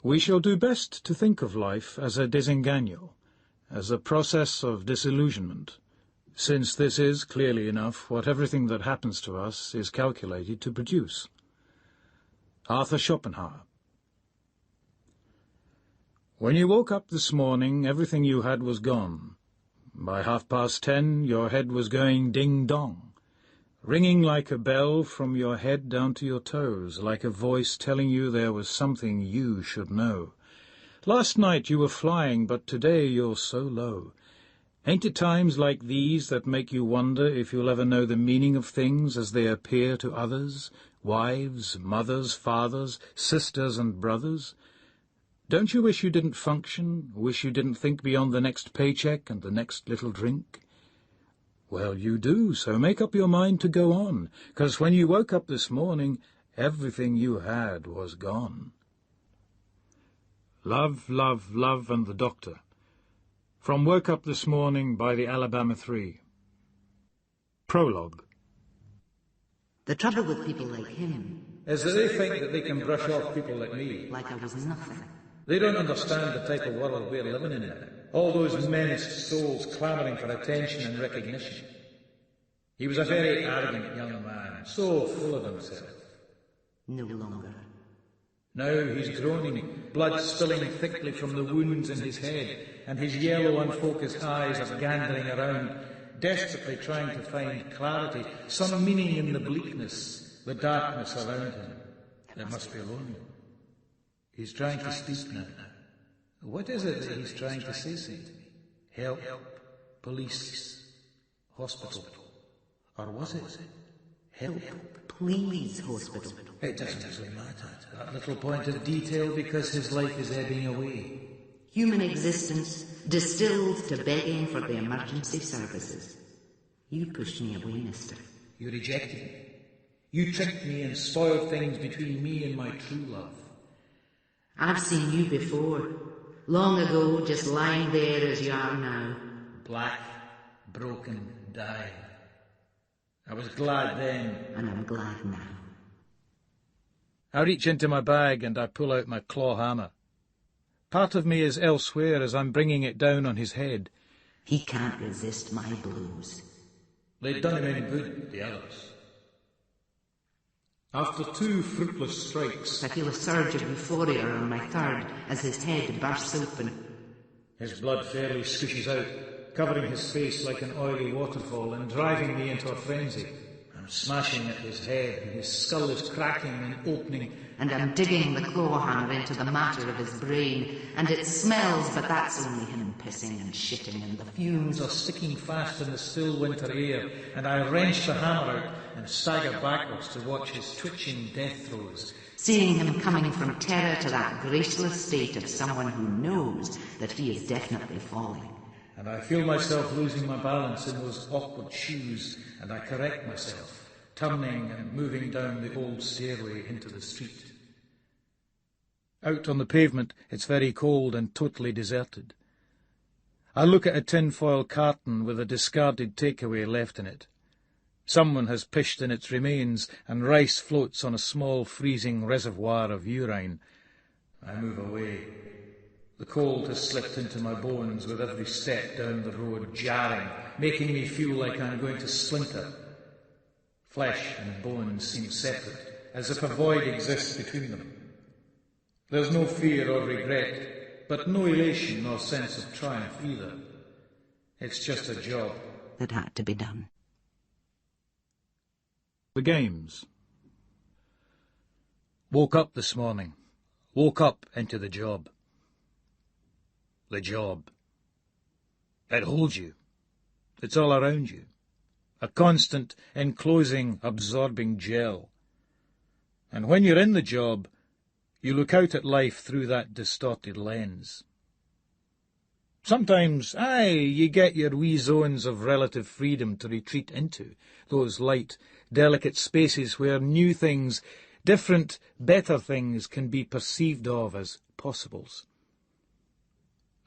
We shall do best to think of life as a disengaño, as a process of disillusionment, since this is, clearly enough, what everything that happens to us is calculated to produce. Arthur Schopenhauer. When you woke up this morning, everything you had was gone. By 10:30, your head was going ding-dong, ringing like a bell from your head down to your toes, like a voice telling you there was something you should know. Last night you were flying, but today you're so low. Ain't it times like these that make you wonder if you'll ever know the meaning of things as they appear to others, wives, mothers, fathers, sisters and brothers? Don't you wish you didn't function, wish you didn't think beyond the next paycheck and the next little drink? Well, you do, so make up your mind to go on, 'cause when you woke up this morning, everything you had was gone. Love, Love, Love and the Doctor. From Woke Up This Morning by the Alabama 3. Prologue. The trouble with people like him is that they think that they can brush off people like me. like I was nothing. They don't understand the type of world we're living in now. All those menaced souls clamouring for attention and recognition. He was a very arrogant young man, so full of himself. No longer. Now he's groaning, blood spilling thickly from the wounds in his head, and his yellow, unfocused eyes are gandering around, desperately trying to find clarity, some meaning in the bleakness, the darkness around him. It must be lonely. He's trying to speak now. What is it that he's trying to say to me? Help, police, hospital. Or was it? Help, please, hospital. It doesn't really matter. That little point of detail because his life is ebbing away. Human existence distilled to begging for the emergency services. You pushed me away, mister. You rejected me. You tricked me and spoiled things between me and my true love. I've seen you before. Long ago, just lying there as you are now. Black, broken, dying. I was glad then. And I'm glad now. I reach into my bag and I pull out my claw hammer. Part of me is elsewhere as I'm bringing it down on his head. He can't resist my blows. They'd done him any good, the others. After 2 fruitless strikes, I feel a surge of euphoria on my third as his head bursts open. His blood fairly squishes out, covering his face like an oily waterfall and driving me into a frenzy. I'm smashing at his head, and his skull is cracking and opening. And I'm digging the claw hammer into the matter of his brain, and it smells, but that's only him pissing and shitting, and the fumes are sticking fast in the still winter air, and I wrench the hammer out and stagger backwards to watch his twitching death throes. Seeing him coming from terror to that graceless state of someone who knows that he is definitely falling. And I feel myself losing my balance in those awkward shoes, and I correct myself, turning and moving down the old stairway into the street. Out on the pavement, it's very cold and totally deserted. I look at a tinfoil carton with a discarded takeaway left in it. Someone has pished in its remains, and rice floats on a small freezing reservoir of urine. I move away. The cold has slipped into my bones with every step down the road, jarring, making me feel like I'm going to splinter. Flesh and bones seem separate, as if a void exists between them. There's no fear or regret, but no elation nor sense of triumph either. It's just a job that had to be done. The games. Woke up this morning. Woke up into the job. The job. It holds you. It's all around you. A constant, enclosing, absorbing gel. And when you're in the job, you look out at life through that distorted lens. Sometimes, you get your wee zones of relative freedom to retreat into, those light, delicate spaces where new things, different, better things can be perceived of as possibles.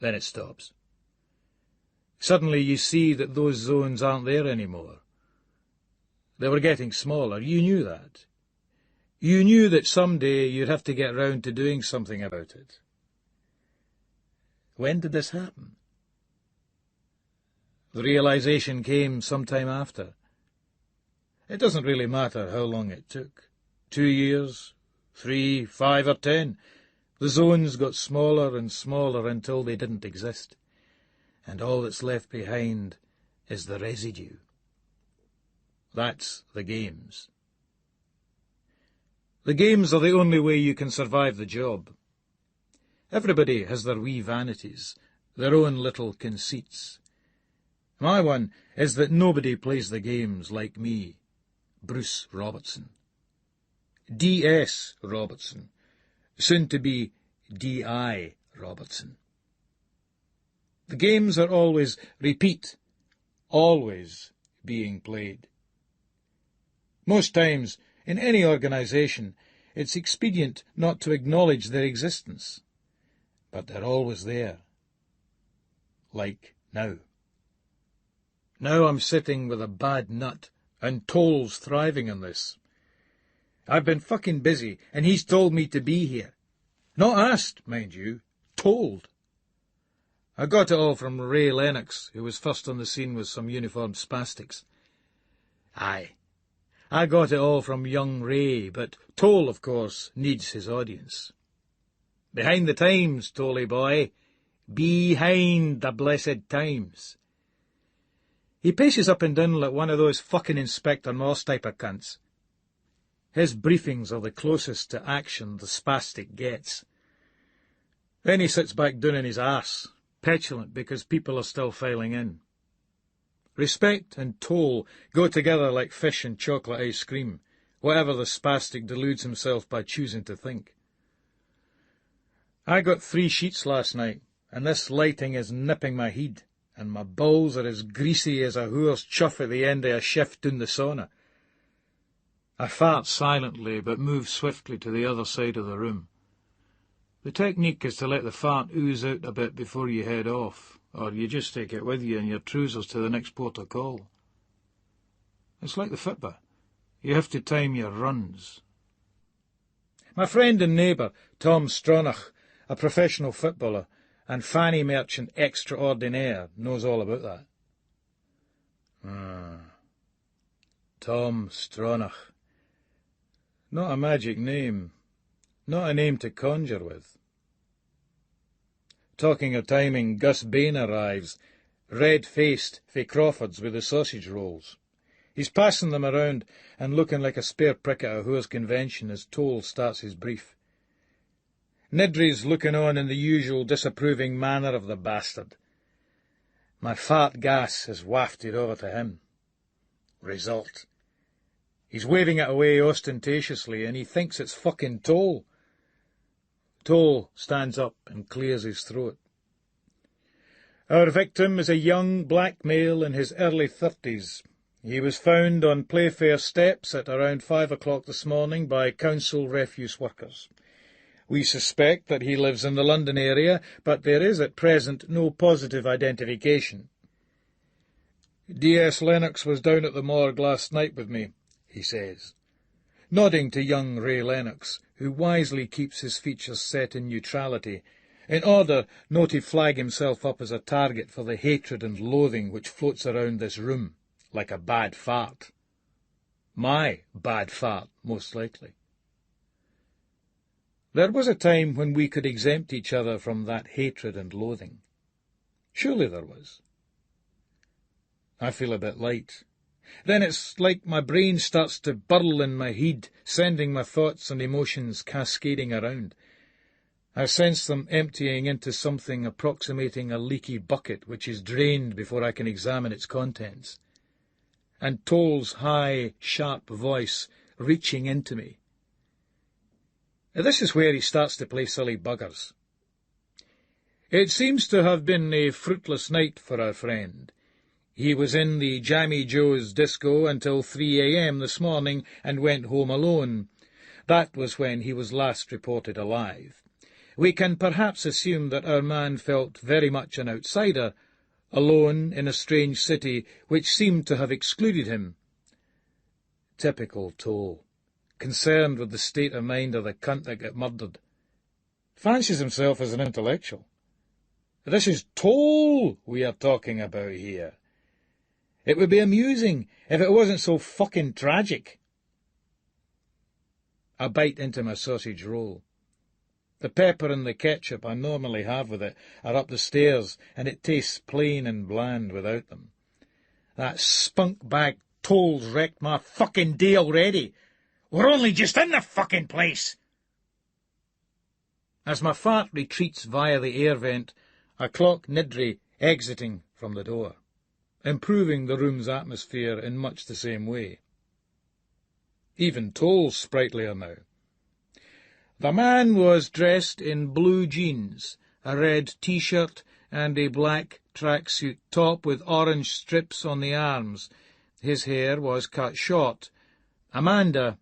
Then it stops. Suddenly you see that those zones aren't there anymore. They were getting smaller. You knew that. You knew that someday you'd have to get round to doing something about it. When did this happen? The realization came some time after. It doesn't really matter how long it took. 2 years, 3, 5 or 10. The zones got smaller and smaller until they didn't exist. And all that's left behind is the residue. That's the games. The games are the only way you can survive the job. Everybody has their wee vanities, their own little conceits. My one is that nobody plays the games like me, Bruce Robertson. D.S. Robertson, soon to be D.I. Robertson. The games are always repeat, always being played. Most times, in any organisation, it's expedient not to acknowledge their existence, but they're always there. Like now. Now I'm sitting with a bad nut, and Toll's thriving on this. I've been fucking busy, and he's told me to be here. Not asked, mind you, told. I got it all from Ray Lennox, who was first on the scene with some uniformed spastics. Aye, I got it all from young Ray, but Toll, of course, needs his audience. Behind the times, Tolly boy. Behind the blessed times. He paces up and down like one of those fucking Inspector Morse type of cunts. His briefings are the closest to action the spastic gets. Then he sits back down in his arse, petulant because people are still filing in. Respect and toll go together like fish and chocolate ice cream, whatever the spastic deludes himself by choosing to think. I got 3 sheets last night, and this lighting is nipping my head, and my balls are as greasy as a whore's chuff at the end of a shift down the sauna. I fart silently, but move swiftly to the other side of the room. The technique is to let the fart ooze out a bit before you head off, or you just take it with you in your trousers to the next port of call. It's like the Fitbit. You have to time your runs. My friend and neighbour, Tom Stronach, a professional footballer and fanny merchant extraordinaire, knows all about that. Tom Stronach. Not a magic name. Not a name to conjure with. Talking of timing, Gus Bain arrives, red-faced fae Crawfords with the sausage rolls. He's passing them around and looking like a spare prick at a whore's convention as Toll starts his brief. Nidri's looking on in the usual disapproving manner of the bastard. My fart gas is wafted over to him. Result. He's waving it away ostentatiously, and he thinks it's fucking Toll. Toll stands up and clears his throat. Our victim is a young black male in his early 30s. He was found on Playfair steps at around 5 o'clock this morning by council refuse workers. We suspect that he lives in the London area, but there is at present no positive identification. D.S. Lennox was down at the morgue last night with me, he says, nodding to young Ray Lennox, who wisely keeps his features set in neutrality, in order not to flag himself up as a target for the hatred and loathing which floats around this room, like a bad fart. My bad fart, most likely. There was a time when we could exempt each other from that hatred and loathing. Surely there was. I feel a bit light. Then it's like my brain starts to burl in my head, sending my thoughts and emotions cascading around. I sense them emptying into something approximating a leaky bucket which is drained before I can examine its contents. And Toll's high, sharp voice reaching into me. This is where he starts to play silly buggers. It seems to have been a fruitless night for our friend. He was in the Jammy Joe's disco until 3 a.m. this morning and went home alone. That was when he was last reported alive. We can perhaps assume that our man felt very much an outsider, alone in a strange city which seemed to have excluded him. Typical Toll. Concerned with the state of mind of the cunt that got murdered. Fancies himself as an intellectual. This is Toll we are talking about here. It would be amusing if it wasn't so fucking tragic. I bite into my sausage roll. The pepper and the ketchup I normally have with it are up the stairs, and it tastes plain and bland without them. That spunk-bag Toll's wrecked my fucking day already. We're only just in the fucking place. As my fart retreats via the air vent, I clock Nidri exiting from the door, improving the room's atmosphere in much the same way. Even Toll's sprightlier now. The man was dressed in blue jeans, a red T-shirt and a black tracksuit top with orange strips on the arms. His hair was cut short. Amanda,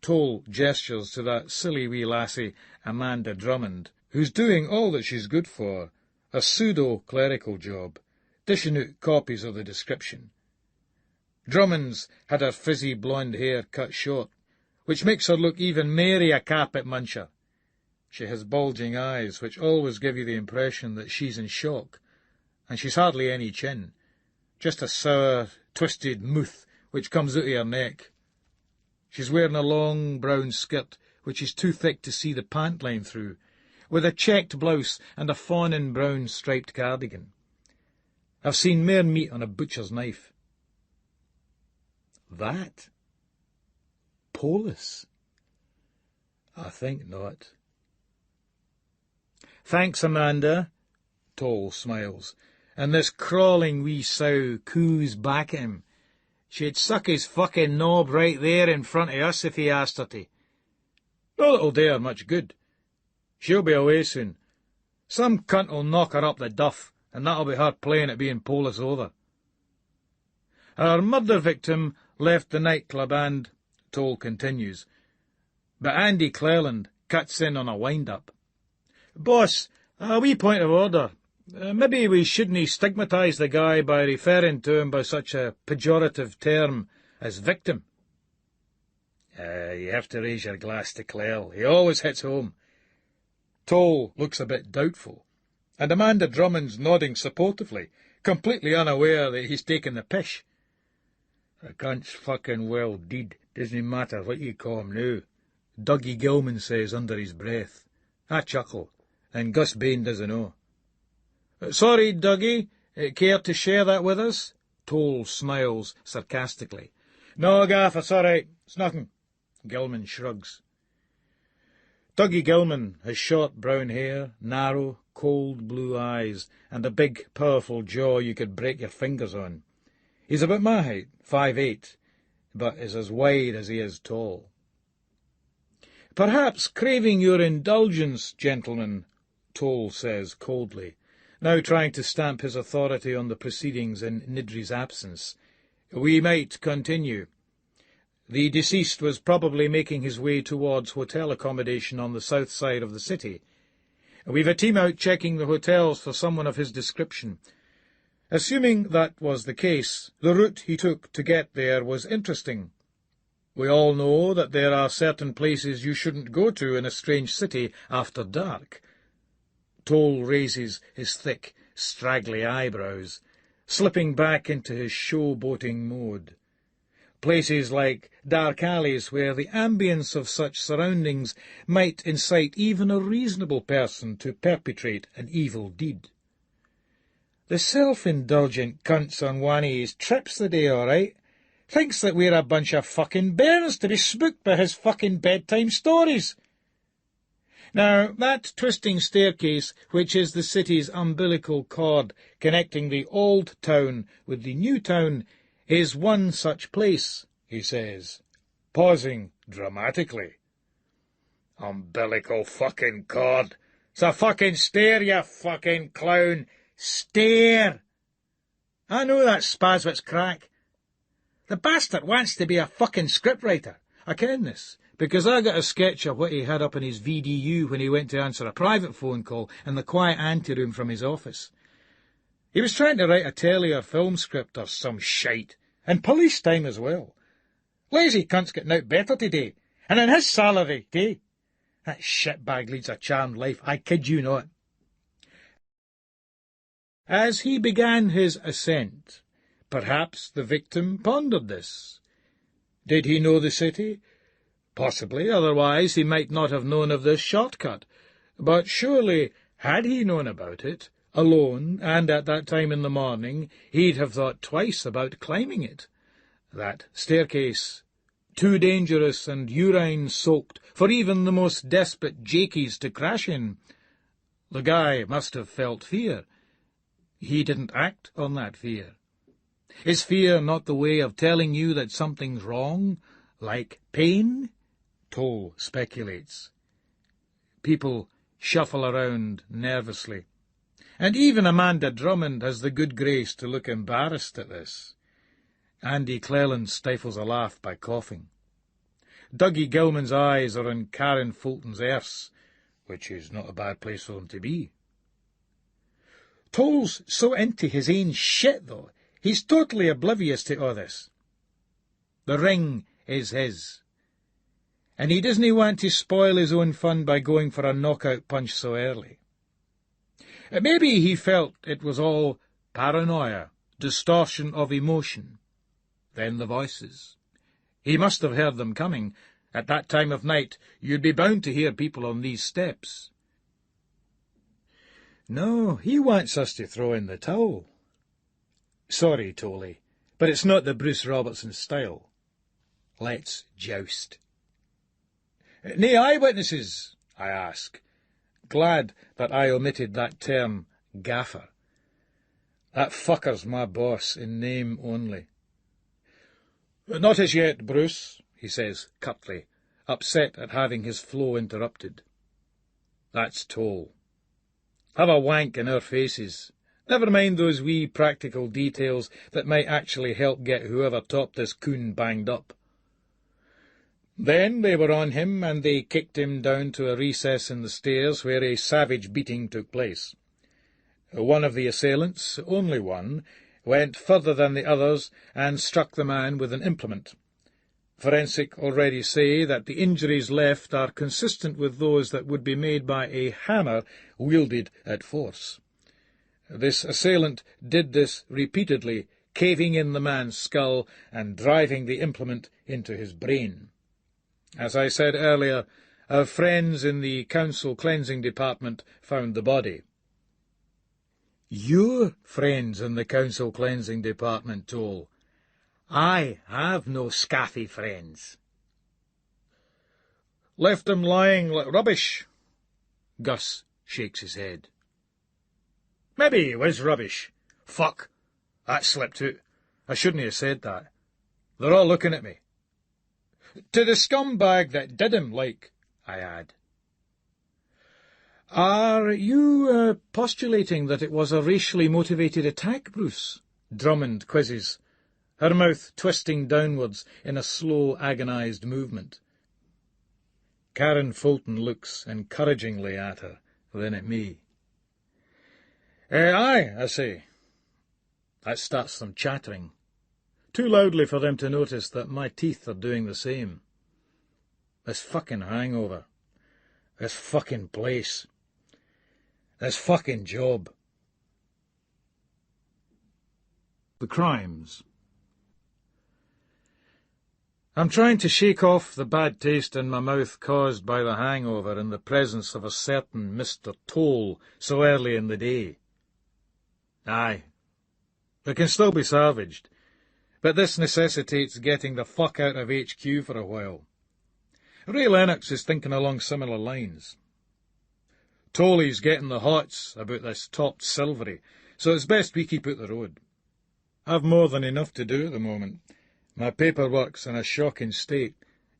Toll gestures to that silly wee lassie, Amanda Drummond, who's doing all that she's good for, a pseudo-clerical job, dishing out copies of the description. Drummond's had her frizzy blonde hair cut short, which makes her look even mary a carpet muncher. She has bulging eyes, which always give you the impression that she's in shock, and she's hardly any chin, just a sour, twisted mouth which comes out of her neck. She's wearing a long brown skirt, which is too thick to see the pant line through, with a checked blouse and a fawn and brown striped cardigan. I've seen mere meat on a butcher's knife. That? Polis? I think not. Thanks, Amanda, Toll smiles, and this crawling wee sow coos back at him. She'd suck his fucking knob right there in front of us if he asked her to. Not that'll do her much good. She'll be away soon. Some cunt'll knock her up the duff, and that'll be her playing at being Polis over. Our murder victim left the nightclub and, Toll continues, but Andy Cleland cuts in on a wind-up. Boss, a wee point of order. Maybe we shouldn't stigmatise the guy by referring to him by such a pejorative term as victim. You have to raise your glass to Clare. He always hits home. Toll looks a bit doubtful, and Amanda Drummond's nodding supportively, completely unaware that he's taken the pish. The cunt's fucking well deed, doesn't matter what you call him now, Dougie Gilman says under his breath. I chuckle, and Gus Bain doesn't know. Sorry, Dougie, care to share that with us? Toll smiles sarcastically. No, Gaff, it's all right, it's nothing. Gilman shrugs. Dougie Gilman has short brown hair, narrow, cold blue eyes, and a big, powerful jaw you could break your fingers on. He's about my height, 5'8", but is as wide as he is tall. Perhaps craving your indulgence, gentlemen, Toll says coldly, now trying to stamp his authority on the proceedings in Nidri's absence, we might continue. The deceased was probably making his way towards hotel accommodation on the south side of the city. We've a team out checking the hotels for someone of his description. Assuming that was the case, the route he took to get there was interesting. We all know that there are certain places you shouldn't go to in a strange city after dark. Toll raises his thick, straggly eyebrows, slipping back into his showboating mode. Places like dark alleys where the ambience of such surroundings might incite even a reasonable person to perpetrate an evil deed. The self-indulgent cunt's on one of his trips the day, all right. Thinks that we're a bunch of fucking bairns to be spooked by his fucking bedtime stories. Now, that twisting staircase, which is the city's umbilical cord connecting the old town with the new town, is one such place, he says, pausing dramatically. Umbilical fucking cord. It's a fucking stair, you fucking clown. Stair. I know that Spazwit's crack. The bastard wants to be a fucking scriptwriter. I ken this, because I got a sketch of what he had up in his VDU when he went to answer a private phone call in the quiet anteroom from his office. He was trying to write a telly or film script or some shite, and police time as well. Lazy cunt's getting out better today, and in his salary, too. That shitbag leads a charmed life, I kid you not. As he began his ascent, perhaps the victim pondered this. Did he know the city? Possibly, otherwise he might not have known of this shortcut. But surely, had he known about it, alone, and at that time in the morning, he'd have thought twice about climbing it. That staircase, too dangerous and urine-soaked for even the most desperate jakies to crash in. The guy must have felt fear. He didn't act on that fear. Is fear not the way of telling you that something's wrong, like pain? Toll speculates. People shuffle around nervously, and even Amanda Drummond has the good grace to look embarrassed at this. Andy Cleland stifles a laugh by coughing. Dougie Gilman's eyes are on Karen Fulton's erse, which is not a bad place for him to be. Toll's so into his ain shit, though. He's totally oblivious to all this. The ring is his, and he doesn't want to spoil his own fun by going for a knockout punch so early. Maybe he felt it was all paranoia, distortion of emotion. Then the voices. He must have heard them coming. At that time of night, you'd be bound to hear people on these steps. No, he wants us to throw in the towel. Sorry, Tolly, but it's not the Bruce Robertson style. Let's joust. Nae eyewitnesses, I ask, glad that I omitted that term, gaffer. That fucker's my boss in name only. Not as yet, Bruce, he says curtly, upset at having his flow interrupted. That's Toll. Have a wank in our faces. Never mind those wee practical details that might actually help get whoever topped this coon banged up. Then they were on him, and they kicked him down to a recess in the stairs where a savage beating took place. One of the assailants, only one, went further than the others and struck the man with an implement. Forensic already say that the injuries left are consistent with those that would be made by a hammer wielded at force. This assailant did this repeatedly, caving in the man's skull and driving the implement into his brain. As I said earlier, our friends in the council cleansing department found the body. Your friends in the council cleansing department, Toll. I have no scaffy friends. Left him lying like rubbish. Gus shakes his head. Maybe he was rubbish. Fuck. That slipped out. I shouldn't have said that. They're all looking at me. To the scumbag that did him, like, I add. Are you postulating that it was a racially motivated attack, Bruce? Drummond quizzes, her mouth twisting downwards in a slow, agonized movement. Karen Fulton looks encouragingly at her, then at me. Aye, I say. That starts them chattering, too loudly for them to notice that my teeth are doing the same. This fucking hangover. This fucking place. This fucking job. The crimes. I'm trying to shake off the bad taste in my mouth caused by the hangover in the presence of a certain Mr. Toll so early in the day. Aye, it can still be salvaged, but this necessitates getting the fuck out of HQ for a while. Ray Lennox is thinking along similar lines. Tolly's getting the hots about this topped Silvery, so it's best we keep out the road. I've more than enough to do at the moment. My paperwork's in a shocking state,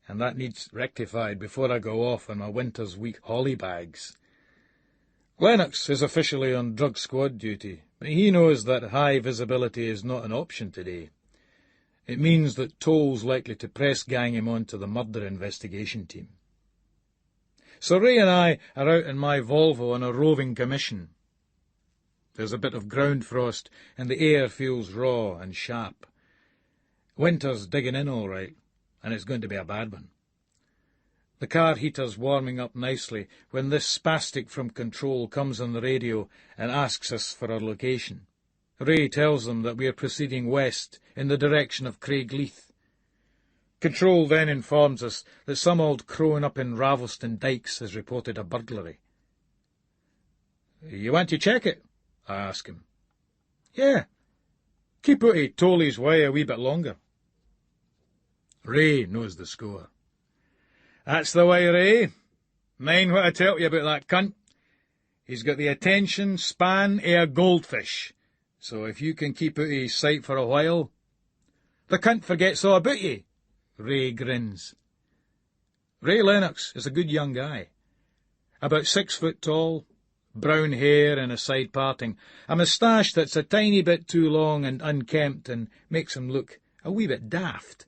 and that needs rectified before I go off on my winter's week holly bags. Lennox is officially on drug squad duty, but he knows that high visibility is not an option today. It means that Toll's likely to press gang him onto the murder investigation team. So Ray and I are out in my Volvo on a roving commission. There's a bit of ground frost, and the air feels raw and sharp. Winter's digging in all right, and it's going to be a bad one. The car heater's warming up nicely when this spastic from control comes on the radio and asks us for our location. Ray tells them that we are proceeding west in the direction of Craigleith. Control then informs us that some old crone up in Ravelston Dykes has reported a burglary. "You want to check it?" I ask him. "Yeah. Keep out of Tolly's way a wee bit longer." Ray knows the score. "That's the way, Ray. Mind what I tell you about that cunt. He's got the attention span of a goldfish, so if you can keep out of his sight for a while—" "The cunt forgets all about ye." Ray grins. Ray Lennox is a good young guy. About 6 foot tall, brown hair and a side parting, a moustache that's a tiny bit too long and unkempt and makes him look a wee bit daft,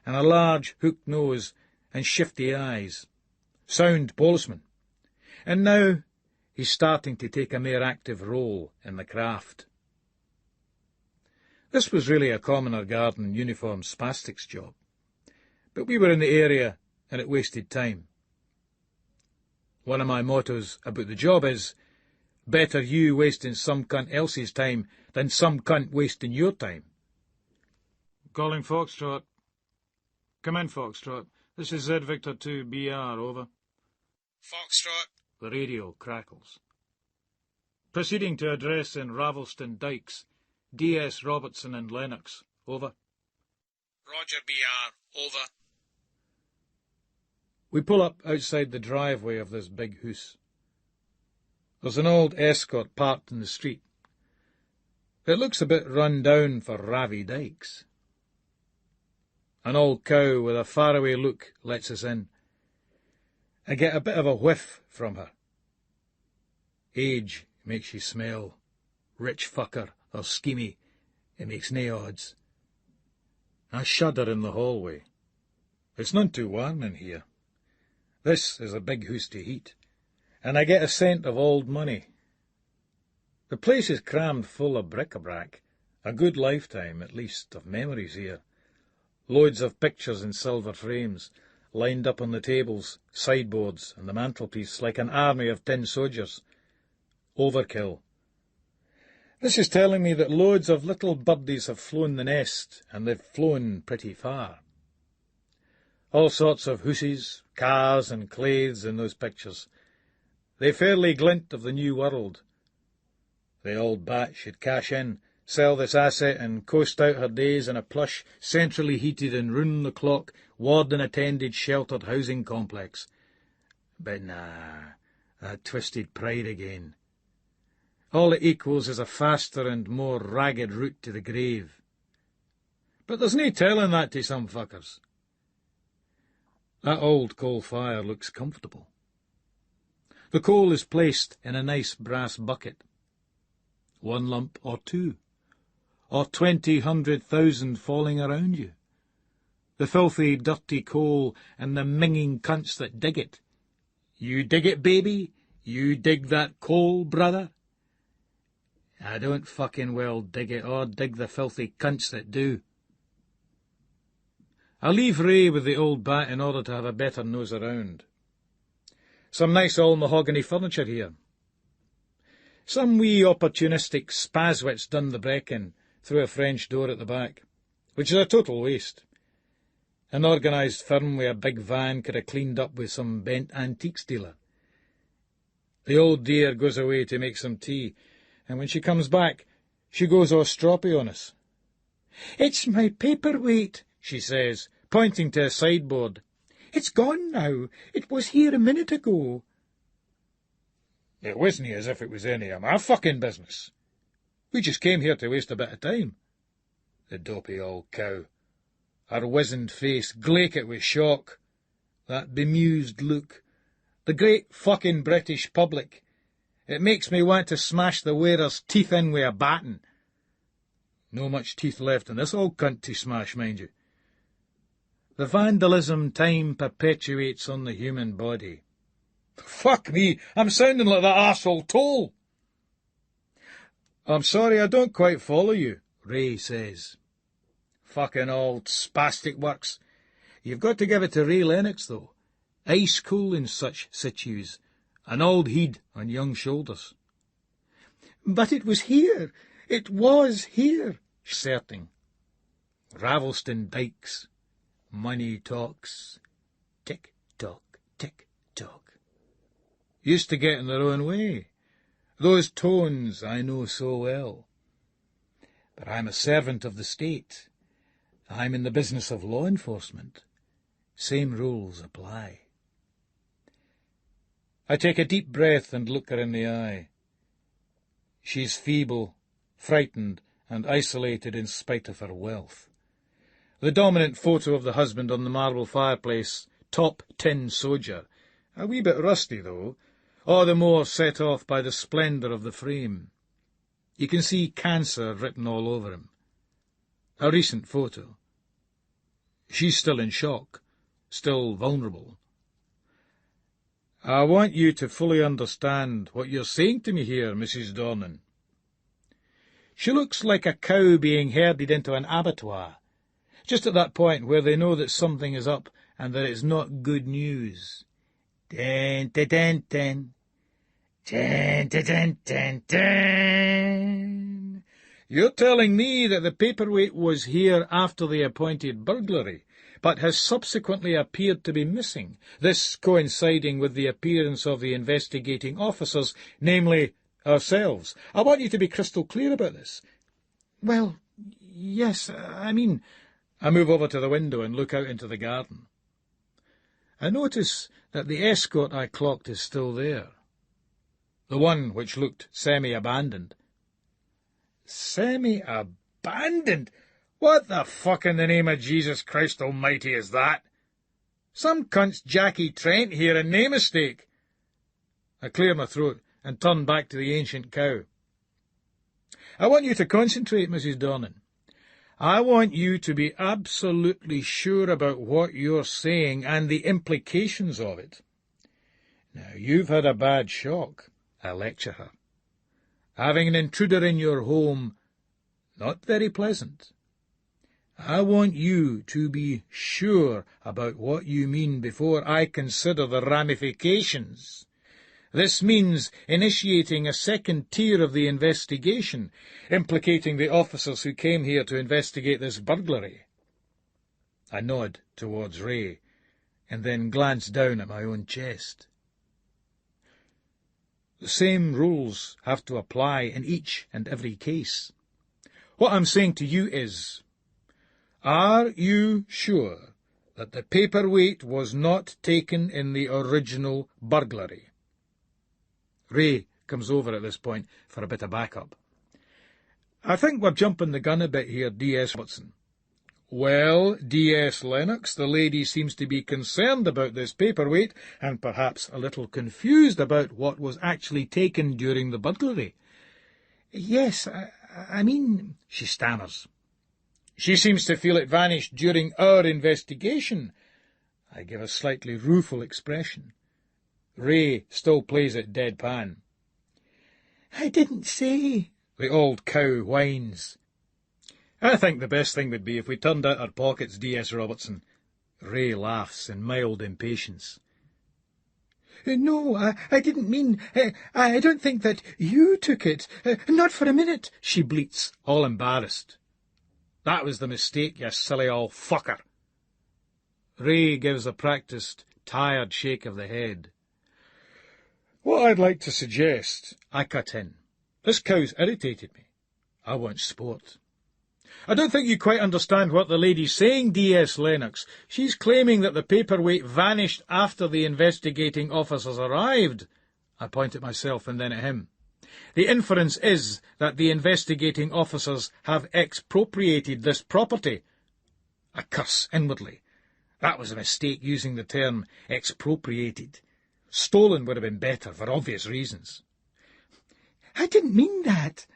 and a large hooked nose and shifty eyes. Sound policeman. And now he's starting to take a more active role in the craft. This was really a commoner garden uniform spastics job, but we were in the area and it wasted time. One of my mottos about the job is, better you wasting some cunt else's time than some cunt wasting your time. "Calling Foxtrot." "Come in, Foxtrot. This is Z Victor 2 BR, over." "Foxtrot." The radio crackles. "Proceeding to address in Ravelston Dykes. DS Robertson and Lennox, over." "Roger, BR, over." We pull up outside the driveway of this big house. There's an old Escort parked in the street. It looks a bit run down for Ravi Dykes. An old cow with a faraway look lets us in. I get a bit of a whiff from her. Age makes you smell. Rich fucker or schemy, it makes nae odds. I shudder in the hallway. It's none too warm in here. This is a big house to heat, and I get a scent of old money. The place is crammed full of bric-a-brac, a good lifetime, at least, of memories here. Loads of pictures in silver frames, lined up on the tables, sideboards, and the mantelpiece like an army of tin soldiers. Overkill. This is telling me that loads of little birdies have flown the nest, and they've flown pretty far. All sorts of hooses, cars, and claithes in those pictures. They fairly glint of the new world. The old bat should cash in, sell this asset and coast out her days in a plush, centrally heated and round-the-clock, warden-attended sheltered housing complex. But nah, that twisted pride again. All it equals is a faster and more ragged route to the grave. But there's nae telling that to some fuckers. That old coal fire looks comfortable. The coal is placed in a nice brass bucket. 1 lump or 2, or 20,000 falling around you. The filthy, dirty coal and the minging cunts that dig it. You dig it, baby? You dig that coal, brother? I don't fucking well dig it, or dig the filthy cunts that do. I leave Ray with the old bat in order to have a better nose around. Some nice all-mahogany furniture here. Some wee opportunistic spazwits done the break-in through a French door at the back, which is a total waste. An organised firm with a big van could have cleaned up with some bent antiques dealer. The old dear goes away to make some tea, and when she comes back, she goes all stroppy on us. "It's my paperweight," she says, pointing to a sideboard. "It's gone now. It was here a minute ago." It wasn't as if it was any of my fucking business. We just came here to waste a bit of time. The dopey old cow. Her wizened face glaikit with shock. That bemused look. The great fucking British public. It makes me want to smash the wearer's teeth in with a batten. No much teeth left in this old cunt to smash, mind you. The vandalism time perpetuates on the human body. Fuck me, I'm sounding like that arsehole Toll. "I'm sorry, I don't quite follow you," Ray says. Fucking old spastic works. You've got to give it to Ray Lennox, though. ice cool in such situes, an auld heed on young shoulders. "But it was here. It was here," asserting. Ravelston dikes. Money talks. Tick-tock, tick-tock. Used to get in their own way. Those tones I know so well. But I'm a servant of the state. I'm in the business of law enforcement. Same rules apply. I take a deep breath and look her in the eye. She's feeble, frightened, and isolated in spite of her wealth. The dominant photo of the husband on the marble fireplace, top tin soldier, a wee bit rusty, though, all the more set off by the splendour of the frame. You can see cancer written all over him. A recent photo. She's still in shock, still vulnerable. I want you to fully understand what you're saying to me here, Mrs. Dornan. She looks like a cow being herded into an abattoir, just at that point where they know that something is up and that it's not good news. Den, den, den, den. Den, den, den, den, den. You're telling me that the paperweight was here after the appointed burglary, but has subsequently appeared to be missing, this coinciding with the appearance of the investigating officers, namely ourselves. I want you to be crystal clear about this. Well, yes, I mean... I move over to the window and look out into the garden. I notice that the escort I clocked is still there. The one which looked semi-abandoned. Semi-abandoned? What the fuck in the name of Jesus Christ Almighty is that? Some cunt's Jackie Trent here and no mistake. I clear my throat and turn back to the ancient cow. I want you to concentrate, Mrs. Dornan. I want you to be absolutely sure about what you're saying and the implications of it. Now, you've had a bad shock, I lecture her. Having an intruder in your home, not very pleasant. I want you to be sure about what you mean before I consider the ramifications. This means initiating a second tier of the investigation, implicating the officers who came here to investigate this burglary. I nod towards Ray, and then glance down at my own chest. The same rules have to apply in each and every case. What I'm saying to you is, are you sure that the paperweight was not taken in the original burglary? Ray comes over at this point for a bit of backup. I think we're jumping the gun a bit here, D.S. Watson. Well, D.S. Lennox, the lady seems to be concerned about this paperweight and perhaps a little confused about what was actually taken during the burglary. Yes, I mean... She stammers. She seems to feel it vanished during our investigation. I give a slightly rueful expression. Ray still plays it deadpan. I didn't say... The old cow whines. I think the best thing would be if we turned out our pockets, D.S. Robertson. Ray laughs in mild impatience. No, I didn't mean... I don't think that you took it. Not for a minute, she bleats, all embarrassed. That was the mistake, you silly old fucker. Ray gives a practised, tired shake of the head. What I'd like to suggest, I cut in. This cow's irritated me. I want sport. I don't think you quite understand what the lady's saying, D.S. Lennox. She's claiming that the paperweight vanished after the investigating officers arrived. I point at myself and then at him. The inference is that the investigating officers have expropriated this property. I curse inwardly. That was a mistake using the term expropriated. Stolen would have been better for obvious reasons. I didn't mean that.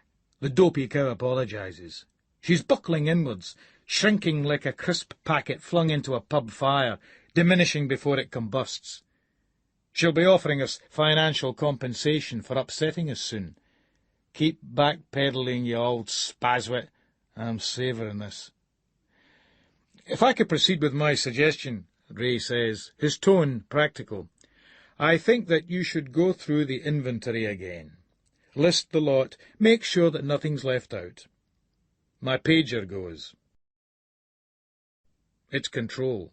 The dopey cow apologises. She's buckling inwards, shrinking like a crisp packet flung into a pub fire, diminishing before it combusts. She'll be offering us financial compensation for upsetting us soon. Keep backpedalling, you old spazwit. I'm savouring this. If I could proceed with my suggestion, Ray says, his tone practical. I think that you should go through the inventory again. List the lot, make sure that nothing's left out. My pager goes. It's Control.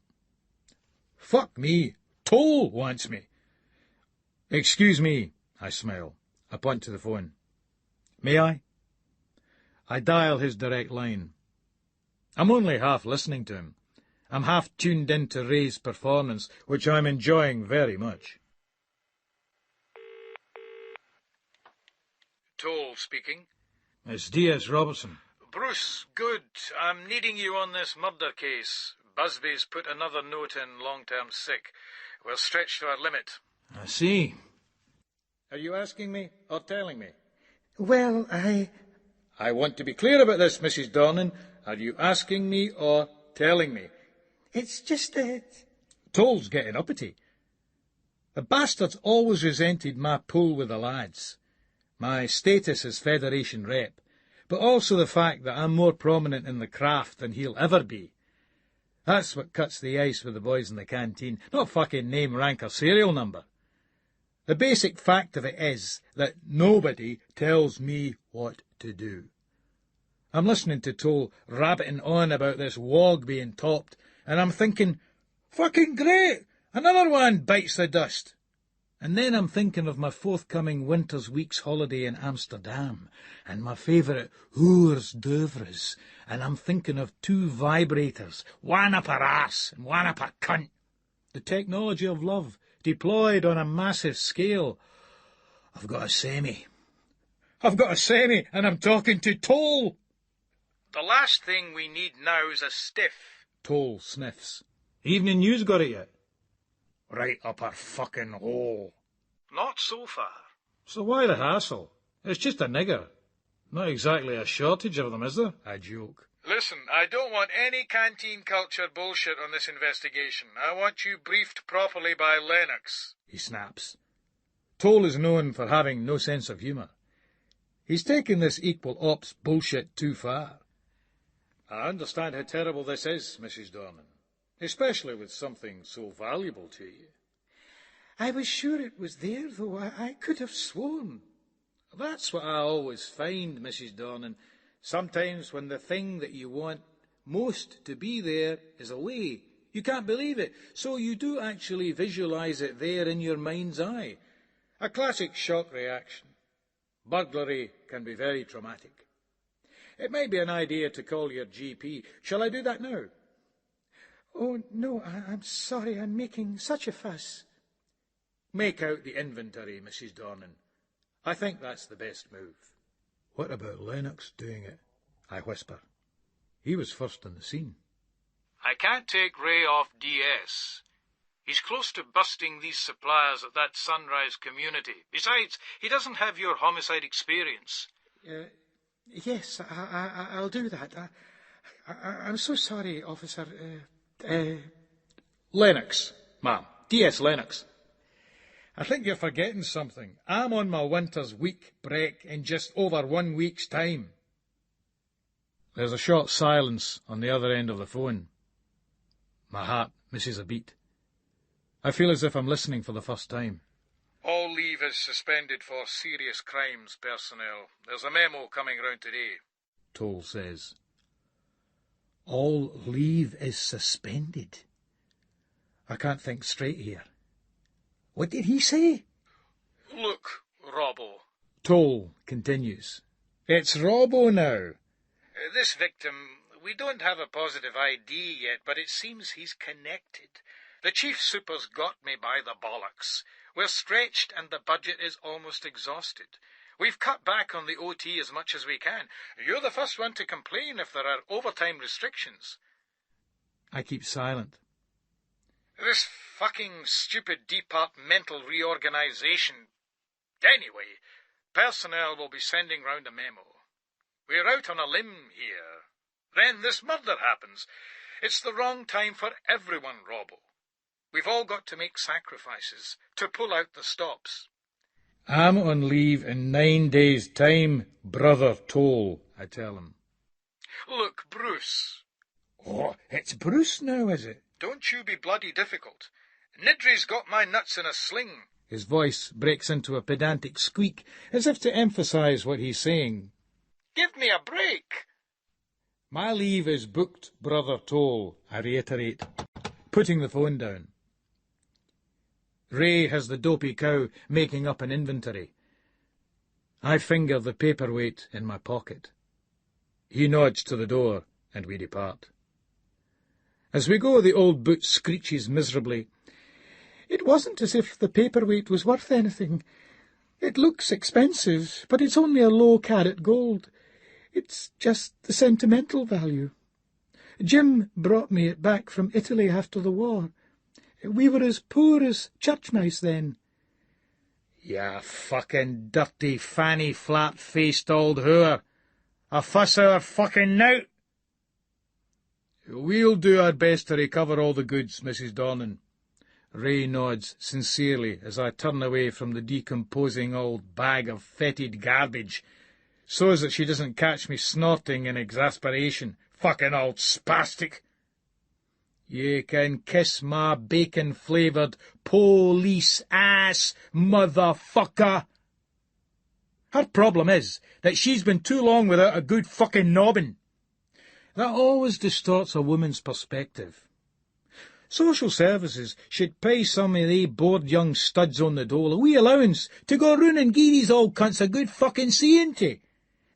Fuck me, Toll wants me. Excuse me, I smile. I point to the phone. May I? I dial his direct line. I'm only half listening to him. I'm half tuned in to Ray's performance, which I'm enjoying very much. Toll speaking. It's D.S. Robertson. Bruce, good. I'm needing you on this murder case. Busby's put another note in long-term sick. We're stretched to our limit. I see. Are you asking me or telling me? Well, I want to be clear about this, Mrs. Dornan. Are you asking me or telling me? It's just that... Toll's getting uppity. The bastard's always resented my pull with the lads, my status as Federation rep, but also the fact that I'm more prominent in the craft than he'll ever be. That's what cuts the ice with the boys in the canteen, not fucking name, rank or serial number. The basic fact of it is that nobody tells me what to do. I'm listening to Toll rabbiting on about this wog being topped, and I'm thinking, fucking great, another one bites the dust. And then I'm thinking of my forthcoming winter's week's holiday in Amsterdam, and my favourite hors d'oeuvres, and I'm thinking of 2 vibrators, one up her ass and one up her cunt. The technology of love, deployed on a massive scale. I've got a semi, and I'm talking to Toll. The last thing we need now is a stiff. Toll sniffs. Evening News got it yet? Right up her fucking hole. Not so far. So why the hassle? It's just a nigger. Not exactly a shortage of them, is there? I joke. Listen, I don't want any canteen culture bullshit on this investigation. I want you briefed properly by Lennox. He snaps. Toll is known for having no sense of humour. He's taken this equal ops bullshit too far. I understand how terrible this is, Mrs. Dornan, especially with something so valuable to you. I was sure it was there, though. I could have sworn. That's what I always find, Mrs. Dornan. Sometimes when the thing that you want most to be there is away, you can't believe it, so you do actually visualise it there in your mind's eye. A classic shock reaction. Burglary can be very traumatic. It might be an idea to call your GP. Shall I do that now? Oh, no, I'm sorry. I'm making such a fuss. Make out the inventory, Mrs. Dornan. I think that's the best move. What about Lennox doing it? I whisper. He was first on the scene. I can't take Ray off DS. He's close to busting these suppliers at that Sunrise community. Besides, he doesn't have your homicide experience. Yes, I'll do that. I'm so sorry, officer. Lennox, ma'am. DS Lennox. I think you're forgetting something. I'm on my winter's week break in just over 1 week's time. There's a short silence on the other end of the phone. My heart misses a beat. I feel as if I'm listening for the first time. All leave is suspended for serious crimes personnel. There's a memo coming round today. Toll says. All leave is suspended. I can't think straight here. What did he say? Look, Robbo. Toll continues. It's Robbo now. This victim, we don't have a positive ID yet, but it seems he's connected. The chief super's got me by the bollocks. We're stretched and the budget is almost exhausted. We've cut back on the OT as much as we can. You're the first one to complain if there are overtime restrictions. I keep silent. This fucking stupid departmental reorganisation. Anyway, personnel will be sending round a memo. We're out on a limb here. Then this murder happens. It's the wrong time for everyone, Robbo. We've all got to make sacrifices to pull out the stops. I'm on leave in 9 days' time, Brother Toll, I tell him. Look, Bruce. Oh, it's Bruce now, is it? Don't you be bloody difficult. Nidry's got my nuts in a sling. His voice breaks into a pedantic squeak, as if to emphasise what he's saying. Give me a break. My leave is booked, Brother Toll, I reiterate, putting the phone down. Ray has the dopey cow making up an inventory. I finger the paperweight in my pocket. He nods to the door, and we depart. As we go, the old boot screeches miserably. It wasn't as if the paperweight was worth anything. It looks expensive, but it's only a low-carat gold. It's just the sentimental value. Jim brought me it back from Italy after the war. We were as poor as church mice then. Ya fucking dirty, fanny, flat-faced old whore. A fuss our fucking knout. We'll do our best to recover all the goods, Mrs. Dornan. Ray nods sincerely as I turn away from the decomposing old bag of fetid garbage, so as that she doesn't catch me snorting in exasperation. Fucking old spastic. Ye can kiss my bacon-flavoured police-ass motherfucker. Her problem is that she's been too long without a good fucking nobbin. That always distorts a woman's perspective. Social services should pay some of they bored young studs on the dole a wee allowance to go round and gie these old cunts a good fucking seeing to.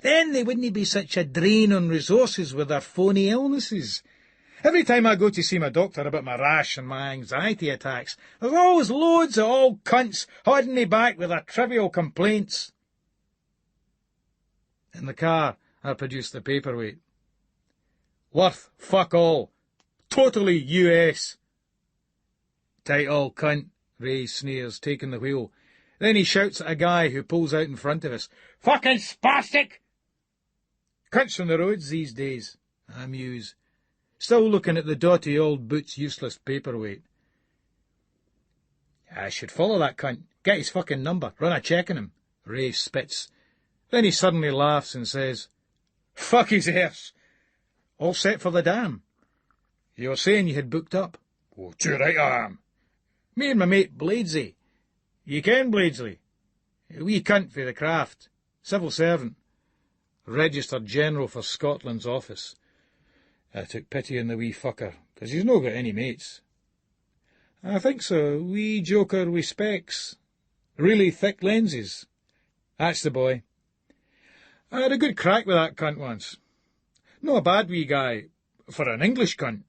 Then they wouldn't be such a drain on resources with their phony illnesses. Every time I go to see my doctor about my rash and my anxiety attacks, there's always loads of old cunts holding me back with their trivial complaints. In the car, I produce the paperweight. Worth fuck all. Totally US. Tight old cunt, Ray sneers, taking the wheel. Then he shouts at a guy who pulls out in front of us. Fucking spastic! Cunts on the roads these days, I muse, still looking at the dotty old boot's useless paperweight. I should follow that cunt, get his fucking number, run a check on him, Ray spits. Then he suddenly laughs and says, Fuck his arse! All set for the dam. You were saying you had booked up. Oh, too right I am. Me and my mate Bladesy. You ken Bladesley? A wee cunt for the craft. Civil servant. Registered General for Scotland's office. I took pity on the wee fucker, 'cause he's no got any mates. I think so. Wee joker with specs. Really thick lenses. That's the boy. I had a good crack with that cunt once. Not a bad wee guy, for an English cunt.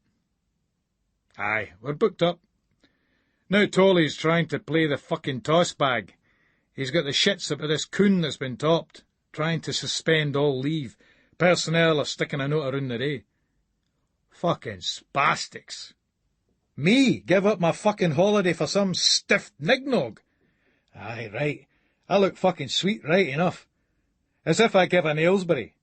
Aye, we're booked up. Now Tolly's trying to play the fucking toss bag. He's got the shits about this coon that's been topped, trying to suspend all leave. Personnel are sticking a note around the day. Fucking spastics. Me give up my fucking holiday for some stiff nignog? Aye, right. I look fucking sweet right enough. As if I give an Aylesbury.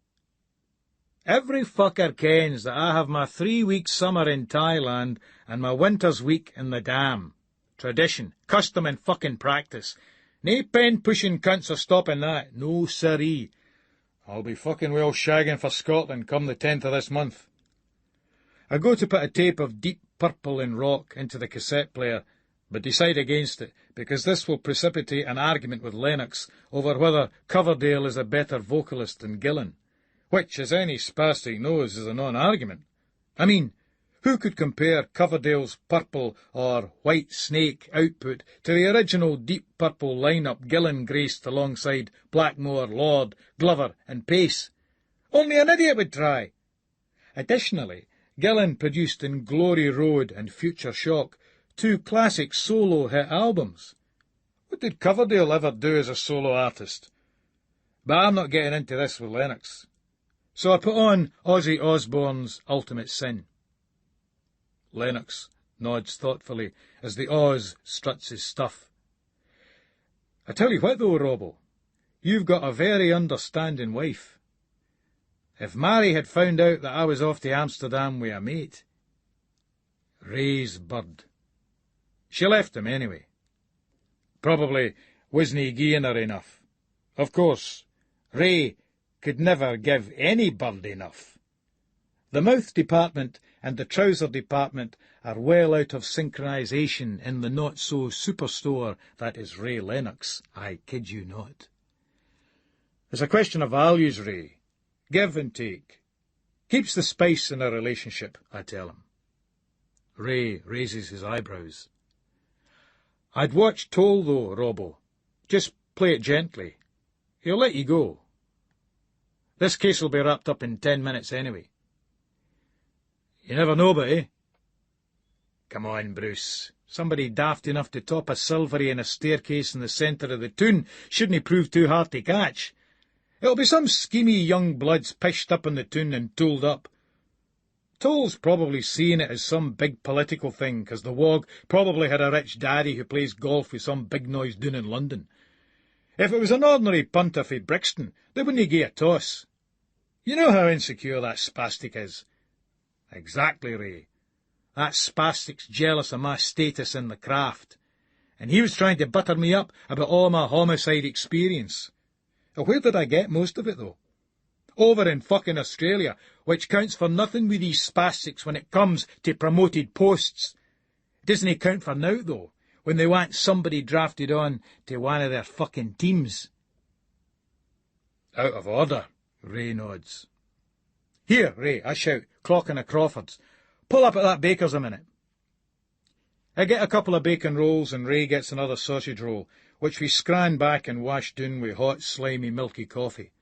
Every fucker kens that I have my 3-week summer in Thailand and my winter's week in the dam. Tradition, custom and fucking practice. Nae pen-pushing cunts are stopping that. No siree. I'll be fucking well shagging for Scotland come the 10th of this month. I go to put a tape of Deep Purple in Rock into the cassette player, but decide against it, because this will precipitate an argument with Lennox over whether Coverdale is a better vocalist than Gillan, which, as any spastic knows, is a non-argument. I mean, who could compare Coverdale's Purple or White Snake output to the original Deep Purple lineup Gillan graced alongside Blackmore, Lord, Glover and Pace? Only an idiot would try. Additionally, Gillan produced in Glory Road and Future Shock 2 classic solo hit albums. What did Coverdale ever do as a solo artist? But I'm not getting into this with Lennox. So I put on Ozzy Osbourne's Ultimate Sin. Lennox nods thoughtfully as the Oz struts his stuff. I tell you what though, Robbo, you've got a very understanding wife. If Mary had found out that I was off to Amsterdam with a mate... Ray's bird. She left him anyway. Probably wasn't gieing her enough. Of course, Ray could never give any bird enough. The mouth department and the trouser department are well out of synchronization in the not-so-superstore that is Ray Lennox. I kid you not. It's a question of values, Ray. Give and take. Keeps the spice in a relationship, I tell him. Ray raises his eyebrows. I'd watch Toll, though, Robbo. Just play it gently. He'll let you go. This case will be wrapped up in 10 minutes anyway. You never know, but, eh? Come on, Bruce. Somebody daft enough to top a silvery in a staircase in the centre of the toon shouldn't prove too hard to catch. It'll be some schemy young bloods pished up in the toon and tooled up. Toll's probably seeing it as some big political thing, 'cause the wog probably had a rich daddy who plays golf with some big noise doon in London. If it was an ordinary punter frae Brixton, they wouldn't gie a toss. You know how insecure that spastic is. Exactly, Ray. That spastic's jealous of my status in the craft, and he was trying to butter me up about all my homicide experience. Where did I get most of it, though? Over in fucking Australia, which counts for nothing with these spastics when it comes to promoted posts. Doesn't count for nowt, though, when they want somebody drafted on to one of their fucking teams. Out of order, Ray nods. Here, Ray, I shout, clocking a Crawford's. Pull up at that baker's a minute. I get a couple of bacon rolls, and Ray gets another sausage roll, which we scran back and wash down with hot, slimy, milky coffee.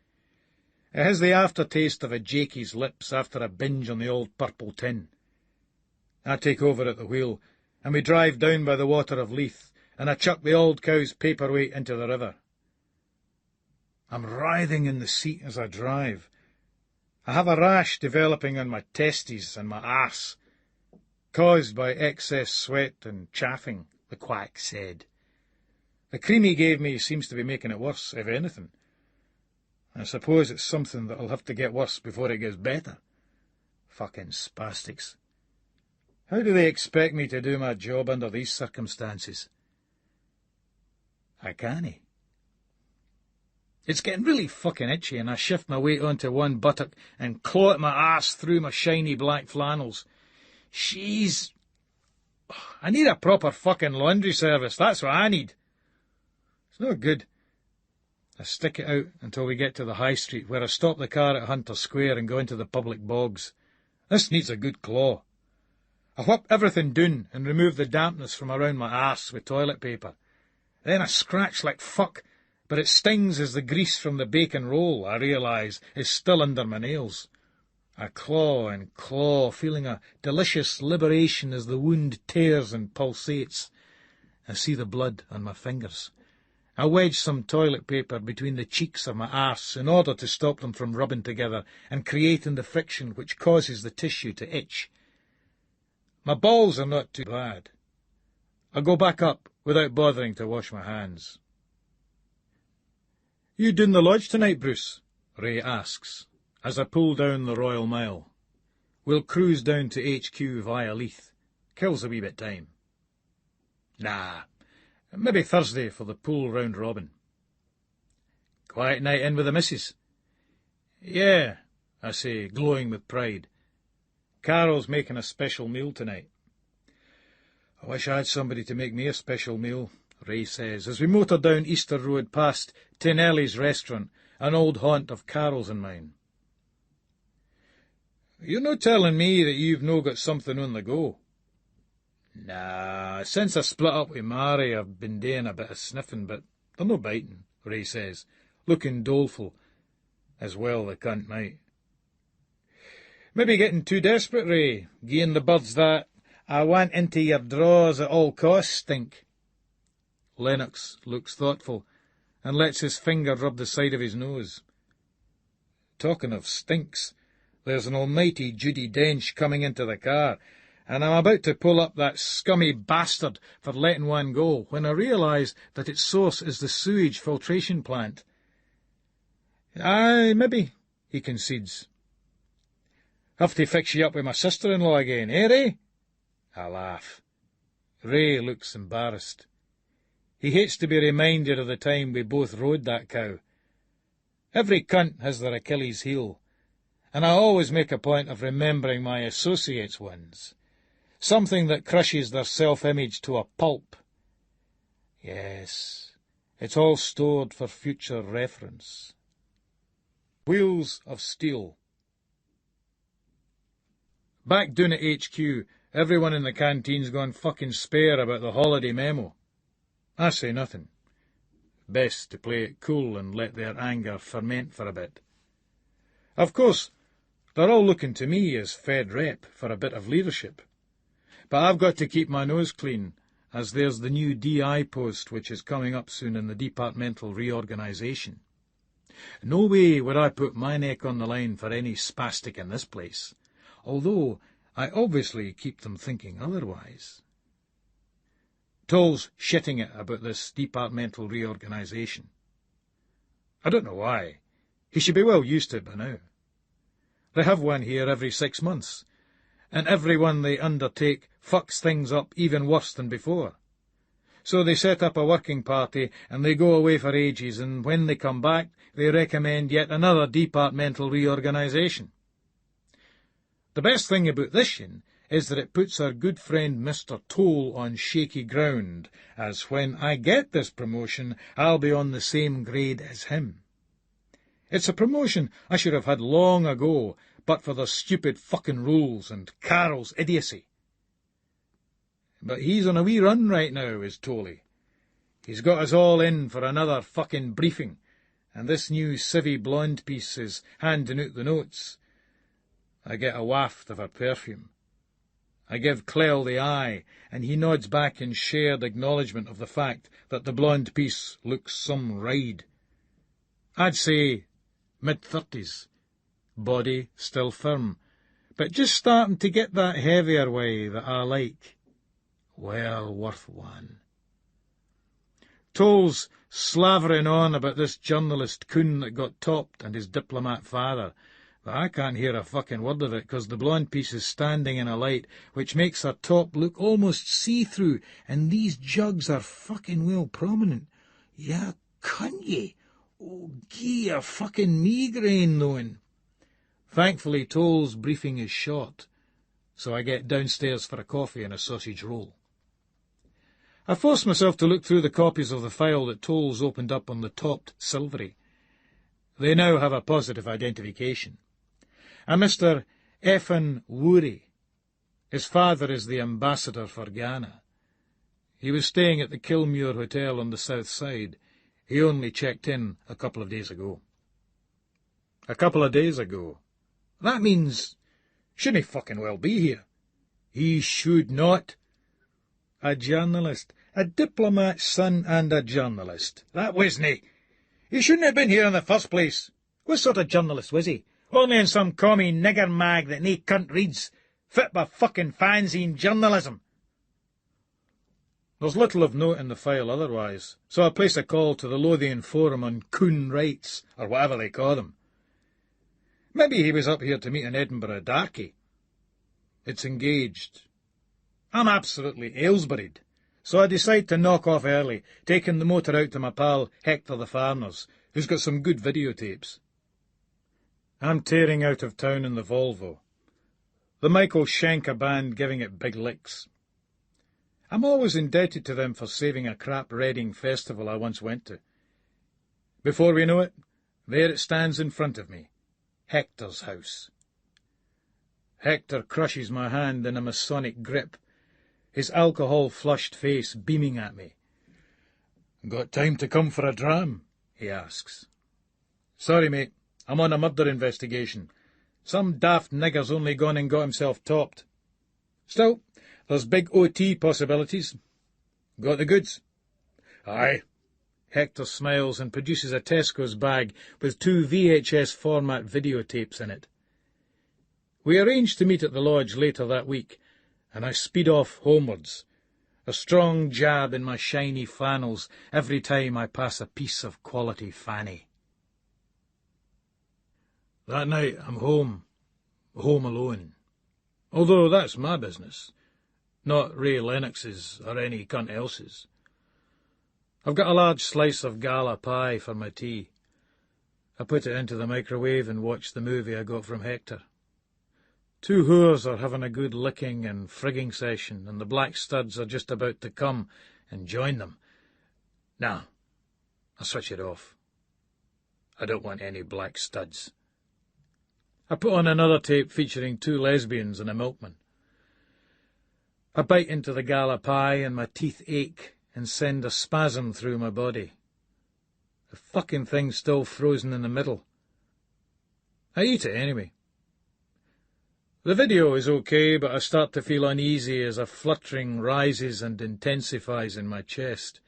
It has the aftertaste of a Jakey's lips after a binge on the old purple tin. I take over at the wheel, and we drive down by the water of Leith, and I chuck the old cow's paperweight into the river. I'm writhing in the seat as I drive. I have a rash developing on my testes and my arse, caused by excess sweat and chaffing, the quack said. The cream he gave me seems to be making it worse, if anything. I suppose it's something that'll have to get worse before it gets better. Fucking spastics. How do they expect me to do my job under these circumstances? I can't. It's getting really fucking itchy, and I shift my weight onto one buttock and claw at my arse through my shiny black flannels. I need a proper fucking laundry service, that's what I need. It's no good. I stick it out until we get to the high street, where I stop the car at Hunter Square and go into the public bogs. This needs a good claw. I whip everything down and remove the dampness from around my arse with toilet paper. Then I scratch like fuck, but it stings as the grease from the bacon roll, I realise, is still under my nails. I claw and claw, feeling a delicious liberation as the wound tears and pulsates. I see the blood on my fingers. I wedge some toilet paper between the cheeks of my arse in order to stop them from rubbing together and creating the friction which causes the tissue to itch. My balls are not too bad. I go back up without bothering to wash my hands. You doing the lodge tonight, Bruce? Ray asks, as I pull down the Royal Mile. We'll cruise down to HQ via Leith. Kills a wee bit time. Nah. Maybe Thursday for the pool round robin. Quiet night in with the missus? Yeah, I say, glowing with pride. Carol's making a special meal tonight. I wish I had somebody to make me a special meal, Ray says, as we motor down Easter Road past Tinelli's restaurant, an old haunt of Carol's and mine. You're no telling me that you've no got something on the go? Nah, since I split up with Mary, I've been doing a bit of sniffing, but they're no biting, Ray says, looking doleful, as well the cunt might. Maybe getting too desperate, Ray, gieing the birds that I want into your drawers at all costs stink. Lennox looks thoughtful and lets his finger rub the side of his nose. Talking of stinks, there's an almighty Judy Dench coming into the car, and I'm about to pull up that scummy bastard for letting one go, when I realise that its source is the sewage filtration plant. Aye, maybe, he concedes. Have to fix you up with my sister-in-law again, eh, Ray? I laugh. Ray looks embarrassed. He hates to be reminded of the time we both rode that cow. Every cunt has their Achilles heel, and I always make a point of remembering my associates' ones. Something that crushes their self-image to a pulp. Yes, it's all stored for future reference. Wheels of Steel. Back down at HQ, everyone in the canteen's gone fucking spare about the holiday memo. I say nothing. Best to play it cool and let their anger ferment for a bit. Of course, they're all looking to me as Fed Rep for a bit of leadership. But I've got to keep my nose clean, as there's the new DI post which is coming up soon in the departmental reorganisation. No way would I put my neck on the line for any spastic in this place, although I obviously keep them thinking otherwise. Toll's shitting it about this departmental reorganisation. I don't know why. He should be well used to it by now. They have one here every 6 months, and every one they undertake fucks things up even worse than before. So they set up a working party, and they go away for ages, and when they come back, they recommend yet another departmental reorganisation. The best thing about this yin is that it puts our good friend Mr. Toll on shaky ground, as when I get this promotion, I'll be on the same grade as him. It's a promotion I should have had long ago, but for the stupid fucking rules and Carol's idiocy. But he's on a wee run right now, is Tolly. He's got us all in for another fucking briefing, and this new civvy blonde piece is handing out the notes. I get a waft of her perfume. I give Clell the eye, and he nods back in shared acknowledgement of the fact that the blonde piece looks some ride. I'd say mid-30s, body still firm, but just starting to get that heavier way that I like. Well worth one. Toll's slavering on about this journalist coon that got topped and his diplomat father, but I can't hear a fucking word of it, 'cause the blonde piece is standing in a light which makes her top look almost see-through, and these jugs are fucking well prominent. Yeah, cunt ye? Oh, gee, a fucking migraine, knowing. Thankfully, Toll's briefing is short, so I get downstairs for a coffee and a sausage roll. I force myself to look through the copies of the file that Toll's opened up on the topped Silvery. They now have a positive identification. A Mr. Effin Woory. His father is the ambassador for Ghana. He was staying at the Kilmuir Hotel on the south side. He only checked in a couple of days ago. A couple of days ago? That means, shouldn't he fucking well be here? He should not. A journalist, a diplomat's son and a journalist. That wasn't he. He shouldn't have been here in the first place. What sort of journalist was he? Only in some commie nigger mag that nae cunt reads, fit by fucking fanzine journalism. There's little of note in the file otherwise, so I place a call to the Lothian Forum on Coon Rights, or whatever they call them. Maybe he was up here to meet an Edinburgh darkie. It's engaged. I'm absolutely Aylesbury'd, so I decide to knock off early, taking the motor out to my pal Hector the Farners, who's got some good videotapes. I'm tearing out of town in the Volvo, the Michael Schenker band giving it big licks. I'm always indebted to them for saving a crap Reading festival I once went to. Before we know it, there it stands in front of me, Hector's house. Hector crushes my hand in a Masonic grip, his alcohol-flushed face beaming at me. "Got time to come for a dram?" he asks. "Sorry, mate, I'm on a murder investigation. Some daft nigger's only gone and got himself topped. Still, there's big OT possibilities. Got the goods?" "Aye." Hector smiles and produces a Tesco's bag with 2 VHS format videotapes in it. We arrange to meet at the lodge later that week, and I speed off homewards, a strong jab in my shiny flannels every time I pass a piece of quality fanny. That night I'm home alone. Although that's my business, not Ray Lennox's or any cunt else's. I've got a large slice of gala pie for my tea. I put it into the microwave and watched the movie I got from Hector. Two whores are having a good licking and frigging session, and the black studs are just about to come and join them. Now, I'll switch it off. I don't want any black studs. I put on another tape featuring two lesbians and a milkman. I bite into the gala pie and my teeth ache and send a spasm through my body. The fucking thing's still frozen in the middle. I eat it anyway. The video is okay, but I start to feel uneasy as a fluttering rises and intensifies in my chest.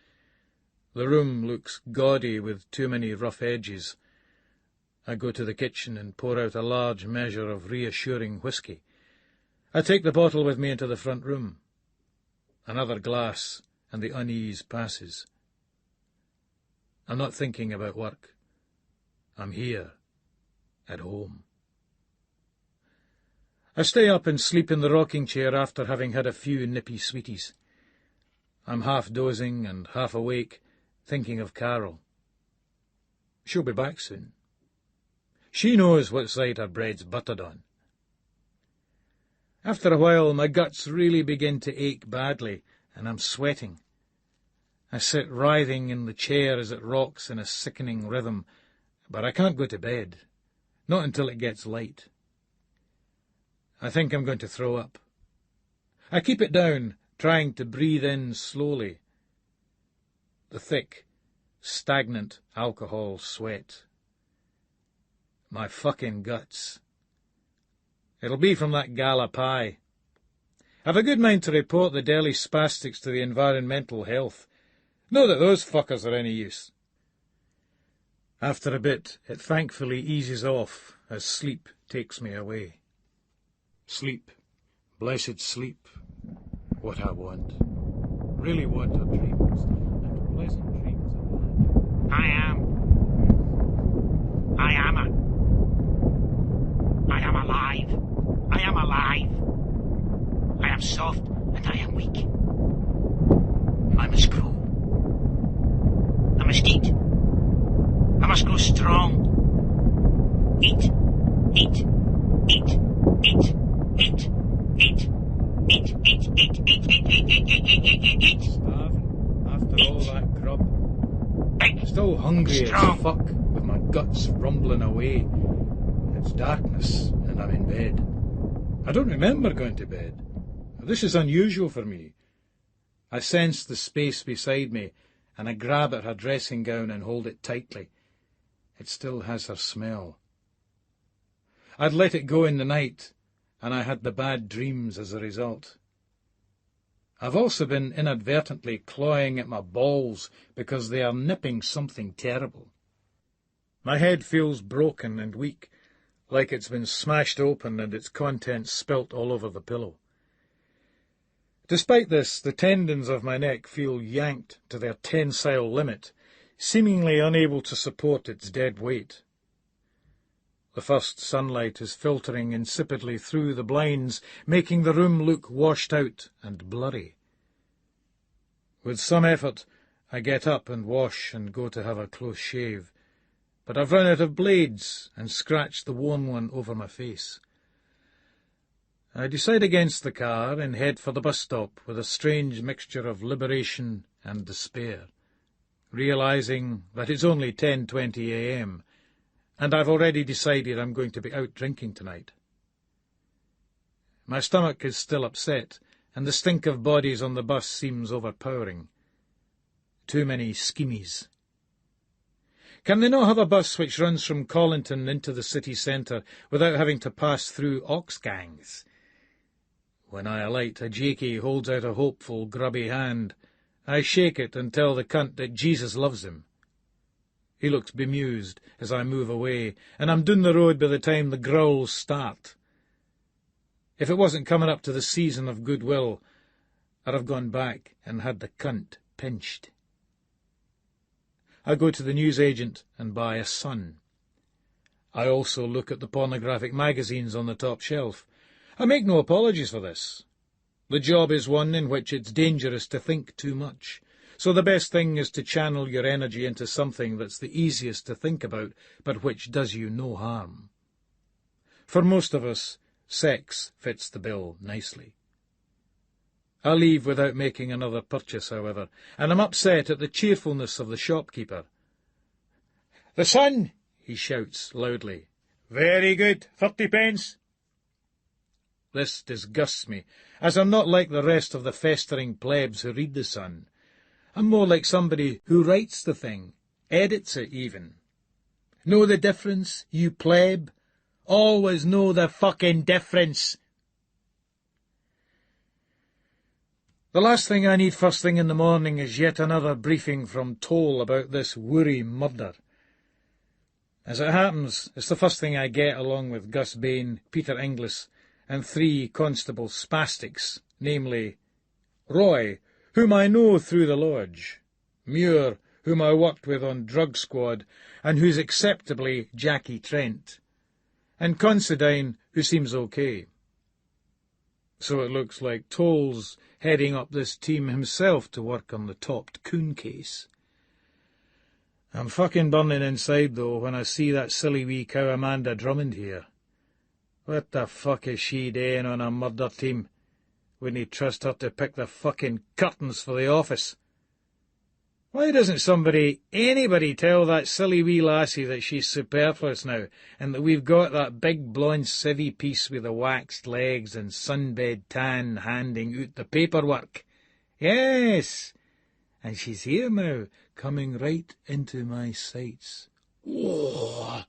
The room looks gaudy with too many rough edges. I go to the kitchen and pour out a large measure of reassuring whisky. I take the bottle with me into the front room. Another glass, and the unease passes. I'm not thinking about work. I'm here, at home. I stay up and sleep in the rocking chair after having had a few nippy sweeties. I'm half dozing and half awake, thinking of Carol. She'll be back soon. She knows what side her bread's buttered on. After a while, my guts really begin to ache badly, and I'm sweating. I sit writhing in the chair as it rocks in a sickening rhythm, but I can't go to bed, not until it gets light. I think I'm going to throw up. I keep it down, trying to breathe in slowly. The thick, stagnant alcohol sweat. My fucking guts. It'll be from that gala pie. I've a good mind to report the deli spastics to the environmental health. Not that those fuckers are any use. After a bit, it thankfully eases off as sleep takes me away. Sleep, blessed sleep, what I want. Really want are dreams, and pleasant dreams are mine. I am alive. I am alive. I am soft and I am weak. I must grow. I must eat. I must grow strong. Eat, eat, eat, eat, eat, eat, eat, eat, eat, eat, eat, eat, eat, eat, eat. Starving after all that grub. Big, still hungry as fuck, with my guts rumbling away. It's darkness, and I'm in bed. I don't remember going to bed. This is unusual for me. I sense the space beside me, and I grab at her dressing gown and hold it tightly. It still has her smell. I'd let it go in the night, and I had the bad dreams as a result. I've also been inadvertently clawing at my balls because they are nipping something terrible. My head feels broken and weak, like it's been smashed open and its contents spilt all over the pillow. Despite this, the tendons of my neck feel yanked to their tensile limit, seemingly unable to support its dead weight. The first sunlight is filtering insipidly through the blinds, making the room look washed out and blurry. With some effort, I get up and wash and go to have a close shave, but I've run out of blades and scratched the worn one over my face. I decide against the car and head for the bus stop with a strange mixture of liberation and despair, realizing that it's only 10:20 a.m., and I've already decided I'm going to be out drinking tonight. My stomach is still upset, and the stink of bodies on the bus seems overpowering. Too many skimmies. Can they not have a bus which runs from Collington into the city centre without having to pass through Oxgangs? When I alight, a jakey holds out a hopeful, grubby hand. I shake it and tell the cunt that Jesus loves him. He looks bemused as I move away, and I'm down the road by the time the growls start. If it wasn't coming up to the season of goodwill, I'd have gone back and had the cunt pinched. I go to the newsagent and buy a Sun. I also look at the pornographic magazines on the top shelf. I make no apologies for this. The job is one in which it's dangerous to think too much, So the best thing is to channel your energy into something that's the easiest to think about, but which does you no harm. For most of us, sex fits the bill nicely. I leave without making another purchase, however, and I'm upset at the cheerfulness of the shopkeeper. "The Sun!" he shouts loudly. "Very good, 30 pence." This disgusts me, as I'm not like the rest of the festering plebs who read the Sun. I'm more like somebody who writes the thing, edits it even. Know the difference, you pleb? Always know the fucking difference. The last thing I need first thing in the morning is yet another briefing from Toll about this Woori murder. As it happens, it's the first thing I get along with Gus Bain, Peter Inglis, and 3 constable spastics, namely Roy, whom I know through the lodge, Muir, whom I worked with on Drug Squad, and who's acceptably Jackie Trent, and Considine, who seems okay. So it looks like Toll's heading up this team himself to work on the Topped Coon case. I'm fucking burning inside, though, when I see that silly wee cow Amanda Drummond here. What the fuck is she doing on a murder team? Wouldn't trust her to pick the fucking curtains for the office. Why doesn't anybody tell that silly wee lassie that she's superfluous now, and that we've got that big blonde civvy piece with the waxed legs and sunbed tan handing out the paperwork? Yes, and she's here now, coming right into my sights. Oh!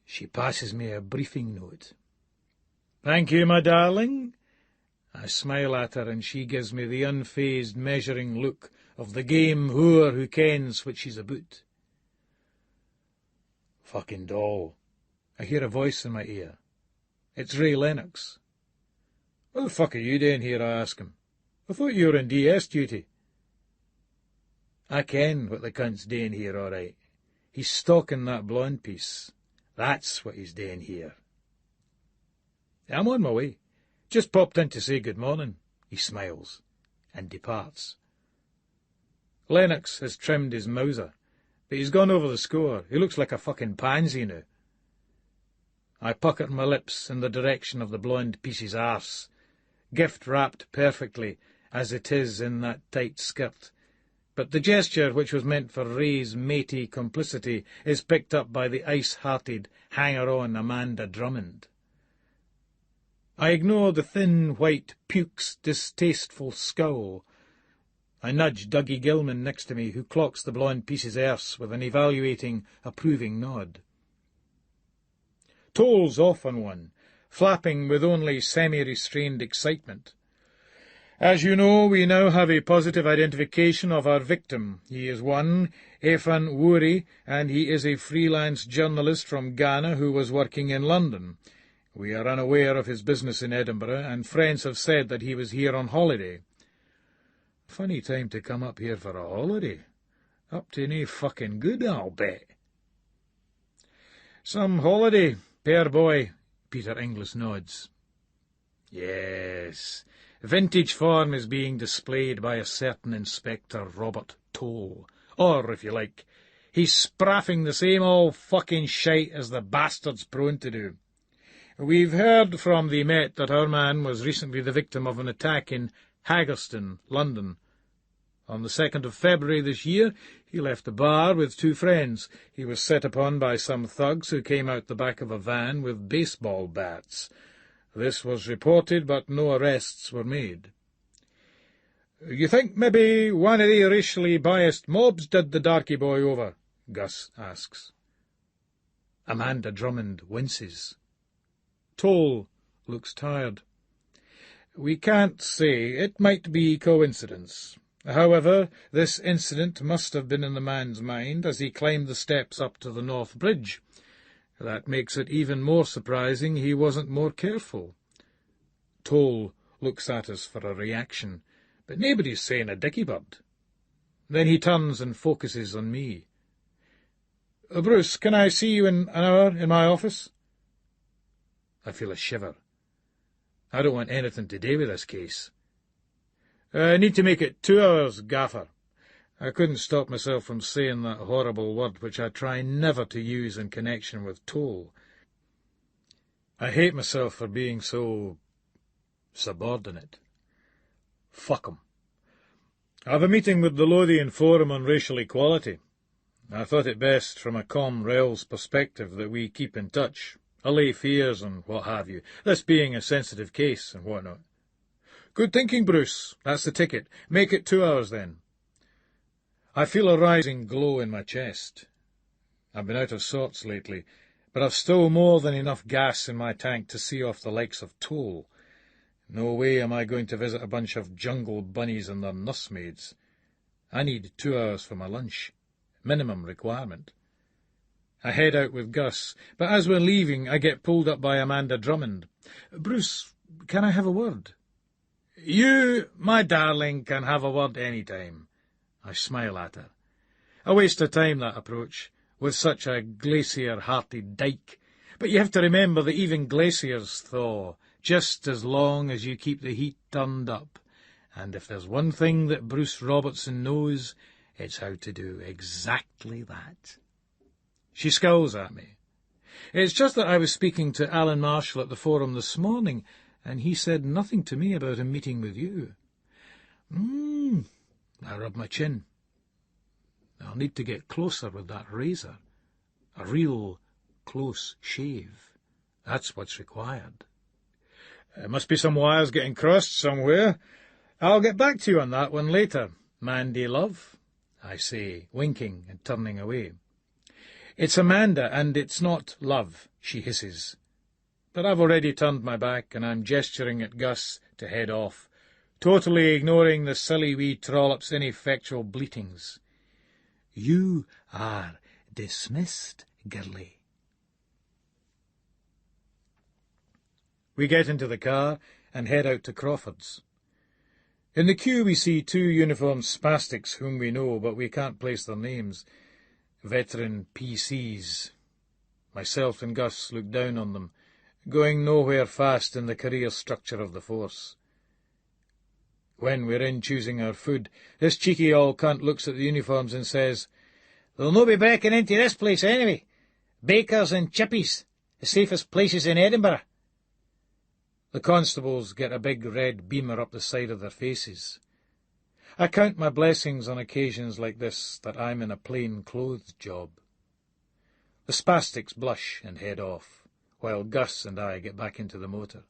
She passes me a briefing note. "Thank you, my darling." I smile at her, and she gives me the unfazed measuring look of the game whore who kens what she's aboot. Fucking doll. I hear a voice in my ear. It's Ray Lennox. "What the fuck are you doing here?" I ask him. "I thought you were on DS duty." I ken what the cunt's doing here, all right. He's stalking that blonde piece. That's what he's doing here. "I'm on my way. Just popped in to say good morning." He smiles and departs. Lennox has trimmed his Mauser, but he's gone over the score. He looks like a fucking pansy now. I pucker my lips in the direction of the blonde piece's arse, gift wrapped perfectly as it is in that tight skirt. But the gesture, which was meant for Ray's matey complicity, is picked up by the ice-hearted hanger-on Amanda Drummond. I ignore the thin white puke's distasteful scowl. I nudge Dougie Gilman next to me, who clocks the blonde piece's arse with an evaluating, approving nod. Toll's off on one, flapping with only semi-restrained excitement. "As you know, we now have a positive identification of our victim. He is one Efan Woori, and he is a freelance journalist from Ghana who was working in London. We are unaware of his business in Edinburgh, and friends have said that he was here on holiday." Funny time to come up here for a holiday. Up to nae fucking good, I'll bet. "Some holiday, pair boy," Peter Inglis nods. "Yes. Vintage form is being displayed by a certain Inspector Robert Toll. Or, if you like, he's spraffing the same old fucking shite as the bastard's prone to do. We've heard from the Met that our man was recently the victim of an attack in Haggerston, London. On the 2nd of February this year, he left the bar with 2 friends. He was set upon by some thugs who came out the back of a van with baseball bats. This was reported, but no arrests were made." "You think maybe one of the racially biased mobs did the darky boy over?" Gus asks. Amanda Drummond winces. Toll looks tired. "We can't say. It might be coincidence. However, this incident must have been in the man's mind as he climbed the steps up to the North Bridge. That makes it even more surprising he wasn't more careful." Toll looks at us for a reaction, but nobody's saying a dicky bird. Then he turns and focuses on me. "Bruce, can I see you in an hour in my office?" I feel a shiver. I don't want anything to do with this case. "I need to make it 2 hours, gaffer," I couldn't stop myself from saying that horrible word which I try never to use in connection with toll. I hate myself for being so subordinate. Fuck 'em. I have a meeting with the Lothian Forum on Racial Equality. I thought it best from a comrel's perspective that we keep in touch, allay fears and what have you, this being a sensitive case and what not. Good thinking, Bruce. That's the ticket. Make it 2 hours then. I feel a rising glow in my chest. I've been out of sorts lately, but I've still more than enough gas in my tank to see off the likes of Toll. No way am I going to visit a bunch of jungle bunnies and their nursemaids. I need 2 hours for my lunch. Minimum requirement. I head out with Gus, but as we're leaving, I get pulled up by Amanda Drummond. Bruce, can I have a word? You, my darling, can have a word any time. I smile at her. A waste of time, that approach, with such a glacier-hearted dyke. But you have to remember that even glaciers thaw, just as long as you keep the heat turned up. And if there's one thing that Bruce Robertson knows, it's how to do exactly that. She scowls at me. It's just that I was speaking to Alan Marshall at the forum this morning, and he said nothing to me about a meeting with you. I rub my chin. I'll need to get closer with that razor. A real close shave. That's what's required. There must be some wires getting crossed somewhere. I'll get back to you on that one later, Mandy love, I say, winking and turning away. It's Amanda, and it's not love, she hisses. But I've already turned my back, and I'm gesturing at Gus to head off, totally ignoring the silly wee trollop's ineffectual bleatings. You are dismissed, girlie. We get into the car and head out to Crawford's. In the queue we see 2 uniformed spastics whom we know, but we can't place their names. Veteran PCs. Myself and Gus look down on them, going nowhere fast in the career structure of the force. When we're in choosing our food, this cheeky old cunt looks at the uniforms and says, "They'll no be breaking into this place anyway. Bakers and Chippies, the safest places in Edinburgh." The constables get a big red beamer up the side of their faces. I count my blessings on occasions like this that I'm in a plain-clothes job. The spastics blush and head off, while Gus and I get back into the motor.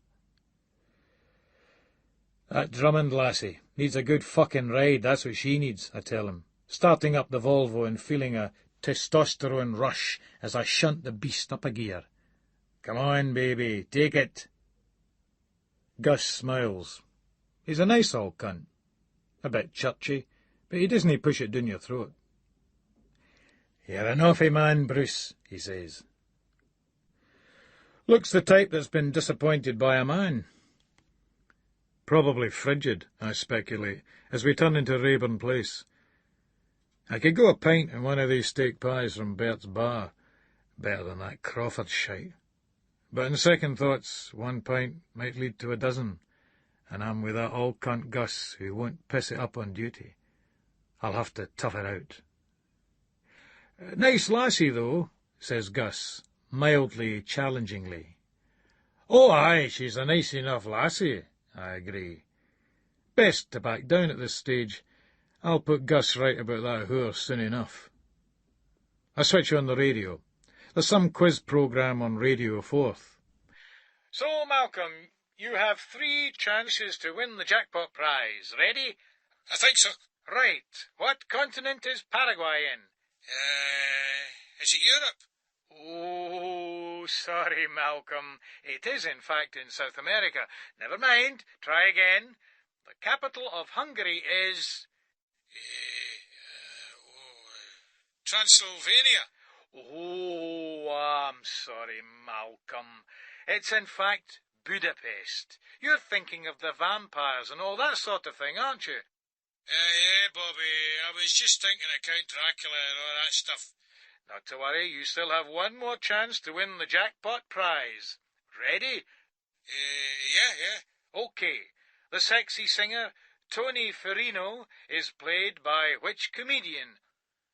That Drummond lassie needs a good fucking ride, that's what she needs, I tell him, starting up the Volvo and feeling a testosterone rush as I shunt the beast up a gear. Come on, baby, take it. Gus smiles. He's a nice old cunt. A bit churchy, but he doesn't push it down your throat. You're an awful man, Bruce, he says. Looks the type that's been disappointed by a man. Probably frigid, I speculate, as we turn into Rayburn Place. I could go a pint in one of these steak pies from Bert's Bar, better than that Crawford shite. But in second thoughts, 1 pint might lead to a dozen, and I'm with that old cunt Gus who won't piss it up on duty. I'll have to tough it out. Nice lassie, though, says Gus, mildly challengingly. Oh, aye, she's a nice enough lassie, I agree. Best to back down at this stage. I'll put Gus right about that whore soon enough. I switch on the radio. There's some quiz programme on Radio 4th. So, Malcolm, you have 3 chances to win the jackpot prize. Ready? I think so. Right. What continent is Paraguay in? Is it Europe? Oh, sorry, Malcolm. It is, in fact, in South America. Never mind. Try again. The capital of Hungary is... Transylvania. Oh, I'm sorry, Malcolm. It's in fact Budapest. You're thinking of the vampires and all that sort of thing, aren't you? Yeah, Bobby. I was just thinking of Count Dracula and all that stuff. Not to worry, you still have 1 more chance to win the jackpot prize. Ready? Yeah. OK. The sexy singer, Tony Ferrino is played by which comedian?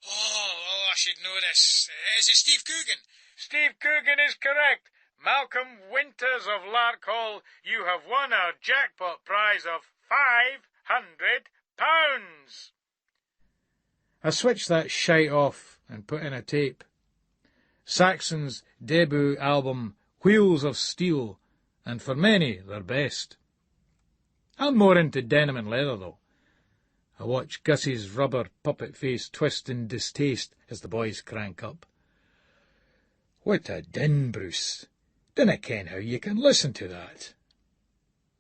Oh, I should know this. Is it Steve Coogan? Steve Coogan is correct. Malcolm Winters of Larkhall, you have won a jackpot prize of £500. I switched that shite off and put in a tape. Saxon's debut album, Wheels of Steel, and for many, their best. I'm more into denim and leather, though. I watch Gus's rubber puppet face twist in distaste as the boys crank up. What a din, Bruce. Dinna ken how you can listen to that.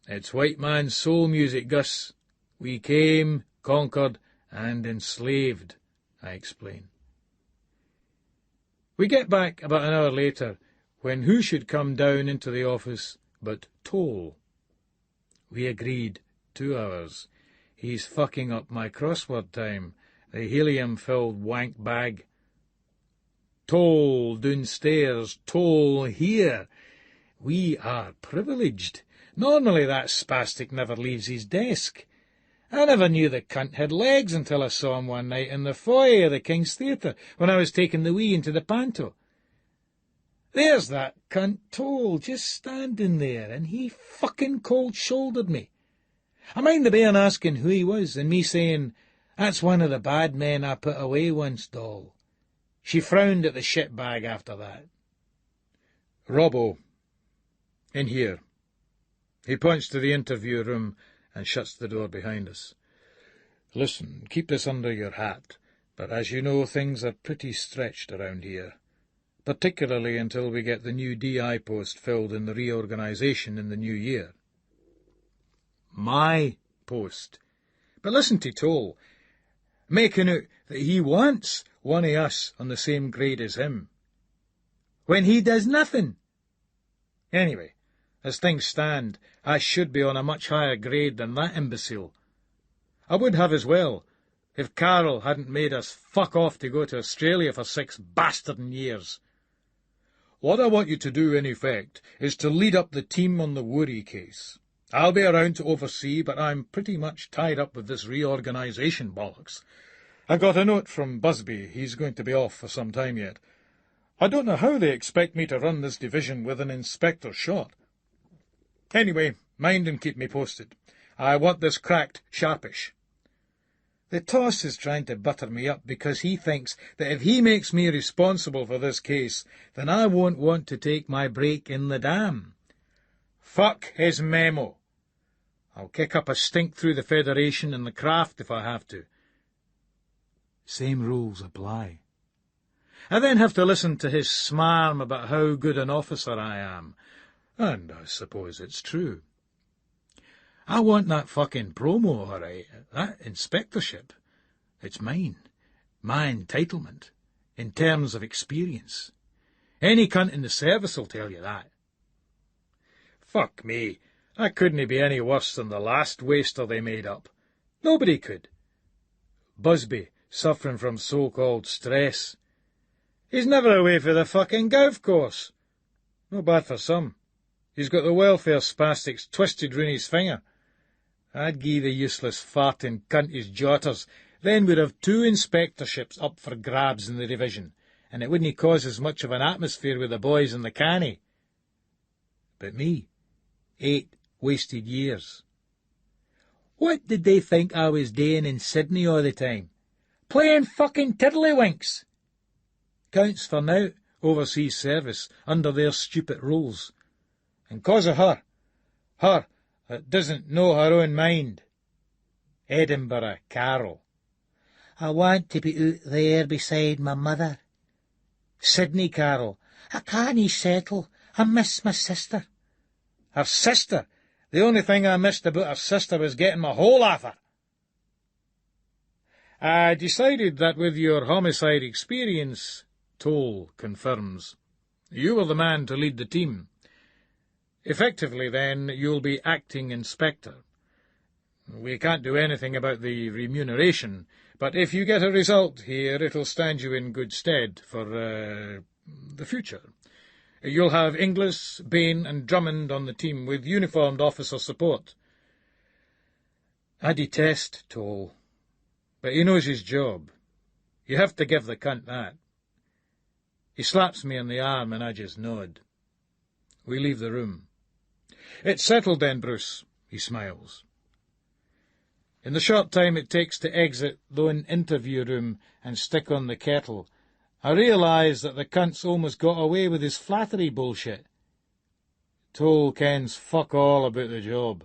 It's white man's soul music, Gus. We came, conquered, and enslaved, I explain. We get back about an hour later, when who should come down into the office but Toll. We agreed 2 hours. He's fucking up my crossword time, the helium-filled wank bag. Toll downstairs, Toll here. We are privileged. Normally that spastic never leaves his desk. I never knew the cunt had legs until I saw him one night in the foyer of the King's Theatre when I was taking the wee into the panto. There's that cunt Toll just standing there, and he fucking cold-shouldered me. I mind the bairn asking who he was, and me saying, "That's one of the bad men I put away once, doll." She frowned at the shit bag after that. "Robbo, in here." He points to the interview room and shuts the door behind us. "Listen, keep this under your hat, but as you know, things are pretty stretched around here, particularly until we get the new DI post filled in the reorganisation in the new year." My post. But listen to Toll, making out that he wants one of us on the same grade as him, when he does nothing. Anyway, as things stand, I should be on a much higher grade than that imbecile. I would have as well, if Carol hadn't made us fuck off to go to Australia for 6 bastarding years. What I want you to do, in effect, is to lead up the team on the Woody case. I'll be around to oversee, but I'm pretty much tied up with this reorganisation bollocks. I got a note from Busby. He's going to be off for some time yet. I don't know how they expect me to run this division with an inspector shot. Anyway, mind and keep me posted. I want this cracked sharpish. The toss is trying to butter me up because he thinks that if he makes me responsible for this case, then I won't want to take my break in the dam. Fuck his memo. I'll kick up a stink through the Federation and the craft if I have to. Same rules apply. I then have to listen to his smarm about how good an officer I am, and I suppose it's true. I want that fucking promo, all right, that inspectorship. It's mine, my entitlement, in terms of experience. Any cunt in the service will tell you that. Fuck me, I couldn't be any worse than the last waster they made up. Nobody could. Busby, suffering from so-called stress. He's never away for the fucking golf course. No bad for some. He's got the welfare spastics twisted round his finger. I'd gie the useless farting cunt his jotters, then we'd have 2 inspectorships up for grabs in the division, and it wouldn't cause as much of an atmosphere with the boys in the canny. But me, 8 wasted years. What did they think I was doing in Sydney all the time? Playing fucking tiddlywinks. Counts for now, overseas service, under their stupid rules. And 'cause of her that doesn't know her own mind. Edinburgh Carol. I want to be out there beside my mother. Sydney Carol. I can't settle. I miss my sister. Her sister? The only thing I missed about her sister was getting my hole off her. I decided that with your homicide experience, Toll confirms, you were the man to lead the team. Effectively, then, you'll be acting inspector. We can't do anything about the remuneration, but if you get a result here, it'll stand you in good stead for the future. You'll have Inglis, Bain and Drummond on the team with uniformed officer support. I detest Toll, but he knows his job. You have to give the cunt that. He slaps me on the arm and I just nod. We leave the room. It's settled then, Bruce, he smiles. In the short time it takes to exit the interview room and stick on the kettle, I realise that the cunt's almost got away with his flattery bullshit. Toll kens fuck all about the job.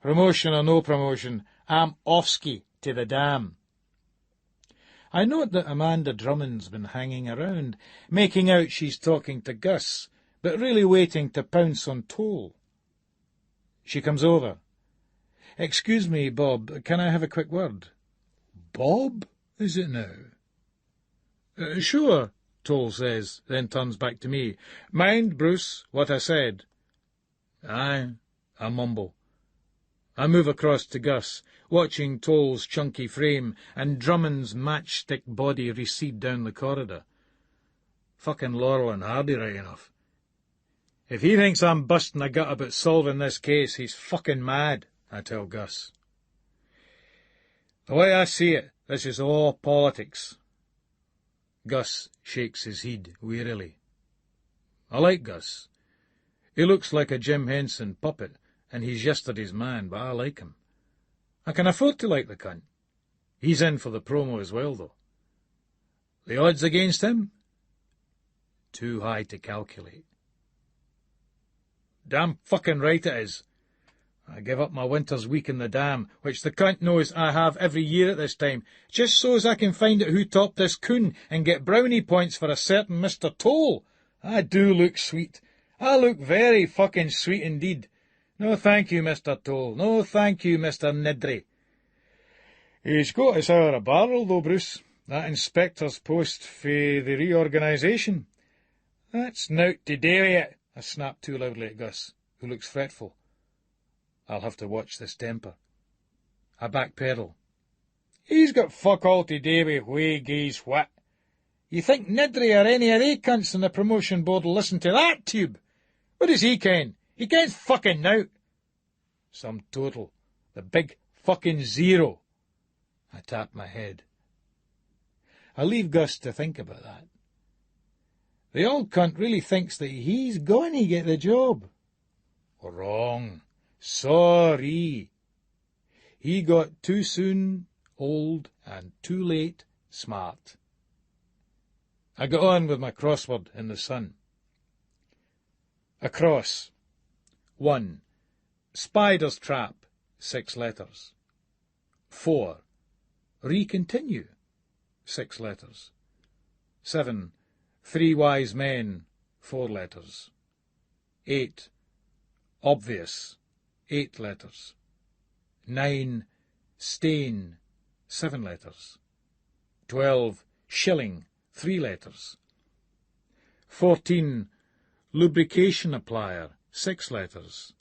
Promotion or no promotion, I'm offski to the dam. I note that Amanda Drummond's been hanging around, making out she's talking to Gus, but really waiting to pounce on Toll. She comes over. "Excuse me, Bob, can I have a quick word?" "Bob, is it now?" "Sure," Toll says, then turns back to me. "Mind, Bruce, what I said." "Aye," I mumble. I move across to Gus, watching Toll's chunky frame and Drummond's matchstick body recede down the corridor. Fucking Laurel and Hardy, right enough. If he thinks I'm busting a gut about solving this case, he's fucking mad, I tell Gus. The way I see it, this is all politics. Gus shakes his head wearily. I like Gus. He looks like a Jim Henson puppet, and he's yesterday's man, but I like him. I can afford to like the cunt. He's in for the promo as well, though. The odds against him? Too high to calculate. Damn fucking right it is. I give up my winter's week in the dam, which the cunt knows I have every year at this time, just so as I can find out who topped this coon and get brownie points for a certain Mr. Toll. I do look sweet. I look very fucking sweet indeed. No thank you, Mr. Toll. No thank you, Mr. Nidry. He's got us out of a barrel, though, Bruce. That inspector's post for the reorganisation. That's nowt to do with it, I snap too loudly at Gus, who looks fretful. I'll have to watch this temper. I backpedal. He's got fuck all to do with who gies what. You think Nidry or any of they cunts on the promotion board will listen to that tube? What does he ken? He kens fucking nowt. Some total. The big fucking zero. I tap my head. I leave Gus to think about that. The old cunt really thinks that he's going to get the job. Wrong. Sorry. He got too soon, old, and too late, smart. I got on with my crossword in the sun. Across. 1. Spider's trap, 6 letters. 4. Recontinue, 6 letters. 7. 3 wise men, 4 letters. 8. Obvious, 8 letters. 9. Stain, 7 letters. 12. Shilling, 3 letters. 14. Lubrication applier, 6 letters.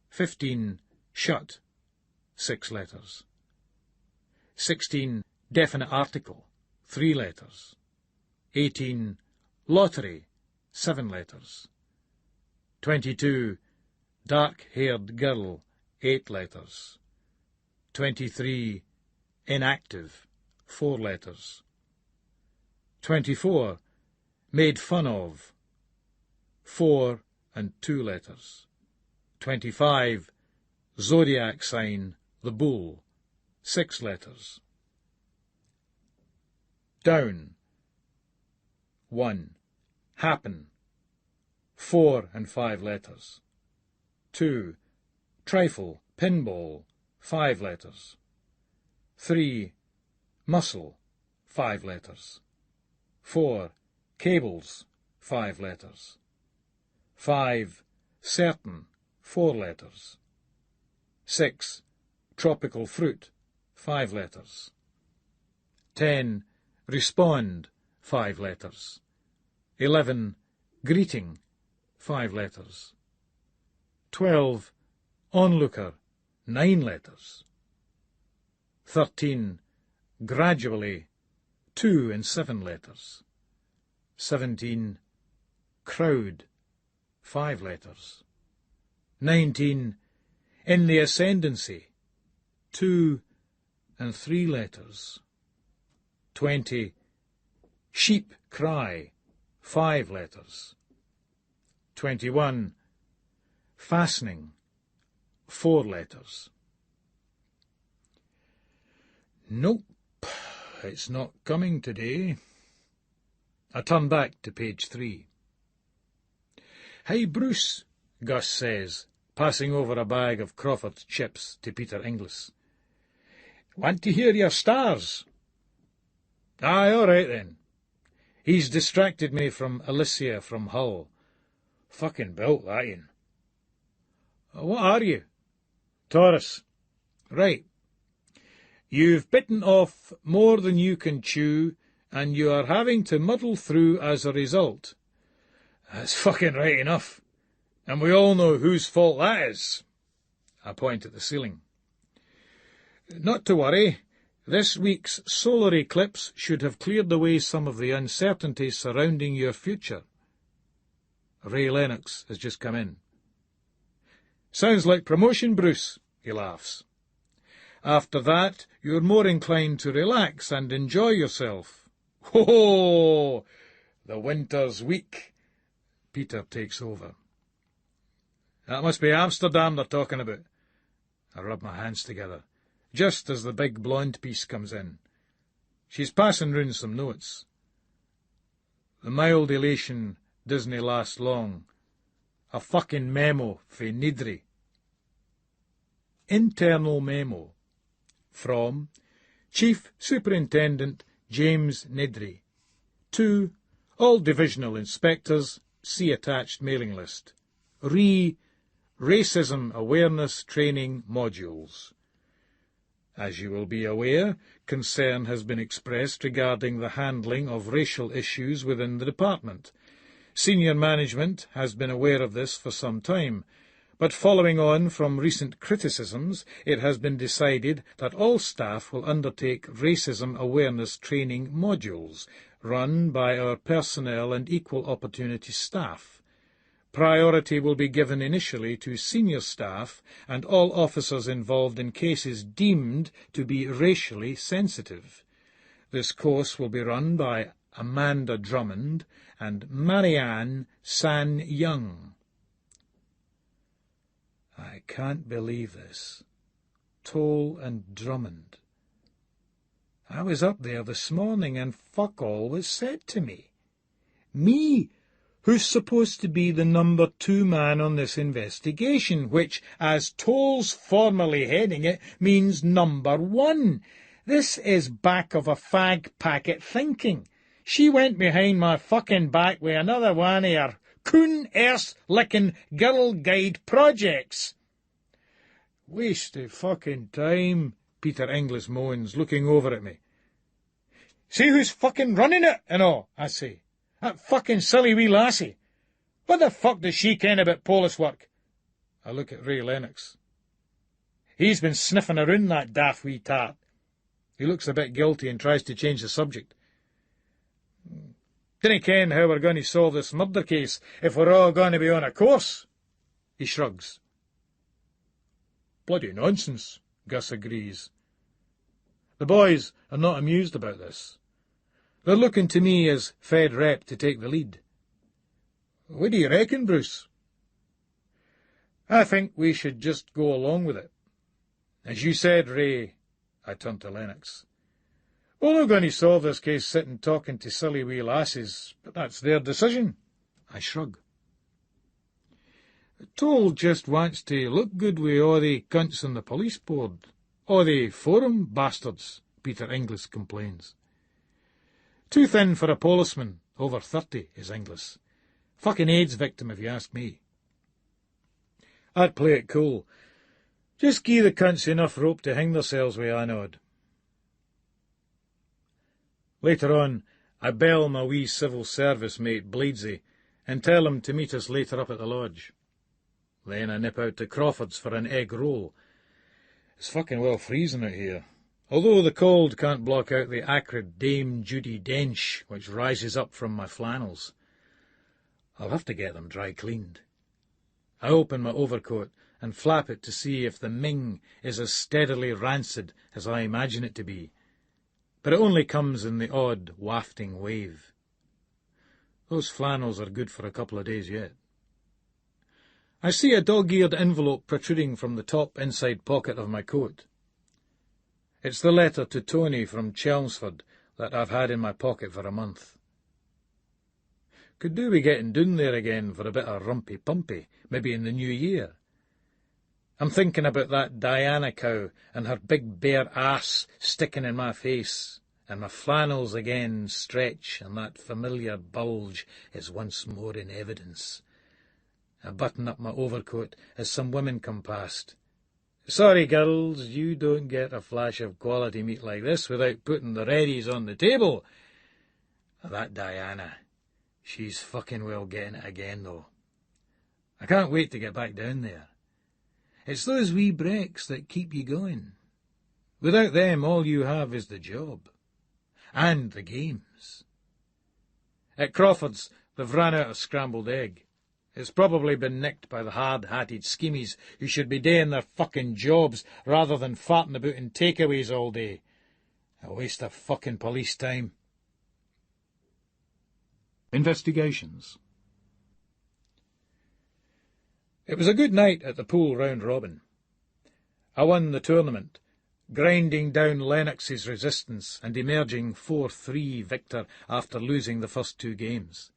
15. Shut, 6 letters. 16. Definite article, 3 letters. 18. Lottery, 7 letters. 22. Dark-haired girl, 8 letters. 23. Inactive, 4 letters. 24. Made fun of, 4 and 2 letters. 25. Zodiac sign, the bull, 6 letters. Down. 1. Happen, 4 and 5 letters. 2. Trifle, pinball, 5 letters. 3. Muscle, 5 letters. 4. Cables, 5 letters. 5. Certain, 4 letters. 6. Tropical fruit, 5 letters. 10. Respond, 5 letters. 11. Greeting, 5 letters. 12. Onlooker, 9 letters. 13. Gradually, 2 and 7 letters. 17. Crowd, 5 letters. 19. In the ascendancy, 2 and 3 letters. 20. Sheep cry, 5 letters. 21. Fastening, 4 letters. Nope, it's not coming today. I turn back to page 3. "Hey, Bruce," Gus says, passing over a bag of Crawford's chips to Peter Inglis. "Want to hear your stars?" "Aye, all right then." He's distracted me from Alicia from Hull. Fucking built that in. "What are you?" "Taurus." "Right. You've bitten off more than you can chew, and you are having to muddle through as a result." "That's fucking right enough. And we all know whose fault that is." I point at the ceiling. "Not to worry. This week's solar eclipse should have cleared away some of the uncertainty surrounding your future." Ray Lennox has just come in. "Sounds like promotion, Bruce," he laughs. "After that, you're more inclined to relax and enjoy yourself." "Ho-ho! The winter's weak." Peter takes over. "That must be Amsterdam they're talking about." I rub my hands together, just as the big blonde piece comes in. She's passing round some notes. "The mild elation doesn't last long. A fucking memo fae Nidri." Internal memo. From Chief Superintendent James Nidri. To all Divisional Inspectors, see attached mailing list. Racism Awareness Training Modules. As you will be aware, concern has been expressed regarding the handling of racial issues within the department. Senior management has been aware of this for some time, but following on from recent criticisms, it has been decided that all staff will undertake racism awareness training modules, run by our personnel and equal opportunity staff. Priority will be given initially to senior staff and all officers involved in cases deemed to be racially sensitive. This course will be run by Amanda Drummond and Marianne San Young. I can't believe this. Toll and Drummond. I was up there this morning and fuck all was said to me. Me, who's supposed to be the number 2 man on this investigation, which, as Toll's formally heading it, means number 1. This is back of a fag packet thinking. She went behind my fucking back with another one of her coon-arse-licking girl guide projects. Waste of fucking time, Peter Inglis moans, looking over at me. See who's fucking running it and all, I say. That fucking silly wee lassie. What the fuck does she ken about police work? I look at Ray Lennox. He's been sniffing around that daft wee tart. He looks a bit guilty and tries to change the subject. Dinna ken how we're going to solve this murder case if we're all going to be on a course. He shrugs. Bloody nonsense, Gus agrees. The boys are not amused about this. They're looking to me as Fed Rep to take the lead. What do you reckon, Bruce? I think we should just go along with it. As you said, Ray, I turned to Lennox. We're not going to solve this case sitting talking to silly wee lasses, but that's their decision. I shrug. Toll just wants to look good with all the cunts on the police board. All the forum bastards, Peter Inglis complains. Too thin for a policeman, over 30, is Inglis. Fucking AIDS victim, if you ask me. I'd play it cool. Just gie the cunts enough rope to hang themselves with, I nod. Later on, I bell my wee civil service mate Bladesy and tell him to meet us later up at the lodge. Then I nip out to Crawford's for an egg roll. It's fucking well freezing out here, although the cold can't block out the acrid Dame Judy Dench which rises up from my flannels. I'll have to get them dry cleaned. I open my overcoat and flap it to see if the Ming is as steadily rancid as I imagine it to be, but it only comes in the odd wafting wave. Those flannels are good for a couple of days yet. I see a dog-eared envelope protruding from the top inside pocket of my coat. It's the letter to Tony from Chelmsford that I've had in my pocket for a month. Could do with getting down there again for a bit of rumpy-pumpy, maybe in the new year. I'm thinking about that Diana cow and her big bare ass sticking in my face, and my flannels again stretch, and that familiar bulge is once more in evidence. I button up my overcoat as some women come past. Sorry, girls, you don't get a flash of quality meat like this without putting the readies on the table. That Diana, she's fucking well getting it again, though. I can't wait to get back down there. It's those wee breaks that keep you going. Without them, all you have is the job. And the games. At Crawford's, they've run out of scrambled egg. It's probably been nicked by the hard-hatted schemmies who should be doing their fucking jobs rather than farting about in takeaways all day. A waste of fucking police time. Investigations. It was a good night at the pool round robin. I won the tournament, grinding down Lennox's resistance and emerging 4-3 victor after losing the first 2 games.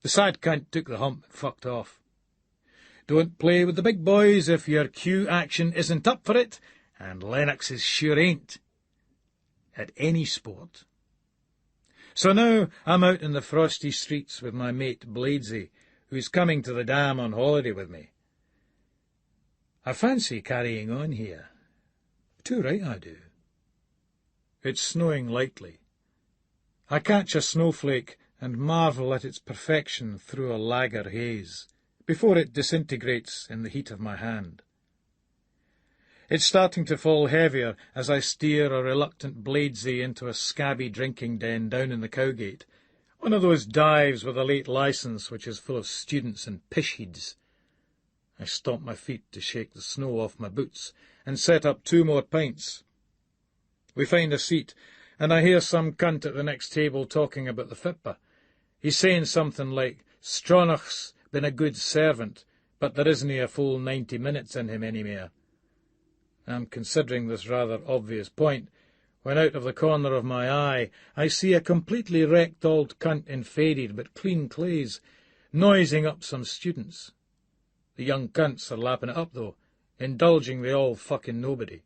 The sad cunt took the hump and fucked off. Don't play with the big boys if your cue action isn't up for it, and Lennox's sure ain't. At any sport. So now I'm out in the frosty streets with my mate Bladesy, who's coming to the dam on holiday with me. I fancy carrying on here. Too right I do. It's snowing lightly. I catch a snowflake and marvel at its perfection through a lager haze, before it disintegrates in the heat of my hand. It's starting to fall heavier as I steer a reluctant Bladesy into a scabby drinking den down in the Cowgate, one of those dives with a late licence which is full of students and pishheads. I stomp my feet to shake the snow off my boots and set up 2 more pints. We find a seat, and I hear some cunt at the next table talking about the Fitba. He's saying something like, Stronach's been a good servant, but there isn't a full 90 minutes in him anymore. I'm considering this rather obvious point, when out of the corner of my eye I see a completely wrecked old cunt in faded but clean clays, noising up some students. The young cunts are lapping it up, though, indulging the all-fucking-nobody.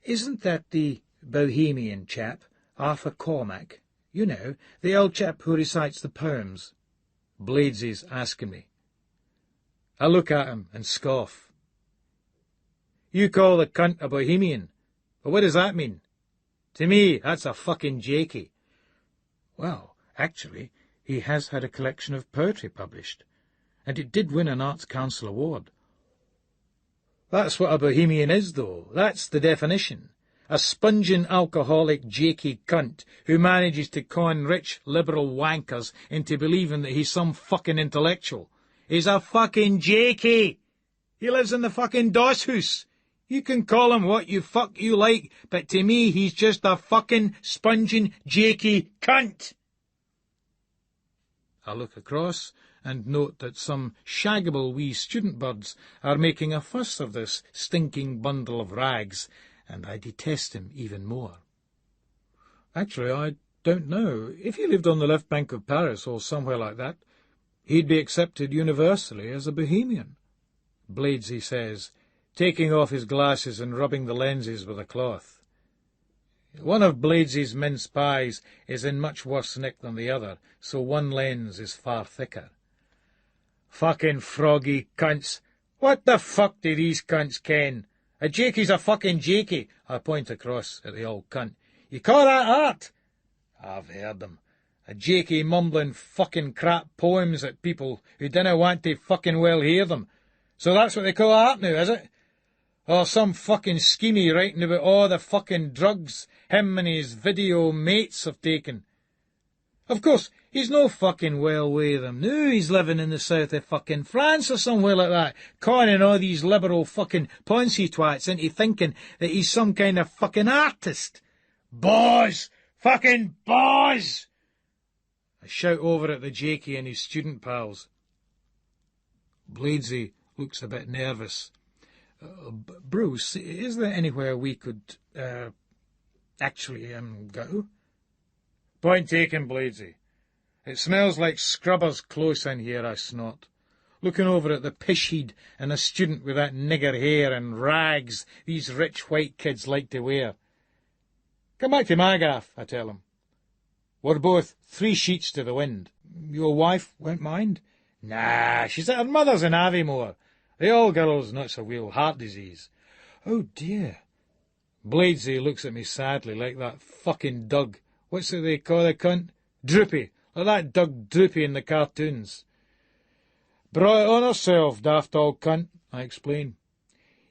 Isn't that the Bohemian chap, Arthur Cormac? You know, the old chap who recites the poems. Bladesy's asking me. I look at him and scoff. You call the cunt a Bohemian, but what does that mean? To me, that's a fucking Jakey. Well, actually, he has had a collection of poetry published, and it did win an Arts Council award. That's what a Bohemian is, though. That's the definition. A sponging alcoholic Jakey cunt who manages to con rich liberal wankers into believing that he's some fucking intellectual. He's a fucking Jakey. He lives in the fucking doss house. You can call him what you fuck you like, but to me he's just a fucking sponging Jakey cunt. I look across and note that some shaggable wee student birds are making a fuss of this stinking bundle of rags, and I detest him even more. Actually, I don't know. If he lived on the left bank of Paris or somewhere like that, he'd be accepted universally as a Bohemian, Bladesy says, taking off his glasses and rubbing the lenses with a cloth. One of Bladesy's mince pies is in much worse nick than the other, so one lens is far thicker. Fucking froggy cunts. What the fuck do these cunts ken? A Jakey's a fucking Jakey. I point across at the old cunt. You call that art? I've heard them. A Jakey mumbling fucking crap poems at people who dinna want to fucking well hear them. So that's what they call art now, is it? Or some fucking schemie writing about all the fucking drugs him and his video mates have taken. Of course, he's no fucking well with them. Now he's living in the south of fucking France or somewhere like that, conning all these liberal fucking Ponzi twats into thinking that he's some kind of fucking artist. Boys! Fucking boys! I shout over at the Jakey and his student pals. Bladesy looks a bit nervous. Bruce, is there anywhere we could, actually, go? Point taken, Bladesy. It smells like scrubbers close in here, I snort, looking over at the pish-head and a student with that nigger hair and rags these rich white kids like to wear. Come back to my gaff, I tell him. We're both 3 sheets to the wind. Your wife won't mind? Nah, she's at her mother's in Aviemore. The old girl's not so well, heart disease. Oh, dear. Bladesy looks at me sadly, like that fucking Doug. What's it they call the cunt? Droopy, like that Doug Droopy in the cartoons. Brought it on herself, daft old cunt, I explain.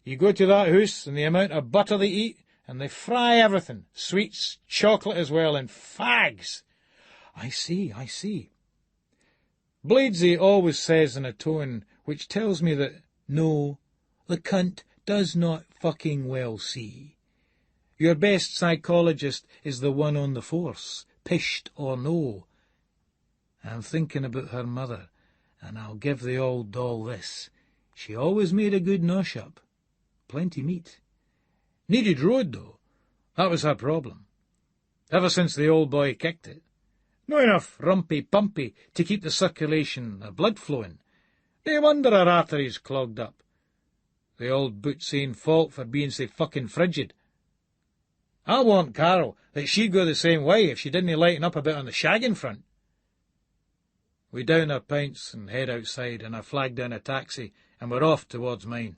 You go to that house, and the amount of butter they eat, and they fry everything, sweets, chocolate as well, and fags. I see. Bladesy always says in a tone which tells me that, no, the cunt does not fucking well see. Your best psychologist is the one on the force, pished or no. I'm thinking about her mother, and I'll give the old doll this. She always made a good nosh-up. Plenty meat. Needed road, though. That was her problem. Ever since the old boy kicked it. Not enough rumpy-pumpy to keep the circulation of blood flowing. No wonder her arteries clogged up. The old boot's ain't fault for being so fucking frigid. I warned Carol that she'd go the same way if she didn't lighten up a bit on the shagging front. We down our pints and head outside, and I flag down a taxi, and we're off towards mine.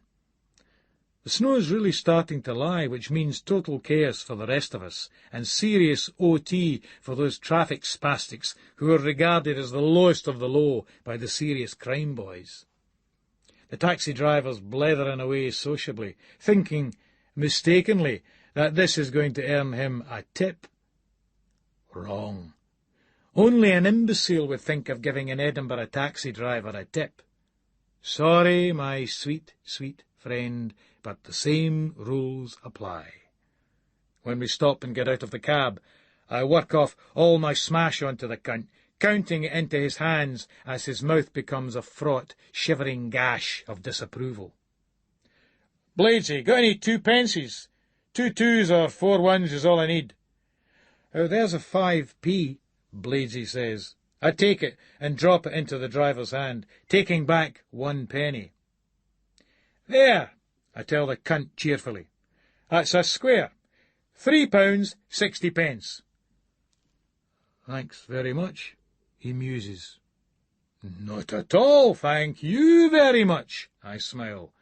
The snow's really starting to lie, which means total chaos for the rest of us, and serious OT for those traffic spastics who are regarded as the lowest of the low by the serious crime boys. The taxi driver's blethering away sociably, thinking, mistakenly, that this is going to earn him a tip. Wrong. Only an imbecile would think of giving an Edinburgh taxi driver a tip. Sorry, my sweet, sweet friend, but the same rules apply. When we stop and get out of the cab, I work off all my smash onto the cunt, counting it into his hands as his mouth becomes a fraught, shivering gash of disapproval. Bladesy, got any 2 pences? 2 2s or 4 1s is all I need. Oh, there's a 5p, Bladesy says. I take it and drop it into the driver's hand, taking back 1 penny. There, I tell the cunt cheerfully. That's a square. £3.60. Thanks very much, he muses. Not at all, thank you very much, I smile.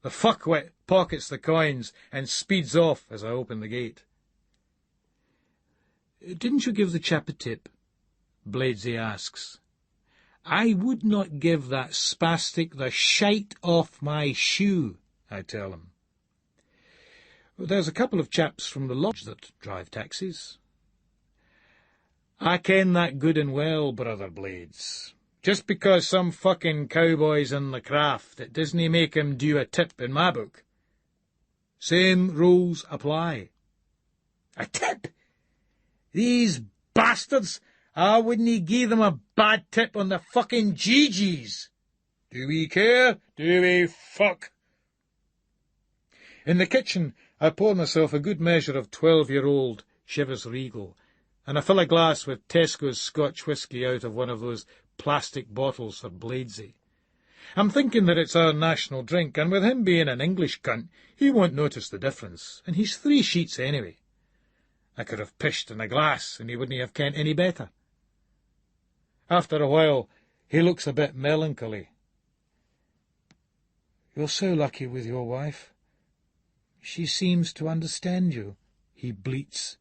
The fuckwit pockets the coins and speeds off as I open the gate. Didn't you give the chap a tip? Bladesy asks. I would not give that spastic the shite off my shoe, I tell him. There's a couple of chaps from the lodge that drive taxis. I ken that good and well, Brother Blades. Just because some fucking cowboy's in the craft, it doesn't make him due a tip in my book. Same rules apply. A tip? These bastards! I wouldn't give them a bad tip on the fucking GGs. Do we care? Do we fuck? In the kitchen, I pour myself a good measure of 12-year-old Chivas Regal, and I fill a glass with Tesco's Scotch whisky out of one of those plastic bottles for Bladesy. I'm thinking that it's our national drink, and with him being an English cunt, he won't notice the difference, and he's 3 sheets anyway. I could have pished in a glass, and he wouldn't have kent any better. After a while, he looks a bit melancholy. You're so lucky with your wife. She seems to understand you, he bleats.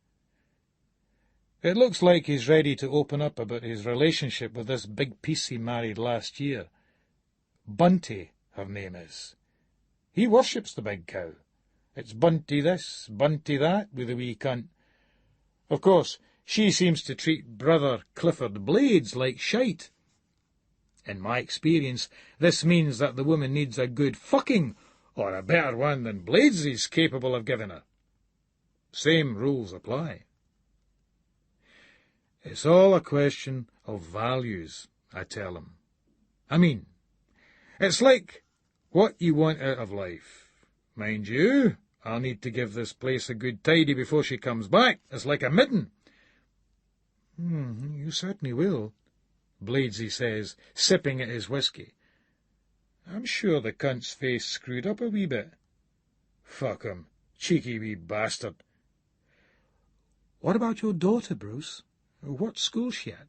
It looks like he's ready to open up about his relationship with this big piece he married last year. Bunty, her name is. He worships the big cow. It's Bunty this, Bunty that, with the wee cunt. Of course, She seems to treat brother Clifford Blades like shite. In my experience, this means that the woman needs a good fucking, or a better one than Blades is capable of giving her. Same rules apply. It's all a question of values, I tell him. I mean, it's like what you want out of life. Mind you, I'll need to give this place a good tidy before she comes back. It's like a midden. You certainly will, Bladesy says, sipping at his whisky. I'm sure the cunt's face screwed up a wee bit. Fuck him, cheeky wee bastard. What about your daughter, Bruce? What school's she at?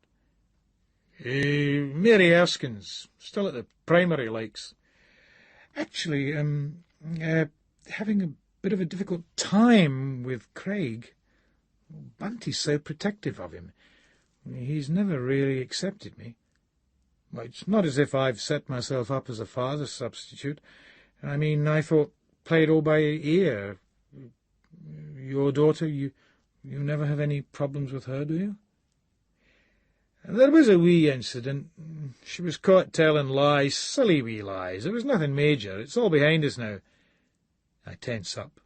Mary Erskine's, still at the primary likes. Actually, having a bit of a difficult time with Craig. Bunty's so protective of him. He's never really accepted me. Well, it's not as if I've set myself up as a father substitute. I mean, I thought, play it all by ear. Your daughter, you never have any problems with her, do you? There was a wee incident. She was caught telling lies, silly wee lies. It was nothing major. It's all behind us now. I tense up.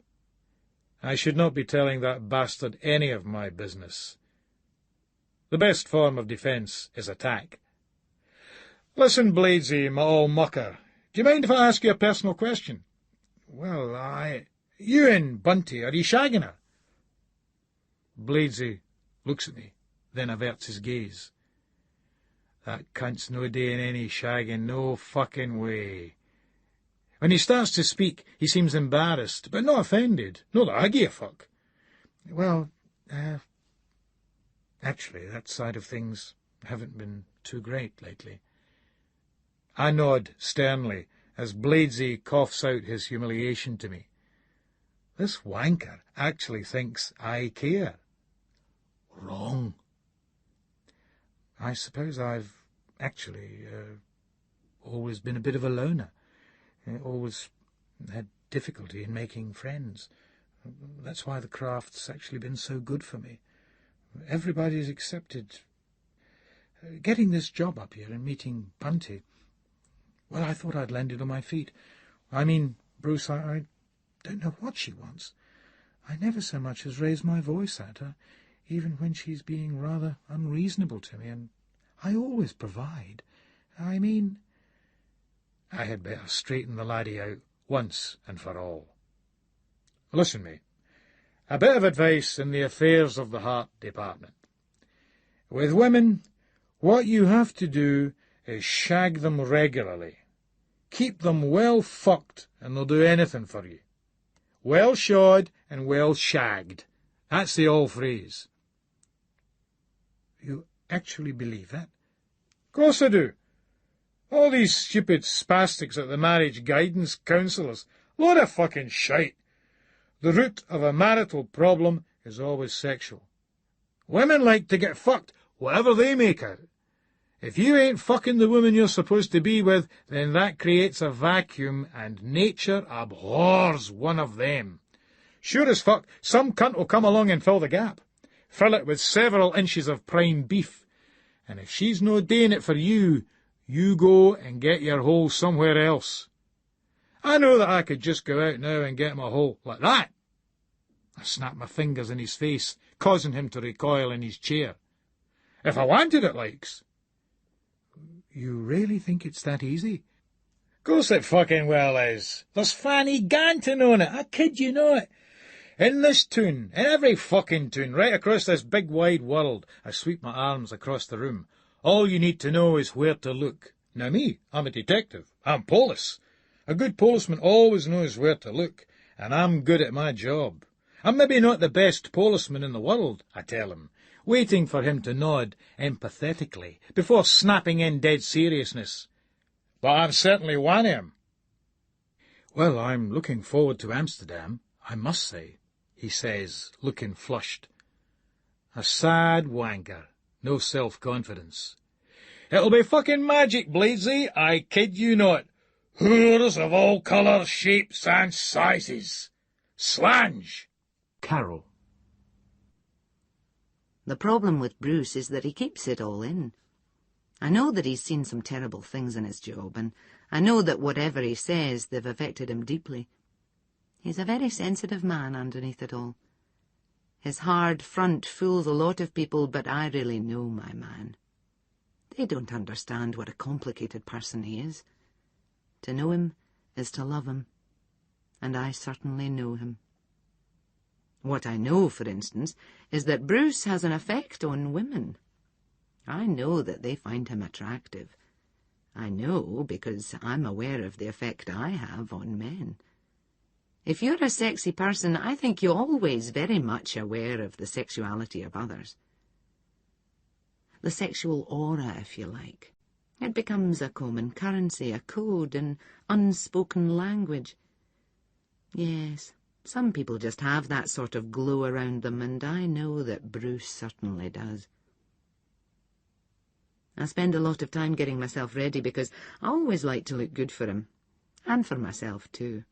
I should not be telling that bastard any of my business. The best form of defence is attack. Listen, Bladesy, my old mucker, do you mind if I ask you a personal question? Well, You and Bunty, are you shagging her? Bladesy looks at me, then averts his gaze. That cunt's no doing any shagging, no fucking way. When he starts to speak, he seems embarrassed, but not offended. Not that I give a fuck. Well, actually, that side of things haven't been too great lately. I nod sternly as Bladesy coughs out his humiliation to me. This wanker actually thinks I care. Wrong. I suppose I've actually always been a bit of a loner. Always had difficulty in making friends. That's why the craft's actually been so good for me. Everybody's accepted. Getting this job up here and meeting Bunty, well, I thought I'd landed on my feet. I mean, Bruce, I don't know what she wants. I never so much as raised my voice at her, even when she's being rather unreasonable to me, and I always provide. I mean, I had better straighten the laddie out once and for all. Listen, mate, a bit of advice in the affairs of the heart department. With women, what you have to do is shag them regularly. Keep them well fucked, and they'll do anything for you. Well shod and well shagged. That's the old phrase. You actually believe that? Of course I do. All these stupid spastics at the marriage guidance counsellors, load of fucking shite. The root of a marital problem is always sexual. Women like to get fucked, whatever they make out. If you ain't fucking the woman you're supposed to be with, then that creates a vacuum, and nature abhors one of them. Sure as fuck, some cunt will come along and fill the gap. Fill it with several inches of prime beef. And if she's no doing it for you, you go and get your hole somewhere else. I know that I could just go out now and get my hole like that. I snapped my fingers in his face, causing him to recoil in his chair. If I wanted it, likes. You really think it's that easy? Course it fucking well is. There's Fanny Ganton on it, I kid you not. In this toon, in every fucking toon, right across this big wide world, I sweep my arms across the room. All you need to know is where to look. Now me, I'm a detective. I'm police. A good policeman always knows where to look, and I'm good at my job. I'm maybe not the best policeman in the world, I tell him, waiting for him to nod empathetically before snapping in dead seriousness. But I'm certainly one of 'em. Well, I'm looking forward to Amsterdam, I must say, he says, looking flushed. A sad wanker, no self-confidence. It'll be fucking magic, Bladesy, I kid you not. Whores of all colours, shapes and sizes. Slange. Carol. The problem with Bruce is that he keeps it all in. I know that he's seen some terrible things in his job, and I know that whatever he says, they've affected him deeply. He's a very sensitive man underneath it all. His hard front fools a lot of people, but I really know my man. They don't understand what a complicated person he is. To know him is to love him, and I certainly know him. What I know, for instance, is that Bruce has an effect on women. I know that they find him attractive. I know because I'm aware of the effect I have on men. If you're a sexy person, I think you're always very much aware of the sexuality of others. The sexual aura, if you like. It becomes a common currency, a code, an unspoken language. Yes, some people just have that sort of glow around them, and I know that Bruce certainly does. I spend a lot of time getting myself ready because I always like to look good for him, and for myself too.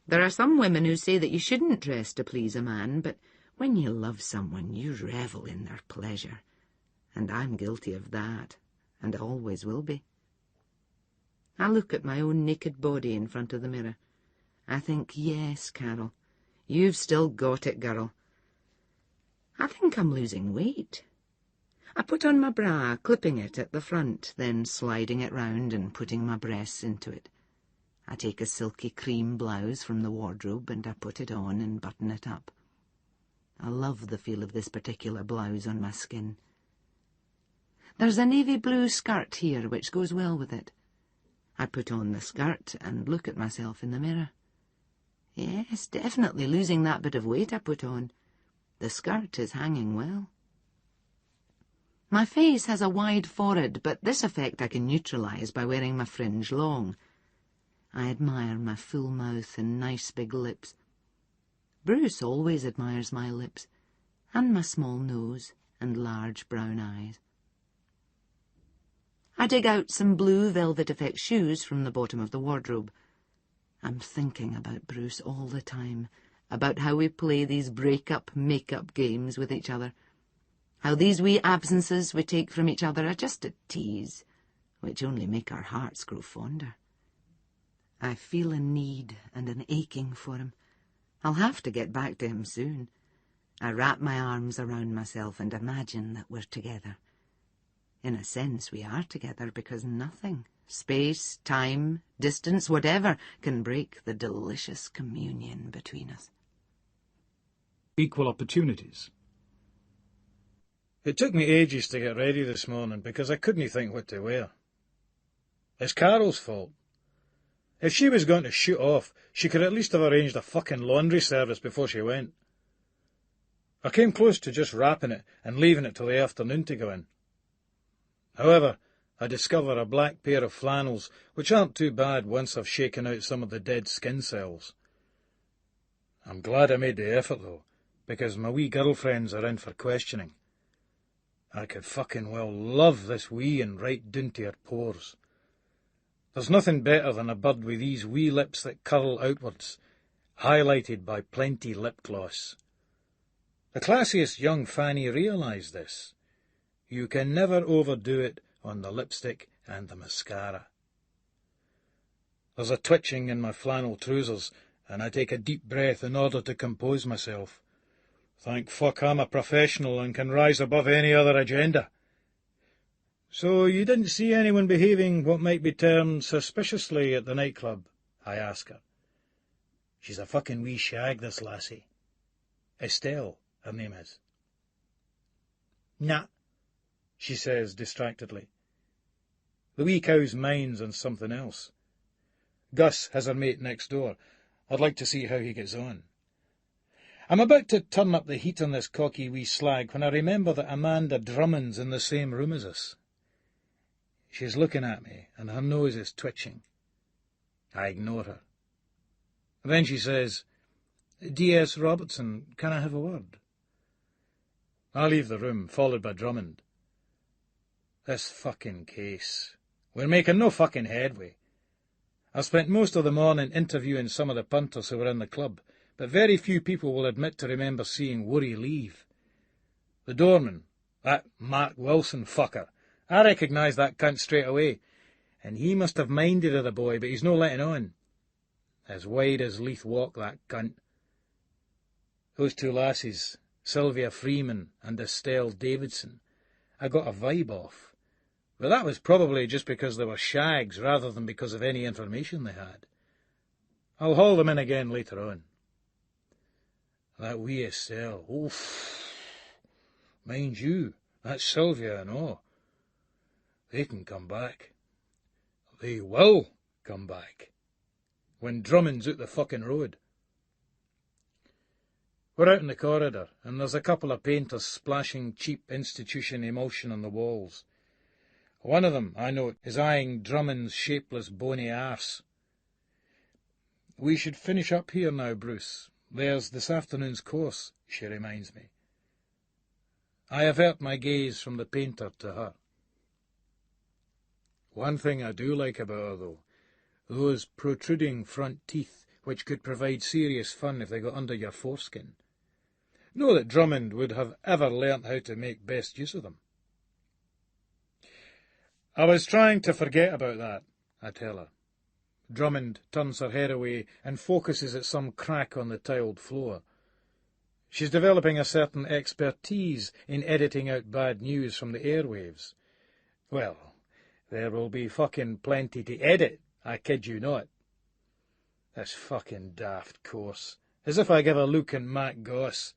There are some women who say that you shouldn't dress to please a man, but when you love someone, you revel in their pleasure. And I'm guilty of that, and always will be. I look at my own naked body in front of the mirror. I think, yes, Carol, you've still got it, girl. I think I'm losing weight. I put on my bra, clipping it at the front, then sliding it round and putting my breasts into it. I take a silky cream blouse from the wardrobe and I put it on and button it up. I love the feel of this particular blouse on my skin. There's a navy blue skirt here which goes well with it. I put on the skirt and look at myself in the mirror. Yes, definitely losing that bit of weight I put on. The skirt is hanging well. My face has a wide forehead, but this effect I can neutralise by wearing my fringe long. I admire my full mouth and nice big lips. Bruce always admires my lips, and my small nose and large brown eyes. I dig out some blue velvet effect shoes from the bottom of the wardrobe. I'm thinking about Bruce all the time, about how we play these break-up, make-up games with each other, how these wee absences we take from each other are just a tease, which only make our hearts grow fonder. I feel a need and an aching for him. I'll have to get back to him soon. I wrap my arms around myself and imagine that we're together. In a sense, we are together because nothing, space, time, distance, whatever, can break the delicious communion between us. Equal opportunities. It took me ages to get ready this morning because I couldn't think what to wear. It's Carol's fault. If she was going to shoot off, she could at least have arranged a fucking laundry service before she went. I came close to just wrapping it and leaving it till the afternoon to go in. However, I discover a black pair of flannels, which aren't too bad once I've shaken out some of the dead skin cells. I'm glad I made the effort, though, because my wee girlfriends are in for questioning. I could fucking well love this wee and right down to her pores. There's nothing better than a bird with these wee lips that curl outwards, highlighted by plenty lip gloss. The classiest young Fanny realised this. You can never overdo it on the lipstick and the mascara. There's a twitching in my flannel trousers, and I take a deep breath in order to compose myself. Thank fuck I'm a professional and can rise above any other agenda. So you didn't see anyone behaving what might be termed suspiciously at the nightclub? I ask her. She's a fucking wee shag, this lassie. Estelle, her name is. Nah, she says distractedly. The wee cow's mind's on something else. Gus has her mate next door. I'd like to see how he gets on. I'm about to turn up the heat on this cocky wee slag when I remember that Amanda Drummond's in the same room as us. She's looking at me, and her nose is twitching. I ignore her. Then she says, D.S. Robertson, can I have a word? I leave the room, followed by Drummond. This fucking case. We're making no fucking headway. I've spent most of the morning interviewing some of the punters who were in the club, but very few people will admit to remember seeing Worry leave. The doorman, that Mark Wilson fucker. I recognised that cunt straight away. And he must have minded of the boy, but he's no letting on. As wide as Leith Walk, that cunt. Those two lasses, Sylvia Freeman and Estelle Davidson, I got a vibe off. But that was probably just because they were shags rather than because of any information they had. I'll haul them in again later on. That wee Estelle, oof. Mind you, that's Sylvia and all. They can come back. They will come back. When Drummond's out the fucking road. We're out in the corridor, and there's a couple of painters splashing cheap institution emotion on the walls. One of them, I note, is eyeing Drummond's shapeless bony arse. We should finish up here now, Bruce. There's this afternoon's course, she reminds me. I avert my gaze from the painter to her. One thing I do like about her, though, those protruding front teeth, which could provide serious fun if they got under your foreskin. Know that Drummond would have ever learnt how to make best use of them. I was trying to forget about that, I tell her. Drummond turns her head away and focuses at some crack on the tiled floor. She's developing a certain expertise in editing out bad news from the airwaves. Well, there will be fucking plenty to edit, I kid you not. This fucking daft course, as if I give a look in Mac Goss.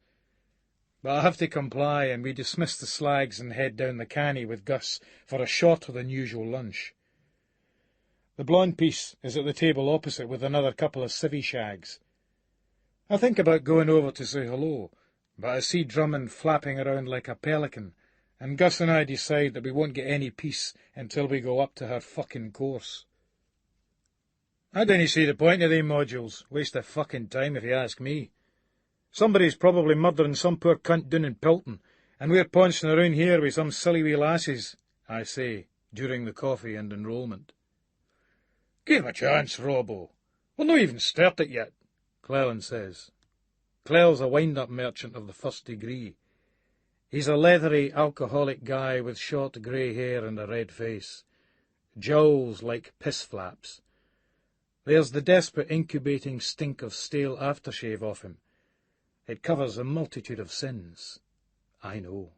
But I have to comply, and we dismiss the slags and head down the canny with Gus for a shorter-than-usual lunch. The blonde piece is at the table opposite with another couple of civvy shags. I think about going over to say hello, but I see Drummond flapping around like a pelican, and Gus and I decide that we won't get any peace until we go up to her fucking course. I don't see the point of them modules. Waste of fucking time if you ask me. Somebody's probably murdering some poor cunt down in Pilton, and we're pouncing around here with some silly wee lasses, I say, during the coffee and enrolment. Give a chance, Robbo. We'll not even start it yet, Cleland says. Clell's a wind-up merchant of the first degree. He's a leathery, alcoholic guy with short grey hair and a red face. Jowls like piss flaps. There's the desperate incubating stink of stale aftershave off him. It covers a multitude of sins. I know.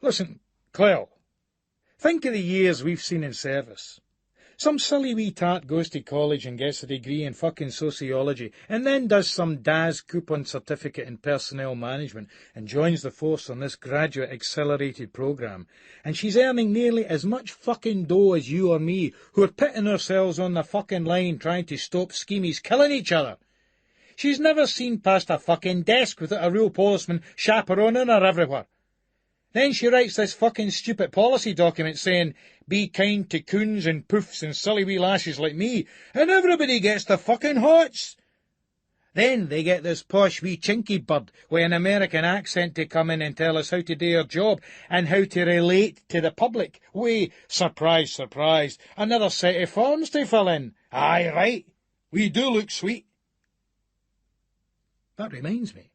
Listen, Clell, think of the years we've seen in service. Some silly wee tart goes to college and gets a degree in fucking sociology, and then does some DAS coupon certificate in personnel management and joins the force on this graduate accelerated programme, and she's earning nearly as much fucking dough as you or me, who are pitting ourselves on the fucking line trying to stop schemies killing each other. She's never seen past a fucking desk without a real policeman chaperoning her everywhere. Then she writes this fucking stupid policy document saying, be kind to coons and poofs and silly wee lasses like me, and everybody gets the fucking hots. Then they get this posh wee chinky bird with an American accent to come in and tell us how to do our job and how to relate to the public. We, surprise, surprise, another set of forms to fill in. Aye, right, we do look sweet. That reminds me,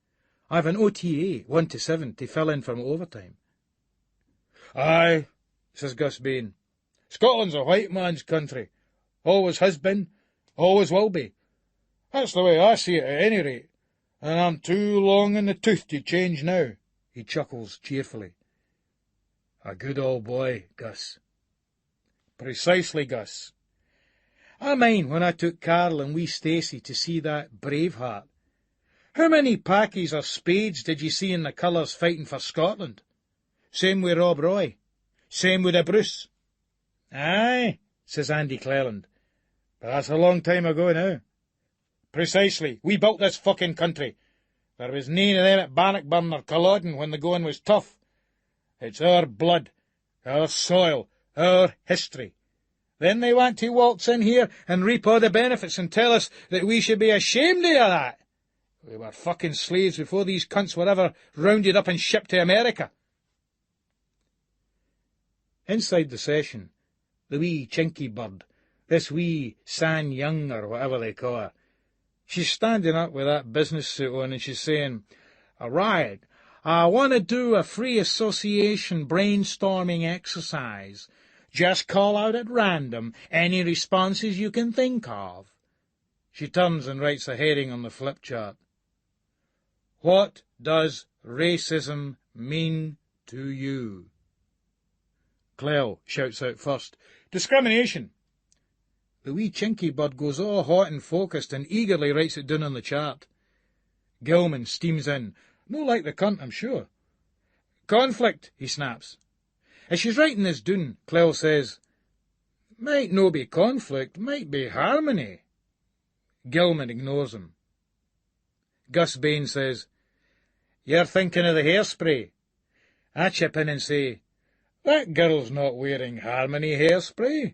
I've an OTA 1 to 7 to fill in from overtime. Aye, says Gus Bain. Scotland's a white man's country. Always has been, always will be. That's the way I see it at any rate. And I'm too long in the tooth to change now, he chuckles cheerfully. A good old boy, Gus. Precisely, Gus. I mind when I took Carl and wee Stacey to see that Braveheart. How many packies or spades did you see in the colours fighting for Scotland? Same with Rob Roy. Same with a Bruce. Aye, says Andy Cleland. But that's a long time ago now. Precisely. We built this fucking country. There was none of them at Bannockburn or Culloden when the going was tough. It's our blood, our soil, our history. Then they want to waltz in here and reap all the benefits and tell us that we should be ashamed of that. We were fucking slaves before these cunts were ever rounded up and shipped to America. Inside the session, the wee chinky bird, this wee San Young or whatever they call her, she's standing up with that business suit on and she's saying, All right, I want to do a free association brainstorming exercise. Just call out at random any responses you can think of. She turns and writes a heading on the flip chart. What does racism mean to you? Clell shouts out first, discrimination. The wee chinky bird goes all hot and focused and eagerly writes it down on the chart. Gilman steams in. No like the cunt, I'm sure. Conflict, he snaps. As she's writing this down, Clell says, might no be conflict, might be harmony. Gilman ignores him. Gus Bain says, you're thinking of the hairspray. I chip in and say, that girl's not wearing Harmony hairspray.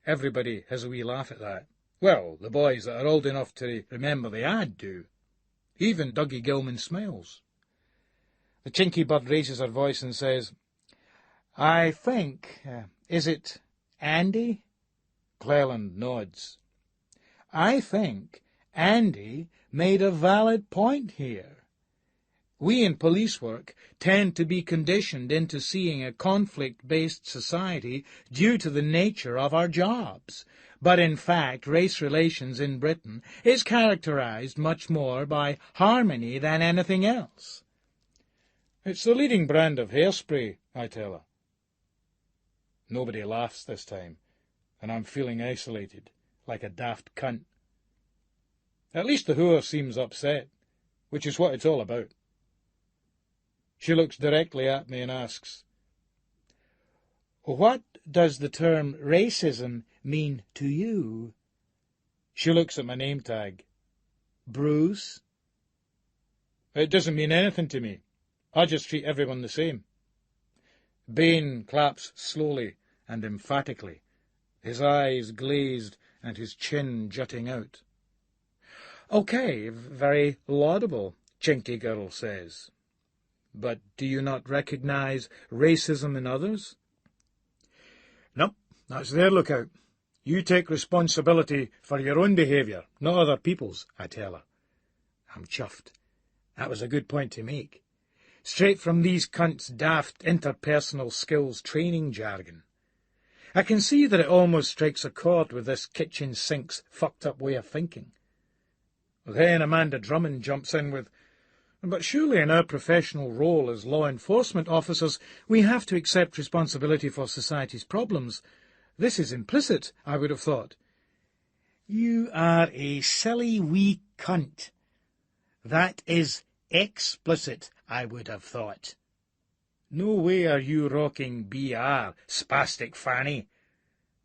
Everybody has a wee laugh at that. Well, the boys that are old enough to remember the ad do. Even Dougie Gilman smiles. The chinky bird raises her voice and says, I think, is it Andy? Cleland nods. I think Andy made a valid point here. We in police work tend to be conditioned into seeing a conflict-based society due to the nature of our jobs. But in fact, race relations in Britain is characterized much more by harmony than anything else. It's the leading brand of hairspray, I tell her. Nobody laughs this time, and I'm feeling isolated, like a daft cunt. At least the whore seems upset, which is what it's all about. She looks directly at me and asks, what does the term racism mean to you? She looks at my name tag. Bruce? It doesn't mean anything to me. I just treat everyone the same. Bain claps slowly and emphatically, his eyes glazed and his chin jutting out. Okay, very laudable, Chinky Girl says. But do you not recognize racism in others? Nope, that's their lookout. You take responsibility for your own behaviour, not other people's, I tell her. I'm chuffed. That was a good point to make. Straight from these cunts' daft interpersonal skills training jargon. I can see that it almost strikes a chord with this kitchen sink's fucked-up way of thinking. Then Amanda Drummond jumps in with, but surely in our professional role as law enforcement officers we have to accept responsibility for society's problems. This is implicit, I would have thought. You are a silly wee cunt. That is explicit, I would have thought. No way are you rocking BR, spastic fanny.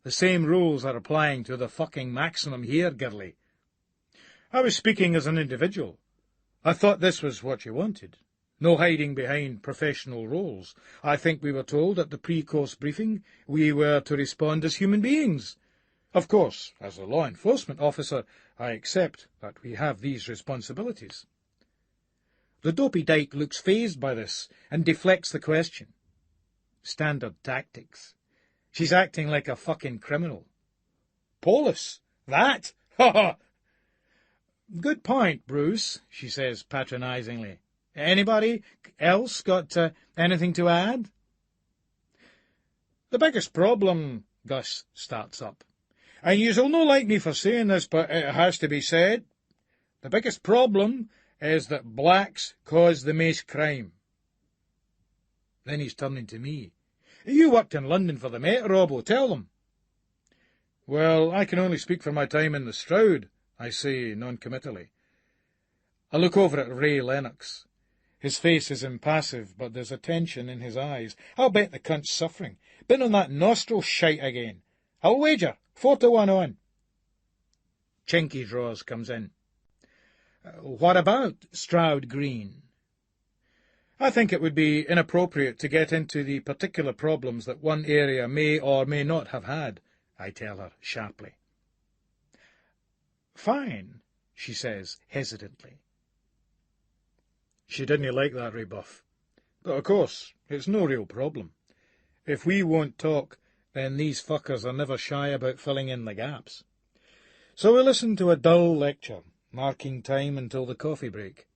The same rules are applying to the fucking maximum here, girlie. I was speaking as an individual. I thought this was what you wanted. No hiding behind professional roles. I think we were told at the pre-course briefing we were to respond as human beings. Of course, as a law enforcement officer, I accept that we have these responsibilities. The dopey dyke looks fazed by this and deflects the question. Standard tactics. She's acting like a fucking criminal. Polis? That? Ha ha! Good point, Bruce, she says patronizingly. Anybody else got anything to add? The biggest problem, Gus starts up, and you'll no like me for saying this, but it has to be said, the biggest problem is that blacks cause the mace crime. Then he's turning to me. You worked in London for the Met, Robbo, tell them. Well, I can only speak for my time in the Stroud, I say non-committally. I look over at Ray Lennox. His face is impassive, but there's a tension in his eyes. I'll bet the cunt's suffering. Been on that nostril shite again. I'll wager 4-1 on. Chinky Draws comes in. What about Stroud Green? I think it would be inappropriate to get into the particular problems that one area may or may not have had, I tell her sharply. Fine, she says hesitantly. She didn't like that rebuff. But of course, it's no real problem. If we won't talk, then these fuckers are never shy about filling in the gaps. So we listen to a dull lecture, marking time until the coffee break.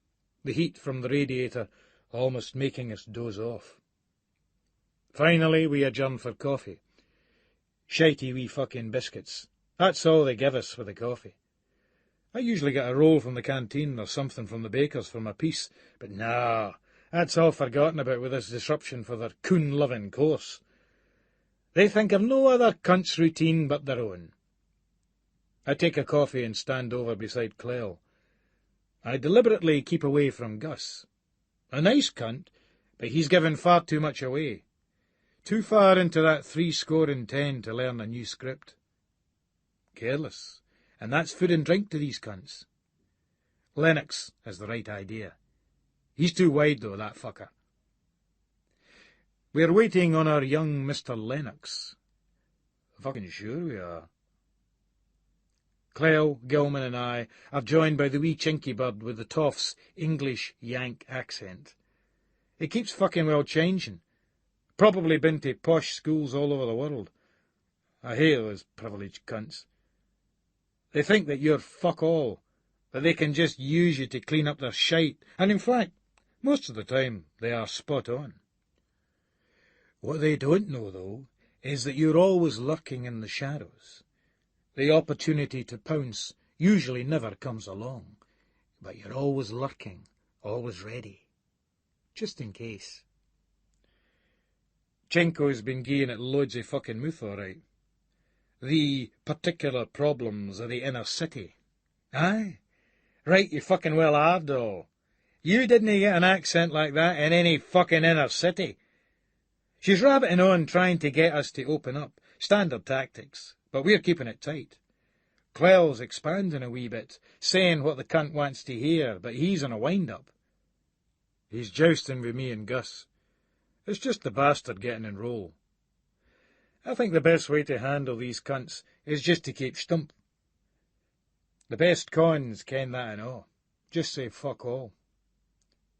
The heat from the radiator almost making us doze off. Finally, we adjourn for coffee. Shitey wee fucking biscuits. That's all they give us for the coffee. I usually get a roll from the canteen or something from the baker's for my piece, but nah, that's all forgotten about with this disruption for their coon-loving course. They think of no other cunt's routine but their own. I take a coffee and stand over beside Clell. I deliberately keep away from Gus. A nice cunt, but he's given far too much away. Too far into that 70 to learn a new script. Careless, and that's food and drink to these cunts. Lennox has the right idea. He's too wide, though, that fucker. We're waiting on our young Mr. Lennox. Fucking sure we are. Clell, Gilman and I are joined by the wee chinky bird with the toff's English Yank accent. It keeps fucking well changing. Probably been to posh schools all over the world. I hate those privileged cunts. They think that you're fuck all, that they can just use you to clean up their shite, and in fact, most of the time they are spot on. What they don't know, though, is that you're always lurking in the shadows. The opportunity to pounce usually never comes along, but you're always lurking, always ready, just in case. Chinko's been gieing it loads of fucking mouth, all right. The particular problems of the inner city. Aye, right you fucking well are, doll. You didn't get an accent like that in any fucking inner city. She's rabbiting on trying to get us to open up. Standard tactics, but we're keeping it tight. Clell's expanding a wee bit, saying what the cunt wants to hear, but he's on a wind-up. He's jousting with me and Gus. It's just the bastard getting in roll. I think the best way to handle these cunts is just to keep stump. The best cons ken that and all. Just say fuck all.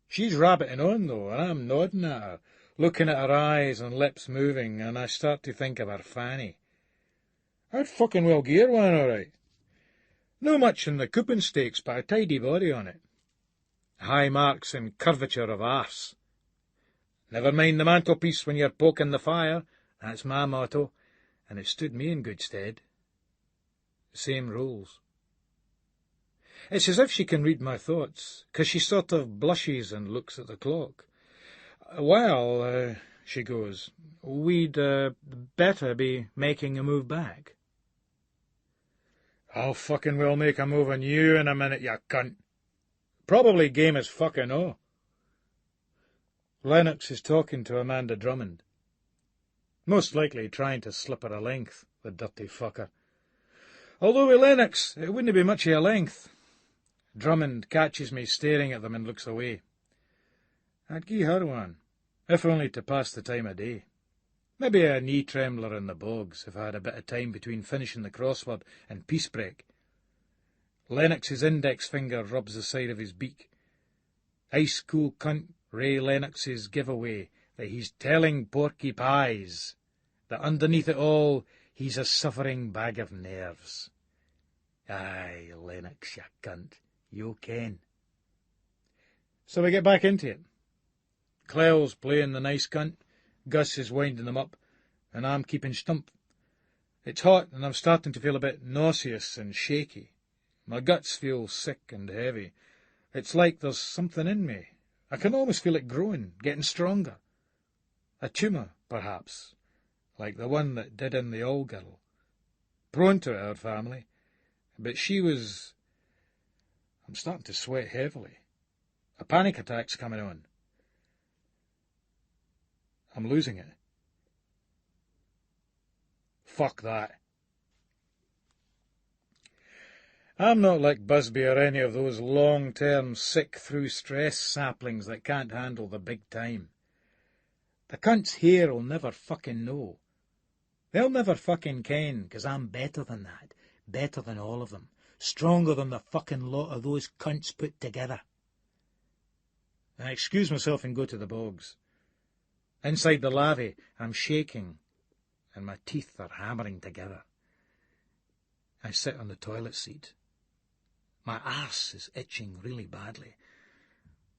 She's rabbiting on, though, and I'm nodding at her, looking at her eyes and lips moving, and I start to think of her fanny. I'd fucking well gear one, all right. No much in the coupon stakes, but a tidy body on it. High marks in curvature of arse. Never mind the mantelpiece when you're poking the fire. That's my motto, and it stood me in good stead. Same rules. It's as if she can read my thoughts, 'cause she sort of blushes and looks at the clock. Well, she goes, we'd better be making a move back. I'll fucking well make a move on you in a minute, you cunt. Probably game as fucking all. Lennox is talking to Amanda Drummond. Most likely trying to slip her a length, the dirty fucker. Although with Lennox, it wouldn't be much of a length. Drummond catches me staring at them and looks away. I'd gie her one, if only to pass the time of day. Maybe a knee trembler in the bogs, if I had a bit of time between finishing the crossword and peace break. Lennox's index finger rubs the side of his beak. Ice cool cunt Ray Lennox's giveaway that he's telling Porky Pies that underneath it all he's a suffering bag of nerves. Aye, Lennox, you cunt, you ken. So we get back into it. Clell's playing the nice cunt, Gus is winding them up, and I'm keeping stump. It's hot, and I'm starting to feel a bit nauseous and shaky. My guts feel sick and heavy. It's like there's something in me. I can almost feel it growing, getting stronger. A tumour, perhaps, like the one that did in the old girl. Prone to it, our family. But she was... I'm starting to sweat heavily. A panic attack's coming on. I'm losing it. Fuck that. I'm not like Busby or any of those long-term sick-through-stress saplings that can't handle the big time. The cunts here'll never fucking know. They'll never fucking ken, 'cause I'm better than that, better than all of them, stronger than the fucking lot of those cunts put together. I excuse myself and go to the bogs. Inside the lavvy, I'm shaking, and my teeth are hammering together. I sit on the toilet seat. My arse is itching really badly.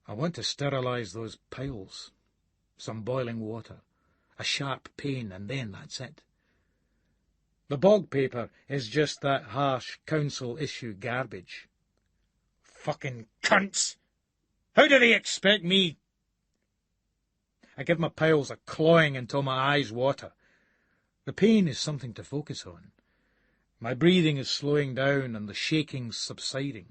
I want to sterilise those piles. Some boiling water, a sharp pain, and then that's it. The bog paper is just that harsh council-issue garbage. Fucking cunts! How do they expect me? I give my piles a clawing until my eyes water. The pain is something to focus on. My breathing is slowing down and the shaking's subsiding.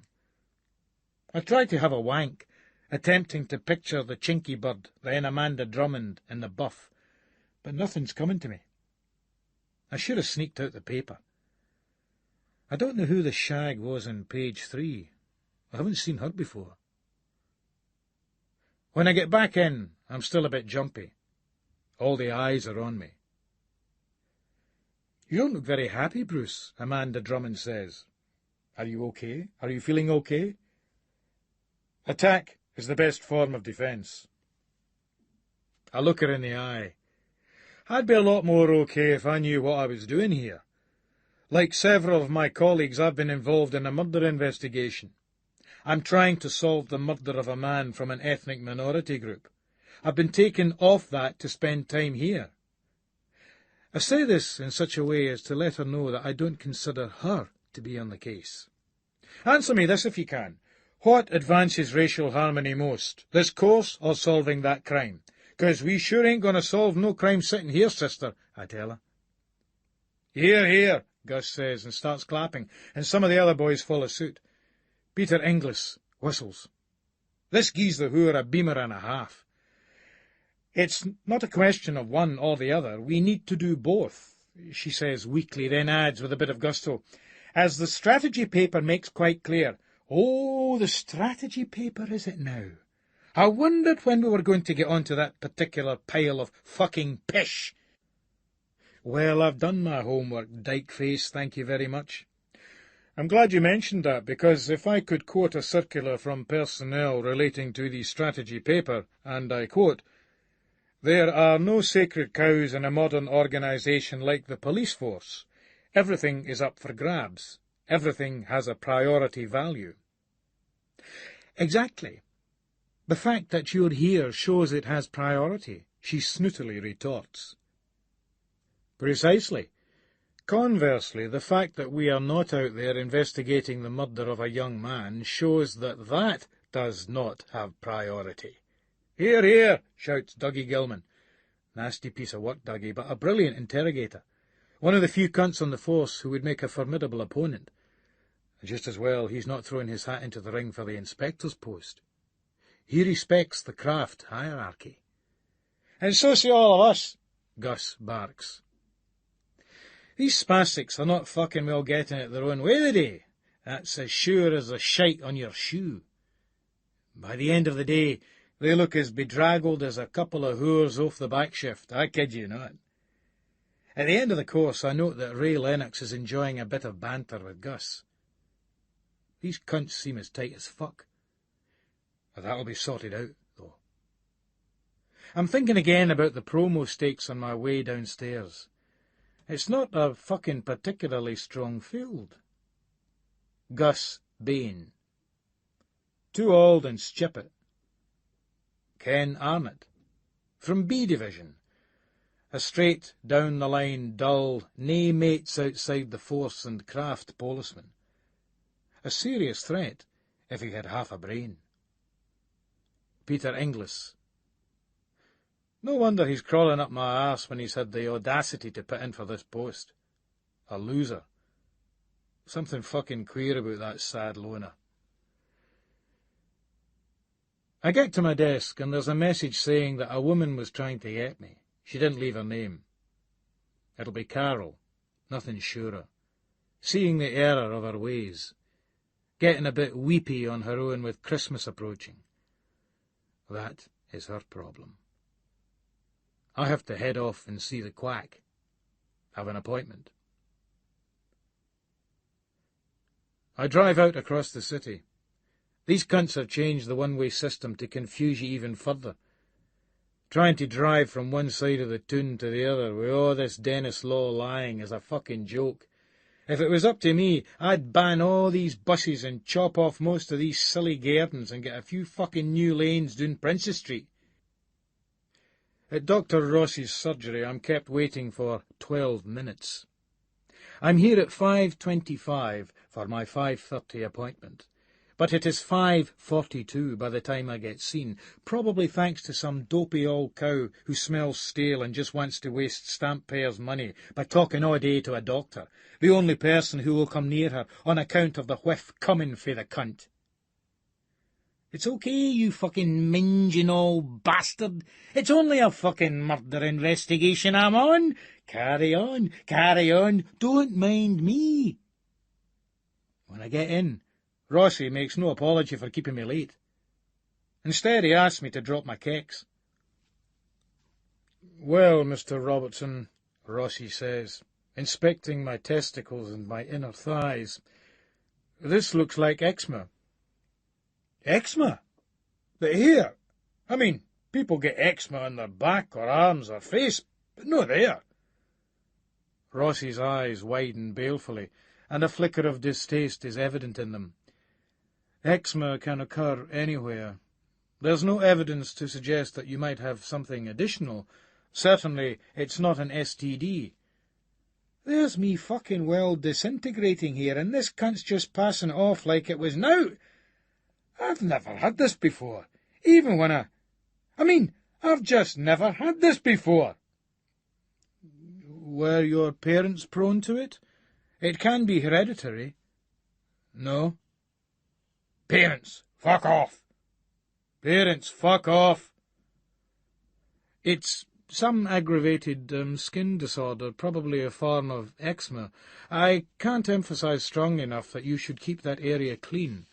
I try to have a wank, attempting to picture the Chinky Bird, then Amanda Drummond, in the buff, but nothing's coming to me. I should have sneaked out the paper. I don't know who the shag was on page 3. I haven't seen her before. When I get back in, I'm still a bit jumpy. All the eyes are on me. You don't look very happy, Bruce, Amanda Drummond says. Are you okay? Are you feeling okay? Attack is the best form of defence. I look her in the eye. I'd be a lot more okay if I knew what I was doing here. Like several of my colleagues, I've been involved in a murder investigation. I'm trying to solve the murder of a man from an ethnic minority group. I've been taken off that to spend time here. I say this in such a way as to let her know that I don't consider her to be on the case. Answer me this if you can. What advances racial harmony most, this course or solving that crime? 'Cause we sure ain't going to solve no crime sitting here, sister, I tell her. Hear, hear, Gus says, and starts clapping, and some of the other boys follow suit. Peter Inglis whistles. This gies the whoer a beamer and a half. It's not a question of one or the other. We need to do both, she says weakly, then adds with a bit of gusto, as the strategy paper makes quite clear. Oh, the strategy paper, is it now? I wondered when we were going to get on to that particular pile of fucking pish. Well, I've done my homework, dyke face, thank you very much. I'm glad you mentioned that, because if I could quote a circular from personnel relating to the strategy paper, and I quote, "There are no sacred cows in a modern organisation like the police force. Everything is up for grabs. Everything has a priority value." Exactly. The fact that you're here shows it has priority, she snootily retorts. Precisely. Conversely, the fact that we are not out there investigating the murder of a young man shows that that does not have priority. Hear, hear, shouts Dougie Gilman. Nasty piece of work, Dougie, but a brilliant interrogator. One of the few cunts on the force who would make a formidable opponent. Just as well he's not throwing his hat into the ring for the inspector's post. He respects the craft hierarchy. And so see all of us, Gus barks. These spastics are not fucking well getting it their own way today. That's as sure as the shite on your shoe. By the end of the day, they look as bedraggled as a couple of whores off the back shift, I kid you not. At the end of the course, I note that Ray Lennox is enjoying a bit of banter with Gus. These cunts seem as tight as fuck. But that'll be sorted out, though. I'm thinking again about the promo stakes on my way downstairs. It's not a fucking particularly strong field. Gus Bain. Too old and stupid. Ken Arnott. From B Division. A straight, down-the-line, dull, nae mates outside the force and craft policeman. A serious threat, if he had half a brain. Peter Inglis. No wonder he's crawling up my arse when he's had the audacity to put in for this post. A loser. Something fucking queer about that sad loner. I get to my desk, and there's a message saying that a woman was trying to get me. She didn't leave her name. It'll be Carol, nothing surer. Seeing the error of her ways. Getting a bit weepy on her own with Christmas approaching. That is her problem. I have to head off and see the quack. Have an appointment. I drive out across the city. These cunts have changed the one-way system to confuse you even further. Trying to drive from one side of the toon to the other with all this Dennis Law lying is a fucking joke. If it was up to me, I'd ban all these buses and chop off most of these silly gardens and get a few fucking new lanes down Princess Street. At Dr. Ross's surgery, I'm kept waiting for 12 minutes. I'm here at 5:25 for my 5:30 appointment, but it is 5:42 by the time I get seen, probably thanks to some dopey old cow who smells stale and just wants to waste stamp payers' money by talking all day to a doctor, the only person who will come near her on account of the whiff coming fae the cunt. It's okay, you fucking minging old bastard. It's only a fucking murder investigation I'm on. Carry on, don't mind me. When I get in, Rossi makes no apology for keeping me late. Instead, he asks me to drop my kecks. "Well, Mr. Robertson," Rossi says, inspecting my testicles and my inner thighs, "this looks like eczema." Eczema? But here, I mean, people get eczema on their back or arms or face, but not there. Rossi's eyes widen balefully, and a flicker of distaste is evident in them. Eczema can occur anywhere. There's no evidence to suggest that you might have something additional. Certainly, it's not an STD. There's me fucking well disintegrating here, and this cunt's just passing it off like it was now. I've never had this before, even when I've just never had this before. Were your parents prone to it? It can be hereditary. No. Parents, fuck off. Parents, fuck off. It's some aggravated skin disorder, probably a form of eczema. I can't emphasize strongly enough that you should keep that area clean.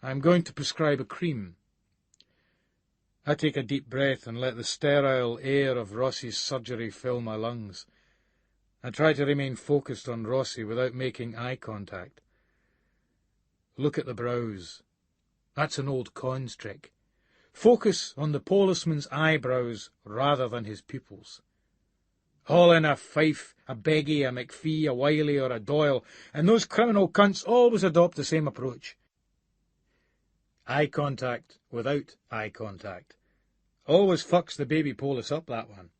I'm going to prescribe a cream. I take a deep breath and let the sterile air of Rossi's surgery fill my lungs. I try to remain focused on Rossi without making eye contact. Look at the brows. That's an old con's trick. Focus on the policeman's eyebrows rather than his pupils. Haul in a Fife, a Begbie, a McPhee, a Wiley or a Doyle, and those criminal cunts always adopt the same approach. Eye contact without eye contact. Always fucks the baby police up, that one.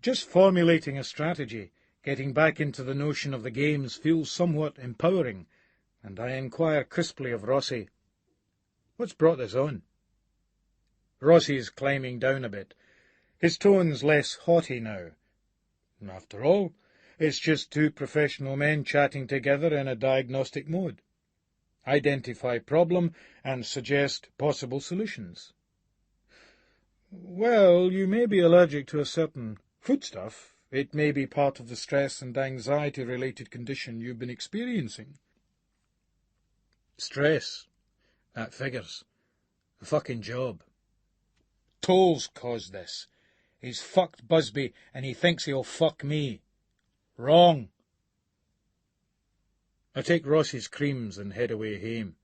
Just formulating a strategy, getting back into the notion of the games feels somewhat empowering, and I inquire crisply of Rossi, "What's brought this on?" Rossi is climbing down a bit. His tone's less haughty now. After all, it's just two professional men chatting together in a diagnostic mode. Identify problem and suggest possible solutions. Well, you may be allergic to a certain foodstuff. It may be part of the stress and anxiety-related condition you've been experiencing. Stress. That figures. A fucking job. Tolls caused this. He's fucked Busby, and he thinks he'll fuck me. Wrong. I take Rossi's creams and head away home.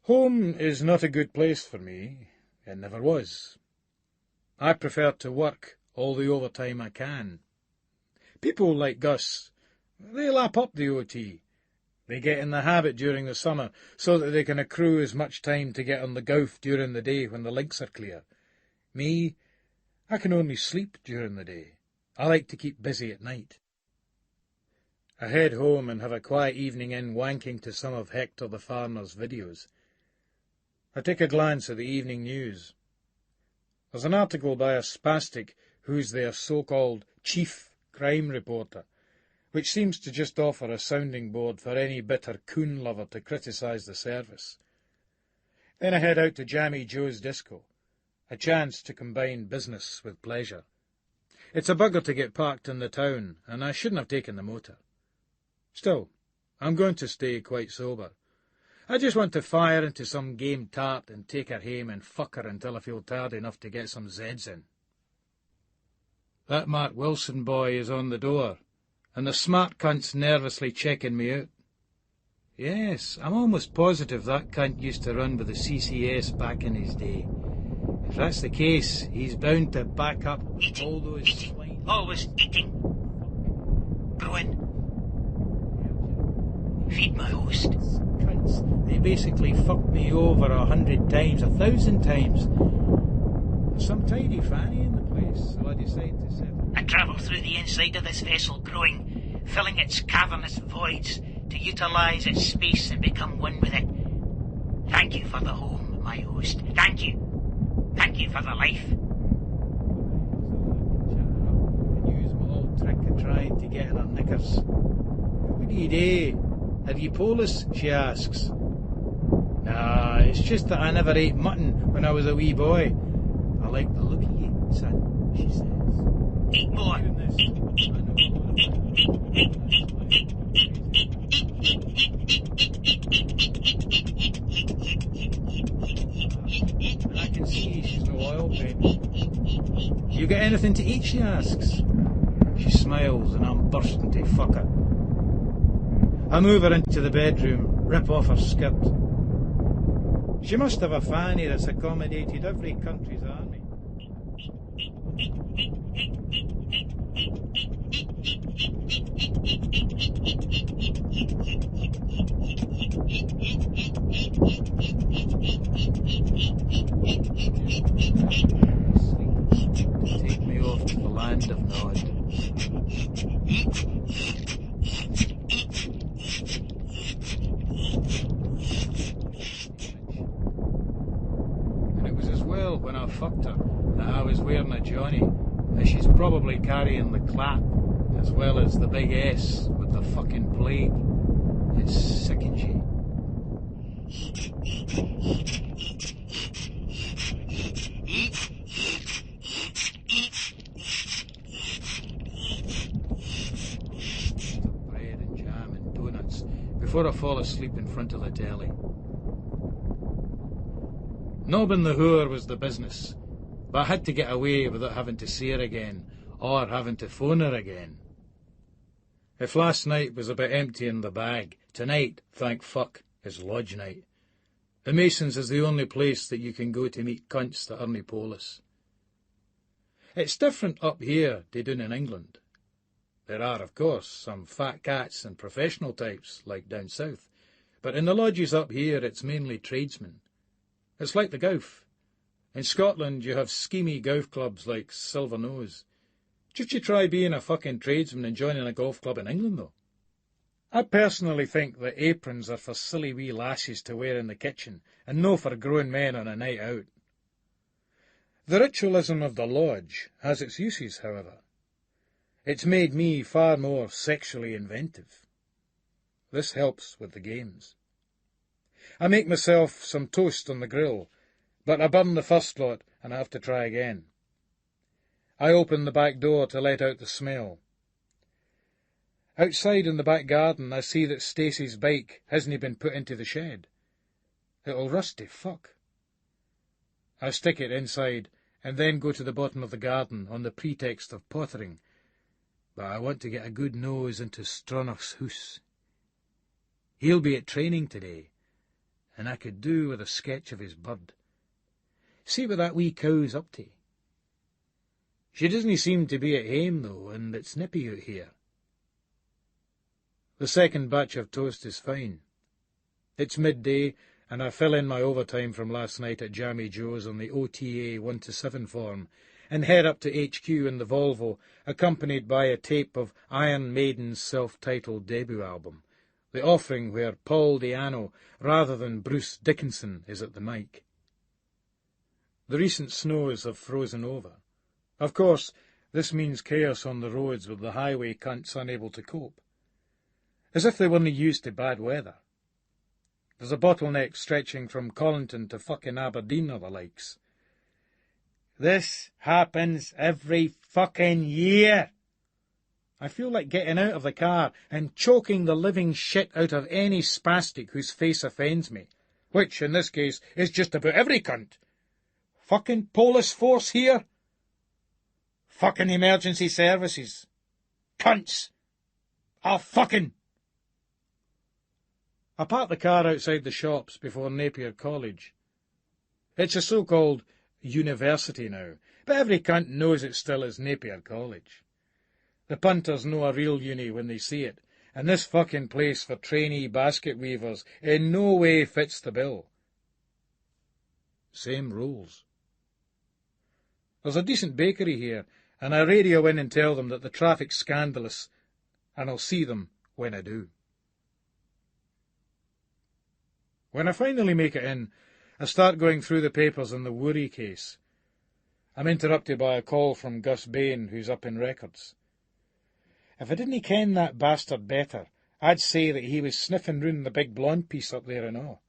Home is not a good place for me. It never was. I prefer to work all the overtime I can. People like Gus, they lap up the OT. They get in the habit during the summer so that they can accrue as much time to get on the golf during the day when the links are clear. Me, I can only sleep during the day. I like to keep busy at night. I head home and have a quiet evening in wanking to some of Hector the Farmer's videos. I take a glance at the evening news. There's an article by a spastic who's their so-called chief crime reporter, which seems to just offer a sounding board for any bitter coon lover to criticise the service. Then I head out to Jammy Joe's disco, a chance to combine business with pleasure. It's a bugger to get parked in the town, and I shouldn't have taken the motor. Still, I'm going to stay quite sober. I just want to fire into some game tart and take her home and fuck her until I feel tired enough to get some Zeds in. That Mark Wilson boy is on the door, and the smart cunt's nervously checking me out. Yes, I'm almost positive that cunt used to run with the CCS back in his day. If that's the case, he's bound to back up all those swine. Always eating. Bruin. feet, my host. Cunts, they basically fucked me over 100 times, 1,000 times. There's some tidy fanny in the place, so I decided to settle. I travel through the inside of this vessel growing, filling its cavernous voids to utilise its space and become one with it. Thank you for the home, my host. Thank you. Thank you for the life. And use my old trick of trying to get in her knickers. What do you do? Are you polis? She asks. Nah, it's just that I never ate mutton when I was a wee boy. I like the look of you, son, she says. Eat more. Eat, eat, eat, eat, eat, eat, eat, eat, eat, eat, eat, eat, eat, I can see she's no oil paint. You got anything to eat, she asks. She smiles and I'm bursting to fuck her. I move her into the bedroom, rip off her skirt. She must have a fanny that's accommodated every country's army. Take me off to the land of Nod. And it was as well when I fucked her that I was wearing a Johnny, as she's probably carrying the clap, as well as the big S with the fucking plague. It sickens you. Bread and jam and donuts before I fall asleep in front of the telly. Nobbing the whore was the business, but I had to get away without having to see her again, or having to phone her again. If last night was about emptying the bag, tonight, thank fuck, is lodge night. The Masons is the only place that you can go to meet cunts that aren't polis. It's different up here to down in England. There are, of course, some fat cats and professional types, like down south, but in the lodges up here it's mainly tradesmen. It's like the golf. In Scotland you have schemy golf clubs like Silver Nose. Just you try being a fucking tradesman and joining a golf club in England, though. I personally think that aprons are for silly wee lasses to wear in the kitchen, and no for grown men on a night out. The ritualism of the lodge has its uses, however. It's made me far more sexually inventive. This helps with the games. I make myself some toast on the grill, but I burn the first lot and I have to try again. I open the back door to let out the smell. Outside in the back garden I see that Stacey's bike hasn't been put into the shed. It'll rust to fuck. I stick it inside and then go to the bottom of the garden on the pretext of pottering, but I want to get a good nose into Stronach's hoose. He'll be at training today, and I could do with a sketch of his bird. See what that wee cow's up to. She doesn't seem to be at hame, though, and it's nippy out here. The second batch of toast is fine. It's midday, and I fill in my overtime from last night at Jammy Joe's on the OTA 1-7 form, and head up to HQ in the Volvo, accompanied by a tape of Iron Maiden's self-titled debut album, the offering where Paul Di'Anno, rather than Bruce Dickinson, is at the mic. The recent snows have frozen over. Of course, this means chaos on the roads with the highway cunts unable to cope. As if they weren't used to bad weather. There's a bottleneck stretching from Collington to fucking Aberdeen or the likes. This happens every fucking year. I feel like getting out of the car and choking the living shit out of any spastic whose face offends me, which, in this case, is just about every cunt. Fucking police force here. Fucking emergency services. Cunts. Fucking... I park the car outside the shops before Napier College. It's a so-called university now, but every cunt knows it still is Napier College. The punters know a real uni when they see it, and this fucking place for trainee basket weavers in no way fits the bill. Same rules. There's a decent bakery here, and I radio in and tell them that the traffic's scandalous, and I'll see them when I do. When I finally make it in, I start going through the papers on the Woorey case. I'm interrupted by a call from Gus Bain, who's up in records. If I didn't ken that bastard better, I'd say that he was sniffing round the big blonde piece up there and all.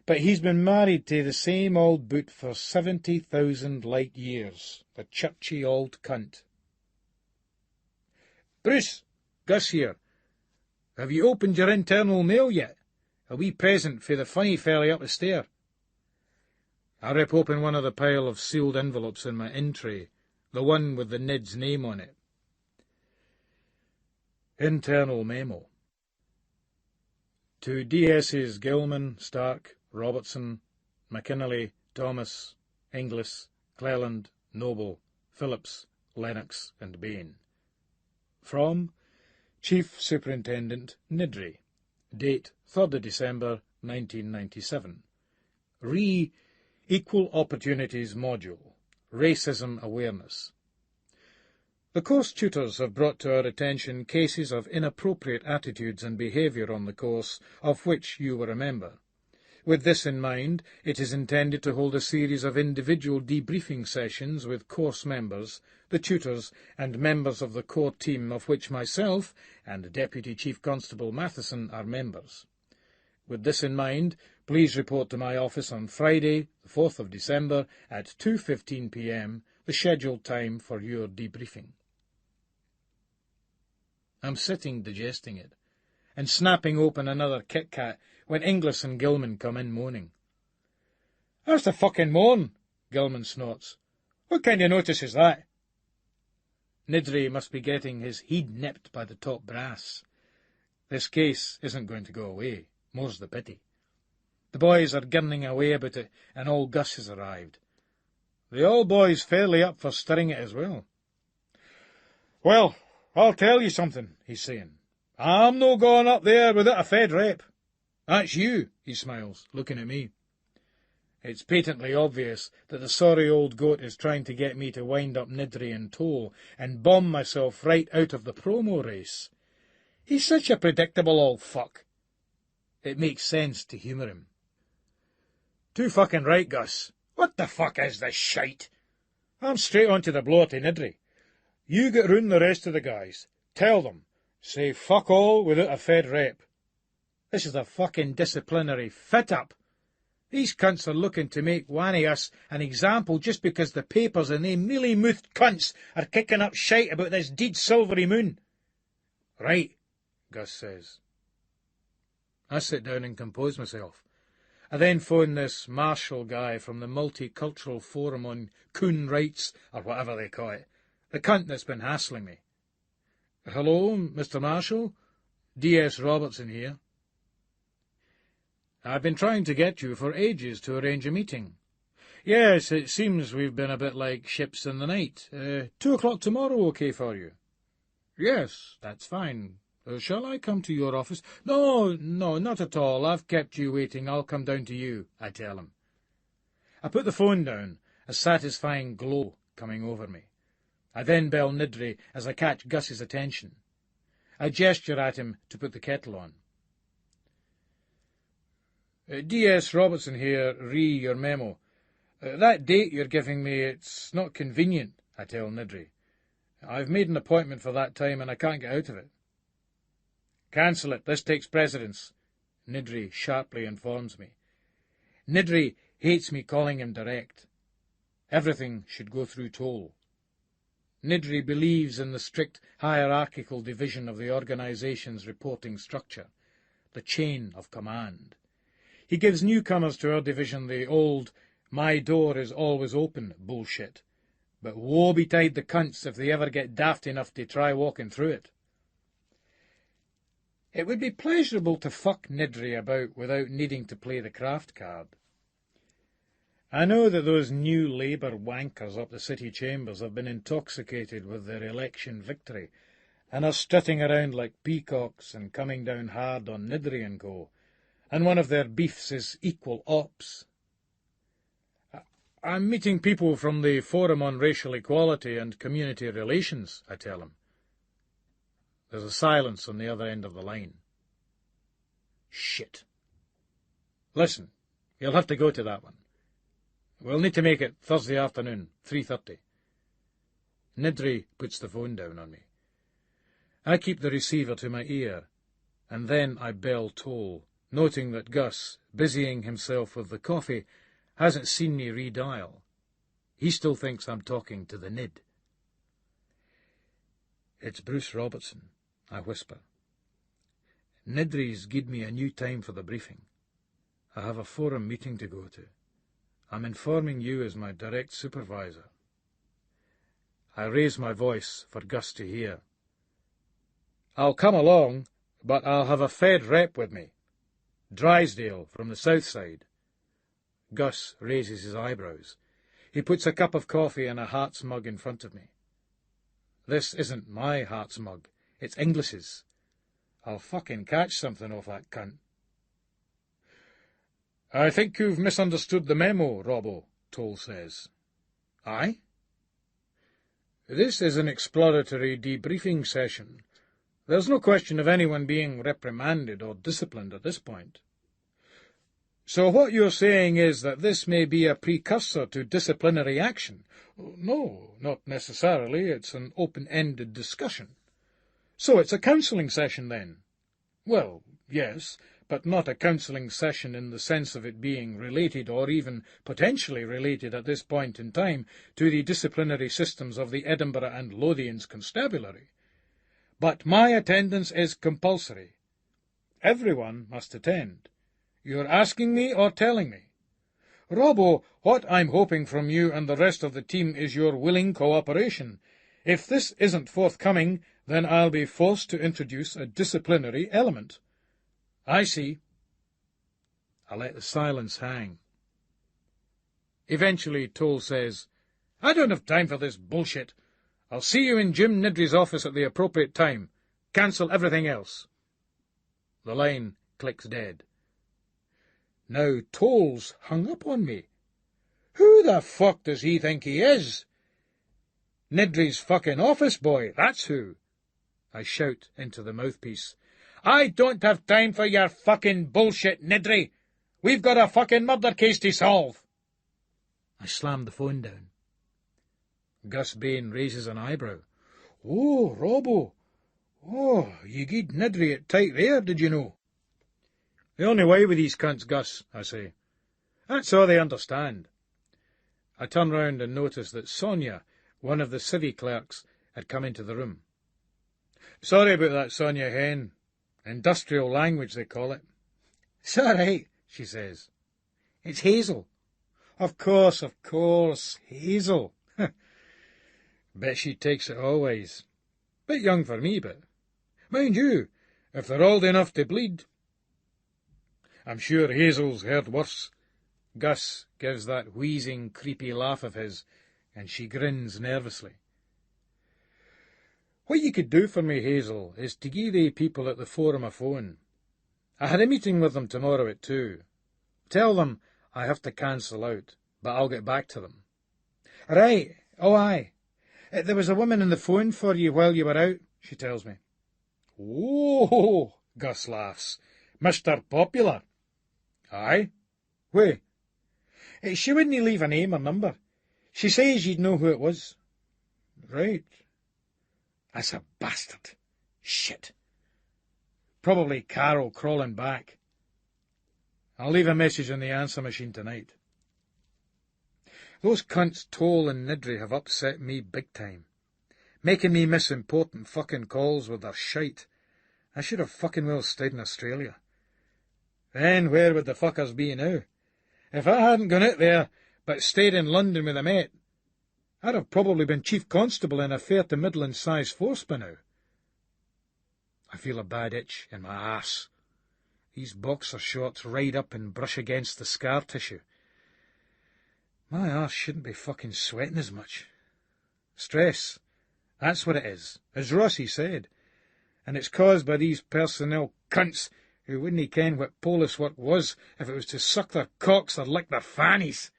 But he's been married to the same old boot for 70,000 light years, the churchy old cunt. Bruce, Gus here. Have you opened your internal mail yet? A wee present for the funny felly up the stair. I rip open one of the pile of sealed envelopes in my in-tray, the one with the Nid's name on it. Internal memo. To DS's Gilman, Stark, Robertson, McKinley, Thomas, Inglis, Cleland, Noble, Phillips, Lennox and Bain. From Chief Superintendent Nidri. Date 3rd of December 1997. Equal Opportunities Module. Racism Awareness. The course tutors have brought to our attention cases of inappropriate attitudes and behaviour on the course, of which you were a member. With this in mind, it is intended to hold a series of individual debriefing sessions with course members, the tutors, and members of the core team of which myself and Deputy Chief Constable Matheson are members. With this in mind, please report to my office on Friday, the 4th of December, at 2:15 p.m, the scheduled time for your debriefing. I'm sitting digesting it, and snapping open another Kit Kat when Inglis and Gilman come in moaning. "That's the fucking moan," Gilman snorts. "What kind of notice is that?" Nidri must be getting his heed nipped by the top brass. This case isn't going to go away, more's the pity. The boys are gurning away about it, and old Gus has arrived. The old boy's fairly up for stirring it as well. "Well, I'll tell you something," he's saying. "I'm no going up there without a Fed rep." "That's you," he smiles, looking at me. It's patently obvious that the sorry old goat is trying to get me to wind up Nidri in tow and bomb myself right out of the promo race. He's such a predictable old fuck. It makes sense to humour him. "Too fucking right, Gus. What the fuck is this shite? I'm straight on to the blower to Nidri. You get round the rest of the guys. Tell them. Say fuck all without a Fed rep. This is a fucking disciplinary fit-up. These cunts are looking to make one of us an example just because the papers and they mealy-mouthed cunts are kicking up shite about this deed silvery moon." "Right," Gus says. I sit down and compose myself. I then phone this Marshall guy from the Multicultural Forum on Coon Rights, or whatever they call it, the cunt that's been hassling me. "Hello, Mr. Marshall? D.S. Robertson here. I've been trying to get you for ages to arrange a meeting. Yes, it seems we've been a bit like ships in the night. 2 o'clock tomorrow okay for you?" "Yes, that's fine. Shall I come to your office?" No, not at all. I've kept you waiting. I'll come down to you," I tell him. I put the phone down, a satisfying glow coming over me. I then bell Nidri as I catch Gus's attention. I gesture at him to put the kettle on. "D.S. Robertson here, your memo. That date you're giving me, it's not convenient," I tell Nidri. "I've made an appointment for that time and I can't get out of it." "Cancel it. This takes precedence," Nidri sharply informs me. Nidri hates me calling him direct. Everything should go through Toll. Nidri believes in the strict hierarchical division of the organisation's reporting structure, the chain of command. He gives newcomers to our division the old "my door is always open" bullshit, but woe betide the cunts if they ever get daft enough to try walking through it. It would be pleasurable to fuck Nidri about without needing to play the craft card. I know that those new Labour wankers up the city chambers have been intoxicated with their election victory, and are strutting around like peacocks and coming down hard on Nidri and Co., and one of their beefs is equal ops. I'm meeting people from the Forum on Racial Equality and Community Relations, I tell him. There's a silence on the other end of the line. Shit. Listen, you'll have to go to that one. We'll need to make it Thursday afternoon, 3:30. Nidri puts the phone down on me. I keep the receiver to my ear, and then I bell toll, noting that Gus, busying himself with the coffee, hasn't seen me redial. He still thinks I'm talking to the Nid. It's Bruce Robertson, I whisper. Nidri's gied me a new time for the briefing. I have a forum meeting to go to. I'm informing you as my direct supervisor. I raise my voice for Gus to hear. I'll come along, but I'll have a Fed rep with me. Drysdale from the south side. Gus raises his eyebrows. He puts a cup of coffee and a Hearts mug in front of me. This isn't my Hearts mug. It's English's. I'll fucking catch something off that cunt. I think you've misunderstood the memo, Robbo, Toll says. Aye? This is an exploratory debriefing session. There's no question of anyone being reprimanded or disciplined at this point. So what you're saying is that this may be a precursor to disciplinary action? No, not necessarily. It's an open-ended discussion. So it's a counselling session, then? Well, yes, but not a counselling session in the sense of it being related or even potentially related at this point in time to the disciplinary systems of the Edinburgh and Lothians Constabulary. But my attendance is compulsory. Everyone must attend. You're asking me or telling me? Robbo, what I'm hoping from you and the rest of the team is your willing cooperation. If this isn't forthcoming, then I'll be forced to introduce a disciplinary element. I see. I let the silence hang. Eventually Toll says, I don't have time for this bullshit. I'll see you in Jim Nidri's office at the appropriate time. Cancel everything else. The line clicks dead. Now Toll's hung up on me. Who the fuck does he think he is? Nidri's fucking office boy, that's who. I shout into the mouthpiece. I don't have time for your fucking bullshit, Nidri. We've got a fucking murder case to solve. I slammed the phone down. Gus Bain raises an eyebrow. Oh, Robbo. Oh, you gied Nidri it tight there, did you know? The only way with these cunts, Gus, I say. That's all they understand. I turn round and notice that Sonia, one of the civvy clerks, had come into the room. Sorry about that, Sonia Hen. Industrial language, they call it. It's all right, she says. It's Hazel. Of course, Hazel. Bet she takes it always. Bit young for me, but... Mind you, if they're old enough to bleed... I'm sure Hazel's heard worse. Gus gives that wheezing, creepy laugh of his, and she grins nervously. What you could do for me, Hazel, is to gie the people at the forum a phone. I had a meeting with them tomorrow at 2. Tell them I have to cancel out, but I'll get back to them. Right, oh aye. There was a woman on the phone for you while you were out, she tells me. Oh, Gus laughs. Mr. Popular. Aye? Why? She wouldn't leave a name or number. She says you'd know who it was. Right. That's a bastard. Shit. Probably Carol crawling back. I'll leave a message on the answer machine tonight. Those cunts Toll and Nidri have upset me big time. Making me miss important fucking calls with their shite. I should have fucking well stayed in Australia. Then where would the fuckers be now? If I hadn't gone out there, but stayed in London with a mate, I'd have probably been chief constable in a fair to middling-sized force by now. I feel a bad itch in my arse. These boxer shorts ride up and brush against the scar tissue. My arse shouldn't be fucking sweating as much. Stress, that's what it is. As Rossi said, and it's caused by these personnel cunts who wouldn't ken what police work was if it was to suck their cocks or lick their fannies.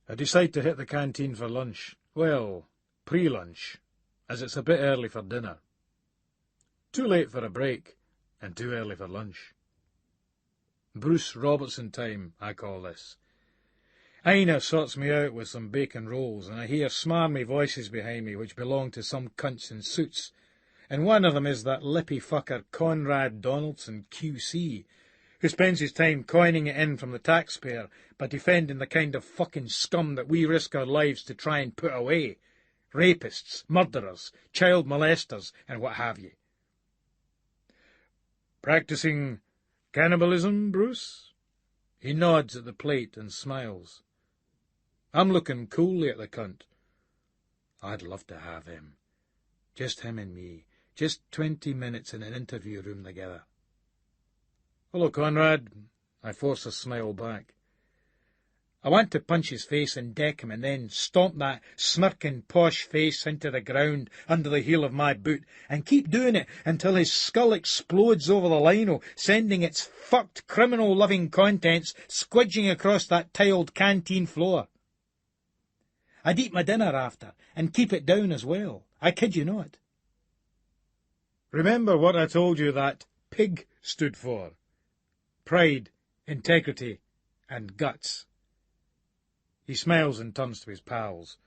I decide to hit the canteen for lunch. Well, pre-lunch, as it's a bit early for dinner. Too late for a break, and too early for lunch. Bruce Robertson time, I call this. Ina sorts me out with some bacon rolls, and I hear smarmy voices behind me which belong to some cunts in suits, and one of them is that lippy fucker Conrad Donaldson, QC, who spends his time coining it in from the taxpayer by defending the kind of fucking scum that we risk our lives to try and put away. Rapists, murderers, child molesters, and what have ye. Practising cannibalism, Bruce? He nods at the plate and smiles. I'm looking coolly at the cunt. I'd love to have him. Just him and me. Just 20 minutes in an interview room together. Hello, Conrad. I force a smile back. I want to punch his face and deck him and then stomp that smirking posh face into the ground under the heel of my boot and keep doing it until his skull explodes over the lino, sending its fucked criminal-loving contents squidging across that tiled canteen floor. I'd eat my dinner after and keep it down as well. I kid you not. Remember what I told you that PIG stood for? Pride, integrity, and guts. He smiles and turns to his pals.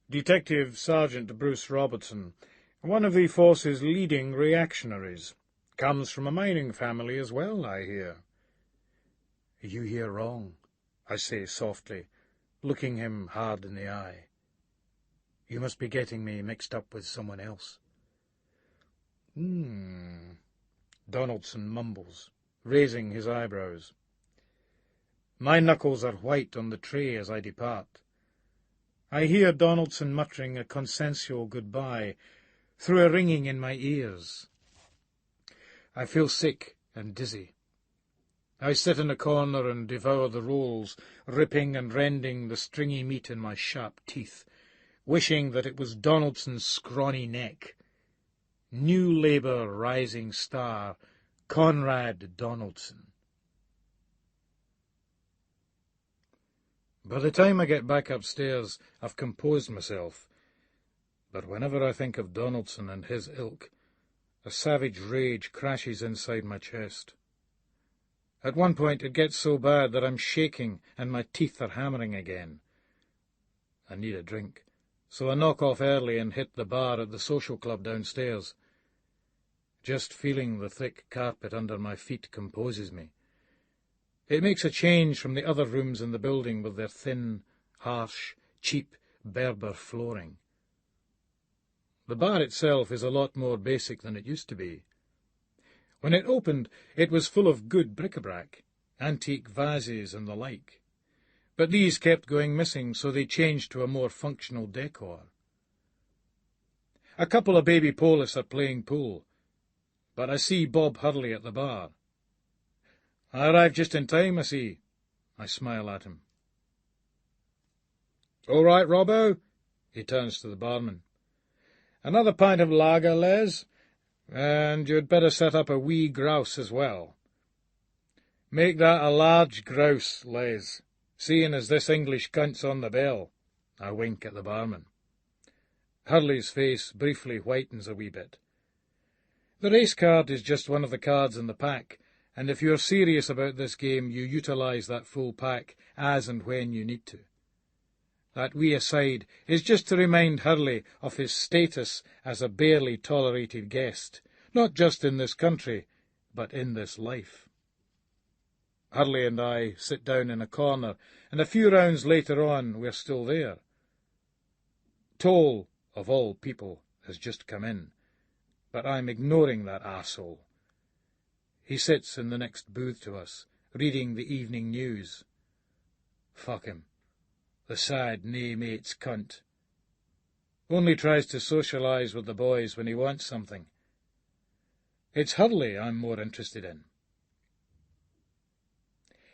Detective Sergeant Bruce Robertson, one of the force's leading reactionaries. Comes from a mining family as well, I hear. You hear wrong, I say softly, looking him hard in the eye. You must be getting me mixed up with someone else. Donaldson mumbles, raising his eyebrows. My knuckles are white on the tray as I depart. I hear Donaldson muttering a consensual goodbye through a ringing in my ears. I feel sick and dizzy. I sit in a corner and devour the rolls, ripping and rending the stringy meat in my sharp teeth, wishing that it was Donaldson's scrawny neck. New Labour rising star, Conrad Donaldson. By the time I get back upstairs, I've composed myself. But whenever I think of Donaldson and his ilk, a savage rage crashes inside my chest. At one point it gets so bad that I'm shaking and my teeth are hammering again. I need a drink, so I knock off early and hit the bar at the social club downstairs. Just feeling the thick carpet under my feet composes me. It makes a change from the other rooms in the building with their thin, harsh, cheap Berber flooring. The bar itself is a lot more basic than it used to be. When it opened, it was full of good bric-a-brac, antique vases and the like. But these kept going missing, so they changed to a more functional decor. A couple of baby police are playing pool, but I see Bob Hurley at the bar. I arrived just in time, I see. I smile at him. All right, Robbo? He turns to the barman. Another pint of lager, Les? And you'd better set up a wee grouse as well. Make that a large grouse, Les, seeing as this English cunt's on the bill. I wink at the barman. Hurley's face briefly whitens a wee bit. The race card is just one of the cards in the pack, and if you're serious about this game, you utilise that full pack as and when you need to. That wee aside is just to remind Hurley of his status as a barely tolerated guest, not just in this country, but in this life. Hurley and I sit down in a corner, and a few rounds later on we're still there. Toll, of all people, has just come in, but I'm ignoring that arsehole. He sits in the next booth to us, reading the evening news. Fuck him. The sad nay-mates cunt. Only tries to socialise with the boys when he wants something. It's Hurley I'm more interested in.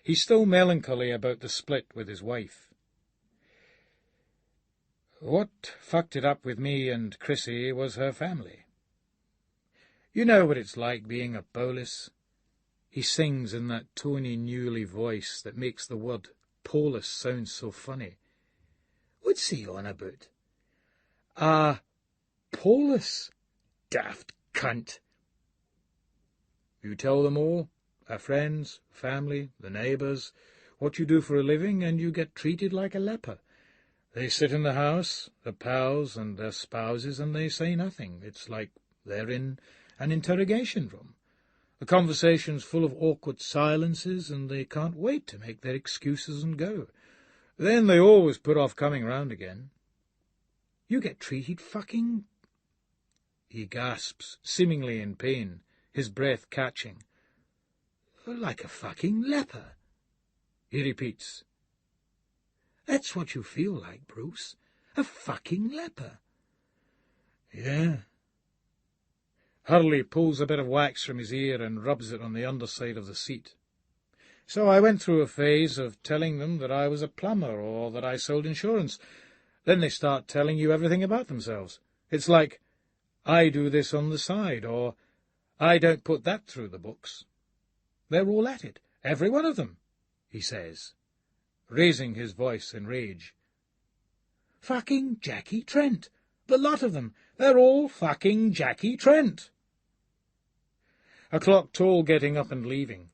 He's still melancholy about the split with his wife. What fucked it up with me and Chrissy was her family. You know what it's like being a polis. He sings in that Tony Newley voice that makes the word polis sound so funny. What's he on about? Polis, daft cunt. You tell them all, our friends, family, the neighbours, what you do for a living, and you get treated like a leper. They sit in the house, their pals and their spouses, and they say nothing. It's like they're in an interrogation room. The conversation's full of awkward silences, and they can't wait to make their excuses and go. Then they always put off coming round again. You get treated fucking... He gasps, seemingly in pain, his breath catching. Like a fucking leper, he repeats. That's what you feel like, Bruce. A fucking leper. Yeah. Hurley pulls a bit of wax from his ear and rubs it on the underside of the seat. So I went through a phase of telling them that I was a plumber or that I sold insurance. Then they start telling you everything about themselves. It's like, I do this on the side, or I don't put that through the books. They're all at it, every one of them, he says, raising his voice in rage. Fucking Jackie Trent, the lot of them, they're all fucking Jackie Trent. A clock toll getting up and leaving.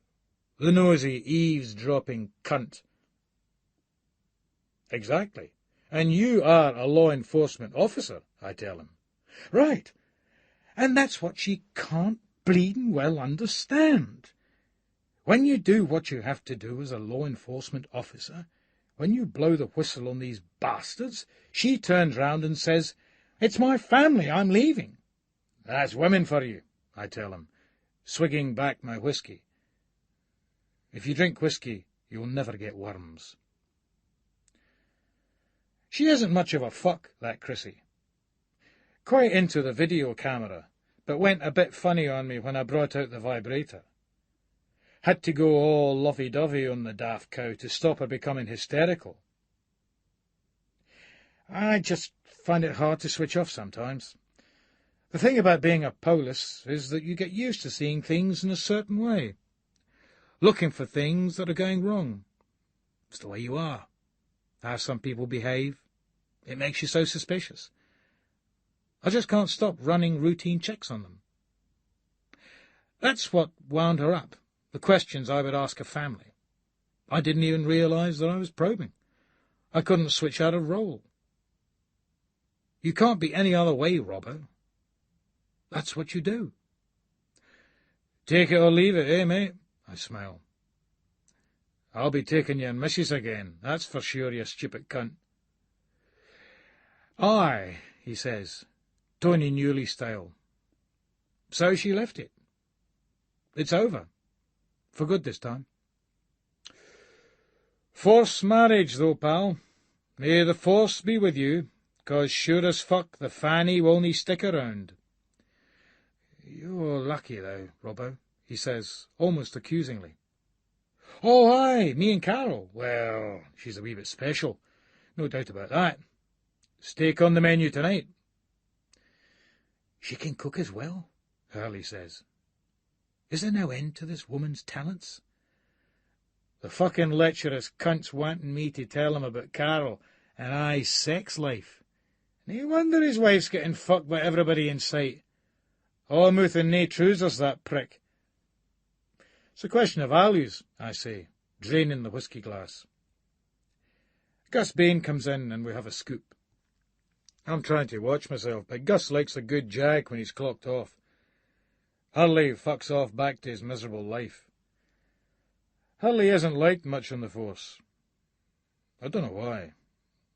The nosy, eavesdropping cunt. Exactly. And you are a law enforcement officer, I tell him. Right. And that's what she can't bleeding well understand. When you do what you have to do as a law enforcement officer, when you blow the whistle on these bastards, she turns round and says, It's my family, I'm leaving. That's women for you, I tell him, swigging back my whisky. If you drink whisky, you'll never get worms. She isn't much of a fuck, that Chrissy. Quite into the video camera, but went a bit funny on me when I brought out the vibrator. Had to go all lovey-dovey on the daft cow to stop her becoming hysterical. I just find it hard to switch off sometimes. The thing about being a polis is that you get used to seeing things in a certain way, looking for things that are going wrong. It's the way you are. How some people behave. It makes you so suspicious. I just can't stop running routine checks on them. That's what wound her up, the questions I would ask a family. I didn't even realise that I was probing. I couldn't switch out of role. You can't be any other way, Robbo. That's what you do. Take it or leave it, eh, mate? I smile. I'll be taking your missus again, that's for sure, you stupid cunt. Aye, he says, Tony Newley style. So she left it. It's over. For good this time. Forced marriage, though, pal. May the force be with you, 'cause sure as fuck the fanny won't stick around. You're lucky, though, Robbo, he says, almost accusingly. Oh, aye, me and Carol. Well, she's a wee bit special. No doubt about that. Steak on the menu tonight. She can cook as well, Hurley says. Is there no end to this woman's talents? The fucking lecherous cunt's wanting me to tell him about Carol and I's sex life. No wonder his wife's getting fucked by everybody in sight. All mouth and nae trousers, that prick. It's a question of values, I say, draining the whisky glass. Gus Bain comes in and we have a scoop. I'm trying to watch myself, but Gus likes a good jag when he's clocked off. Hurley fucks off back to his miserable life. Hurley isn't liked much on the force. I don't know why.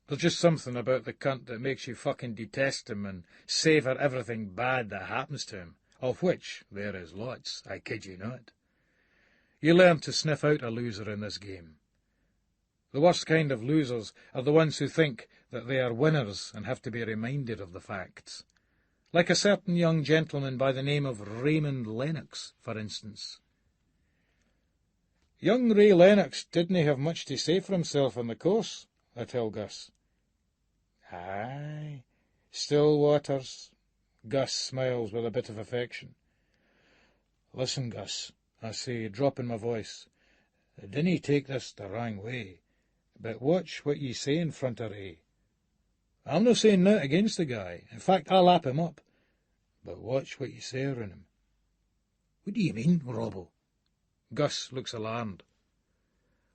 There's just something about the cunt that makes you fucking detest him and savour everything bad that happens to him, of which there is lots, I kid you not. You learn to sniff out a loser in this game. The worst kind of losers are the ones who think that they are winners and have to be reminded of the facts. Like a certain young gentleman by the name of Raymond Lennox, for instance. Young Ray Lennox didn't have much to say for himself on the course, I tell Gus. Aye, still waters. Gus smiles with a bit of affection. Listen, Gus, I say, dropping my voice. Dinna take this the wrong way, but watch what ye say in front of Ray. I'm no saying nought against the guy. In fact, I'll lap him up. But watch what ye say around him. What do you mean, Robbo? Gus looks alarmed.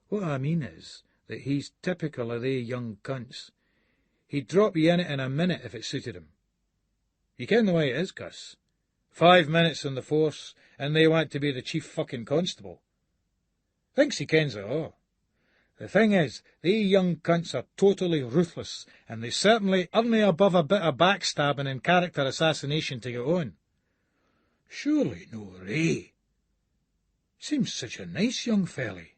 What I mean is that he's typical of they young cunts. He'd drop ye in it in a minute if it suited him. You ken the way it is, Gus. 5 minutes on the force, and they want to be the chief fucking constable. Thinks he kens it all. The thing is, they young cunts are totally ruthless, and they certainly aren't above a bit of backstabbing and character assassination to get on. Surely no Ray. Seems such a nice young felly,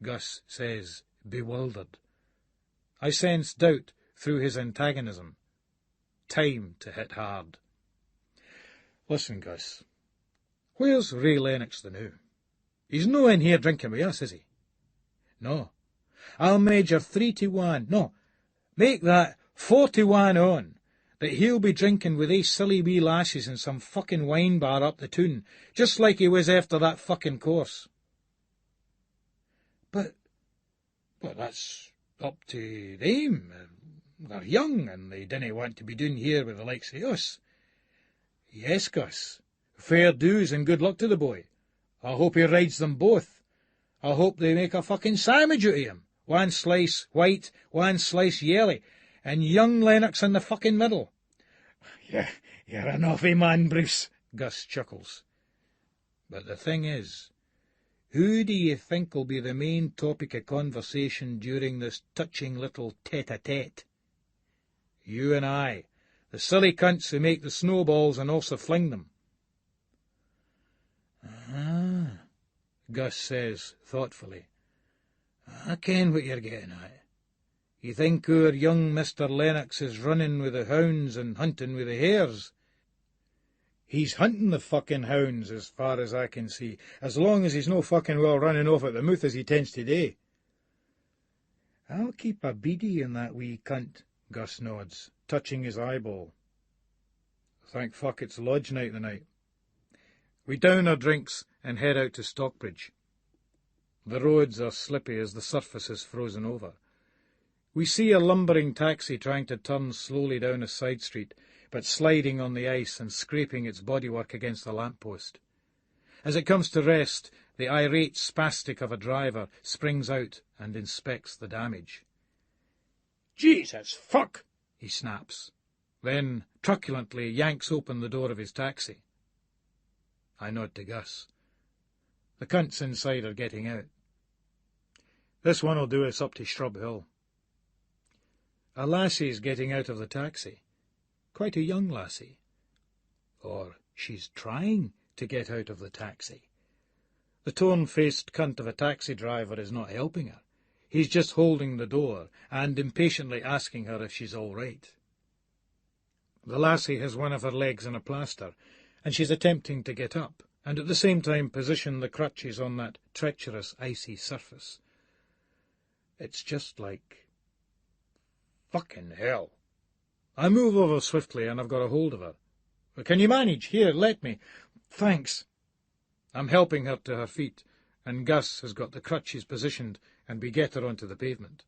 Gus says, bewildered. I sense doubt through his antagonism. Time to hit hard. Listen, Gus, where's Ray Lennox the now? He's no in here drinking with us, is he? No. I'll major 3-1, no, make that 4-1 on, that he'll be drinking with these silly wee lasses in some fucking wine bar up the toon, just like he was after that fucking course. But that's up to them. They're young, and they dinna want to be doing here with the likes of us. Yes, Gus, fair dues and good luck to the boy. I hope he rides them both. I hope they make a fucking sandwich out of him. 1 slice white, 1 slice yellow, and young Lennox in the fucking middle. You're an awfy man, Bruce, Gus chuckles. But the thing is, who do you think will be the main topic of conversation during this touching little tete-a-tete? You and I, the silly cunts who make the snowballs and also fling them. Ah, Gus says thoughtfully. I ken what you're getting at. You think our young Mr. Lennox is running with the hounds and hunting with the hares? He's hunting the fucking hounds, as far as I can see, as long as he's no fucking well running off at the mouth as he tends today. I'll keep a beady on that wee cunt, Gus nods, touching his eyeball. Thank fuck it's lodge night tonight. We down our drinks and head out to Stockbridge. The roads are slippy as the surface is frozen over. We see a lumbering taxi trying to turn slowly down a side street, but sliding on the ice and scraping its bodywork against a lamp-post. As it comes to rest, the irate spastic of a driver springs out and inspects the damage. Jesus fuck, he snaps, then truculently yanks open the door of his taxi. I nod to Gus. The cunts inside are getting out. This one'll do us up to Shrub Hill. A lassie's getting out of the taxi. Quite a young lassie. Or she's trying to get out of the taxi. The torn-faced cunt of a taxi driver is not helping her. He's just holding the door and impatiently asking her if she's all right. The lassie has one of her legs in a plaster, and she's attempting to get up, and at the same time position the crutches on that treacherous, icy surface. It's just like... fucking hell. I move over swiftly, and I've got a hold of her. Can you manage? Here, let me. Thanks. I'm helping her to her feet, and Gus has got the crutches positioned, and we get her onto the pavement.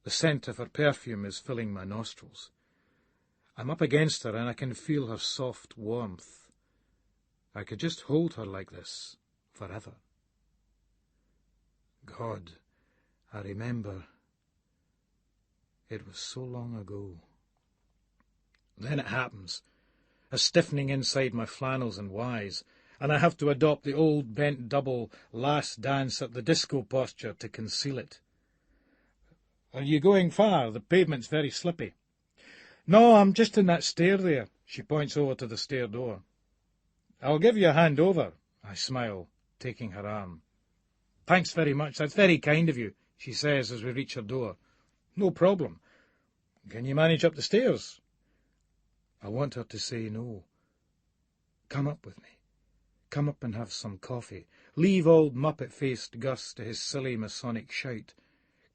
The scent of her perfume is filling my nostrils. I'm up against her, and I can feel her soft warmth. I could just hold her like this, forever. God, I remember. It was so long ago. Then it happens, a stiffening inside my flannels and wise, and I have to adopt the old bent double last dance at the disco posture to conceal it. Are you going far? The pavement's very slippy. No, I'm just in that stair there. She points over to the stair door. I'll give you a hand over, I smile, taking her arm. Thanks very much, that's very kind of you, she says as we reach her door. No problem. Can you manage up the stairs? I want her to say no. Come up with me. Come up and have some coffee. Leave old muppet-faced Gus to his silly Masonic shout.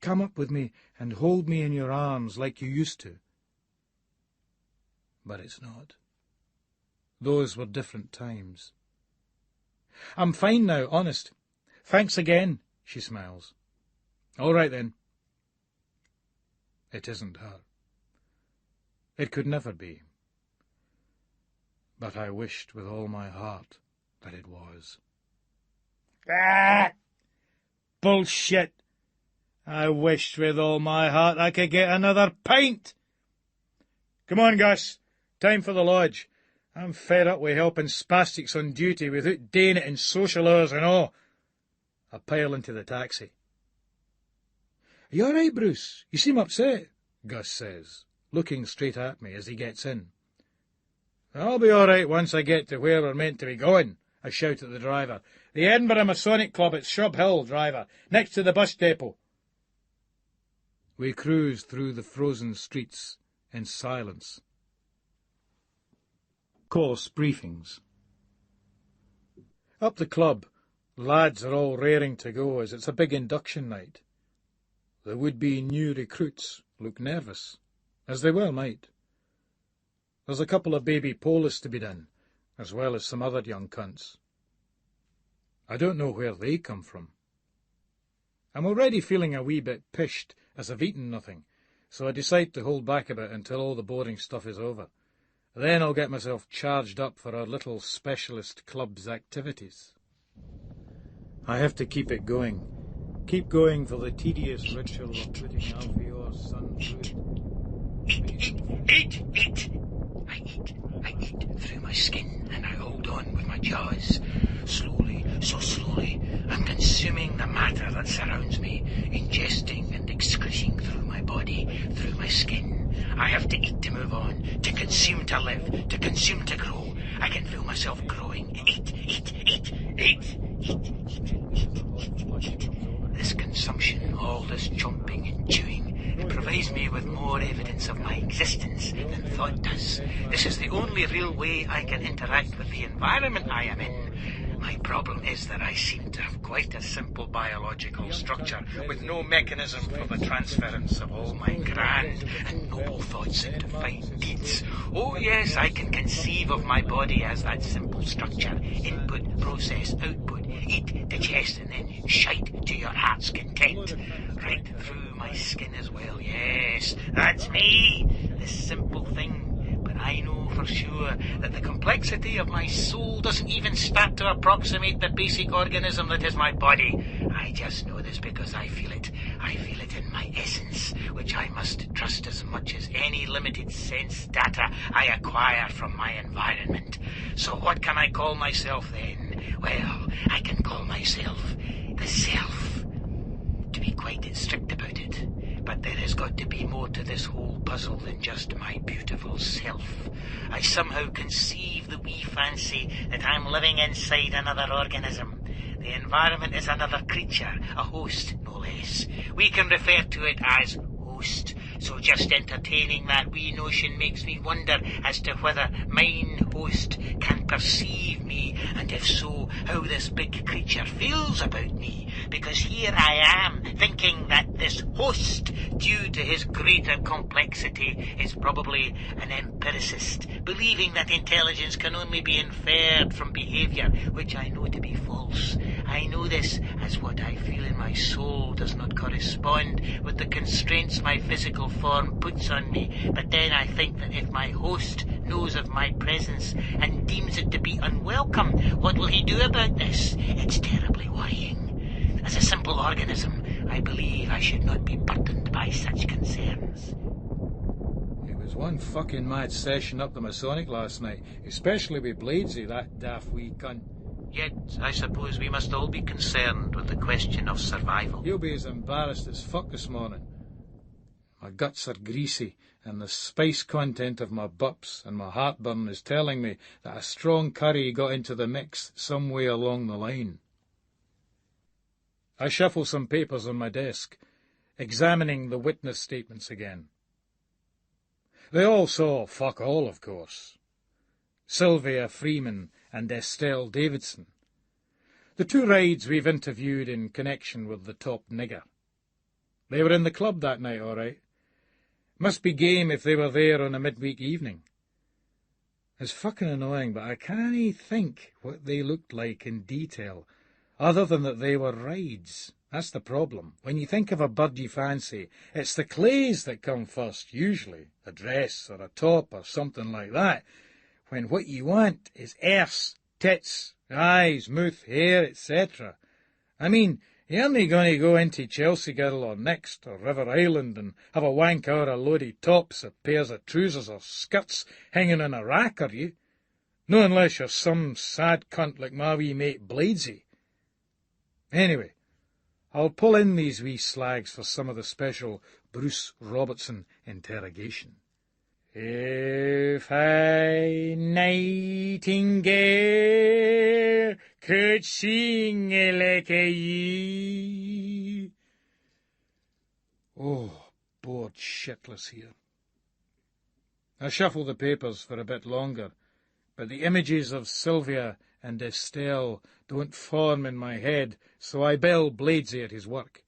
Come up with me and hold me in your arms like you used to. But it's not. Those were different times. I'm fine now, honest. Thanks again, she smiles. All right, then. It isn't her. It could never be. But I wished with all my heart that it was. Ah! Bullshit! I wished with all my heart I could get another pint. Come on, Gus. Time for the lodge. I'm fed up with helping spastics on duty without doing it in social hours and all. I pile into the taxi. Are you all right, Bruce? You seem upset, Gus says, looking straight at me as he gets in. I'll be all right once I get to where we're meant to be going, I shout at the driver. The Edinburgh Masonic Club at Shrub Hill, driver, next to the bus depot. We cruise through the frozen streets in silence. Course briefings. Up the club, lads are all raring to go as it's a big induction night. The would-be new recruits look nervous, as they well might. There's a couple of baby polis to be done, as well as some other young cunts. I don't know where they come from. I'm already feeling a wee bit pished as I've eaten nothing, so I decide to hold back a bit until all the boring stuff is over. Then I'll get myself charged up for our little specialist club's activities. I have to keep it going. Keep going for the tedious ritual of putting Alfeor's son through it. Eat! I eat through my skin, and I hold on with my jaws. Slowly, so slowly, I'm consuming the matter that surrounds me, ingesting and excreting through my body, through my skin. I have to eat to move on, to consume to live, to consume to grow. I can feel myself growing. Eat. This consumption, all this chomping and chewing, it provides me with more evidence of my existence than thought does. This is the only real way I can interact with the environment I am in. My problem is that I seem to have quite a simple biological structure, with no mechanism for the transference of all my grand and noble thoughts into fine deeds. Oh yes, I can conceive of my body as that simple structure. Input, process, output, eat, digest, and then shite to your heart's content. Right through my skin as well, yes, that's me, this simple thing. But I know for sure that the complexity of my soul doesn't even start to approximate the basic organism that is my body. I just know this because I feel it. I feel it in my essence, which I must trust as much as any limited sense data I acquire from my environment. So what can I call myself then? Well, I can call myself the Self. To be quite strict about it. But there has got to be more to this whole puzzle than just my beautiful self. I somehow conceive the wee fancy that I'm living inside another organism. The environment is another creature, a host, no less. We can refer to it as host. So just entertaining that wee notion makes me wonder as to whether mine host can perceive me, and if so, how this big creature feels about me. Because here I am, thinking that this host, due to his greater complexity, is probably an empiricist, believing that intelligence can only be inferred from behaviour, which I know to be false. I know this as what I feel in my soul does not correspond with the constraints my physical form puts on me, but then I think that if my host knows of my presence and deems it to be unwelcome, what will he do about this? It's terribly worrying. As a simple organism, I believe I should not be burdened by such concerns. It was one fucking mad session up the Masonic last night, especially with Bladesy, that daft wee cunt. Yet, I suppose we must all be concerned with the question of survival. You'll be as embarrassed as fuck this morning. My guts are greasy, and the spice content of my bups and my heartburn is telling me that a strong curry got into the mix some way along the line. I shuffle some papers on my desk, examining the witness statements again. They all saw fuck all, of course. Sylvia Freeman and Estelle Davidson, the two rides we've interviewed in connection with the top nigger. They were in the club that night, all right. Must be game if they were there on a midweek evening. It's fucking annoying, but I can't think what they looked like in detail, other than that they were rides. That's the problem. When you think of a bird you fancy, it's the clays that come first, usually. A dress or a top or something like that. When what you want is arse, tits, eyes, mouth, hair, etc. I mean, you're only going to go into Chelsea Girl or Next or River Island and have a wank out of loady tops or pairs of trousers or skirts hanging in a rack, are you? No, unless you're some sad cunt like my wee mate Bladesy. Anyway, I'll pull in these wee slags for some of the special Bruce Robertson interrogation. If a nightingale could sing like a ye... Oh, bored shitless here. I shuffle the papers for a bit longer, but the images of Sylvia and Estelle don't form in my head, so I bell Bladesy at his work.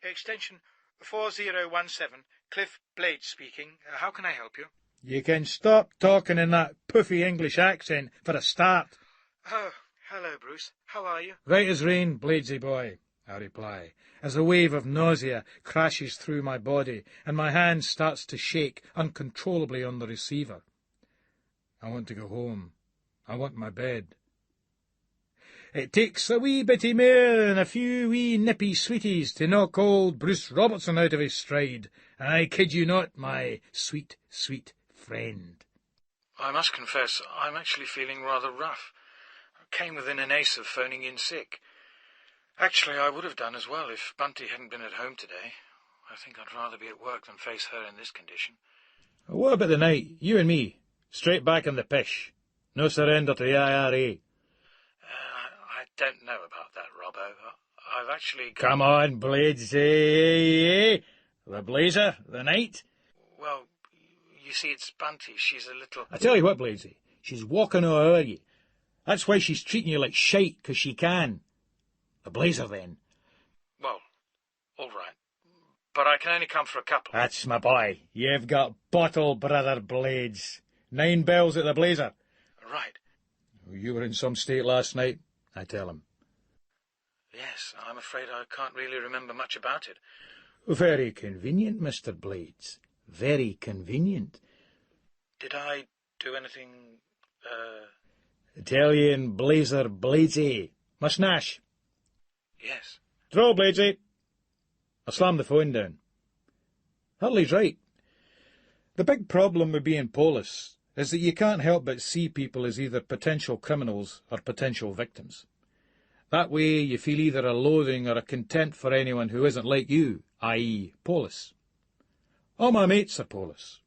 Extension 4017, Cliff Blades speaking. How can I help you? You can stop talking in that puffy English accent for a start. Oh, hello, Bruce. How are you? Right as rain, Bladesy boy, I reply, as a wave of nausea crashes through my body and my hand starts to shake uncontrollably on the receiver. I want to go home. I want my bed. It takes a wee bitty mair than a few wee nippy sweeties to knock old Bruce Robertson out of his stride. I kid you not, my sweet, sweet friend. I must confess, I'm actually feeling rather rough. I came within an ace of phoning in sick. Actually, I would have done as well if Bunty hadn't been at home today. I think I'd rather be at work than face her in this condition. What about the night? You and me. Straight back in the pish. No surrender to the IRA. I don't know about that, Robbo. I've actually... Come on, Bladesy. The blazer, the night. Well, you see, it's Bunty. She's a little... I tell you what, Bladesy, she's walking all over you. That's why she's treating you like shite, 'cause she can. The blazer, then. Well, all right. But I can only come for a couple. That's my boy. You've got bottle, brother Blades. 9 bells at the blazer. Right. You were in some state last night, I tell him. Yes, I'm afraid I can't really remember much about it. Very convenient, Mr. Blades. Very convenient. Did I do anything, Italian blazer Bladesy. Mustache. Yes. Draw, Bladesy. I slammed the phone down. Hurley's right. The big problem with being Polish is that you can't help but see people as either potential criminals or potential victims. That way you feel either a loathing or a contempt for anyone who isn't like you, i.e. Polish. All my mates are Polish.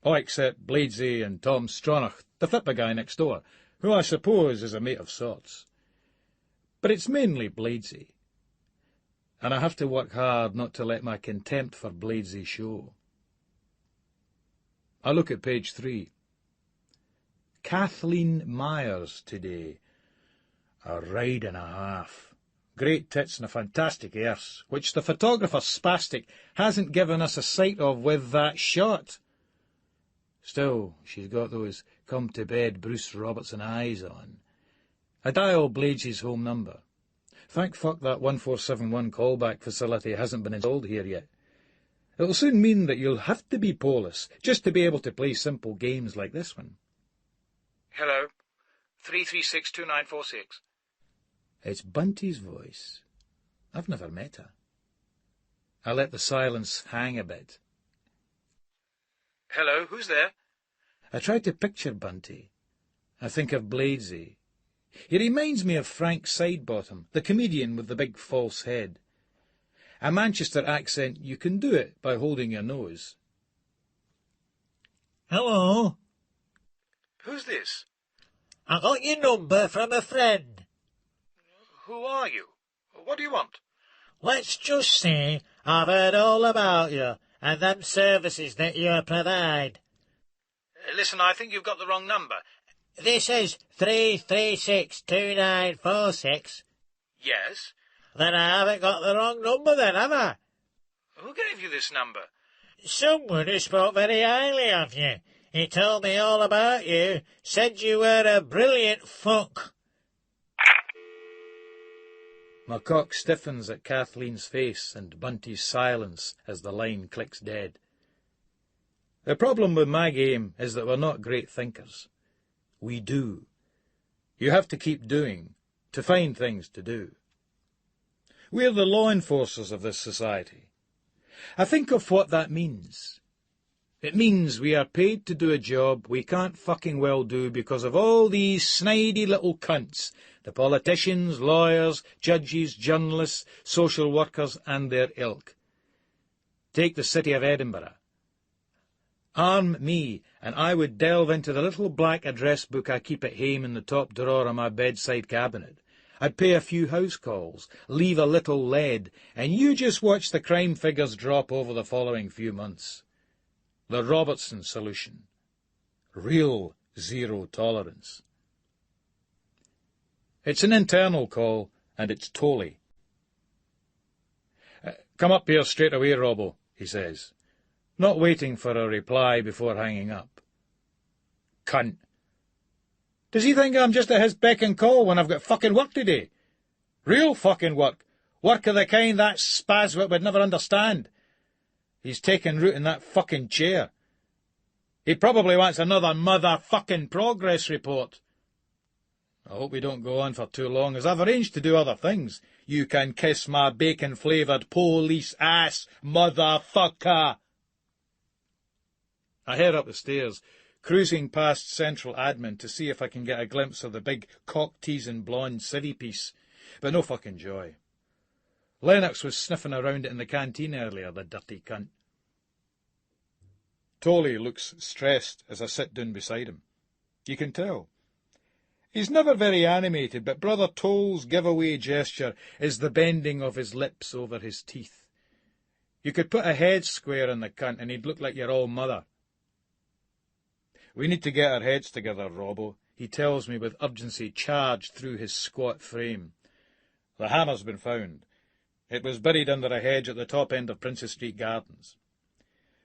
All except Bladesy and Tom Stronach, the football guy next door, who I suppose is a mate of sorts. But it's mainly Bladesy. And I have to work hard not to let my contempt for Bladesy show. I look at page 3. Kathleen Myers today. A ride and a half. Great tits and a fantastic arse, which the photographer Spastic hasn't given us a sight of with that shot. Still, she's got those come-to-bed Bruce Robertson eyes on. I dial Bladesy's home number. Thank fuck that 1471 callback facility hasn't been installed here yet. It'll soon mean that you'll have to be Polish just to be able to play simple games like this one. Hello. 3362946. It's Bunty's voice. I've never met her. I let the silence hang a bit. Hello, who's there? I try to picture Bunty. I think of Bladesy. He reminds me of Frank Sidebottom, the comedian with the big false head. A Manchester accent, you can do it by holding your nose. Hello. Who's this? I got your number from a friend. Who are you? What do you want? Let's just say I've heard all about you and them services that you provide. Listen, I think you've got the wrong number. This is 3362946. Yes? Then I haven't got the wrong number then, have I? Who gave you this number? Someone who spoke very highly of you. He told me all about you, said you were a brilliant fuck. My cock stiffens at Kathleen's face and Bunty's silence as the line clicks dead. The problem with my game is that we're not great thinkers. We do. You have to keep doing, to find things to do. We're the law enforcers of this society. I think of what that means. It means we are paid to do a job we can't fucking well do because of all these snidey little cunts, the politicians, lawyers, judges, journalists, social workers and their ilk. Take the city of Edinburgh. Arm me, and I would delve into the little black address book I keep at home in the top drawer of my bedside cabinet. I'd pay a few house calls, leave a little lead, and you just watch the crime figures drop over the following few months. The Robertson solution. Real zero tolerance. It's an internal call, and it's tolly. Come up here straight away, Robbo, he says, not waiting for a reply before hanging up. Cunt. Does he think I'm just at his beck and call when I've got fucking work to do? Real fucking work. Work of the kind that spazwit would never understand. He's taken root in that fucking chair. He probably wants another motherfucking progress report. I hope we don't go on for too long, as I've arranged to do other things. You can kiss my bacon-flavoured police ass, motherfucker. I head up the stairs, cruising past Central Admin to see if I can get a glimpse of the big cock-teasing blonde civvy piece, but no fucking joy. Lennox was sniffing around it in the canteen earlier, the dirty cunt. Tolly looks stressed as I sit down beside him. You can tell. He's never very animated, but Brother Toll's giveaway gesture is the bending of his lips over his teeth. You could put a head square in the cunt and he'd look like your old mother. We need to get our heads together, Robbo, he tells me with urgency charged through his squat frame. The hammer's been found. It was buried under a hedge at the top end of Princess Street Gardens.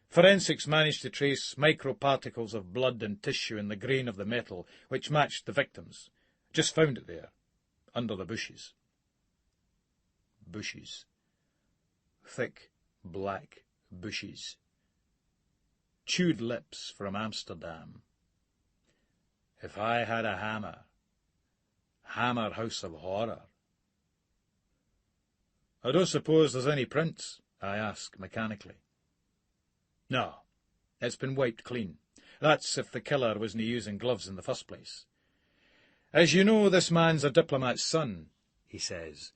Forensics managed to trace microparticles of blood and tissue in the grain of the metal, which matched the victim's. Just found it there, under the bushes. Bushes. Thick, black bushes. Chewed lips from Amsterdam. If I had a hammer, Hammer House of Horror. I don't suppose there's any prints, I ask mechanically. No, it's been wiped clean. That's if the killer wasn't using gloves in the first place. As you know, this man's a diplomat's son, he says,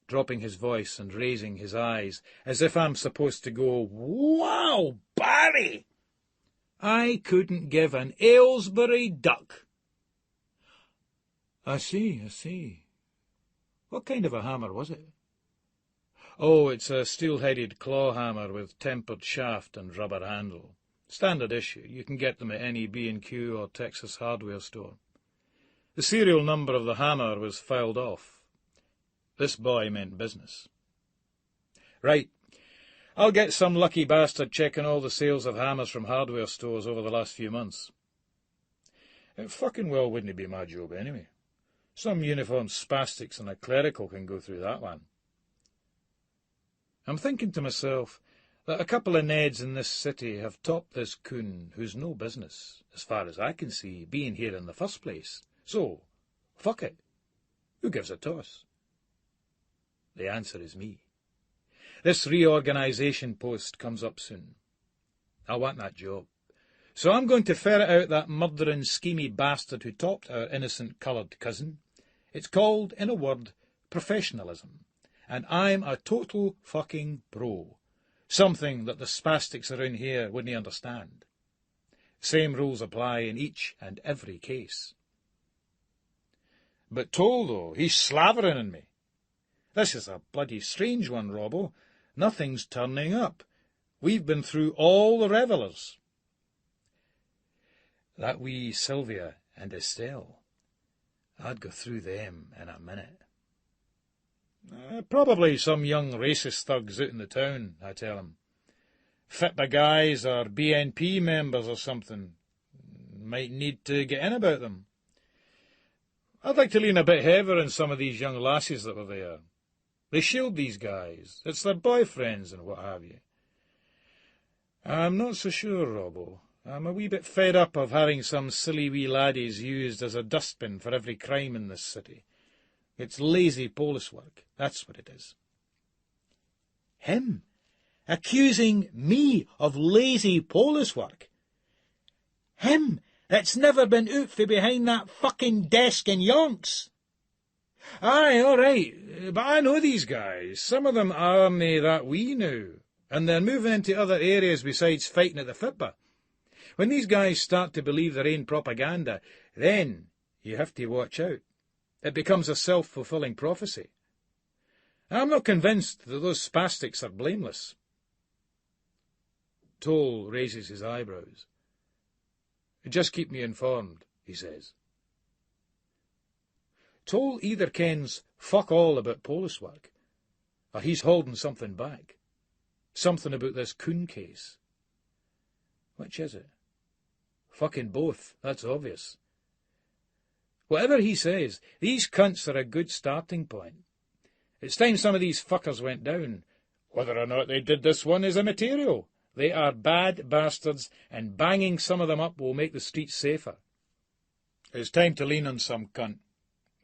dropping his voice and raising his eyes, as if I'm supposed to go, "Wow, Barry! I couldn't give an Aylesbury duck." I see. What kind of a hammer was it? Oh, it's a steel-headed claw hammer with tempered shaft and rubber handle. Standard issue. You can get them at any B&Q or Texas hardware store. The serial number of the hammer was filed off. This boy meant business. Right. I'll get some lucky bastard checking all the sales of hammers from hardware stores over the last few months. It fucking well wouldn't be my job anyway. Some uniformed spastics and a clerical can go through that one. I'm thinking to myself that a couple of Neds in this city have topped this coon who's no business, as far as I can see, being here in the first place. So, fuck it. Who gives a toss? The answer is me. This reorganisation post comes up soon. I want that job. So I'm going to ferret out that murdering, schemy bastard who topped our innocent coloured cousin. It's called, in a word, professionalism. And I'm a total fucking pro. Something that the spastics around here wouldn't understand. Same rules apply in each and every case. But Toll, though, he's slavering in me. This is a bloody strange one, Robbo. Nothing's turning up. We've been through all the revellers. That wee Sylvia and Estelle. I'd go through them in a minute. Probably some young racist thugs out in the town, I tell him. FITBA guys or BNP members or something. Might need to get in about them. I'd like to lean a bit heavier on some of these young lasses that were there. They shield these guys. It's their boyfriends and what have you. I'm not so sure, Robbo. I'm a wee bit fed up of having some silly wee laddies used as a dustbin for every crime in this city. It's lazy police work, that's what it is. Him? Accusing me of lazy police work? Him that's never been out from behind that fucking desk in yonks? Aye, all right, but I know these guys. Some of them aren't that wee now, and they're moving into other areas besides fighting at the FITBA. When these guys start to believe their own propaganda, then you have to watch out. It becomes a self-fulfilling prophecy. I'm not convinced that those spastics are blameless. Toll raises his eyebrows. Just keep me informed, he says. Toll either kens fuck all about police work, or he's holding something back. Something about this Kuhn case. Which is it? Fucking both, that's obvious. Whatever he says, these cunts are a good starting point. It's time some of these fuckers went down. Whether or not they did this one is immaterial. They are bad bastards, and banging some of them up will make the streets safer. It's time to lean on some cunt.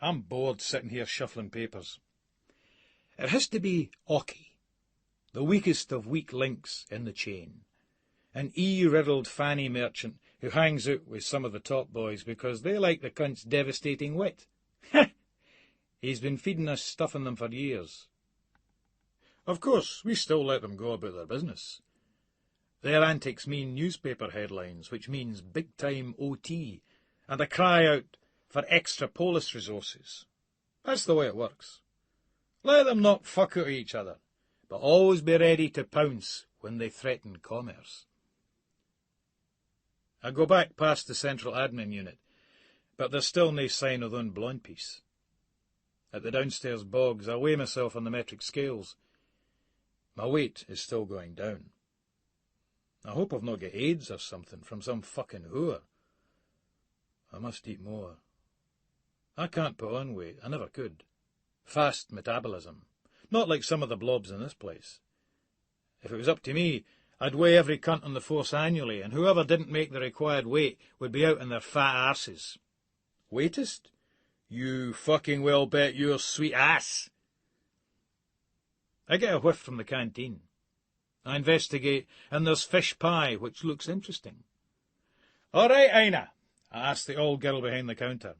I'm bored sitting here shuffling papers. It has to be Ockie, the weakest of weak links in the chain. An e-riddled fanny merchant who hangs out with some of the top boys because they like the cunt's devastating wit. He's been feeding us stuff in them for years. Of course, we still let them go about their business. Their antics mean newspaper headlines, which means big-time OT, and a cry out for extra police resources. That's the way it works. Let them not fuck out each other, but always be ready to pounce when they threaten commerce. I go back past the central admin unit, but there's still no sign of the blonde piece. At the downstairs bogs, I weigh myself on the metric scales. My weight is still going down. I hope I've not got AIDS or something from some fucking whore. I must eat more. I can't put on weight, I never could. Fast metabolism. Not like some of the blobs in this place. If it was up to me, I'd weigh every cunt on the force annually, and whoever didn't make the required weight would be out in their fat arses. Weightist? You fucking well bet your sweet ass. I get a whiff from the canteen. I investigate, and there's fish pie, which looks interesting. All right, Aina, I ask the old girl behind the counter.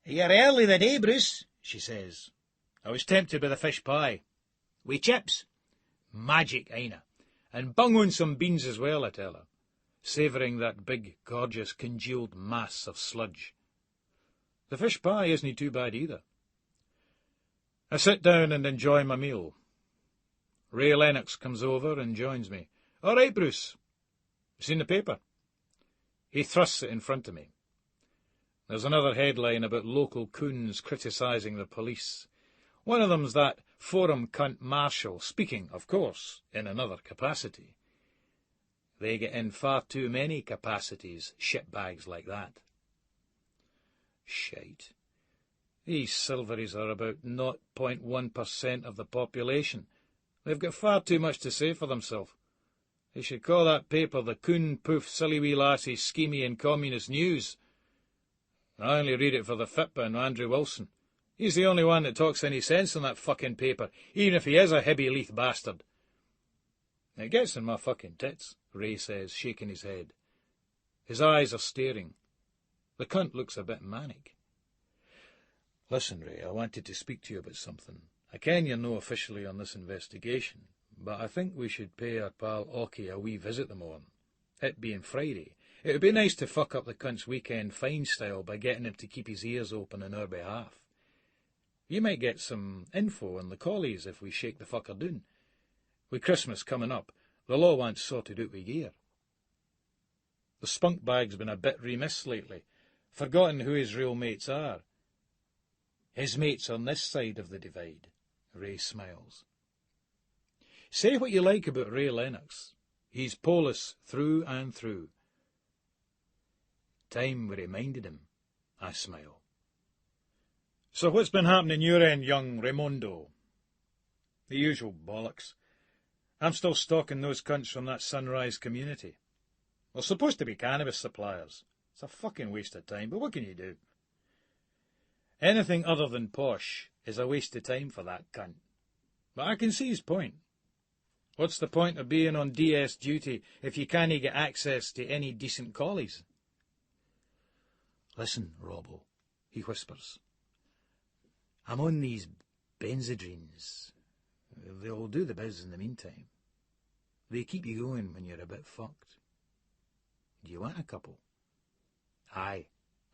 You're early the day, Bruce, she says. I was tempted by the fish pie. With chips. Magic, Aina. And bung on some beans as well, I tell her, savouring that big, gorgeous, congealed mass of sludge. The fish pie isn't too bad either. I sit down and enjoy my meal. Ray Lennox comes over and joins me. All right, Bruce. Seen the paper? He thrusts it in front of me. There's another headline about local coons criticising the police. One of them's that forum cunt Marshall, speaking, of course, in another capacity. They get in far too many capacities, shitbags like that. Shite. These Silveries are about 0.1% of the population. They've got far too much to say for themselves. They should call that paper the Coon Poof Silly Wee Lassie Schemy and Communist News. I only read it for the FITBA and Andrew Wilson. He's the only one that talks any sense in that fucking paper, even if he is a hibby-leith bastard. It gets in my fucking tits, Ray says, shaking his head. His eyes are staring. The cunt looks a bit manic. Listen, Ray, I wanted to speak to you about something. I ken you're no officially on this investigation, but I think we should pay our pal Ockie a wee visit the morning. It being Friday, it would be nice to fuck up the cunt's weekend fine style by getting him to keep his ears open on our behalf. You might get some info on the collies if we shake the fucker down. With Christmas coming up, the law wants sorted out with gear. The spunk bag's been a bit remiss lately, forgotten who his real mates are. His mates on this side of the divide. Ray smiles. Say what you like about Ray Lennox. He's Polis through and through. Time we reminded him, I smile. So what's been happening your end, young Raimondo? The usual bollocks. I'm still stalking those cunts from that Sunrise community. We're supposed to be cannabis suppliers. It's a fucking waste of time, but what can you do? Anything other than posh is a waste of time for that cunt. But I can see his point. What's the point of being on DS duty if you can't get access to any decent collies? Listen, Robbo, he whispers. I'm on these benzodrines. They'll do the biz in the meantime. They keep you going when you're a bit fucked. Do you want a couple? Aye,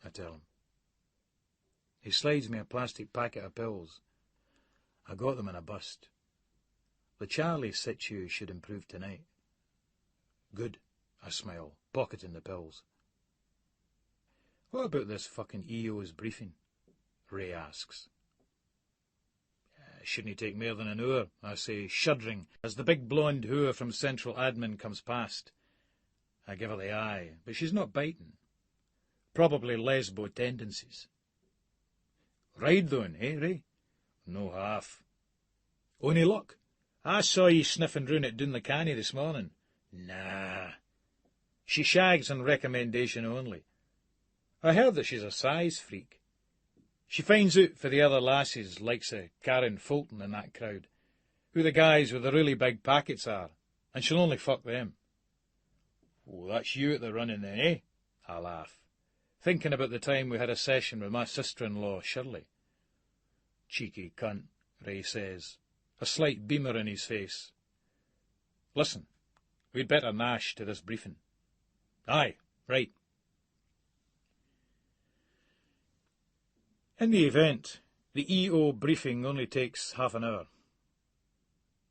I tell him. He slides me a plastic packet of pills. I got them in a bust. The Charlie situ should improve tonight. Good, I smile, pocketing the pills. What about this fucking EO's briefing? Ray asks. Shouldn't he take more than an hour, I say, shuddering, as the big blonde whore from Central Admin comes past. I give her the eye, but she's not biting. Probably lesbo tendencies. Ride though, eh, Ray? No half. Only luck. I saw ye sniffing round at Dunlecanny this morning. Nah. She shags on recommendation only. I heard that she's a size freak. She finds out for the other lasses, likes Karen Fulton in that crowd, who the guys with the really big packets are, and she'll only fuck them. Oh, that's you at the running then, eh? I laugh, thinking about the time we had a session with my sister-in-law, Shirley. Cheeky cunt, Ray says, a slight beamer in his face. Listen, we'd better nash to this briefing. Aye, right. In the event, the EO briefing only takes half an hour.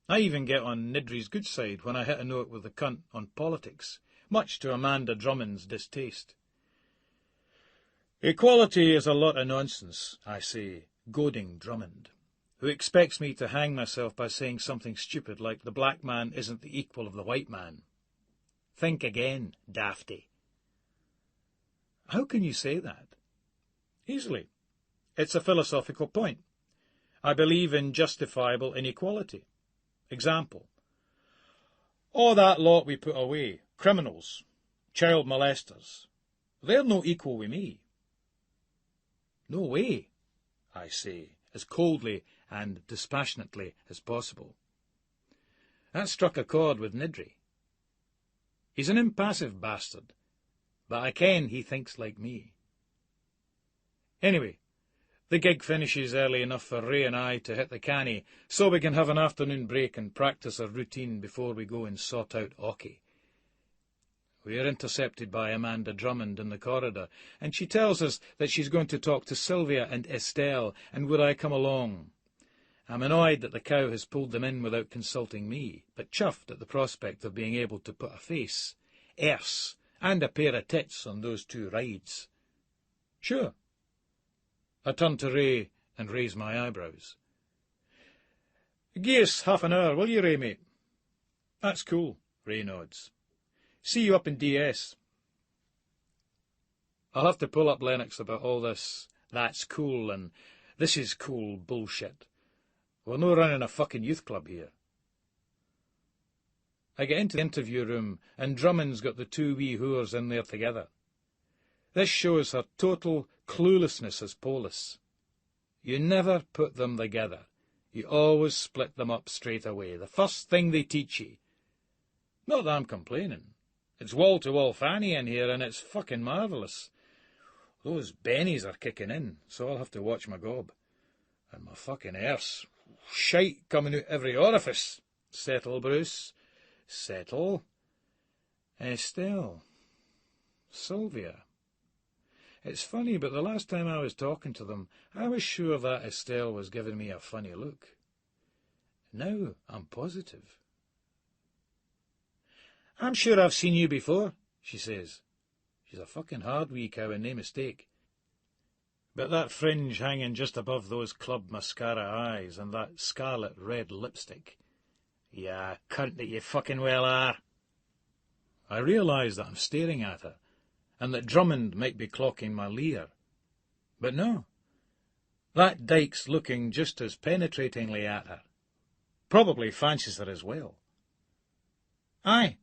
I even get on Nidri's good side when I hit a note with the cunt on politics, much to Amanda Drummond's distaste. Equality is a lot of nonsense, I say, goading Drummond, who expects me to hang myself by saying something stupid like the black man isn't the equal of the white man. Think again, dafty. How can you say that? Easily. It's a philosophical point. I believe in justifiable inequality. Example. All that lot we put away, criminals, child molesters, they're no equal with me. No way, I say, as coldly and dispassionately as possible. That struck a chord with Nidri. He's an impassive bastard, but I ken he thinks like me. Anyway, the gig finishes early enough for Ray and I to hit the canny, so we can have an afternoon break and practice our routine before we go and sort out Ocky. We are intercepted by Amanda Drummond in the corridor, and she tells us that she's going to talk to Sylvia and Estelle, and would I come along? I'm annoyed that the cow has pulled them in without consulting me, but chuffed at the prospect of being able to put a face, arse, and a pair of tits on those two rides. Sure. I turn to Ray and raise my eyebrows. Give us half an hour, will you, Ray, mate? That's cool, Ray nods. See you up in DS. I'll have to pull up Lennox about all this that's cool and this is cool bullshit. We're no running a fucking youth club here. I get into the interview room and Drummond's got the two wee whores in there together. This shows her total cluelessness as Polis. You never put them together. You always split them up straight away, the first thing they teach ye. Not that I'm complaining. It's wall-to-wall fanny in here, and it's fucking marvellous. Those bennies are kicking in, so I'll have to watch my gob. And my fucking arse. Shite coming out every orifice. Settle, Bruce. Settle. Estelle. Sylvia. It's funny, but the last time I was talking to them, I was sure that Estelle was giving me a funny look. Now I'm positive. I'm sure I've seen you before, she says. She's a fucking hard wee cow and no mistake. But that fringe hanging just above those club mascara eyes and that scarlet red lipstick. Yeah, cunt that you fucking well are. I realise that I'm staring at her, and that Drummond might be clocking my leer. But no, that dyke's looking just as penetratingly at her. Probably fancies her as well. Aye,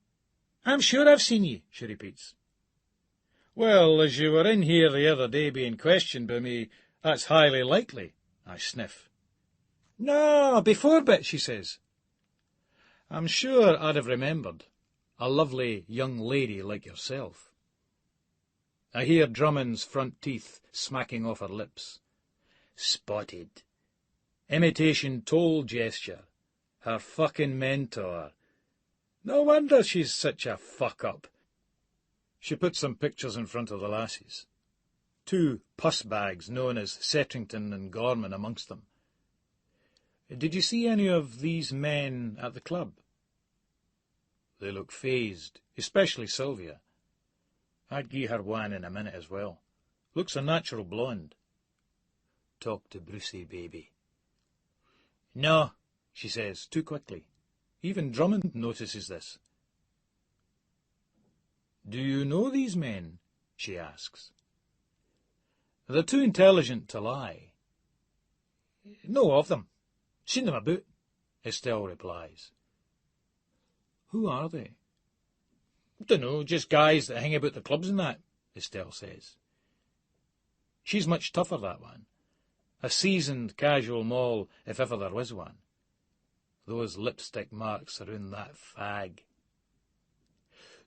I'm sure I've seen ye, she repeats. Well, as you were in here the other day being questioned by me, that's highly likely, I sniff. No, before bit, she says. I'm sure I'd have remembered. A lovely young lady like yourself. I hear Drummond's front teeth smacking off her lips. Spotted. Imitation toll gesture. Her fucking mentor. No wonder she's such a fuck-up. She put some pictures in front of the lasses. 2 puss bags known as Setrington and Gorman amongst them. Did you see any of these men at the club? They look phased, especially Sylvia. I'd gie her one in a minute as well. Looks a natural blonde. Talk to Brucey, baby. No, she says, too quickly. Even Drummond notices this. Do you know these men? She asks. They're too intelligent to lie. Know of them. Seen them about, Estelle replies. Who are they? Dunno, just guys that hang about the clubs and that, Estelle says. She's much tougher, that one. A seasoned casual moll, if ever there was one. Those lipstick marks around that fag.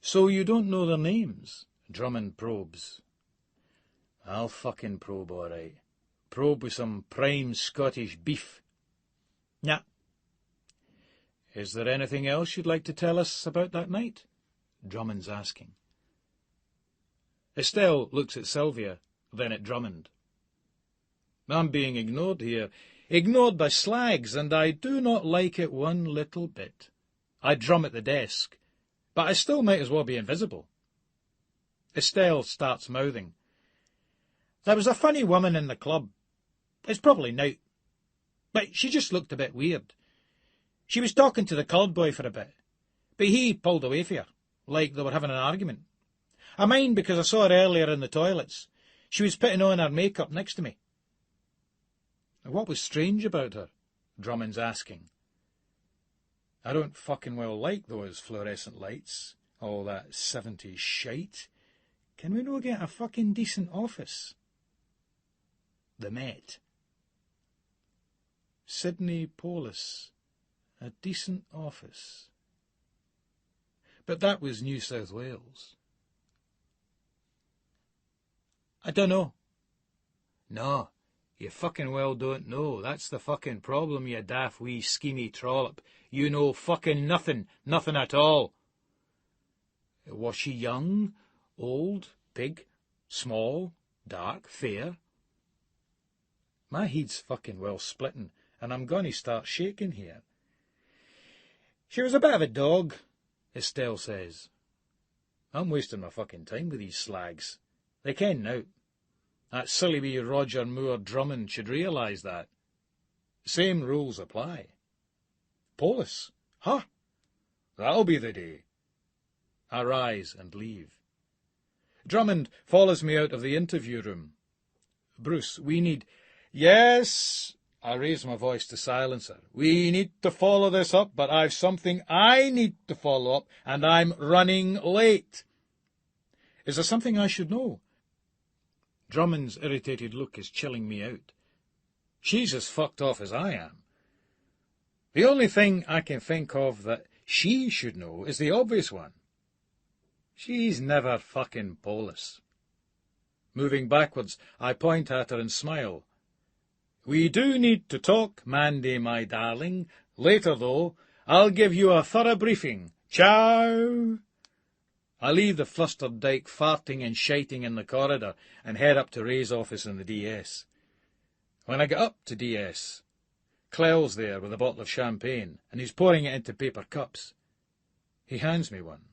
So you don't know their names? Drummond probes. I'll fucking probe, all right. Probe with some prime Scottish beef. Nah. Is there anything else you'd like to tell us about that night? Drummond's asking. Estelle looks at Sylvia, then at Drummond. I'm being ignored here, ignored by slags, and I do not like it one little bit. I drum at the desk, but I still might as well be invisible. Estelle starts mouthing. There was a funny woman in the club. It's probably now. But she just looked a bit weird. She was talking to the club boy for a bit, but he pulled away for her, like they were having an argument. I mind because I saw her earlier in the toilets. She was putting on her makeup next to me. What was strange about her? Drummond's asking. I don't fucking well like those fluorescent lights, all that 70s shite. Can we no get a fucking decent office? The Met. Sydney Polis. A decent office. But that was New South Wales. I don't know. No, you fucking well don't know. That's the fucking problem, you daft wee schemy trollop. You know fucking nothing, nothing at all. Was she young, old, big, small, dark, fair? My head's fucking well splitting, and I'm going to start shaking here. She was a bit of a dog, Estelle says. I'm wasting my fucking time with these slags. They ken now. That silly wee Roger Moore Drummond should realise that. Same rules apply. Polis? Huh? That'll be the day. I rise and leave. Drummond follows me out of the interview room. Bruce, we need... Yes, I raise my voice to silence her. We need to follow this up, but I've something I need to follow up, and I'm running late. Is there something I should know? Drummond's irritated look is chilling me out. She's as fucked off as I am. The only thing I can think of that she should know is the obvious one. She's never fucking Polis. Moving backwards, I point at her and smile. We do need to talk, Mandy, my darling. Later, though, I'll give you a thorough briefing. Ciao! I leave the flustered dyke farting and shiting in the corridor and head up to Ray's office in the DS. When I get up to DS, Clell's there with a bottle of champagne, and he's pouring it into paper cups. He hands me one.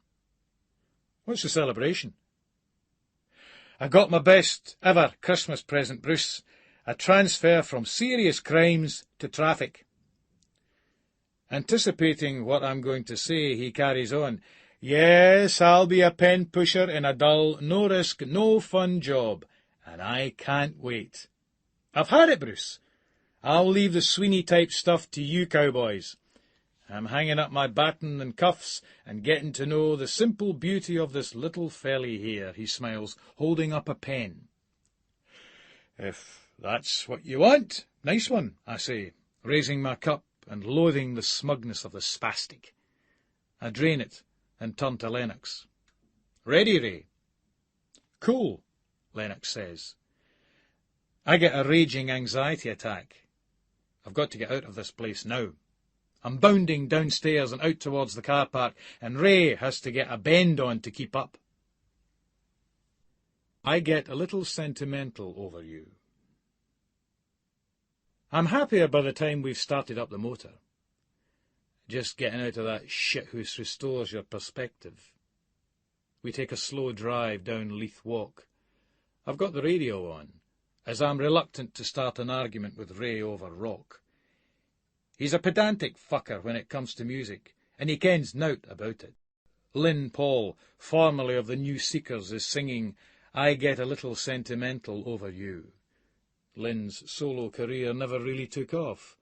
What's the celebration? I got my best ever Christmas present, Bruce. A transfer from serious crimes to traffic. Anticipating what I'm going to say, he carries on. Yes, I'll be a pen pusher in a dull, no-risk, no-fun job, and I can't wait. I've had it, Bruce. I'll leave the Sweeney-type stuff to you cowboys. I'm hanging up my baton and cuffs and getting to know the simple beauty of this little felly here, he smiles, holding up a pen. If that's what you want, nice one, I say, raising my cup and loathing the smugness of the spastic. I drain it and turn to Lennox. Ready, Ray? Cool, Lennox says. I get a raging anxiety attack. I've got to get out of this place now. I'm bounding downstairs and out towards the car park, and Ray has to get a bend on to keep up. I get a little sentimental over you. I'm happier by the time we've started up the motor. Just getting out of that shithouse restores your perspective. We take a slow drive down Leith Walk. I've got the radio on, as I'm reluctant to start an argument with Ray over rock. He's a pedantic fucker when it comes to music, and he kens nowt about it. Lynn Paul, formerly of the New Seekers, is singing I Get a Little Sentimental Over You. Lynn's solo career never really took off.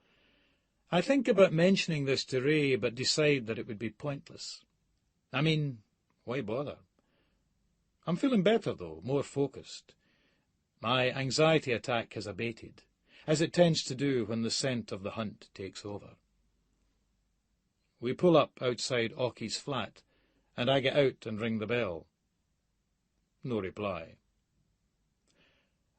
I think about mentioning this to Ray, but decide that it would be pointless. I mean, why bother? I'm feeling better, though, more focused. My anxiety attack has abated, as it tends to do when the scent of the hunt takes over. We pull up outside Auchie's flat, and I get out and ring the bell. No reply.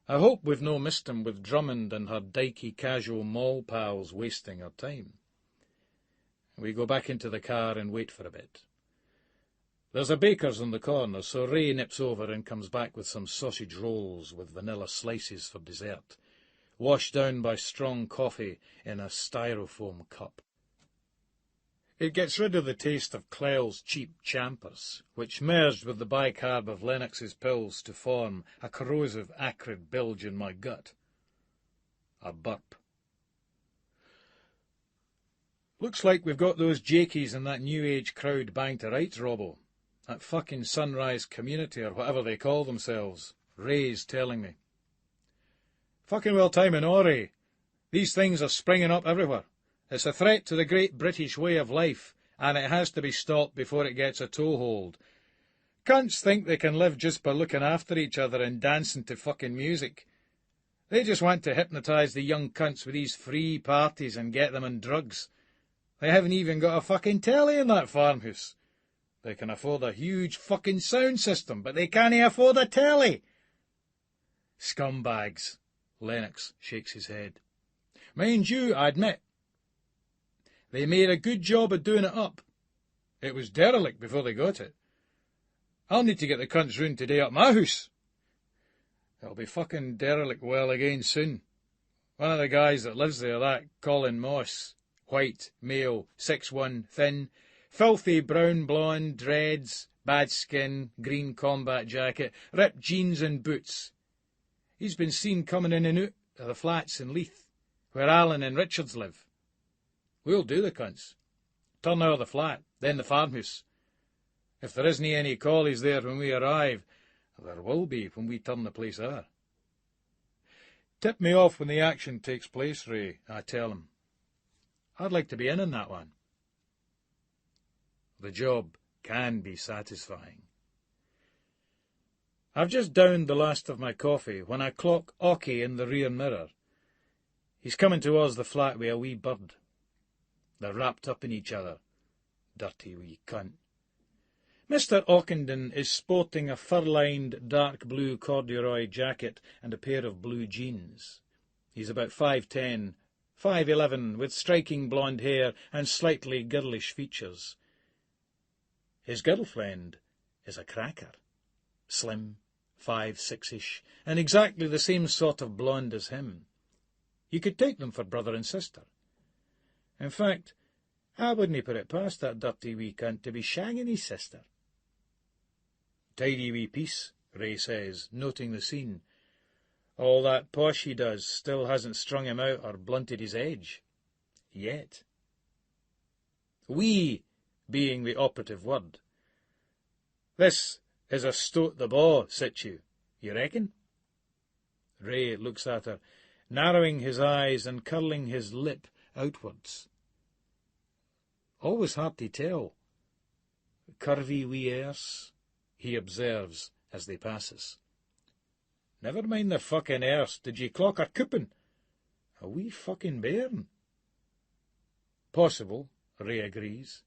I hope we've no missed him with Drummond and her dykey casual mall pals wasting our time. We go back into the car and wait for a bit. There's a baker's on the corner, so Ray nips over and comes back with some sausage rolls with vanilla slices for dessert, washed down by strong coffee in a styrofoam cup. It gets rid of the taste of Clell's cheap champers, which merged with the bicarb of Lennox's pills to form a corrosive, acrid bilge in my gut. A burp. Looks like we've got those jakies in that New Age crowd bang to rights, Robbo. That fucking Sunrise Community, or whatever they call themselves. Ray's telling me. Fucking well timing, Ray. These things are springing up everywhere. It's a threat to the great British way of life, and it has to be stopped before it gets a toehold. Cunts think they can live just by looking after each other and dancing to fucking music. They just want to hypnotise the young cunts with these free parties and get them on drugs. They haven't even got a fucking telly in that farmhouse. They can afford a huge fucking sound system, but they can't afford a telly. Scumbags. Lennox shakes his head. Mind you, I admit, they made a good job of doing it up. It was derelict before they got it. I'll need to get the cunts round today up my house. It'll be fucking derelict well again soon. One of the guys that lives there, that Colin Moss, white, male, 6'1", thin, filthy brown blonde, dreads, bad skin, green combat jacket, ripped jeans and boots. He's been seen coming in and out of the flats in Leith, where Alan and Richards live. We'll do the cunts. Turn out the flat, then the farmhouse. If there isn't any collies there when we arrive, there will be when we turn the place out. Tip me off when the action takes place, Ray, I tell him. I'd like to be in on that one. The job can be satisfying. I've just downed the last of my coffee when I clock Auchie in the rear mirror. He's coming towards the flat with a wee bird. They're wrapped up in each other. Dirty wee cunt. Mr. Ockenden is sporting a fur-lined dark blue corduroy jacket and a pair of blue jeans. He's about 5'10", 5'11", with striking blonde hair and slightly girlish features. His girlfriend is a cracker, slim, 5'6"-ish, and exactly the same sort of blonde as him. You could take them for brother and sister. In fact, I wouldn't put it past that dirty wee cunt to be shagging his sister. Tidy wee piece, Ray says, noting the scene. All that posh he does still hasn't strung him out or blunted his edge. Yet. We being the operative word. This is a stoat the baw, situ, you reckon? Ray looks at her, narrowing his eyes and curling his lip outwards. Always hard to tell. Curvy wee ears, he observes as they passes. Never mind the fucking ears, did ye clock a coupon? A wee fucking bairn. Possible, Ray agrees.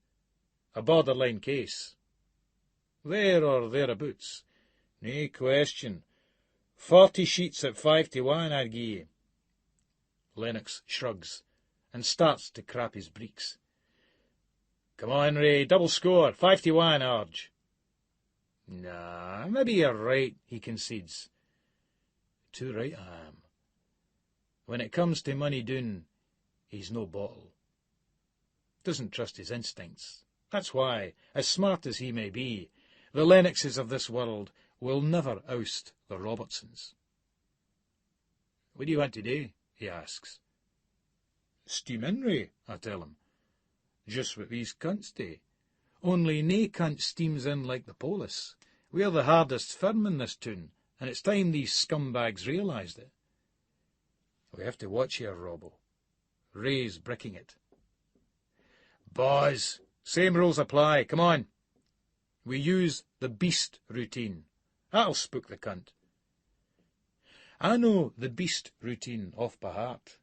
A borderline case. There or thereabouts. Nae question. 40 sheets at 5 to 1, I'd gie ye. Lennox shrugs and starts to crap his breeks. Come on, Ray, double score, 5 to 1, Arge. Nah, maybe you're right, he concedes. Too right I am. When it comes to money doon, he's no bottle. Doesn't trust his instincts. That's why, as smart as he may be, the Lennoxes of this world will never oust the Robertsons. What do you want to do? He asks. Steam in, Ray, I tell him. Just what these cunts do. Only nae cunt steams in like the Polis. We're the hardest firm in this toon, and it's time these scumbags realised it. We have to watch here, Robbo. Ray's bricking it. Boys, same rules apply, come on. We use the beast routine. That'll spook the cunt. I know the beast routine off by heart.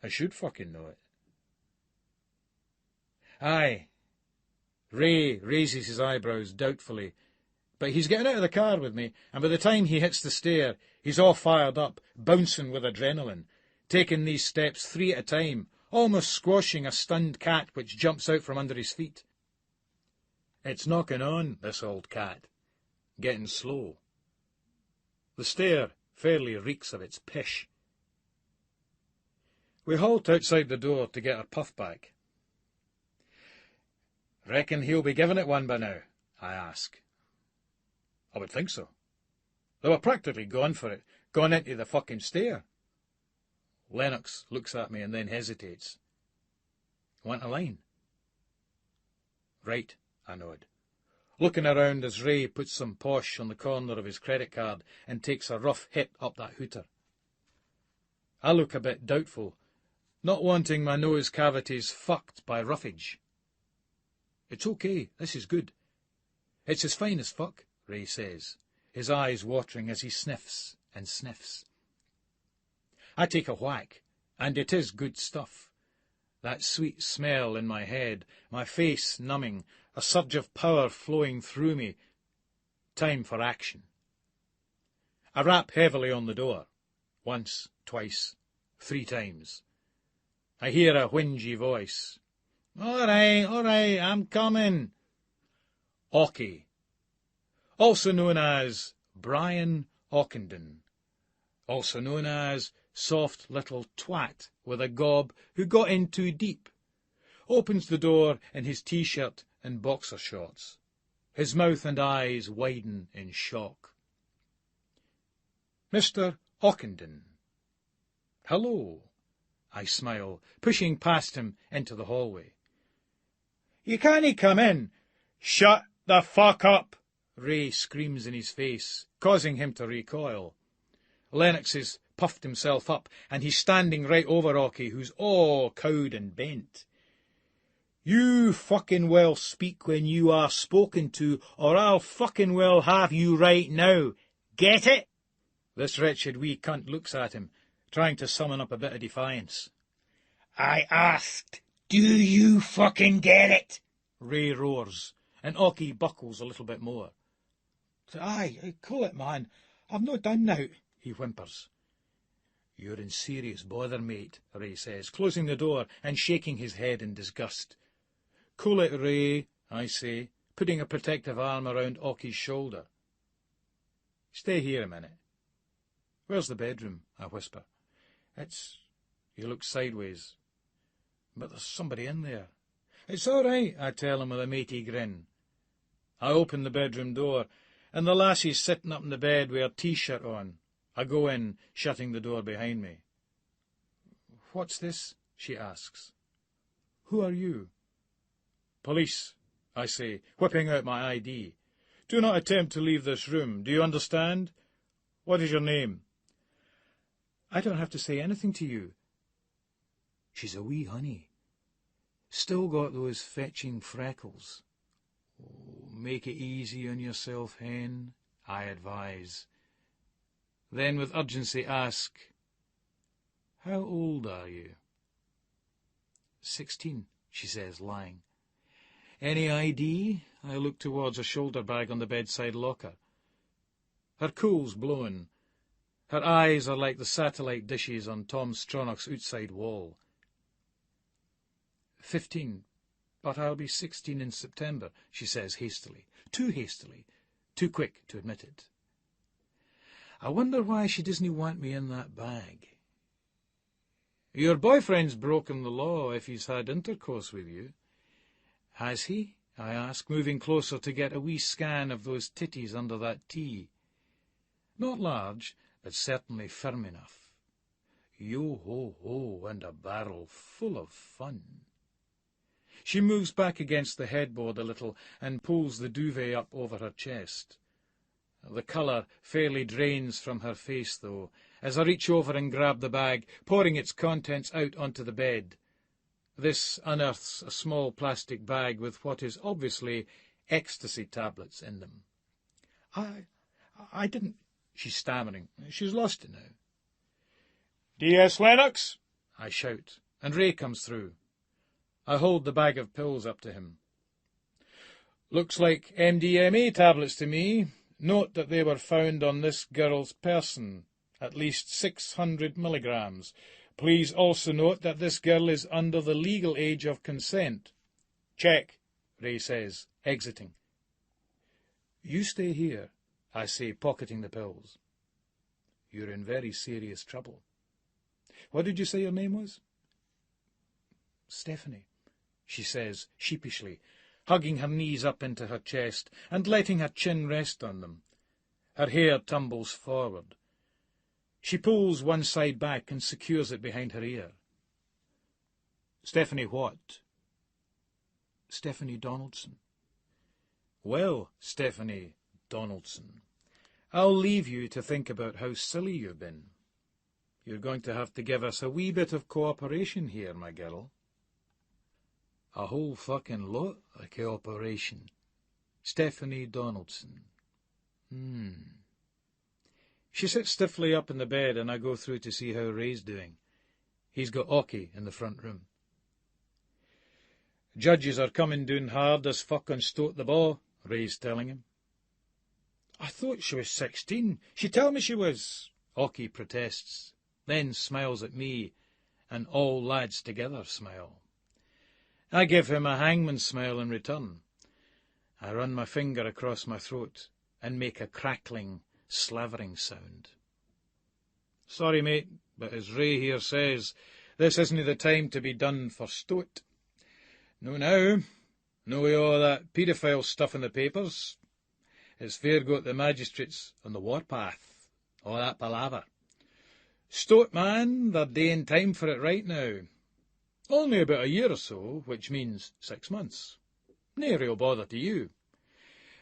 I should fucking know it. Aye. Ray raises his eyebrows doubtfully, but he's getting out of the car with me, and by the time he hits the stair, he's all fired up, bouncing with adrenaline, taking these steps 3 at a time, almost squashing a stunned cat which jumps out from under his feet. It's knocking on, this old cat, getting slow. The stair fairly reeks of its pish. We halt outside the door to get our puff back. Reckon he'll be giving it one by now? I ask. I would think so. They were practically gone for it, gone into the fucking stair. Lennox looks at me and then hesitates. Want a line? Right, I nod, looking around as Ray puts some posh on the corner of his credit card and takes a rough hit up that hooter. I look a bit doubtful, not wanting my nose cavities fucked by roughage. It's okay, this is good. It's as fine as fuck, Ray says, his eyes watering as he sniffs and sniffs. I take a whack, and it is good stuff. That sweet smell in my head, my face numbing, a surge of power flowing through me. Time for action. I rap heavily on the door. Once, twice, 3 times. I hear a whingy voice. All right, I'm coming. Ockie, also known as Brian Ockenden, also known as soft little twat with a gob who got in too deep, opens the door in his T-shirt and boxer shorts. His mouth and eyes widen in shock. Mr. Ockenden. Hello, I smile, pushing past him into the hallway. You can't come in. Shut the fuck up, Ray screams in his face, causing him to recoil. Lennox has puffed himself up, and he's standing right over Ockie, who's all cowed and bent. You fucking well speak when you are spoken to, or I'll fucking well have you right now. Get it? This wretched wee cunt looks at him, trying to summon up a bit of defiance. I asked, do you fucking get it? Ray roars, and Ockie buckles a little bit more. Aye, call it, man. I've not done now, he whimpers. You're in serious bother, mate, Ray says, closing the door and shaking his head in disgust. Cool it, Ray, I say, putting a protective arm around Ockie's shoulder. Stay here a minute. Where's the bedroom? I whisper. He looks sideways. But there's somebody in there. It's all right, I tell him with a matey grin. I open the bedroom door, and the lassie's sitting up in the bed with her T-shirt on. I go in, shutting the door behind me. What's this? She asks. Who are you? Police, I say, whipping out my ID. "Do not attempt to leave this room. Do you understand? What is your name?" "I don't have to say anything to you." She's a wee honey. Still got those fetching freckles. "Oh, make it easy on yourself, hen," I advise. Then with urgency ask, "How old are you?" 16, she says, lying. "Any ID?" I look towards a shoulder bag on the bedside locker. Her cool's blowing. Her eyes are like the satellite dishes on Tom Stronach's outside wall. 15, but I'll be 16 in September, she says hastily. Too hastily. Too quick to admit it. I wonder why she doesn't want me in that bag. "Your boyfriend's broken the law if he's had intercourse with you." "Has he?" I ask, moving closer to get a wee scan of those titties under that tee. Not large, but certainly firm enough. Yo-ho-ho, and a barrel full of fun. She moves back against the headboard a little and pulls the duvet up over her chest. The colour fairly drains from her face, though, as I reach over and grab the bag, pouring its contents out onto the bed. This unearths a small plastic bag with what is obviously ecstasy tablets in them. I didn't... She's stammering. She's lost it now. "D.S. Lennox!" I shout, and Ray comes through. I hold the bag of pills up to him. "Looks like MDMA tablets to me. Note that they were found on this girl's person, at least 600 milligrams. Please also note that this girl is under the legal age of consent." "Check," Ray says, exiting. "You stay here," I say, pocketing the pills. "You're in very serious trouble. What did you say your name was?" "Stephanie," she says sheepishly, hugging her knees up into her chest and letting her chin rest on them. Her hair tumbles forward. She pulls one side back and secures it behind her ear. "Stephanie what?" "Stephanie Donaldson." "Well, Stephanie Donaldson, I'll leave you to think about how silly you've been. You're going to have to give us a wee bit of cooperation here, my girl." "A whole fucking lot of cooperation. Stephanie Donaldson. She sits stiffly up in the bed, and I go through to see how Ray's doing. He's got Ocky in the front room. "Judges are coming down hard as fuck on Stoat the Baw," Ray's telling him. "I thought she was 16. She told me she was." Ocky protests, then smiles at me, and all lads together smile. I give him a hangman's smile in return. I run my finger across my throat and make a crackling, slavering sound. "Sorry, mate, but as Ray here says, this isn't the time to be done for Stoat. No now, no with all that paedophile stuff in the papers. It's fair got the magistrates on the warpath, all that palaver. Stoat, man, they're daying time for it right now. Only about a year or so, which means 6 months. Nae real bother to you.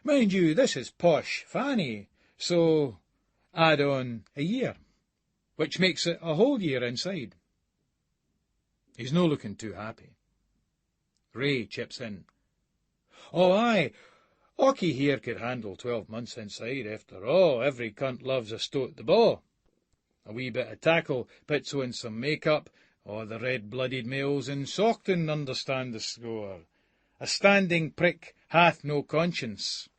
Mind you, this is posh Fanny, so add on a year, which makes it a whole year inside." He's no looking too happy. Ray chips in. "Oh, aye, Ocky here could handle 12 months inside. After all, every cunt loves a Stoat the Baw. A wee bit of tackle, puts on some make-up. Oh, the red-blooded males in Saughton understand the score. A standing prick hath no conscience."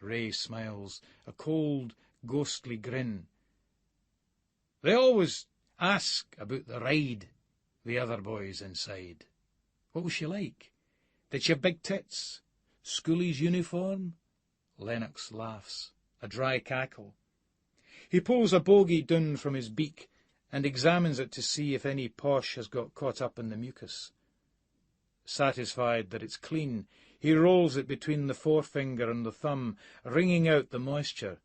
Ray smiles, a cold, ghostly grin. "They always ask about the ride, the other boys inside. What was she like? Did she have big tits? Schoolie's uniform?" Lennox laughs, a dry cackle. He pulls a bogey down from his beak and examines it to see if any posh has got caught up in the mucus. Satisfied that it's clean, he rolls it between the forefinger and the thumb, wringing out the moisture,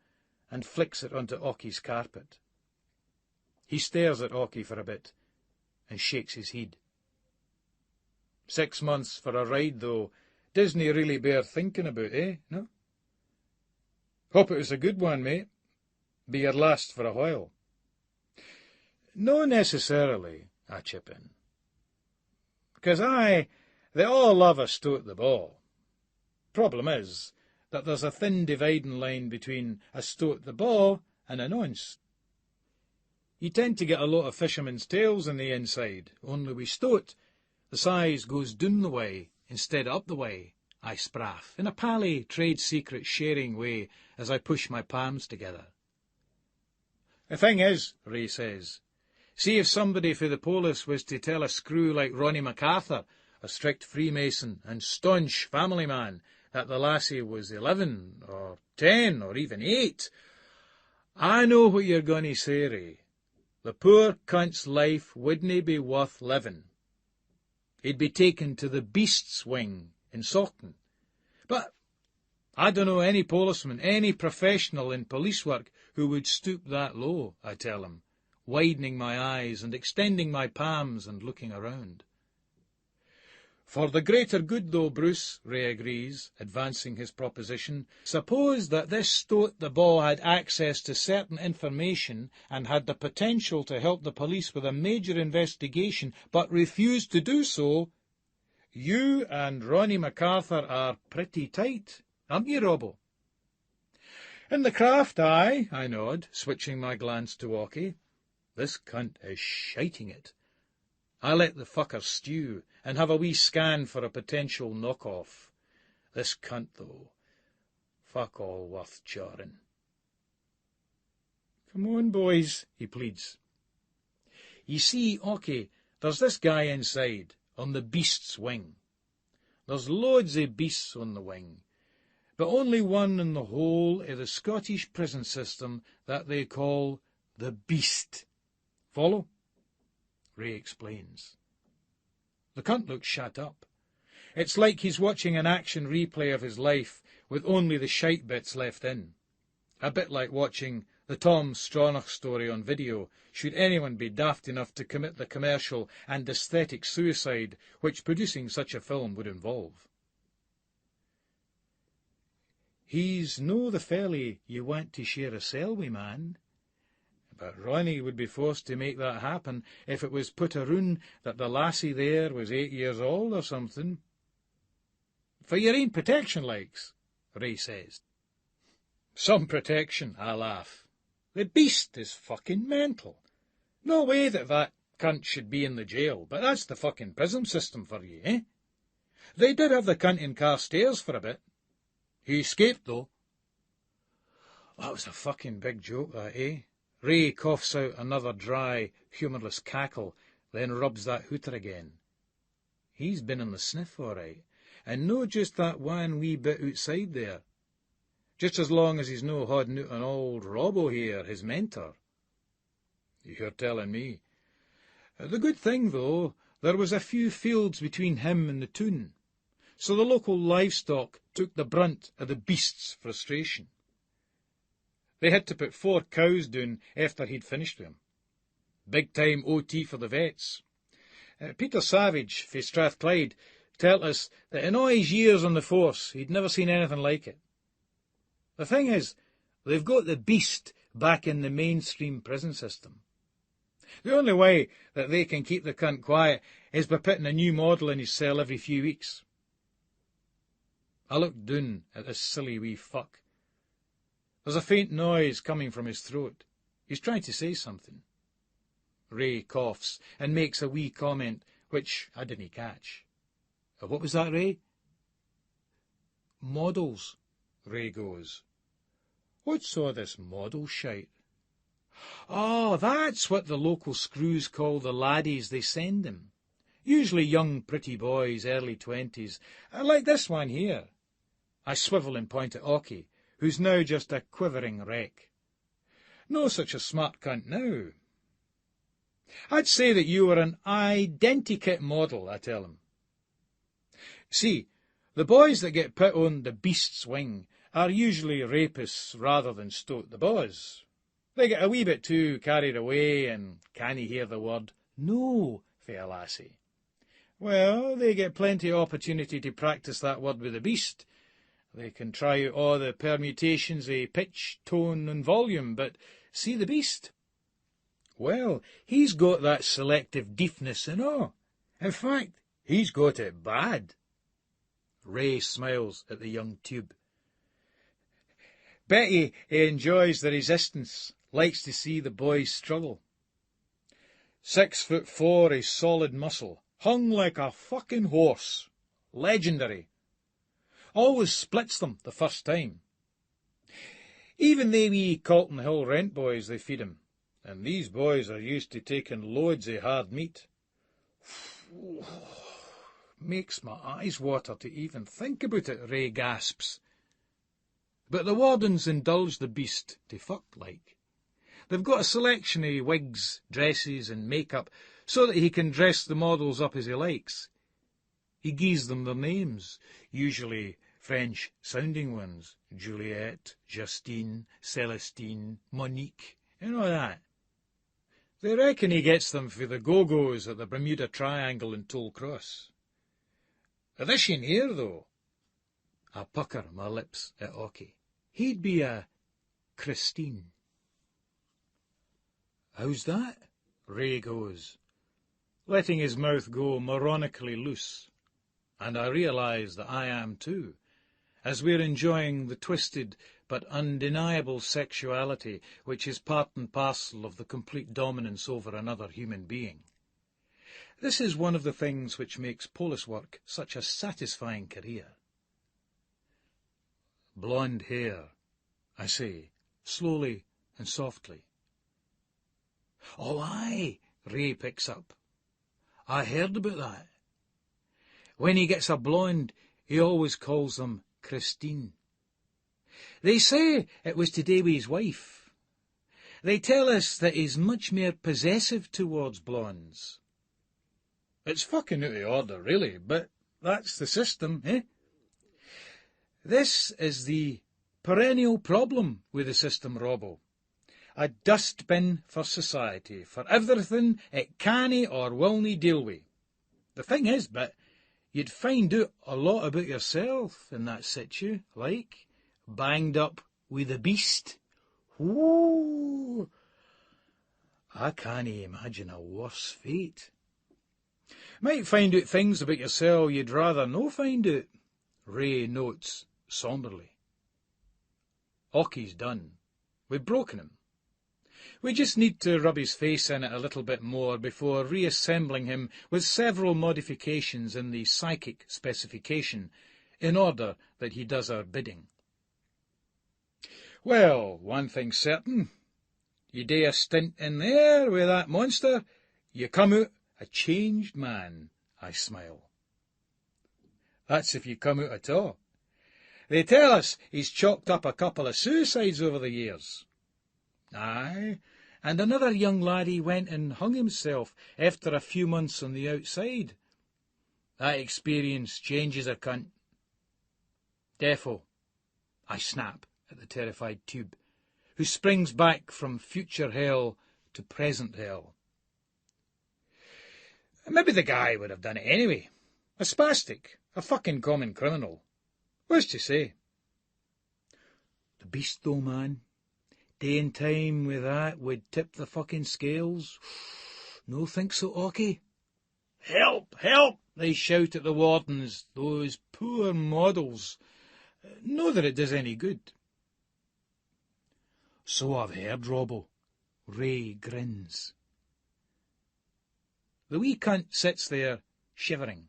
and flicks it onto Ocky's carpet. He stares at Ocky for a bit and shakes his head. 6 months for a ride, though, Disney really bear thinking about, eh, no? Hope it was a good one, mate. Be your last for a while. No necessarily, I chip in. 'Cause they all love a stow at the ball. Problem is that there's a thin dividing line between a stow at the ball and a nonce. You tend to get a lot of fishermen's tails on the inside, only we stoat. The size goes down the way instead of up the way, I spraff, in a pally trade secret sharing way as I push my palms together. The thing is, Ray says, see if somebody for the polis was to tell a screw like Ronnie MacArthur, a strict Freemason and staunch family man, that the lassie was 11 or 10 or even 8. I know what you're going to say, Ray. The poor cunt's life wouldn't be worth living. He'd be taken to the beast's wing in Saughton. But I don't know any policeman, any professional in police work who would stoop that low, I tell him, widening my eyes and extending my palms and looking around. For the greater good, though, Bruce, Ray agrees, advancing his proposition, suppose that this stoat at the ball had access to certain information and had the potential to help the police with a major investigation, but refused to do so. You and Ronnie MacArthur are pretty tight, aren't you, Robbo? In the craft, aye, I nod, switching my glance to Walkie. This cunt is shiting it. I let the fucker stew and have a wee scan for a potential knock-off. This cunt, though, fuck all worth charring. Come on, boys, he pleads. You see, Ocky, there's this guy inside, on the beast's wing. There's loads of beasts on the wing, but only one in the whole of the Scottish prison system that they call the beast. Follow? Ray explains. The cunt looks shut up. It's like he's watching an action replay of his life with only the shite bits left in. A bit like watching the Tom Stronach story on video, should anyone be daft enough to commit the commercial and aesthetic suicide which producing such a film would involve. He's no the felly you want to share a cell wi', man. But Ronnie would be forced to make that happen if it was put aroon that the lassie there was 8 years old or something. For your ain protection, likes, Ray says. Some protection, I laugh. The beast is fucking mental. No way that cunt should be in the jail, but that's the fucking prison system for you, eh? They did have the cunt in Carstairs for a bit. He escaped, though. That was a fucking big joke, that, eh? Ray coughs out another dry, humourless cackle, then rubs that hooter again. He's been in the sniff, all right, and no just that one wee bit outside there. Just as long as he's no hodding out on old Robbo here, his mentor. You're telling me. The good thing, though, there was a few fields between him and the toon, so the local livestock took the brunt of the beast's frustration. They had to put 4 cows down after he'd finished with 'em. Big-time OT for the vets. Peter Savage, fae Strathclyde, told us that in all his years on the force he'd never seen anything like it. The thing is, they've got the beast back in the mainstream prison system. The only way that they can keep the cunt quiet is by putting a new model in his cell every few weeks. I looked down at this silly wee fuck. There's a faint noise coming from his throat. He's trying to say something. Ray coughs and makes a wee comment, which I didn't catch. What was that, Ray? Models, Ray goes. What's all this model shite? Oh, that's what the local screws call the laddies they send him. Usually young, pretty boys, early 20s, like this one here. I swivel and point at Ocky, who's now just a quivering wreck. No such a smart cunt now. I'd say that you were an identikit model, I tell him. See, the boys that get put on the beast's wing are usually rapists rather than stoat the boys. They get a wee bit too carried away and can't hear the word no, fair lassie. Well, they get plenty of opportunity to practice that word with the beast. They can try out all the permutations of pitch, tone and volume, but see the beast? Well, he's got that selective deafness and all. In fact, he's got it bad. Ray smiles at the young tube. Betty enjoys the resistance, likes to see the boys struggle. 6'4" is solid muscle, hung like a fucking horse. Legendary. Always splits them the first time. Even they wee Calton Hill rent boys, they feed him. And these boys are used to taking loads of hard meat. Makes my eyes water to even think about it, Ray gasps. But the wardens indulge the beast to fuck like. They've got a selection of wigs, dresses and make-up so that he can dress the models up as he likes. He gives them their names, usually French-sounding ones. Juliette, Justine, Celestine, Monique, and all that. They reckon he gets them for the go-go's at the Bermuda Triangle and Toll Cross. This in here, though, I pucker my lips at Ocky. He'd be a Christine. How's that? Ray goes, letting his mouth go moronically loose. And I realise that I am too, as we're enjoying the twisted but undeniable sexuality which is part and parcel of the complete dominance over another human being. This is one of the things which makes police work such a satisfying career. Blonde hair, I say, slowly and softly. Oh, aye, Ray picks up. I heard about that. When he gets a blonde, he always calls them Christine. They say it was to do with his wife. They tell us that he's much more possessive towards blondes. It's fucking out of order, really, but that's the system, eh? This is the perennial problem with the system, Robbo. A dustbin for society, for everything it cannae or willnae deal with. The thing is, but you'd find out a lot about yourself in that situ, like, banged up with the beast. Ooh! I can't imagine a worse fate. Might find out things about yourself you'd rather no find out, Ray notes somberly. Ocky's done. We've broken him. We just need to rub his face in it a little bit more before reassembling him with several modifications in the psychic specification, in order that he does our bidding. Well, one thing's certain. You do a stint in there with that monster, you come out a changed man, I smile. That's if you come out at all. They tell us he's chalked up a couple of suicides over the years. Aye, and another young laddie went and hung himself after a few months on the outside. That experience changes a cunt. Defo, I snap at the terrified tube, who springs back from future hell to present hell. Maybe the guy would have done it anyway. A spastic, a fucking common criminal. What's to say? The beast, though, man. Day and time with that would tip the fucking scales. No think so, Ocky? Help! Help! They shout at the wardens, those poor models. Know that it does any good. So I've heard, Robbo. Ray grins. The wee cunt sits there, shivering.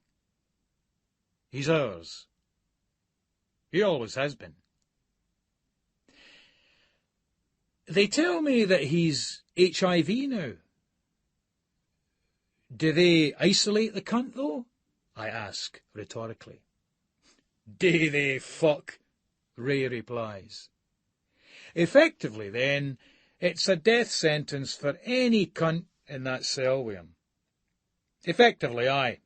He's ours. He always has been. They tell me that he's HIV now. Do they isolate the cunt, though? I ask, rhetorically. Do they fuck? Ray replies. Effectively, then, it's a death sentence for any cunt in that cell with him. Effectively, aye.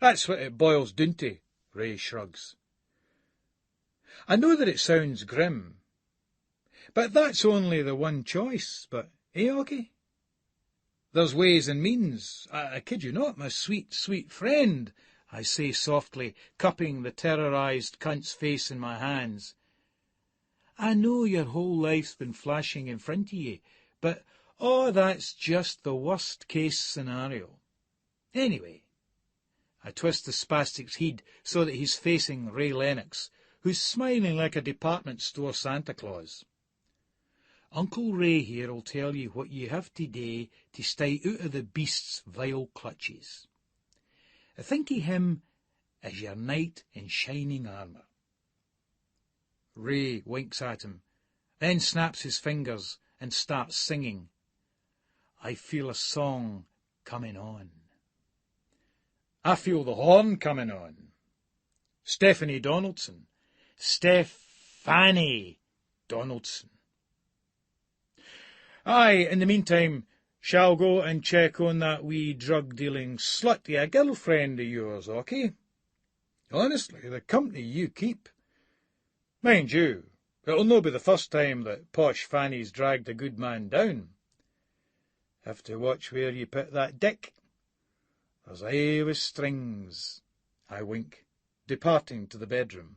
That's what it boils down to, Ray shrugs. I know that it sounds grim, but that's only the one choice, but, eh, Oggy? There's ways and means. I kid you not, my sweet, sweet friend, I say softly, cupping the terrorised cunt's face in my hands. I know your whole life's been flashing in front of ye, but, that's just the worst-case scenario. Anyway, I twist the spastic's head so that he's facing Ray Lennox, who's smiling like a department store Santa Claus. Uncle Ray here'll tell you what you have to do to stay out of the beast's vile clutches. Think of him as your knight in shining armour. Ray winks at him, then snaps his fingers and starts singing. I feel a song coming on. I feel the horn coming on. Stephanie Donaldson. Stephanie Donaldson. Aye, in the meantime, shall go and check on that wee drug-dealing slut, a girlfriend of yours, OK? Honestly, the company you keep. Mind you, it'll no be the first time that posh Fanny's dragged a good man down. Have to watch where you put that dick. There's always strings. I wink, departing to the bedroom.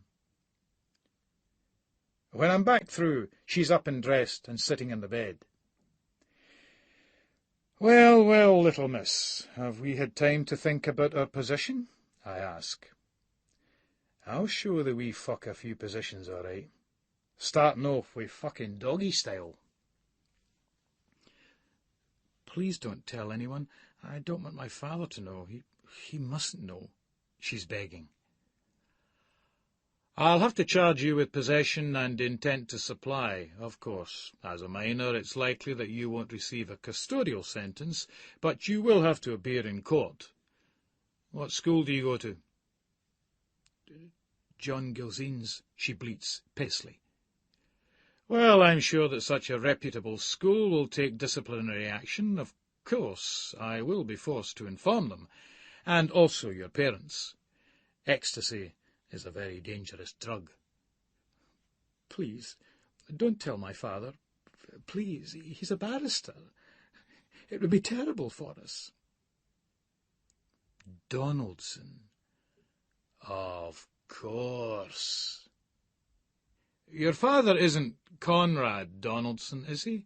When I'm back through, she's up and dressed and sitting in the bed. Well, well, little miss, have we had time to think about our position? I ask. I'll show the wee fuck a few positions, all right. Starting off with fucking doggy style. Please don't tell anyone. I don't want my father to know. He mustn't know, she's begging. I'll have to charge you with possession and intent to supply, of course. As a minor, it's likely that you won't receive a custodial sentence, but you will have to appear in court. What school do you go to? John Gilzean's, she bleats pissly. Well, I'm sure that such a reputable school will take disciplinary action. Of course, I will be forced to inform them, and also your parents. Ecstasy is a very dangerous drug. Please, don't tell my father. Please, he's a barrister. It would be terrible for us. Donaldson. Of course. Your father isn't Conrad Donaldson, is he?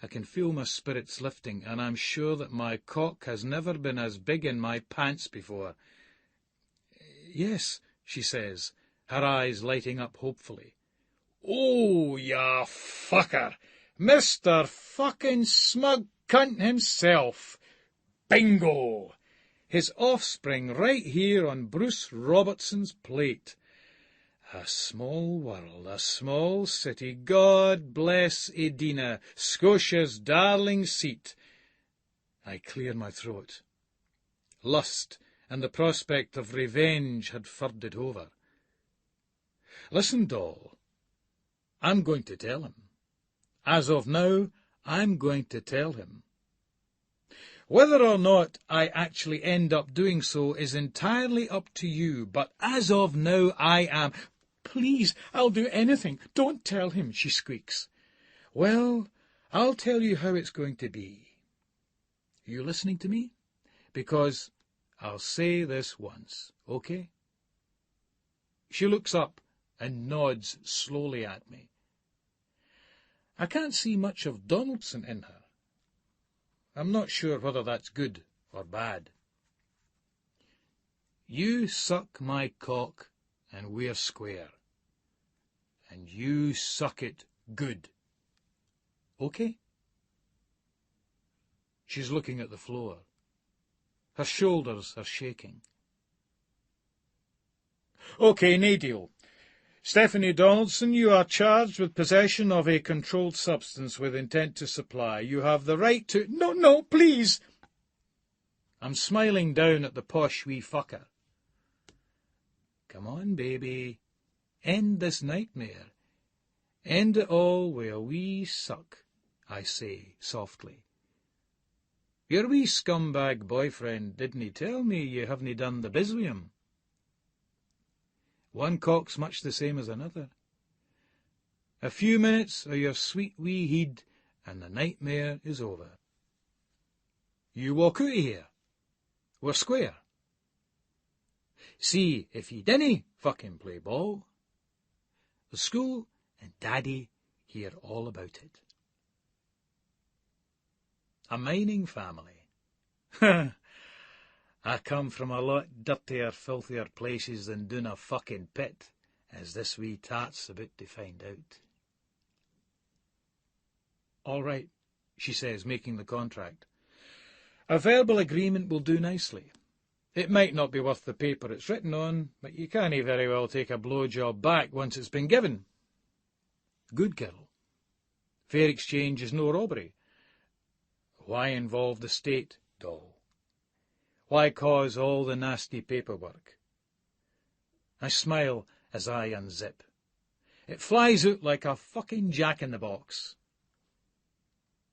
I can feel my spirits lifting, and I'm sure that my cock has never been as big in my pants before. Yes, she says, her eyes lighting up hopefully. Oh, ya fucker! Mr. fucking smug cunt himself! Bingo! His offspring right here on Bruce Robertson's plate. A small world, a small city. God bless Edina, Scotia's darling seat. I clear my throat. Lust and the prospect of revenge had furred it over. Listen, doll, I'm going to tell him. As of now, I'm going to tell him. Whether or not I actually end up doing so is entirely up to you, but as of now I am. Please, I'll do anything. Don't tell him, she squeaks. Well, I'll tell you how it's going to be. You listening to me? Because I'll say this once, OK? She looks up and nods slowly at me. I can't see much of Donaldson in her. I'm not sure whether that's good or bad. You suck my cock and we're square. And you suck it good. OK? She's looking at the floor. Her shoulders are shaking. OK, nae deal. Stephanie Donaldson, you are charged with possession of a controlled substance with intent to supply. You have the right to... No, please! I'm smiling down at the posh wee fucker. Come on, baby. End this nightmare. End it all with a wee suck, I say softly. Your wee scumbag boyfriend didn't he tell me you haven't done the biz with him? One cock's much the same as another. A few minutes of your sweet wee heed, and the nightmare is over. You walk out of here. We're square. See, if ye dinna fucking play ball, the school and Daddy hear all about it. A mining family. I come from a lot dirtier, filthier places than doon a fucking pit, as this wee tart's about to find out. All right, she says, making the contract. A verbal agreement will do nicely. It might not be worth the paper it's written on, but you can't very well take a blowjob back once it's been given. Good girl. Fair exchange is no robbery. Why involve the state, doll? Why cause all the nasty paperwork? I smile as I unzip. It flies out like a fucking jack-in-the-box.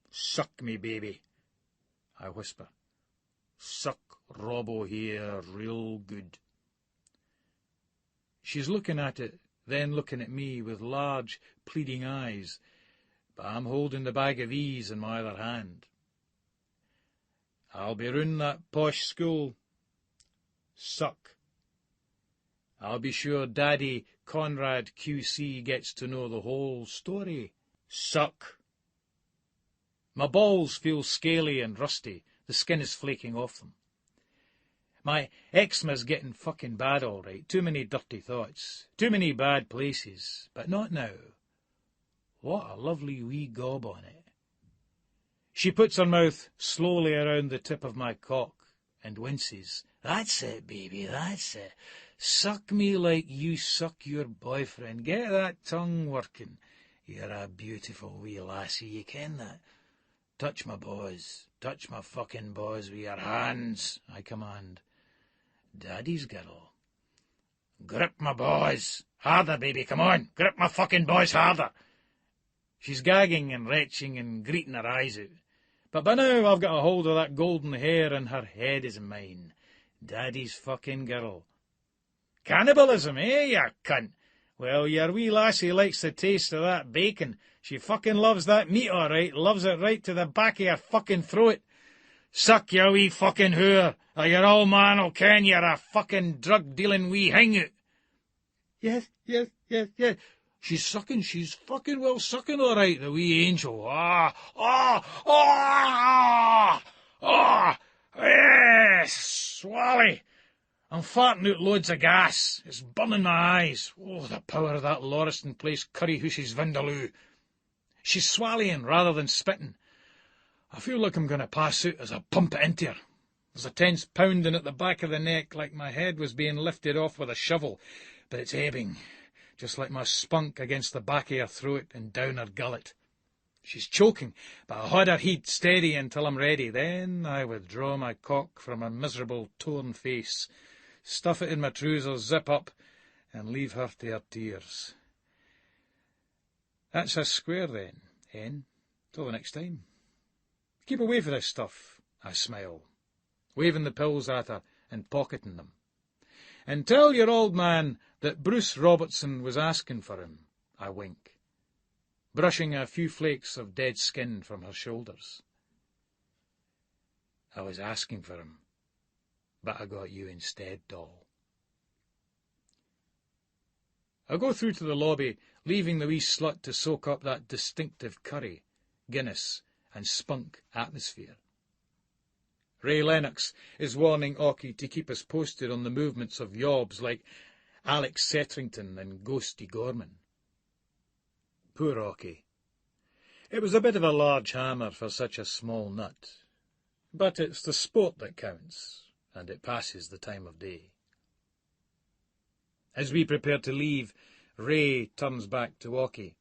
Suck me, baby, I whisper. Suck Robbo here real good. She's looking at it, then looking at me with large, pleading eyes, but I'm holding the bag of ease in my other hand. I'll be round that posh school. Suck. I'll be sure Daddy Conrad QC gets to know the whole story. Suck. My balls feel scaly and rusty. The skin is flaking off them. My eczema's getting fucking bad all right. Too many dirty thoughts. Too many bad places. But not now. What a lovely wee gob on it. She puts her mouth slowly around the tip of my cock and winces. That's it, baby, that's it. Suck me like you suck your boyfriend. Get that tongue working. You're a beautiful wee lassie, you ken that. Touch my boys. Touch my fucking boys with your hands, I command. Daddy's girl. Grip my boys. Harder, baby, come on. Grip my fucking boys harder. She's gagging and retching and greeting her eyes out. But by now I've got a hold of that golden hair and her head is mine. Daddy's fucking girl. Cannibalism, eh, you cunt? Well, your wee lassie likes the taste of that bacon. She fucking loves that meat, all right. Loves it right to the back of her fucking throat. Suck, you wee fucking whore, or your old man'll ken you're a fucking drug-dealing wee hangout. Yes. She's sucking, she's fucking well sucking all right, the wee angel. Yes, swally. I'm farting out loads of gas. It's burning my eyes. Oh, the power of that Lauriston Place curry-hoosie's vindaloo. She's swallowing rather than spitting. I feel like I'm going to pass out as I pump it into her. There's a tense pounding at the back of the neck like my head was being lifted off with a shovel, but it's ebbing, just like my spunk against the back of her throat and down her gullet. She's choking, but I hold her head steady until I'm ready. Then I withdraw my cock from her miserable, torn face, stuff it in my trousers, zip up, and leave her to her tears. That's us square then, Hen. Till the next time. Keep away from this stuff, I smile, waving the pills at her and pocketing them. And tell your old man that Bruce Robertson was asking for him, I wink, brushing a few flakes of dead skin from her shoulders. I was asking for him, but I got you instead, doll. I go through to the lobby, leaving the wee slut to soak up that distinctive curry, Guinness, and spunk atmosphere. Ray Lennox is warning Ocky to keep us posted on the movements of yobs like Alex Setrington and Ghosty Gorman. Poor Ocky. It was a bit of a large hammer for such a small nut, but it's the sport that counts, and it passes the time of day. As we prepare to leave, Ray turns back to Ocky.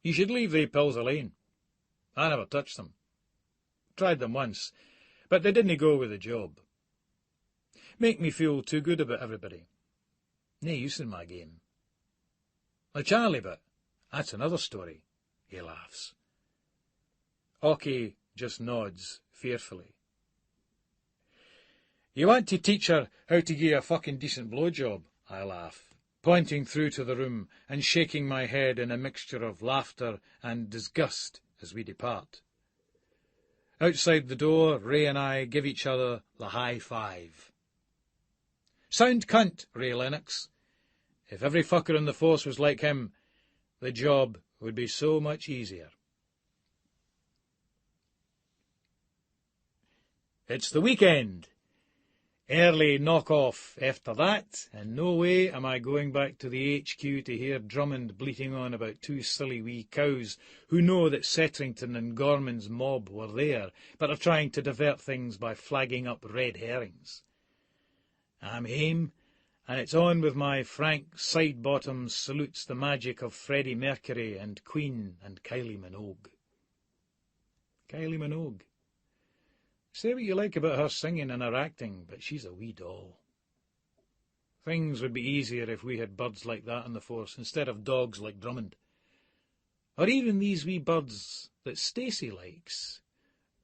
You should leave they pills alone. I never touched them. Tried them once, but they didn't go with the job. Make me feel too good about everybody. No use in my game. The Charlie bit, that's another story, he laughs. Ocky just nods fearfully. You want to teach her how to give a fucking decent blowjob, I laugh, pointing through to the room and shaking my head in a mixture of laughter and disgust as we depart. Outside the door, Ray and I give each other the high five. Sound cunt, Ray Lennox. If every fucker in the force was like him, the job would be so much easier. It's the weekend. Early knock-off after that, and no way am I going back to the HQ to hear Drummond bleating on about two silly wee cows who know that Setrington and Gorman's mob were there, but are trying to divert things by flagging up red herrings. I'm hame, and it's on with my Frank Sidebottom salutes the magic of Freddie Mercury and Queen and Kylie Minogue. Kylie Minogue. Say what you like about her singing and her acting, but she's a wee doll. Things would be easier if we had birds like that in the force, instead of dogs like Drummond. Or even these wee birds that Stacey likes.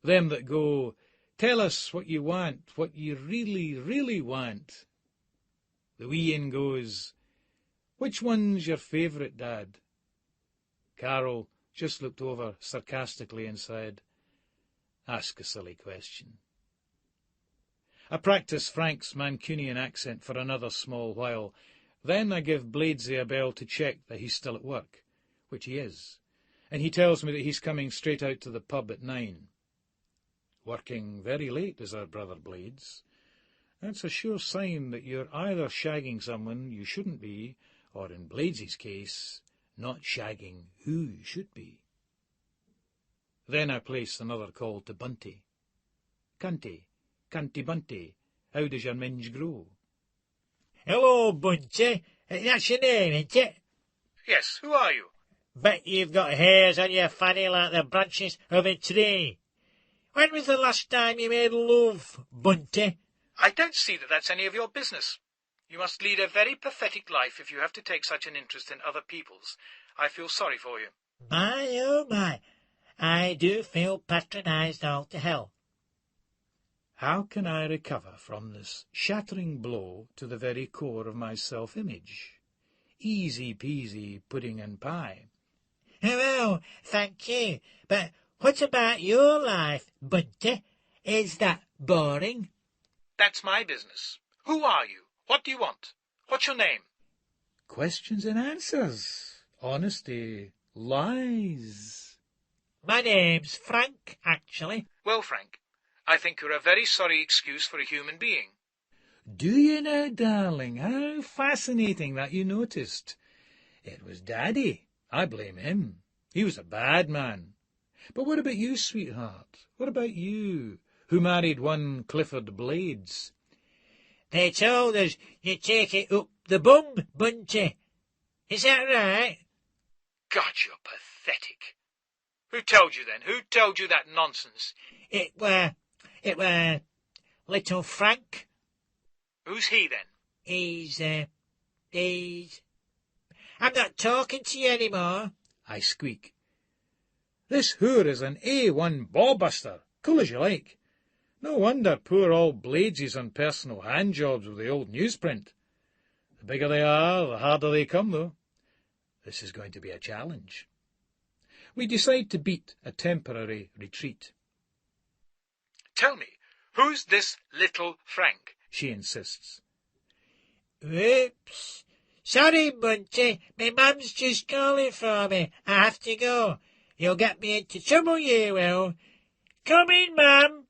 Them that go, tell us what you want, what you really, really want. The wee un goes, which one's your favourite, Dad? Carol just looked over sarcastically and said, ask a silly question. I practice Frank's Mancunian accent for another small while. Then I give Bladesy a bell to check that he's still at work, which he is, and he tells me that he's coming straight out to the pub at 9. Working very late is our brother Blades. That's a sure sign that you're either shagging someone you shouldn't be, or in Bladesy's case, not shagging who you should be. Then I place another call to Bunty. Cunty, Cunty Bunty, how does your minge grow? Hello, Bunty. That's your name, ain't it? Yes, who are you? Bet you've got hairs on your fanny like the branches of a tree. When was the last time you made love, Bunty? I don't see that that's any of your business. You must lead a very pathetic life if you have to take such an interest in other people's. I feel sorry for you. My, oh my. I do feel patronised all to hell. How can I recover from this shattering blow to the very core of my self-image? Easy peasy pudding and pie. Well, thank you. But what about your life, Bunty? Is that boring? That's my business. Who are you? What do you want? What's your name? Questions and answers. Honesty. Lies. My name's Frank, actually. Well, Frank, I think you're a very sorry excuse for a human being. Do you know, darling, how fascinating that you noticed. It was Daddy. I blame him. He was a bad man. But what about you, sweetheart? What about you, who married one Clifford Blades? They told us you take it up the bum, Bunty. Is that right? God, you're pathetic. Who told you then? Who told you that nonsense? It were little Frank. Who's he then? He's I'm not talking to you anymore. I squeak. This whore is an A1 ballbuster, cool as you like. No wonder poor old Blades' on personal handjobs with the old newsprint. The bigger they are, the harder they come, though. This is going to be a challenge. We decide to beat a temporary retreat. Tell me, who's this little Frank? She insists. Whoops. Sorry, Bunty. My mum's just calling for me. I have to go. You'll get me into trouble, you will. Come in, Mum.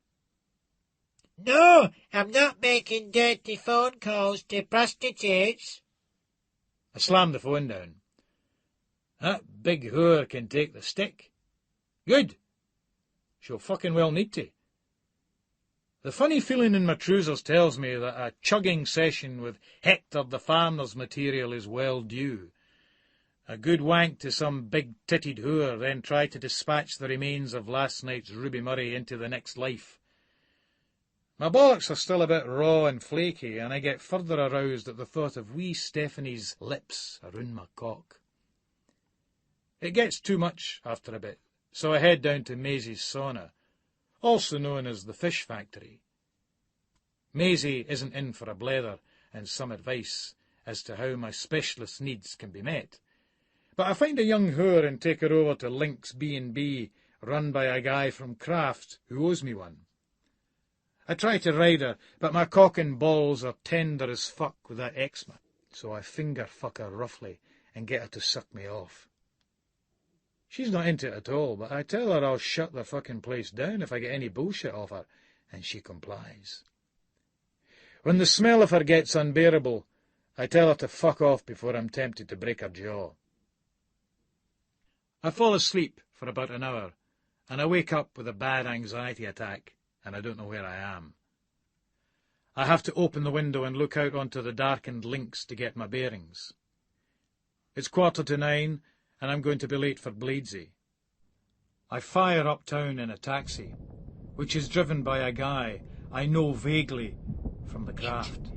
No, I'm not making dirty phone calls to prostitutes. I slam the phone down. That big whore can take the stick. Good. She'll fucking well need to. The funny feeling in my trousers tells me that a chugging session with Hector the farmer's material is well due. A good wank to some big-titted whore, then try to dispatch the remains of last night's Ruby Murray into the next life. My bollocks are still a bit raw and flaky, and I get further aroused at the thought of wee Stephanie's lips around my cock. It gets too much after a bit, so I head down to Maisie's sauna, also known as the Fish Factory. Maisie isn't in for a blether and some advice as to how my specialist needs can be met, but I find a young whore and take her over to Link's B&B run by a guy from Kraft who owes me one. I try to ride her, but my cock and balls are tender as fuck with that eczema, so I finger fuck her roughly and get her to suck me off. She's not into it at all, but I tell her I'll shut the fucking place down if I get any bullshit off her, and she complies. When the smell of her gets unbearable, I tell her to fuck off before I'm tempted to break her jaw. I fall asleep for about an hour, and I wake up with a bad anxiety attack, and I don't know where I am. I have to open the window and look out onto the darkened links to get my bearings. It's 9:15, and I'm going to be late for Bladesy. I fire uptown in a taxi, which is driven by a guy I know vaguely from the Craft.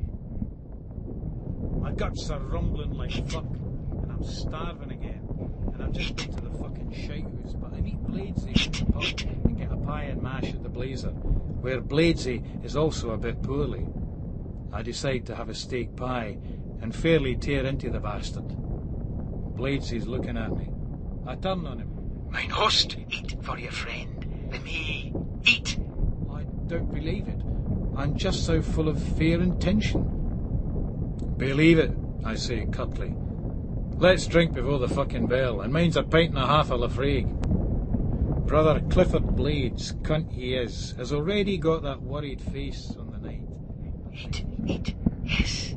My guts are rumbling like fuck, and I'm starving again, and I've just been to the fucking shite house, but I meet Bladesy in the pub and get a pie and mash at the Blazer, where Bladesy is also a bit poorly. I decide to have a steak pie and fairly tear into the bastard. Bladesy's looking at me. I turn on him. Mine host, eat for your friend. The me, eat. I don't believe it. I'm just so full of fear and tension. Believe it, I say curtly. Let's drink before the fucking bell, and mine's a pint and a half of Lafrague. Brother Clifford Blades, cunt he is, has already got that worried face on the night. Eat, yes.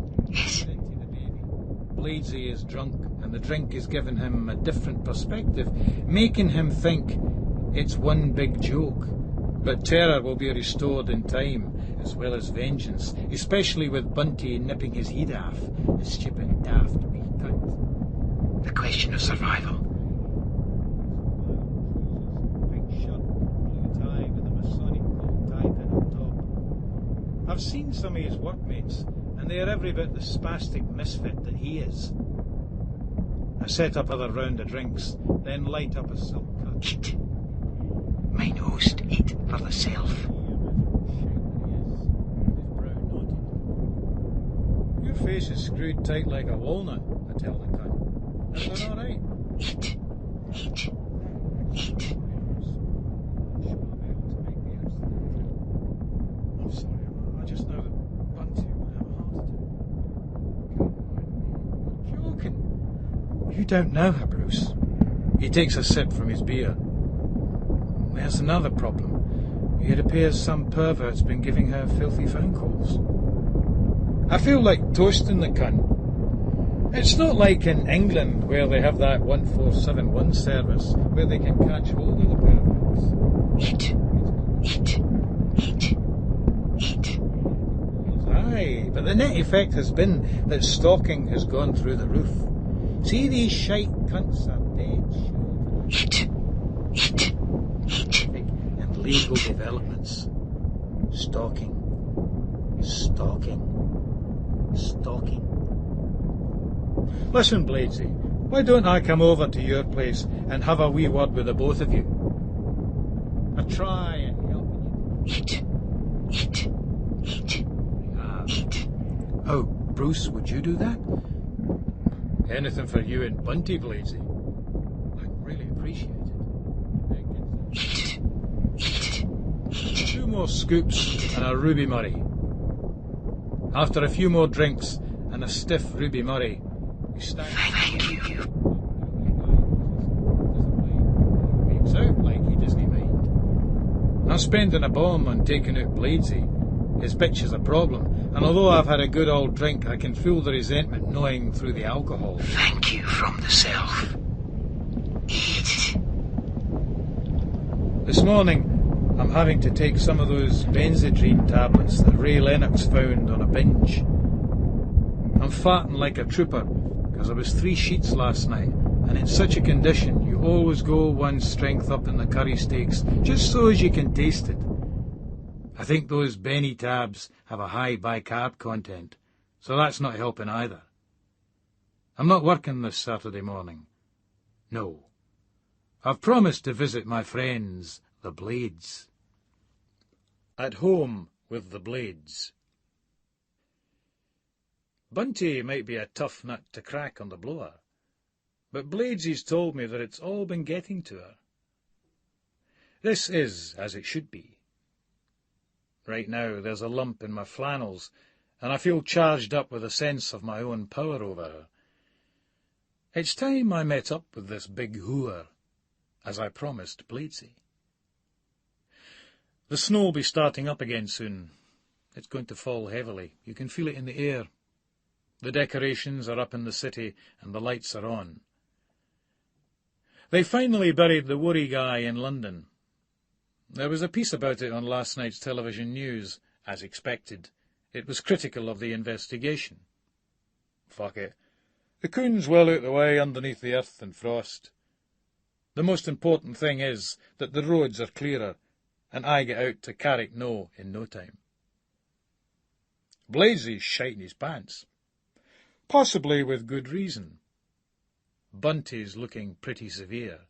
Bladesy is drunk, and the drink is giving him a different perspective, making him think it's one big joke. But terror will be restored in time, as well as vengeance, especially with Bunty nipping his head off, a stupid daft wee cunt. The question of survival. Pink shirt, blue tie with a Masonic gold tie pin on top. I've seen some of his workmates, and they are every bit the spastic misfit that he is. I set up another round of drinks, then light up a silk cut. Eat. Mine host, eat for the self. Your face is screwed tight like a walnut, I tell the cunt. Is that all right? Eat. I'm sorry, I just know that Bunty will have a heart attack. You're joking. You don't know her, Bruce. He takes a sip from his beer. There's another problem. It appears some pervert's been giving her filthy phone calls. I feel like toasting the cunt. It's not like in England where they have that 1471 service where they can catch hold of the perverts. Eat. Aye, but the net effect has been that stalking has gone through the roof. See, these shite cunts are dead sure. Eat. And legal developments. Stalking. Listen, Bladesy, why don't I come over to your place and have a wee word with the both of you? I try and help you. Eat. Oh, Bruce, would you do that? Anything for you and Bunty, Bladesy. I'd really appreciate it. 2 more scoops and a Ruby Murray. After a few more drinks and a stiff Ruby Murray, we stand. Thank you. Makes out like he doesn't mind. I'm spending a bomb on taking out Bladesy. His bitch is a problem, and although I've had a good old drink, I can feel the resentment gnawing through the alcohol. Thank you from the self. Eat. This morning, I'm having to take some of those Benzedrine tablets that Ray Lennox found on a binge. I'm farting like a trooper, because I was 3 sheets last night, and in such a condition, you always go one strength up in the curry steaks, just so as you can taste it. I think those Benny tabs have a high bicarb content, so that's not helping either. I'm not working this Saturday morning. No. I've promised to visit my friends, the Blades. At home with the Blades. Bunty might be a tough nut to crack on the blower, but Bladesy's told me that it's all been getting to her. This is as it should be. Right now there's a lump in my flannels, and I feel charged up with a sense of my own power over her. It's time I met up with this big hooer, as I promised Bladesy. The snow'll be starting up again soon. It's going to fall heavily. You can feel it in the air. The decorations are up in the city, and the lights are on. They finally buried the worry guy in London. There was a piece about it on last night's television news, as expected. It was critical of the investigation. Fuck it. The coon's well out the way underneath the earth and frost. The most important thing is that the roads are clearer, and I get out to Carricknell in no time. Bladesy's shiting his pants. Possibly with good reason. Bunty's looking pretty severe.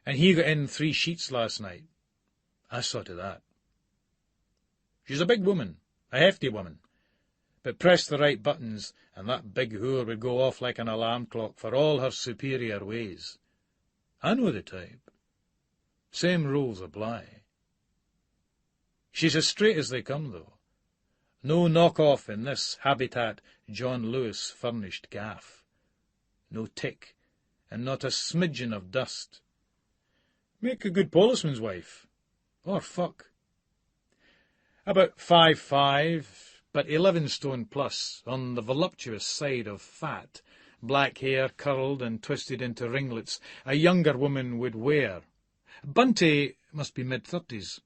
And he got in 3 sheets last night. I saw to that. She's a big woman, a hefty woman, but press the right buttons and that big whore would go off like an alarm clock for all her superior ways. I know the type. Same rules apply. She's as straight as they come, though. No knock-off in this Habitat John Lewis furnished gaff. No tick, and not a smidgen of dust. Make a good policeman's wife. Or fuck. About 5'5", but 11 stone plus, on the voluptuous side of fat, black hair curled and twisted into ringlets, a younger woman would wear. Bunty must be mid-30s,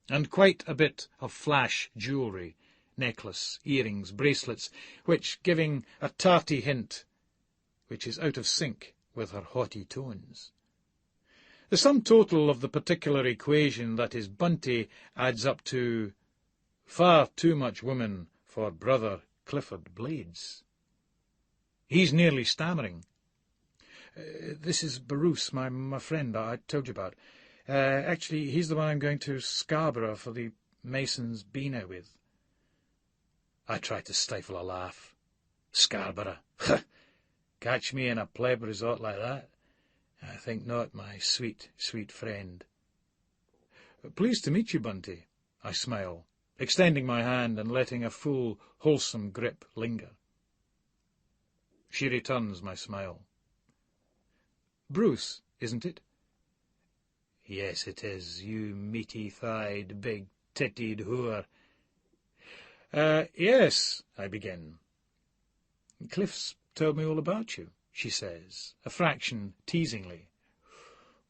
and quite a bit of flash jewellery, necklace, earrings, bracelets, which giving a tarty hint, which is out of sync with her haughty tones. The sum total of the particular equation that is Bunty adds up to far too much woman for brother Clifford Blades. He's nearly stammering. This is Bruce, my friend I told you about. Actually, he's the one I'm going to Scarborough for the Masons' Beano with. I tried to stifle a laugh. Scarborough. Catch me in a pleb resort like that? I think not, my sweet, sweet friend. Pleased to meet you, Bunty, I smile, extending my hand and letting a full, wholesome grip linger. She returns my smile. Bruce, isn't it? Yes, it is, you meaty-thighed, big-tittied whore. Yes, I begin. Cliff's told me all about you, she says, a fraction teasingly.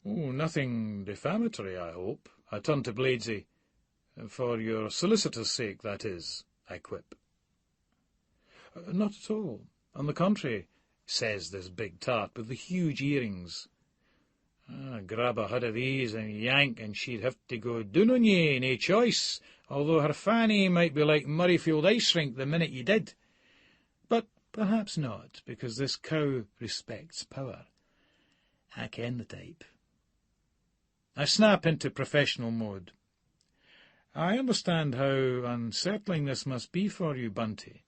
Oh, nothing defamatory, I hope. I turn to Bladesy. For your solicitor's sake, that is, I quip. Not at all. On the contrary, says this big tart with the huge earrings. Grab a hud of these and yank, and she'd have to go down on ye, nae choice, although her fanny might be like Murrayfield ice rink the minute ye did. But perhaps not, because this cow respects power. I ken the type. I snap into professional mode. I understand how unsettling this must be for you, Bunty.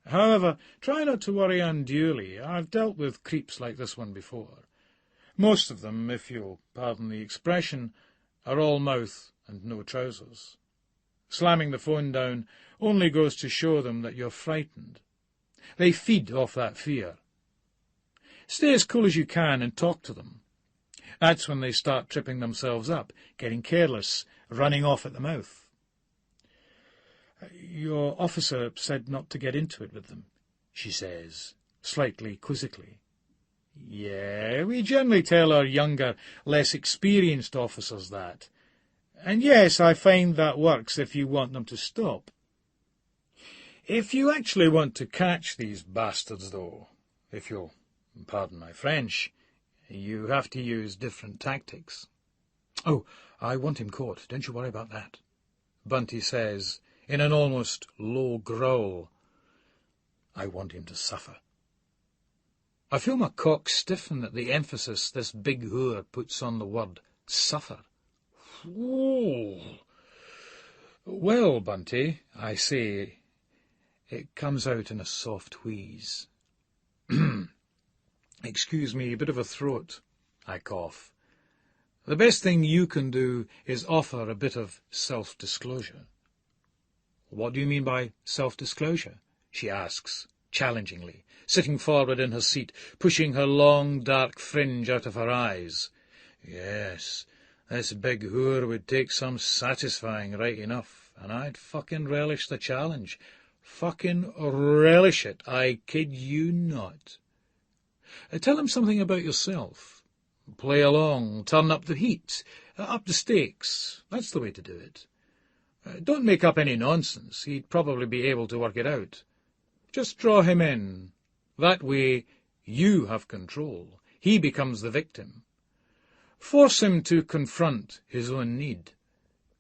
However, try not to worry unduly. I've dealt with creeps like this one before. Most of them, if you'll pardon the expression, are all mouth and no trousers. Slamming the phone down only goes to show them that you're frightened. They feed off that fear. Stay as cool as you can and talk to them. That's when they start tripping themselves up, getting careless, running off at the mouth. Your officer said not to get into it with them, she says, slightly quizzically. Yeah, we generally tell our younger, less experienced officers that. And yes, I find that works if you want them to stop. If you actually want to catch these bastards, though, if you'll pardon my French, you have to use different tactics. Oh, I want him caught, don't you worry about that, Bunty says, in an almost low growl. I want him to suffer. I feel my cock stiffen at the emphasis this big whore puts on the word suffer. Whoa. Well, Bunty, I say, it comes out in a soft wheeze. Excuse me, a bit of a throat, I cough. The best thing you can do is offer a bit of self-disclosure. What do you mean by self-disclosure? She asks, challengingly, sitting forward in her seat, pushing her long, dark fringe out of her eyes. Yes, this big whore would take some satisfying right enough, and I'd fucking relish the challenge. Fucking relish it, I kid you not. Tell him something about yourself. Play along, turn up the heat, up the stakes. That's the way to do it. Don't make up any nonsense. He'd probably be able to work it out. Just draw him in. That way you have control. He becomes the victim. Force him to confront his own need.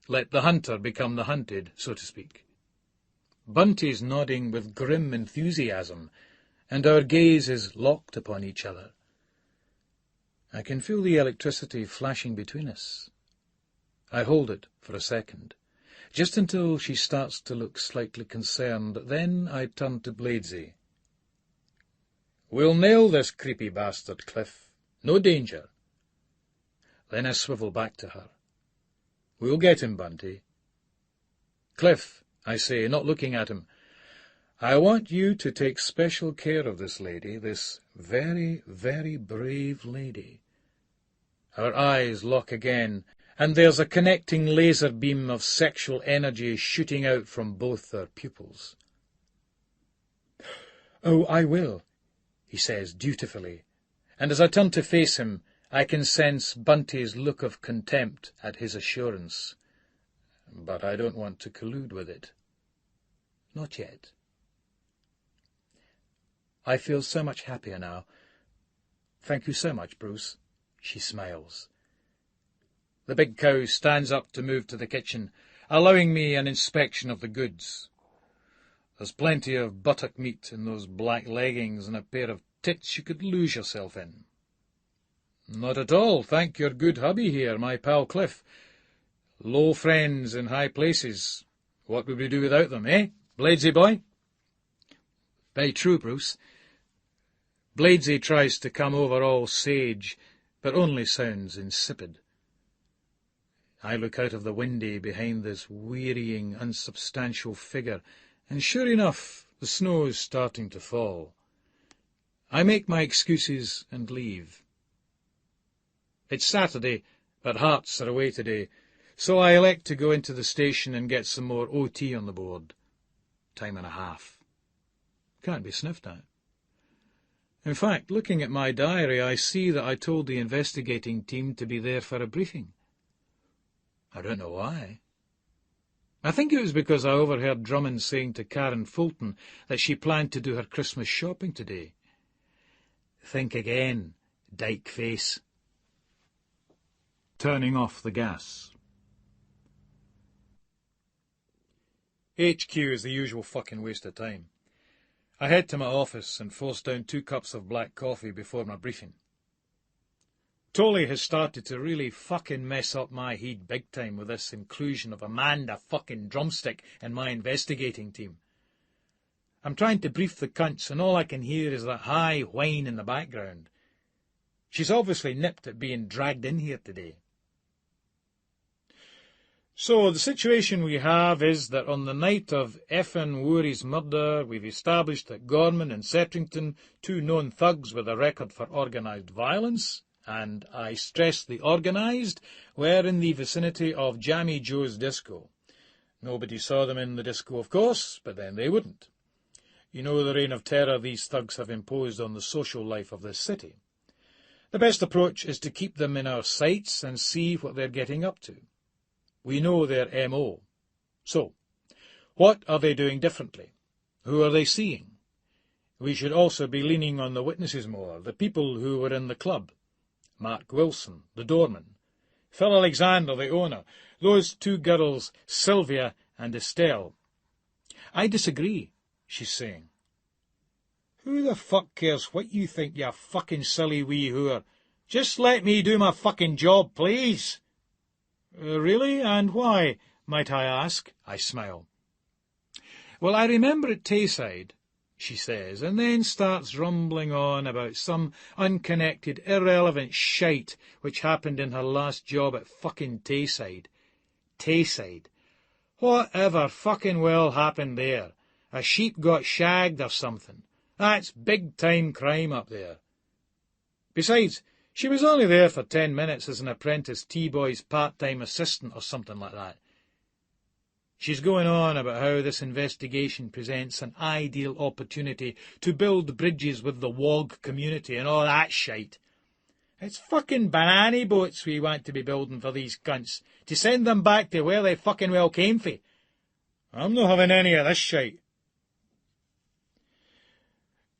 Let the hunter become the hunted, so to speak. Bunty's nodding with grim enthusiasm, and our gaze is locked upon each other. I can feel the electricity flashing between us. I hold it for a second, just until she starts to look slightly concerned. Then I turn to Bladesy. "We'll nail this creepy bastard, Cliff. No danger." Then I swivel back to her. "We'll get him, Bunty." "Cliff," I say, not looking at him, "I want you to take special care of this lady, this very, very brave lady." Our eyes lock again, and there's a connecting laser beam of sexual energy shooting out from both our pupils. "Oh, I will," he says dutifully, and as I turn to face him, I can sense Bunty's look of contempt at his assurance. But I don't want to collude with it. Not yet. "I feel so much happier now. Thank you so much, Bruce." She smiles. The big cow stands up to move to the kitchen, allowing me an inspection of the goods. There's plenty of buttock meat in those black leggings and a pair of tits you could lose yourself in. "Not at all, thank your good hubby here, my pal Cliff. Low friends in high places. What would we do without them, eh, Bladesy boy?" "Very true, Bruce." Bladesy tries to come over all sage, but only sounds insipid. I look out of the window behind this wearying, unsubstantial figure, and sure enough, the snow is starting to fall. I make my excuses and leave. It's Saturday, but hearts are away today, so I elect to go into the station and get some more OT on the board. Time and a half. Can't be sniffed at. In fact, looking at my diary, I see that I told the investigating team to be there for a briefing. I don't know why. I think it was because I overheard Drummond saying to Karen Fulton that she planned to do her Christmas shopping today. Think again, dyke face. Turning off the gas. HQ is the usual fucking waste of time. I head to my office and force down 2 cups of black coffee before my briefing. Tolley has started to really fucking mess up my head big time with this inclusion of Amanda fucking Drumstick in my investigating team. I'm trying to brief the cunts and all I can hear is that high whine in the background. She's obviously nipped at being dragged in here today. So the situation we have is that on the night of Effin Woory's murder, we've established that Gorman and Setrington, 2 known thugs with a record for organised violence, and I stress the organised, were in the vicinity of Jammy Joe's disco. Nobody saw them in the disco, of course, but then they wouldn't. You know the reign of terror these thugs have imposed on the social life of this city. The best approach is to keep them in our sights and see what they're getting up to. We know their M.O. So, what are they doing differently? Who are they seeing? We should also be leaning on the witnesses more, the people who were in the club. Mark Wilson, the doorman. Phil Alexander, the owner. Those 2 girls, Sylvia and Estelle. I disagree, she's saying. Who the fuck cares what you think, you fucking silly wee whore? Just let me do my fucking job, please. Really? And why, might I ask? I smile. Well, I remember at Tayside, she says, and then starts rumbling on about some unconnected, irrelevant shite which happened in her last job at fucking Tayside. Tayside. Whatever fucking well happened there? A sheep got shagged or something. That's big-time crime up there. Besides, she was only there for 10 minutes as an apprentice T-boy's part-time assistant or something like that. She's going on about how this investigation presents an ideal opportunity to build bridges with the WOG community and all that shite. It's fucking banana boats we want to be building for these cunts, to send them back to where they fucking well came from. I'm not having any of this shite.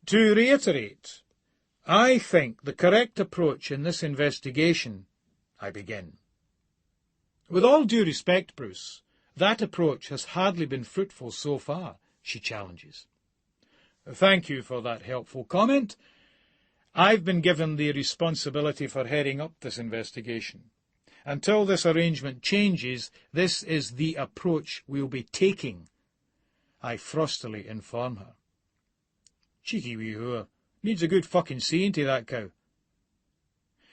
To reiterate, I think the correct approach in this investigation, I begin. With all due respect, Bruce, that approach has hardly been fruitful so far, she challenges. Thank you for that helpful comment. I've been given the responsibility for heading up this investigation. Until this arrangement changes, this is the approach we'll be taking, I frostily inform her. Cheeky wee whore. Needs a good fucking seeing to that cow.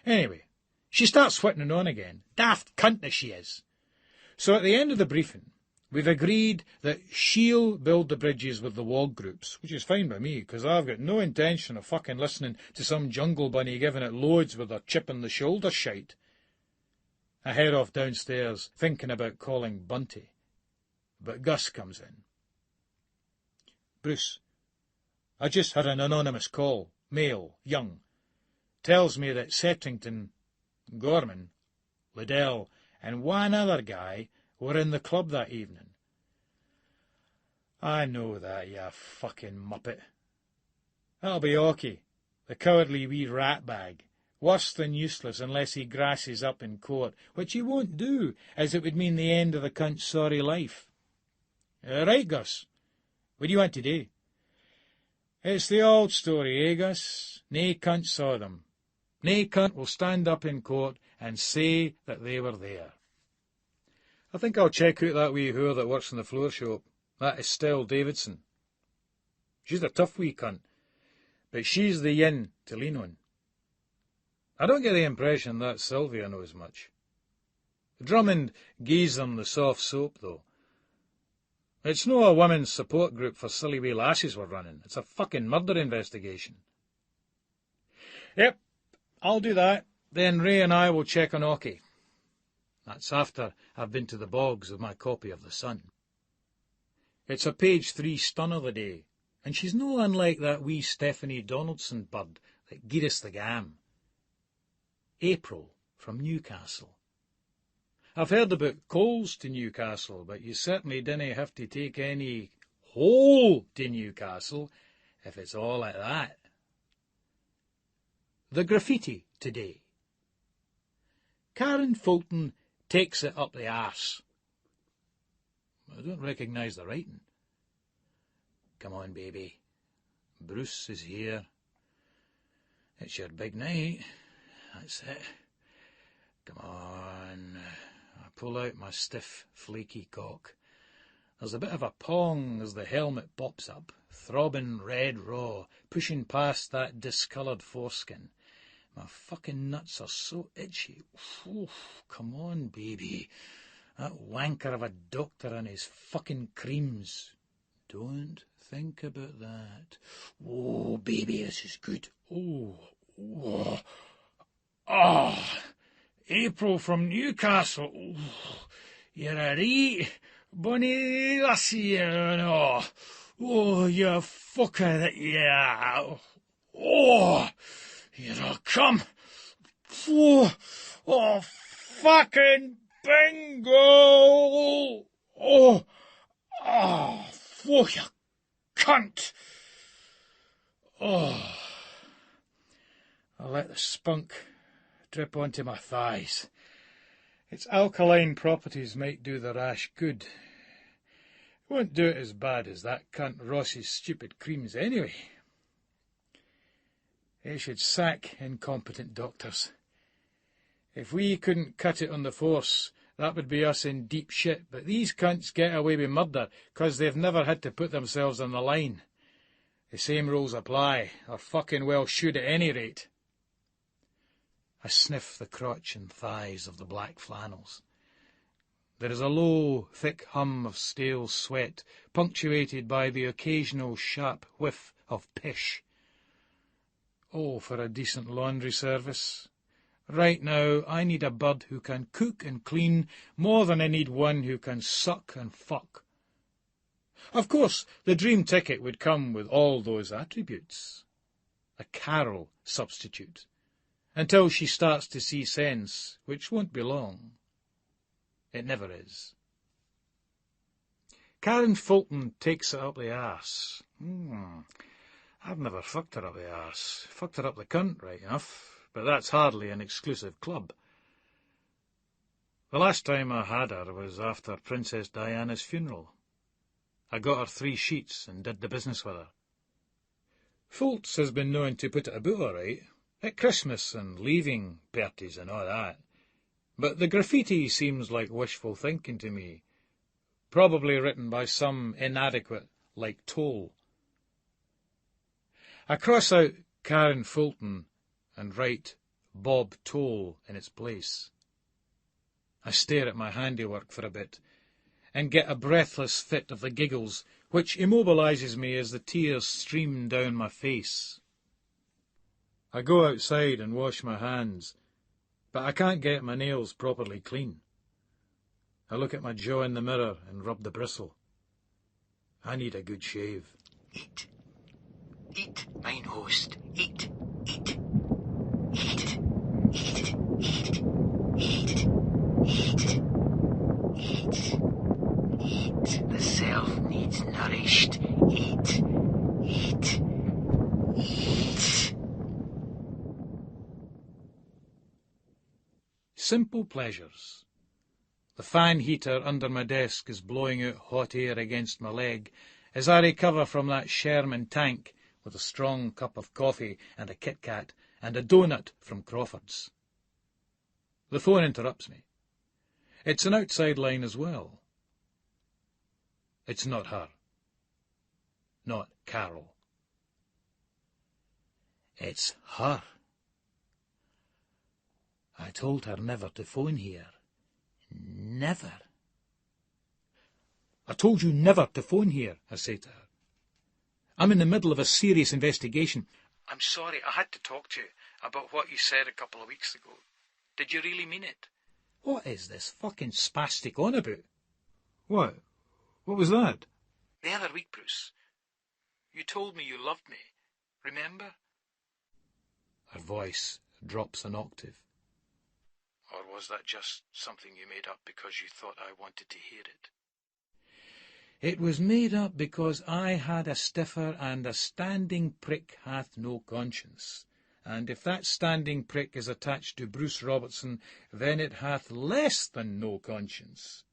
Anyway, she starts whittling on again. Daft cunt as she is. So at the end of the briefing, we've agreed that she'll build the bridges with the WOG groups, which is fine by me, because I've got no intention of fucking listening to some jungle bunny giving it loads with her chip in the shoulder shite. I head off downstairs, thinking about calling Bunty. But Gus comes in. Bruce, I just had an anonymous call, male, young. Tells me that Settington, Gorman, Liddell, and one other guy were in the club that evening. I know that, you fucking muppet. That'll be Ocky, the cowardly wee rat-bag, worse than useless unless he grasses up in court, which he won't do, as it would mean the end of the cunt's sorry life. Right, Gus. What do you want to do? It's the old story, eh, Gus? Nae cunt saw them. Nae cunt will stand up in court and say that they were there. I think I'll check out that wee whore that works in the floor shop, that Estelle Davidson. She's a tough wee cunt, but she's the yin to lean on. I don't get the impression that Sylvia knows much. Drummond gies them the soft soap, though. It's no a women's support group for silly wee lasses we're running. It's a fucking murder investigation. Yep, I'll do that. Then Ray and I will check on Ocky. That's after I've been to the bogs with my copy of The Sun. It's a page 3 stun of the day, and she's no unlike that wee Stephanie Donaldson bird that gied us the gam. April from Newcastle. I've heard about coals to Newcastle, but you certainly dinna have to take any hole to Newcastle if it's all like that. The graffiti today. Karen Fulton takes it up the arse. I don't recognise the writing. Come on, baby. Bruce is here. It's your big night. That's it. Come on. I pull out my stiff, flaky cock. There's a bit of a pong as the helmet pops up, throbbing red raw, pushing past that discoloured foreskin. My fucking nuts are so itchy. Oof, come on, baby. That wanker of a doctor and his fucking creams. Don't think about that. Oh, baby, this is good. Oh. April from Newcastle. Oh, you're a ree bonny lassie, you know. Oh, you fucker that you are. Oh, you're a cum. Oh, fucking bingo. Oh, you cunt. Oh, I'll let the spunk drip onto my thighs. Its alkaline properties might do the rash good. It won't do it as bad as that cunt Ross's stupid creams anyway. They should sack incompetent doctors. If we couldn't cut it on the force, that would be us in deep shit, but these cunts get away with murder 'cause they've never had to put themselves on the line. The same rules apply, or fucking well should at any rate. I sniff the crotch and thighs of the black flannels. There is a low, thick hum of stale sweat, punctuated by the occasional sharp whiff of pish. Oh, for a decent laundry service. Right now, I need a bird who can cook and clean more than I need one who can suck and fuck. Of course, the dream ticket would come with all those attributes. A Carol substitute, until she starts to see sense, which won't be long. It never is. Karen Fulton takes it up the arse. I've never fucked her up the arse. Fucked her up the cunt, right enough, but that's hardly an exclusive club. The last time I had her was after Princess Diana's funeral. I got her 3 sheets and did the business with her. Fultz has been known to put it about all right, at Christmas and leaving parties and all that. But the graffiti seems like wishful thinking to me, probably written by some inadequate like Toll. I cross out Karen Fulton and write Bob Toll in its place. I stare at my handiwork for a bit and get a breathless fit of the giggles, which immobilises me as the tears stream down my face. I go outside and wash my hands, but I can't get my nails properly clean. I look at my jaw in the mirror and rub the bristle. I need a good shave. Eat. Eat, mine host. Eat. Eat. Eat. Eat. Eat. Eat. Eat. Eat. Eat. The self needs nourished. Eat. Eat. Eat. Simple pleasures. The fan heater under my desk is blowing out hot air against my leg as I recover from that Sherman tank with a strong cup of coffee and a Kit Kat and a donut from Crawford's. The phone interrupts me. It's an outside line as well. It's not her. Not Carol. It's her. I told her never to phone here. Never. I told you never to phone here, I say to her. I'm in the middle of a serious investigation. I'm sorry, I had to talk to you about what you said a couple of weeks ago. Did you really mean it? What is this fucking spastic on about? What? What was that? The other week, Bruce. You told me you loved me. Remember? Her voice drops an octave. Or was that just something you made up because you thought I wanted to hear it? It was made up because I had a stiffer and a standing prick hath no conscience. And if that standing prick is attached to Bruce Robertson, then it hath less than no conscience.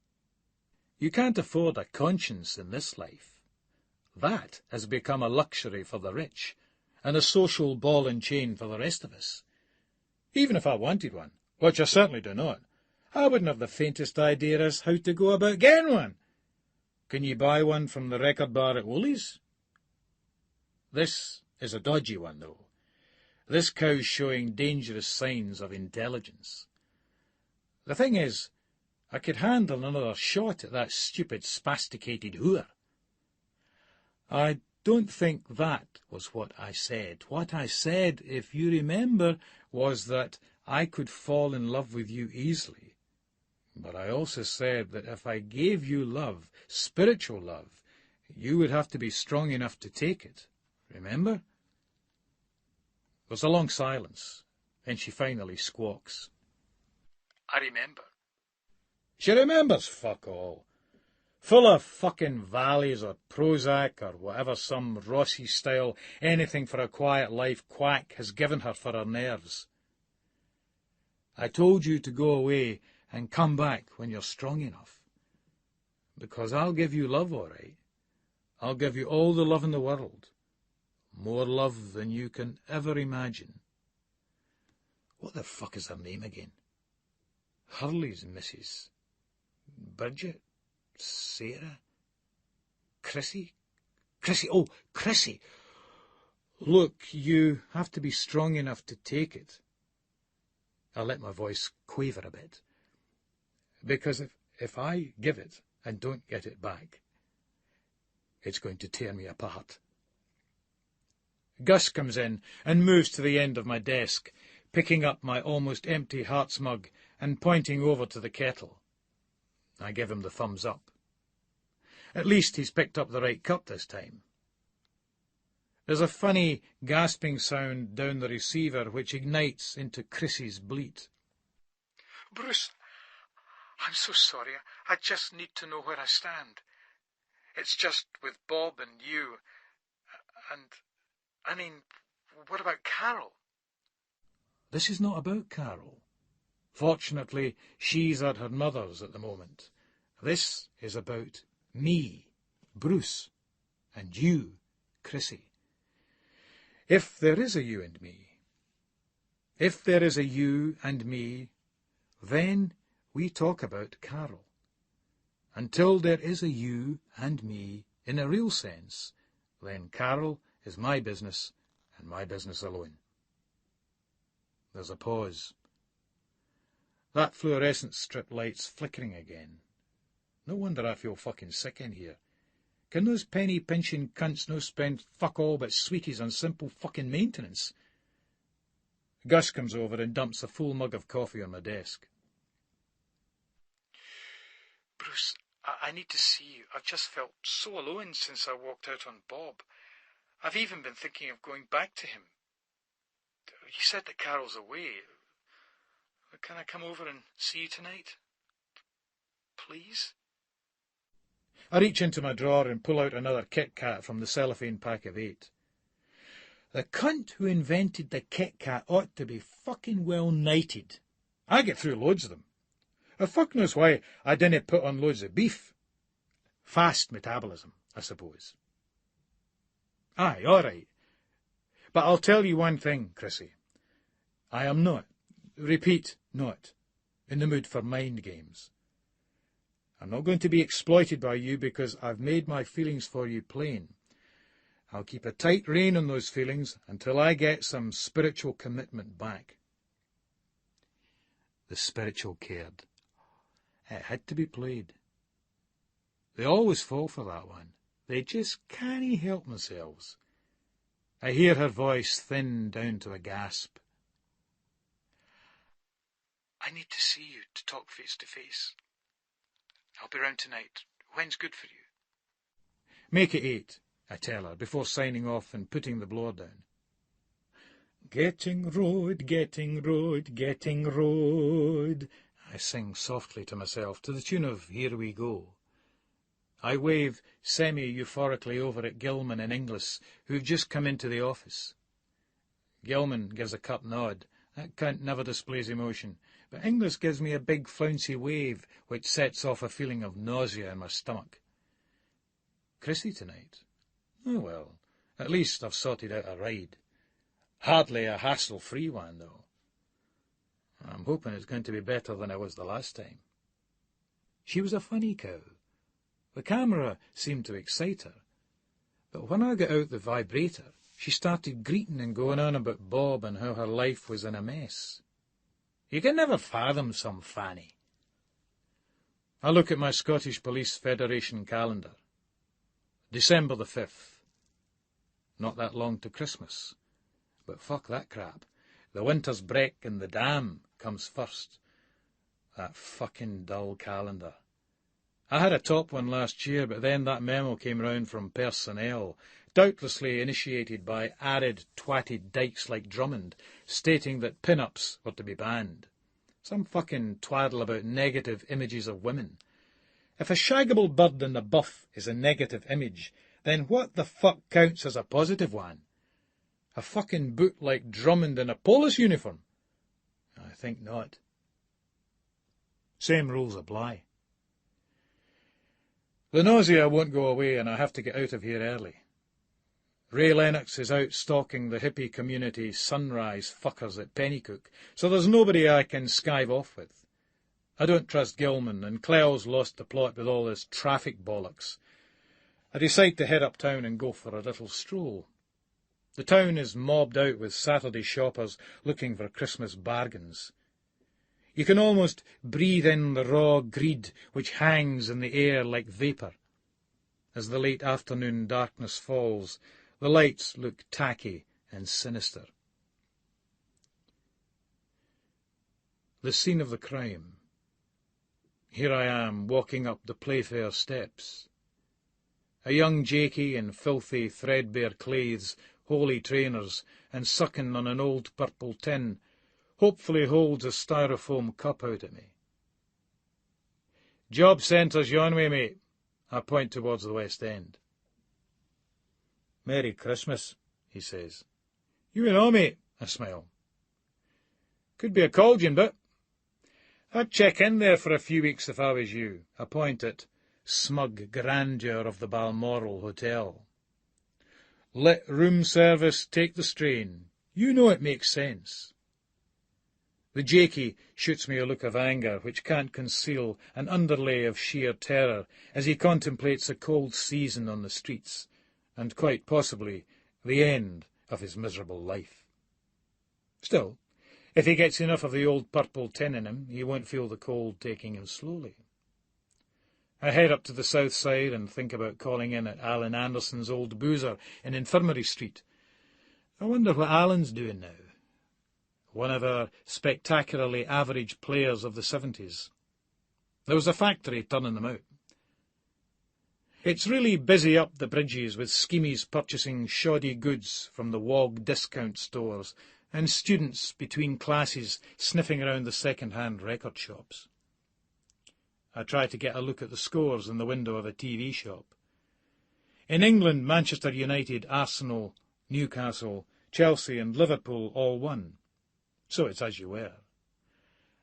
You can't afford a conscience in this life. That has become a luxury for the rich, and a social ball and chain for the rest of us. Even if I wanted one, which I certainly do not, I wouldn't have the faintest idea as how to go about getting one. Can you buy one from the record bar at Woolies? This is a dodgy one, though. This cow's showing dangerous signs of intelligence. The thing is, I could handle another shot at that stupid spasticated hooer. I don't think that was what I said. What I said, if you remember, was that I could fall in love with you easily. But I also said that if I gave you love, spiritual love, you would have to be strong enough to take it. Remember? There's a long silence, and she finally squawks. I remember. She remembers fuck all. Full of fucking valleys or Prozac or whatever some Rossi-style anything for a quiet life quack has given her for her nerves. I told you to go away and come back when you're strong enough. Because I'll give you love, all right. I'll give you all the love in the world. More love than you can ever imagine. What the fuck is her name again? Hurley's Mrs. Bridget? Sarah? Chrissy? Oh, Chrissy. Look, you have to be strong enough to take it. I let my voice quaver a bit. Because if I give it and don't get it back, it's going to tear me apart. Gus comes in and moves to the end of my desk, picking up my almost empty Hearts mug and pointing over to the kettle. I give him the thumbs up. At least he's picked up the right cup this time. There's a funny, gasping sound down the receiver which ignites into Chrissy's bleat. Bruce, I'm so sorry. I just need to know where I stand. It's just with Bob and you. And, I mean, what about Carol? This is not about Carol. Fortunately, she's at her mother's at the moment. This is about me, Bruce, and you, Chrissy. If there is a you and me, if there is a you and me, then we talk about Carol. Until there is a you and me in a real sense, then Carol is my business and my business alone. There's a pause. That fluorescent strip light's flickering again. No wonder I feel fucking sick in here. Can those penny-pinching cunts no spend fuck all but sweeties on simple fucking maintenance? Gus comes over and dumps a full mug of coffee on my desk. Bruce, I need to see you. I've just felt so alone since I walked out on Bob. I've even been thinking of going back to him. You said that Carol's away. Can I come over and see you tonight? Please? I reach into my drawer and pull out another Kit Kat from the cellophane pack of 8. The cunt who invented the Kit Kat ought to be fucking well knighted. I get through loads of them. Fuck knows why I didn't put on loads of beef. Fast metabolism, I suppose. Aye, all right. But I'll tell you one thing, Chrissy. I am not, repeat, not, in the mood for mind games. I'm not going to be exploited by you because I've made my feelings for you plain. I'll keep a tight rein on those feelings until I get some spiritual commitment back. The spiritual cared. It had to be played. They always fall for that one. They just can't help themselves. I hear her voice thin down to a gasp. I need to see you to talk face to face. I'll be round tonight. When's good for you? Make it 8, I tell her, before signing off and putting the blower down. Getting road, getting road, getting road, I sing softly to myself, to the tune of Here We Go. I wave semi-euphorically over at Gilman and Inglis, who've just come into the office. Gilman gives a curt nod. That cunt never displays emotion, but Inglis gives me a big flouncy wave, which sets off a feeling of nausea in my stomach. Chrissy tonight? Oh well, at least I've sorted out a ride. Hardly a hassle-free one, though. I'm hoping it's going to be better than it was the last time. She was a funny cow. The camera seemed to excite her, but when I got out the vibrator, she started greeting and going on about Bob and how her life was in a mess. You can never fathom some fanny. I look at my Scottish Police Federation calendar. December the 5th. Not that long to Christmas. But fuck that crap. The winter's break and the dam comes first. That fucking dull calendar. I had a top one last year, but then that memo came round from personnel, doubtlessly initiated by arid, twatted dykes like Drummond, stating that pin-ups were to be banned. Some fucking twaddle about negative images of women. If a shaggable bird in the buff is a negative image, then what the fuck counts as a positive one? A fucking boot like Drummond in a police uniform? I think not. Same rules apply. The nausea won't go away and I have to get out of here early. Ray Lennox is out stalking the hippie community sunrise fuckers at Pennycook, so there's nobody I can skive off with. I don't trust Gilman, and Clell's lost the plot with all this traffic bollocks. I decide to head uptown and go for a little stroll. The town is mobbed out with Saturday shoppers looking for Christmas bargains. You can almost breathe in the raw greed which hangs in the air like vapour. As the late afternoon darkness falls, the lights look tacky and sinister. The scene of the crime. Here I am, walking up the Playfair steps. A young Jakey in filthy, threadbare clothes, holey trainers, and sucking on an old purple tin, hopefully holds a styrofoam cup out at me. "Job centre's yon way, mate." I point towards the West End. "Merry Christmas," he says. "You and all, mate," I smile. "Could be a cauldron, but I'd check in there for a few weeks if I was you." I point at smug grandeur of the Balmoral Hotel. "Let room service take the strain. You know it makes sense." The Jakey shoots me a look of anger which can't conceal an underlay of sheer terror as he contemplates a cold season on the streets, and quite possibly the end of his miserable life. Still, if he gets enough of the old purple tin in him, he won't feel the cold taking him slowly. I head up to the south side and think about calling in at Alan Anderson's old boozer in Infirmary Street. I wonder what Alan's doing now. One of our spectacularly average players of the 70s. There was a factory turning them out. It's really busy up the bridges with schemies purchasing shoddy goods from the WOG discount stores and students between classes sniffing around the second-hand record shops. I try to get a look at the scores in the window of a TV shop. In England, Manchester United, Arsenal, Newcastle, Chelsea and Liverpool all won. So it's as you were.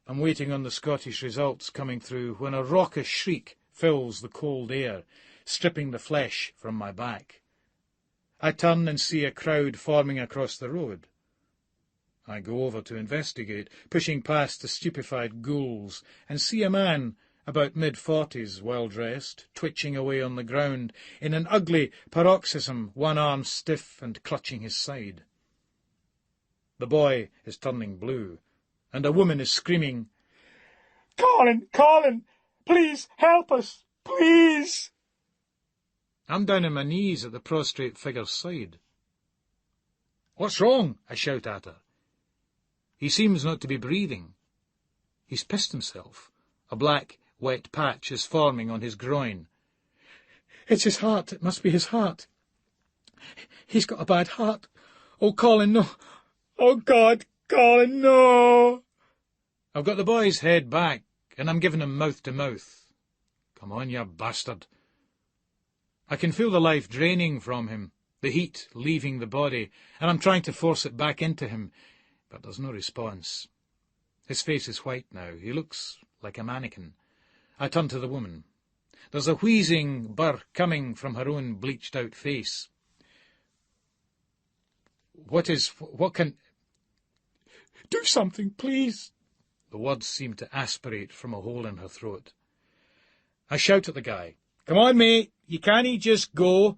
I'm waiting on the Scottish results coming through when a raucous shriek fills the cold air, stripping the flesh from my back. I turn and see a crowd forming across the road. I go over to investigate, pushing past the stupefied ghouls, and see a man about mid-40s, well-dressed, twitching away on the ground in an ugly paroxysm, one arm stiff and clutching his side. The boy is turning blue, and a woman is screaming, Colin, please help us, please!" I'm down on my knees at the prostrate figure's side. "What's wrong?" I shout at her. He seems not to be breathing. He's pissed himself. A black, wet patch is forming on his groin. "It's his heart. It must be his heart. He's got a bad heart. Oh, Colin, no. Oh, God, Colin, no." I've got the boy's head back, and I'm giving him mouth-to-mouth. "Come on, you bastard." I can feel the life draining from him, the heat leaving the body, and I'm trying to force it back into him, but there's no response. His face is white now. He looks like a mannequin. I turn to the woman. There's a wheezing burr coming from her own bleached-out face. What can... "Do something, please." The words seem to aspirate from a hole in her throat. I shout at the guy. "Come on, mate, you can't just go."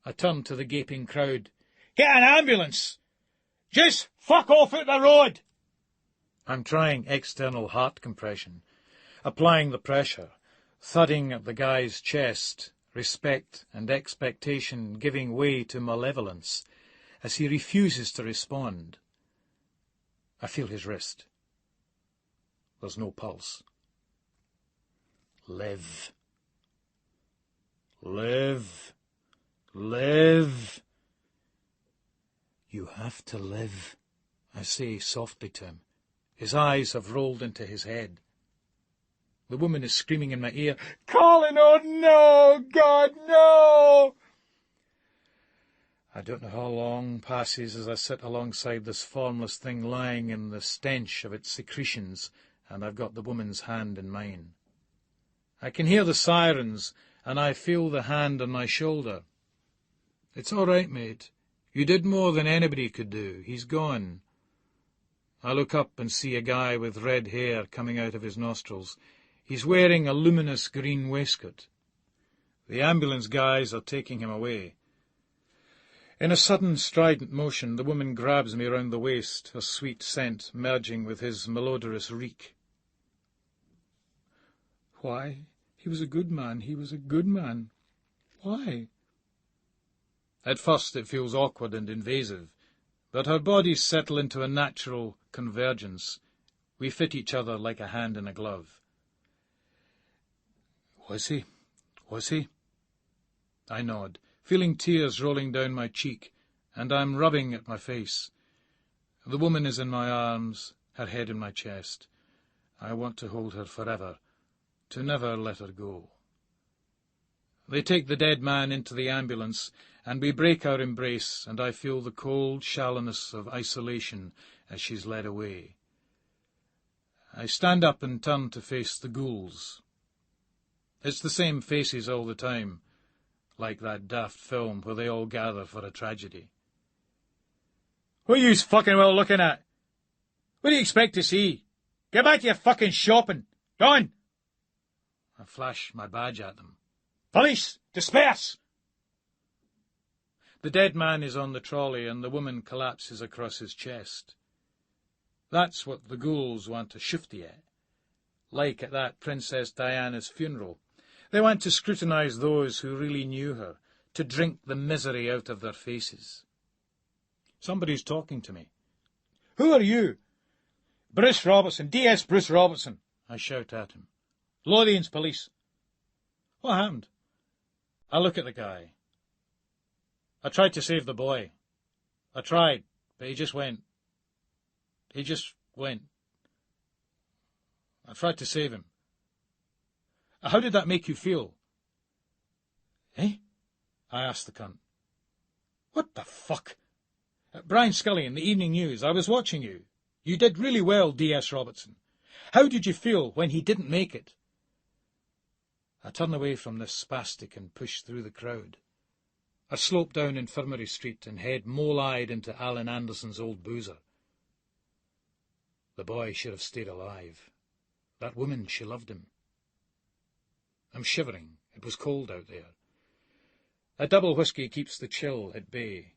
I turn to the gaping crowd. "Get an ambulance! Just fuck off at the road!" I'm trying external heart compression, applying the pressure, thudding at the guy's chest, respect and expectation giving way to malevolence, as he refuses to respond. I feel his wrist. There's no pulse. Live. Live. Live. "You have to live," I say softly to him. His eyes have rolled into his head. The woman is screaming in my ear, "Colin, oh no, God, no!" I don't know how long passes as I sit alongside this formless thing lying in the stench of its secretions, and I've got the woman's hand in mine. I can hear the sirens, and I feel the hand on my shoulder. "It's all right, mate. You did more than anybody could do. He's gone." I look up and see a guy with red hair coming out of his nostrils. He's wearing a luminous green waistcoat. The ambulance guys are taking him away. In a sudden, strident motion, the woman grabs me round the waist, her sweet scent merging with his malodorous reek. Why? He was a good man. He was a good man. Why? At first it feels awkward and invasive, but our bodies settle into a natural convergence. We fit each other like a hand in a glove. Was he? Was he? I nod, feeling tears rolling down my cheek, and I'm rubbing at my face. The woman is in my arms, her head in my chest. I want to hold her forever, to never let her go. They take the dead man into the ambulance, and we break our embrace, and I feel the cold shallowness of isolation as she's led away. I stand up and turn to face the ghouls. It's the same faces all the time, like that daft film where they all gather for a tragedy. What are you fucking well looking at? What do you expect to see? Get back to your fucking shopping. Go on! I flash my badge at them. Police! Disperse! The dead man is on the trolley and the woman collapses across his chest. That's what the ghouls want to shifty at. Like at that Princess Diana's funeral. They want to scrutinise those who really knew her, to drink the misery out of their faces. Somebody's talking to me. Who are you? Bruce Robertson, D.S. Bruce Robertson, I shout at him. Lothian's police. What happened? I look at the guy. I tried to save the boy. I tried, but he just went. He just went. I tried to save him. How did that make you feel? Eh? I asked the cunt. What the fuck? Brian Scully in the Evening News, I was watching you. You did really well, D.S. Robertson. How did you feel when he didn't make it? I turn away from this spastic and push through the crowd. I slope down Infirmary Street and head mole-eyed into Alan Anderson's old boozer. The boy should have stayed alive. That woman, she loved him. I'm shivering. It was cold out there. A double whisky keeps the chill at bay.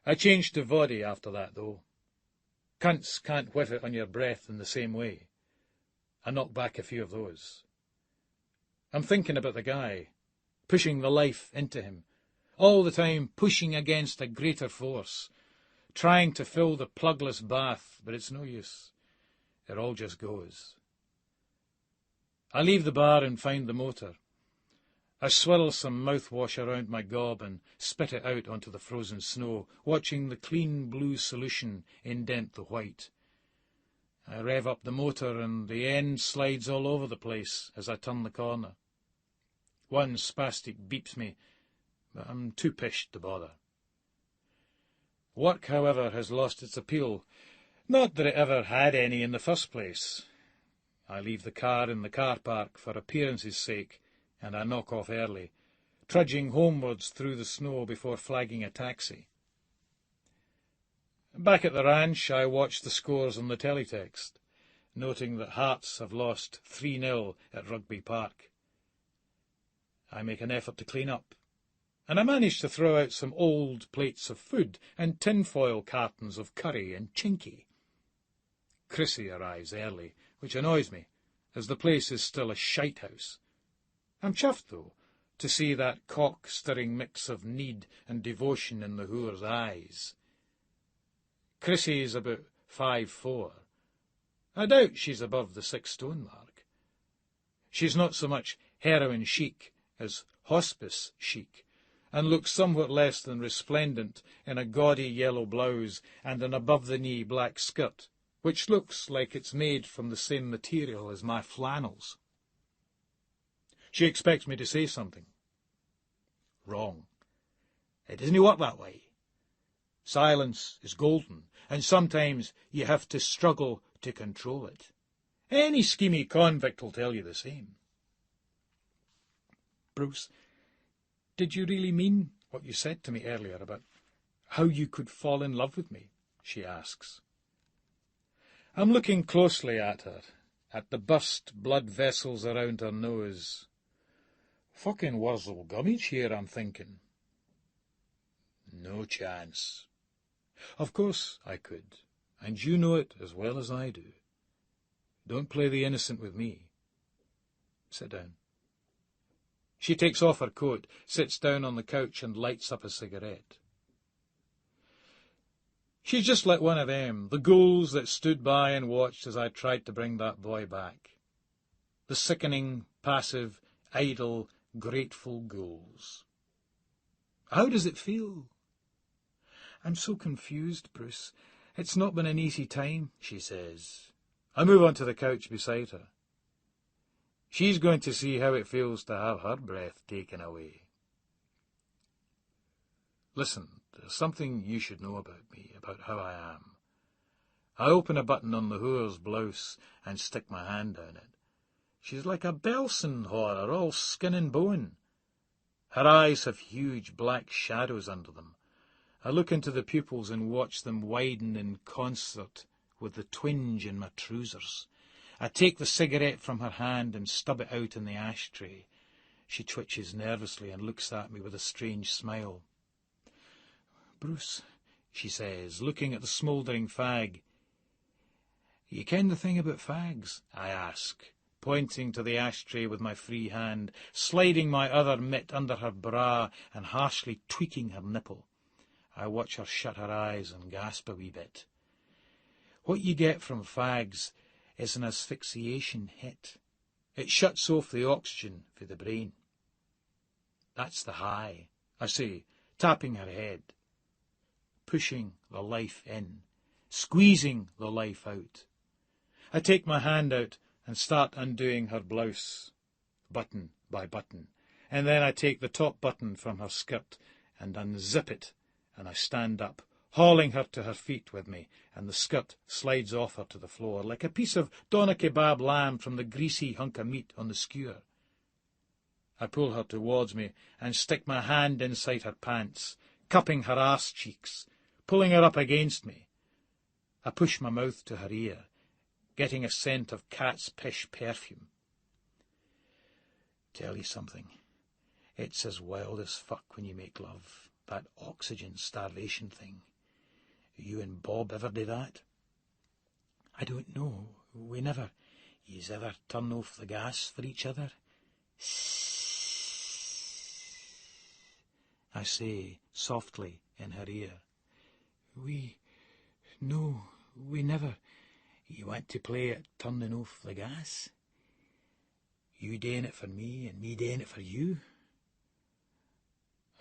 I changed to voddy after that, though. Cunts can't whiff it on your breath in the same way. I knocked back a few of those. I'm thinking about the guy, pushing the life into him, all the time pushing against a greater force, trying to fill the plugless bath, but it's no use. It all just goes. I leave the bar and find the motor. I swirl some mouthwash around my gob and spit it out onto the frozen snow, watching the clean blue solution indent the white. I rev up the motor and the end slides all over the place as I turn the corner. One spastic beeps me, but I'm too pished to bother. Work, however, has lost its appeal. Not that it ever had any in the first place. I leave the car in the car park for appearance's sake, and I knock off early, trudging homewards through the snow before flagging a taxi. Back at the ranch, I watch the scores on the teletext, noting that Hearts have lost 3-0 at Rugby Park. I make an effort to clean up, and I manage to throw out some old plates of food and tinfoil cartons of curry and chinky. Chrissy arrives early, which annoys me, as the place is still a shite-house. I'm chuffed, though, to see that cock-stirring mix of need and devotion in the whore's eyes. Chrissy is about 5'4". I doubt she's above the 6-stone mark. She's not so much heroin chic as hospice chic, and looks somewhat less than resplendent in a gaudy yellow blouse and an above-the-knee black skirt, which looks like it's made from the same material as my flannels. She expects me to say something. Wrong. It doesn't work that way. Silence is golden, and sometimes you have to struggle to control it. Any schemy convict will tell you the same. Bruce, did you really mean what you said to me earlier about how you could fall in love with me? She asks. I'm looking closely at her, at the burst blood vessels around her nose. Fucking Wurzel Gummidge here, I'm thinking. No chance. Of course I could, and you know it as well as I do. Don't play the innocent with me. Sit down. She takes off her coat, sits down on the couch and lights up a cigarette. She's just like one of them, the ghouls that stood by and watched as I tried to bring that boy back. The sickening, passive, idle, grateful ghouls. How does it feel? I'm so confused, Bruce. It's not been an easy time, she says. I move onto the couch beside her. She's going to see how it feels to have her breath taken away. Listen, there's something you should know about me, about how I am. I open a button on the whore's blouse and stick my hand down it. She's like a Belson horror, all skin and bone. Her eyes have huge black shadows under them. I look into the pupils and watch them widen in concert with the twinge in my trousers. I take the cigarette from her hand and stub it out in the ashtray. She twitches nervously and looks at me with a strange smile. Bruce, she says, looking at the smouldering fag. You ken the thing about fags? I ask, pointing to the ashtray with my free hand, sliding my other mitt under her bra and harshly tweaking her nipple. I watch her shut her eyes and gasp a wee bit. What you get from fags is an asphyxiation hit. It shuts off the oxygen for the brain. That's the high, I say, tapping her head. Pushing the life in, squeezing the life out. I take my hand out and start undoing her blouse, button by button, and then I take the top button from her skirt and unzip it, and I stand up, hauling her to her feet with me, and the skirt slides off her to the floor like a piece of doner kebab lamb from the greasy hunk of meat on the skewer. I pull her towards me and stick my hand inside her pants, cupping her arse cheeks, pulling her up against me. I push my mouth to her ear, getting a scent of cat's piss perfume. Tell you something, it's as wild as fuck when you make love, that oxygen starvation thing. You and Bob ever do that? I don't know, we never. Yous ever turn off the gas for each other? I say, softly in her ear. No, we never. You want to play at turning off the gas? You doing it for me and me doing it for you?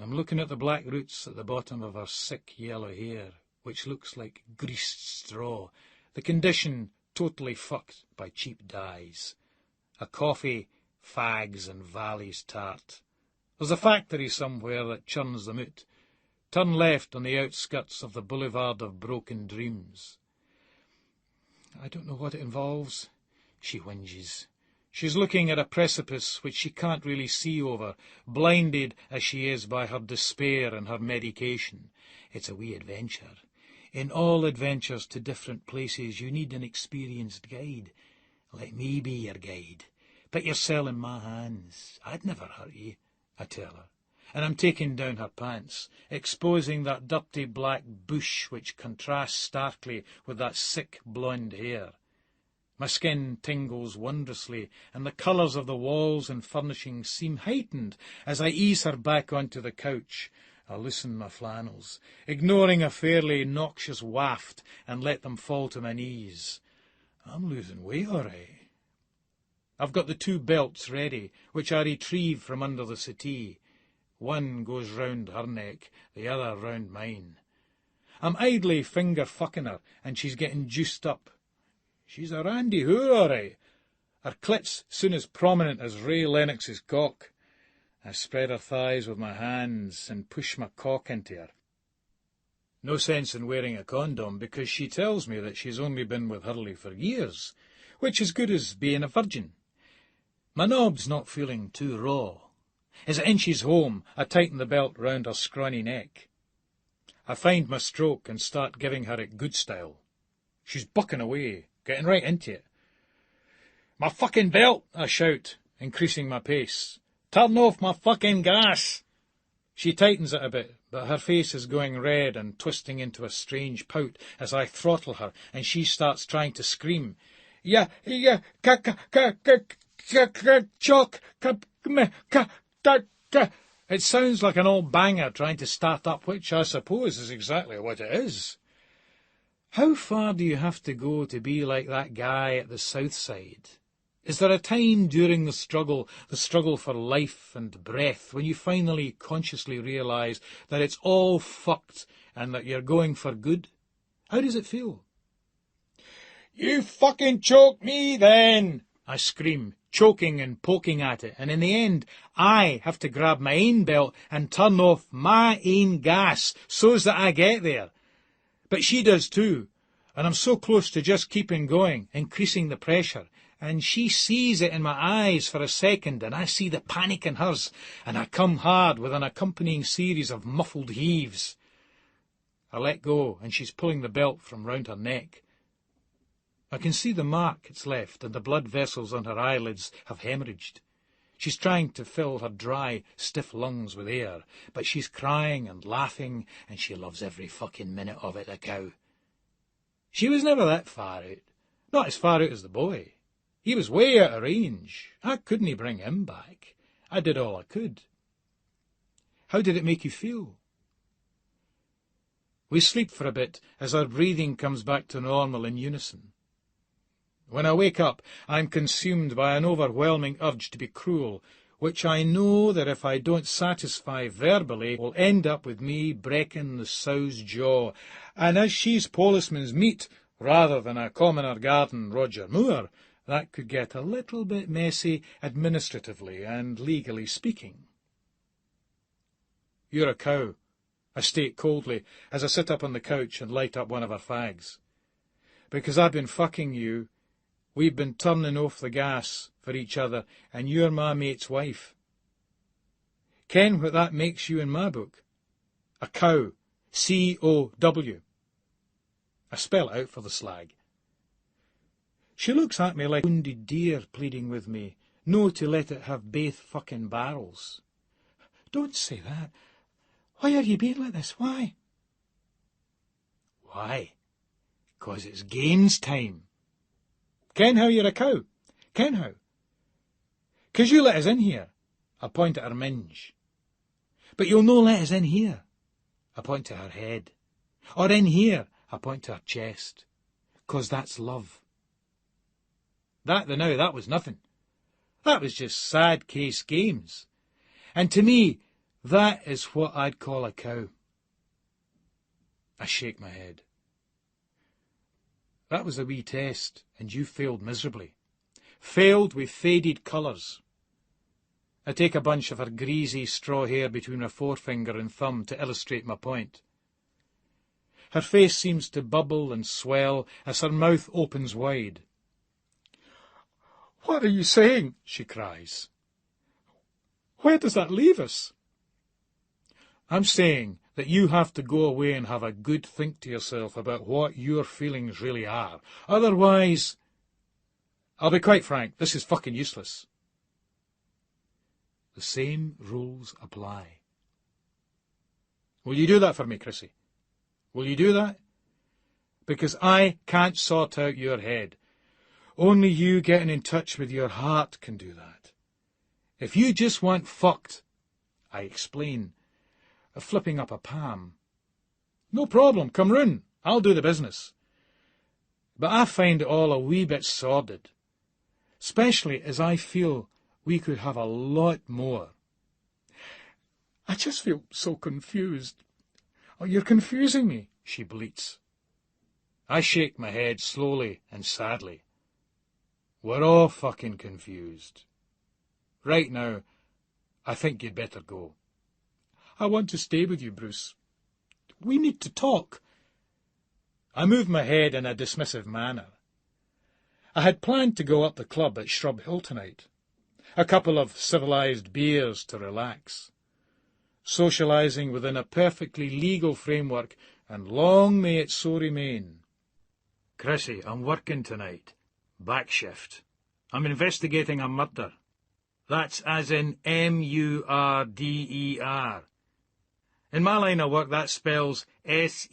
I'm looking at the black roots at the bottom of her sick yellow hair, which looks like greased straw, the condition totally fucked by cheap dyes. A coffee, fags and valleys tart. There's a factory somewhere that churns them out. Turn left on the outskirts of the boulevard of broken dreams. I don't know what it involves, she whinges. She's looking at a precipice which she can't really see over, blinded as she is by her despair and her medication. It's a wee adventure. In all adventures to different places you need an experienced guide. Let me be your guide. Put yourself in my hands. I'd never hurt you, I tell her. And I'm taking down her pants, exposing that dirty black bush which contrasts starkly with that sick blonde hair. My skin tingles wondrously, and the colours of the walls and furnishings seem heightened as I ease her back onto the couch. I loosen my flannels, ignoring a fairly noxious waft, and let them fall to my knees. I'm losing weight all right. I've got the 2 belts ready, which I retrieve from under the settee. One goes round her neck, the other round mine. I'm idly finger-fucking her, and she's getting juiced up. She's a randy whore, all right. Her clit's soon as prominent as Ray Lennox's cock. I spread her thighs with my hands and push my cock into her. No sense in wearing a condom, because she tells me that she's only been with Hurley for years, which is good as being a virgin. My knob's not feeling too raw. As it inches home, I tighten the belt round her scrawny neck. I find my stroke and start giving her it good style. She's bucking away, getting right into it. "My fucking belt!" I shout, increasing my pace. "Turn off my fucking gas!" She tightens it a bit, but her face is going red and twisting into a strange pout as I throttle her, and she starts trying to scream. It sounds like an old banger trying to start up, which I suppose is exactly what it is. How far do you have to go to be like that guy at the south side? Is there a time during the struggle for life and breath, when you finally consciously realise that it's all fucked and that you're going for good? How does it feel? "You fucking choke me then!" I scream, choking and poking at it, and in the end I have to grab my ain belt and turn off my ain gas so's that I get there. But she does too, and I'm so close to just keeping going, increasing the pressure, and she sees it in my eyes for a second, and I see the panic in hers, and I come hard with an accompanying series of muffled heaves. I let go, and she's pulling the belt from round her neck. I can see the mark it's left, and the blood vessels on her eyelids have hemorrhaged. She's trying to fill her dry, stiff lungs with air, but she's crying and laughing, and she loves every fucking minute of it, the cow. She was never that far out. Not as far out as the boy. He was way out of range. I couldn't bring him back. I did all I could. How did it make you feel? We sleep for a bit as our breathing comes back to normal in unison. When I wake up, I'm consumed by an overwhelming urge to be cruel, which I know that if I don't satisfy verbally will end up with me breaking the sow's jaw, and as she's policeman's meat rather than a commoner garden Roger Moore, that could get a little bit messy administratively and legally speaking. "You're a cow," I state coldly as I sit up on the couch and light up one of her fags. "Because I've been fucking you. We've been turning off the gas for each other, and you're my mate's wife. Ken what that makes you in my book? A cow. C-O-W. I spell it out for the slag. She looks at me like a wounded deer pleading with me, no to let it have baith fucking barrels. "Don't say that. Why are you being like this? Why?" "Why? 'Cause it's games time. Ken how you're a cow? Ken how? 'Cause you let us in here." I point at her minge. "But you'll no let us in here." I point to her head. "Or in here." I point to her chest. "'Cause that's love." That was nothing. That was just sad case games. And to me, that is what I'd call a cow. I shake my head. That was a wee test, and you failed miserably. Failed with faded colours. I take a bunch of her greasy straw hair between my forefinger and thumb to illustrate my point. Her face seems to bubble and swell as her mouth opens wide. "What are you saying?" she cries. "Where does that leave us?" "I'm saying that you have to go away and have a good think to yourself about what your feelings really are. Otherwise, I'll be quite frank, this is fucking useless." The same rules apply. Will you do that for me, Chrissy? Will you do that? Because I can't sort out your head. Only you getting in touch with your heart can do that. If you just want fucked, I explain, flipping up a palm. No problem, come round, I'll do the business. But I find it all a wee bit sordid, especially as I feel we could have a lot more. I just feel so confused. "Oh, you're confusing me," she bleats. I shake my head slowly and sadly. We're all fucking confused. Right now, I think you'd better go. "I want to stay with you, Bruce. We need to talk." I move my head in a dismissive manner. I had planned to go up the club at Shrub Hill tonight. A couple of civilised beers to relax. Socialising within a perfectly legal framework, and long may it so remain. "Chrissy, I'm working tonight. Back shift. I'm investigating a murder. That's as in M-U-R-D-E-R. In my line of work, that spells Serious.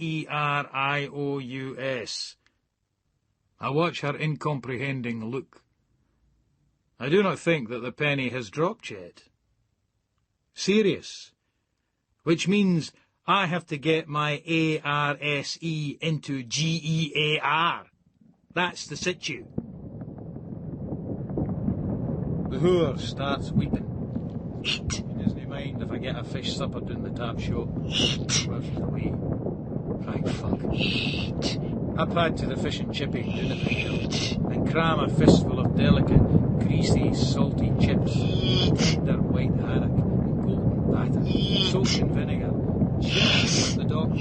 I watch her incomprehending look. I do not think that the penny has dropped yet. Serious, which means I have to get my ARSE into GEAR. That's the situ. The whore starts weeping. Eat. She doesn't mind if I get a fish supper down the tap shop. Eat. Well, she's away. Right, fuck. Eat. I pad to the fish and chippy down at the hill and cram a fistful of delicate, greasy, salty chips, tender white haddock, and golden batter, soaked in vinegar. Just the doctor.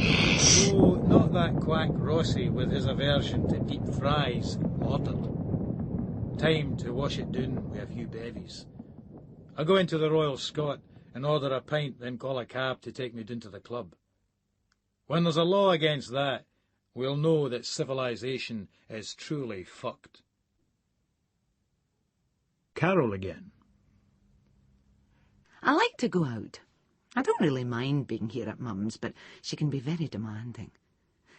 Oh, not that quack Rossi with his aversion to deep fries, ordered. Time to wash it down with a few bevies. I go into the Royal Scot and order a pint, then call a cab to take me down to the club. When there's a law against that, we'll know that civilization is truly fucked. Carol again. I like to go out. I don't really mind being here at Mum's, but she can be very demanding.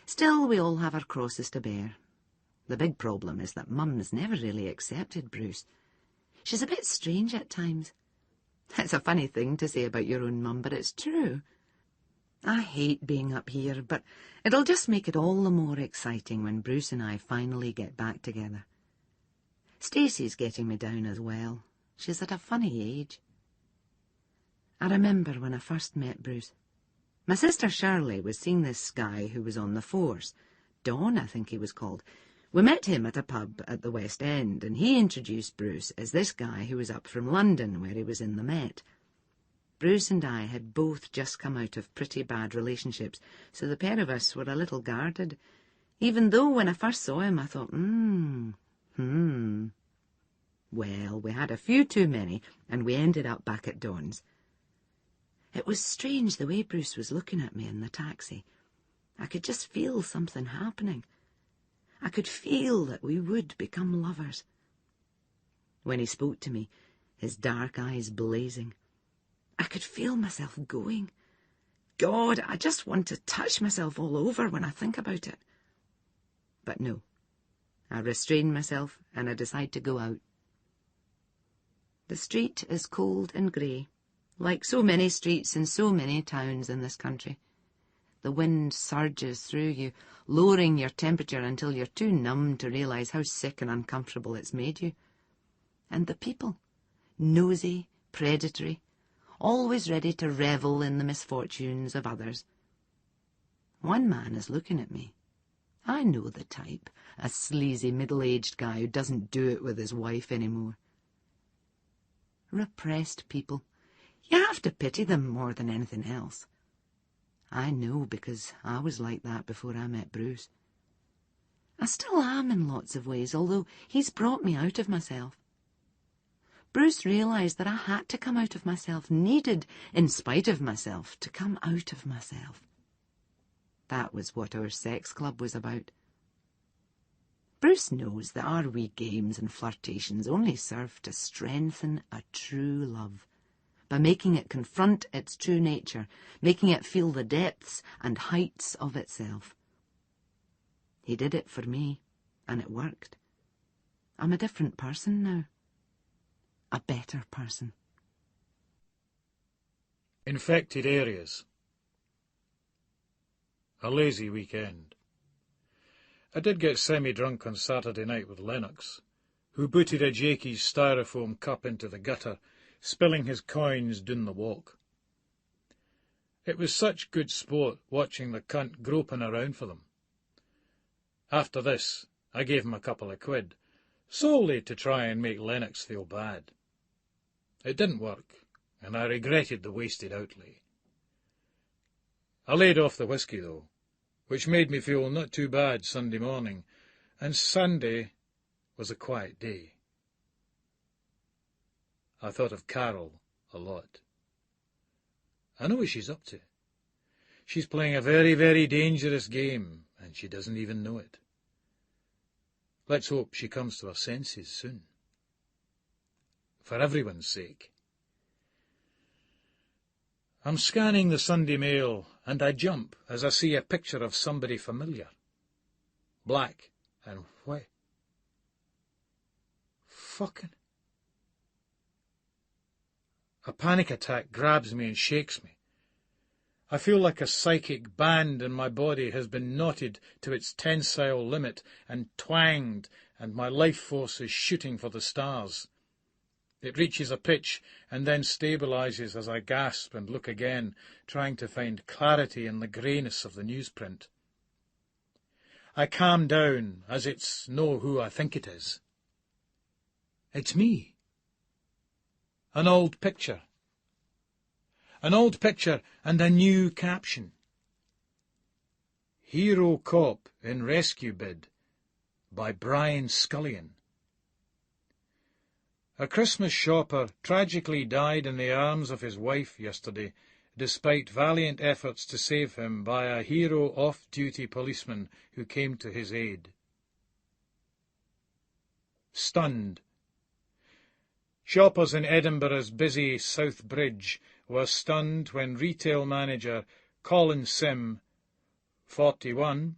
Still, we all have our crosses to bear. The big problem is that Mum's never really accepted Bruce. She's a bit strange at times. It's a funny thing to say about your own mum, but it's true. I hate being up here, but it'll just make it all the more exciting when Bruce and I finally get back together. Stacey's getting me down as well. She's at a funny age. I remember when I first met Bruce. My sister Shirley was seeing this guy who was on the force. Don, I think he was called. We met him at a pub at the West End, and he introduced Bruce as this guy who was up from London, where he was in the Met. Bruce and I had both just come out of pretty bad relationships, so the pair of us were a little guarded, even though when I first saw him I thought, Well, we had a few too many, and we ended up back at Don's. It was strange the way Bruce was looking at me in the taxi. I could just feel something happening. I could feel that we would become lovers. When he spoke to me, his dark eyes blazing, I could feel myself going. God, I just want to touch myself all over when I think about it. But no, I restrain myself and I decide to go out. The street is cold and grey, like so many streets in so many towns in this country. The wind surges through you, lowering your temperature until you're too numb to realise how sick and uncomfortable it's made you. And the people, nosy, predatory, always ready to revel in the misfortunes of others. One man is looking at me. I know the type, a sleazy middle-aged guy who doesn't do it with his wife anymore. Repressed people. You have to pity them more than anything else. I know because I was like that before I met Bruce. I still am in lots of ways, although he's brought me out of myself. Bruce realised that I had to come out of myself, needed, in spite of myself, to come out of myself. That was what our sex club was about. Bruce knows that our wee games and flirtations only serve to strengthen a true love, by making it confront its true nature, making it feel the depths and heights of itself. He did it for me, and it worked. I'm a different person now. A better person. Infected areas. A lazy weekend. I did get semi-drunk on Saturday night with Lennox, who booted a Jakey's styrofoam cup into the gutter, spilling his coins down the walk. It was such good sport watching the cunt groping around for them. After this, I gave him a couple of quid, solely to try and make Lennox feel bad. It didn't work, and I regretted the wasted outlay. I laid off the whisky, though, which made me feel not too bad Sunday morning, and Sunday was a quiet day. I thought of Carol a lot. I know what she's up to. She's playing a very, very dangerous game, and she doesn't even know it. Let's hope she comes to her senses soon. For everyone's sake. I'm scanning the Sunday Mail, and I jump as I see a picture of somebody familiar. Black and white. Fucking... A panic attack grabs me and shakes me. I feel like a psychic band in my body has been knotted to its tensile limit and twanged, and my life force is shooting for the stars. It reaches a pitch and then stabilises as I gasp and look again, trying to find clarity in the greyness of the newsprint. I calm down, as it's no who I think it is. It's me. An old picture. An old picture and a new caption. Hero Cop in Rescue Bid by Brian Scullion. A Christmas shopper tragically died in the arms of his wife yesterday, despite valiant efforts to save him by a hero off-duty policeman who came to his aid. Stunned. Shoppers in Edinburgh's busy South Bridge were stunned when retail manager Colin Sim, 41,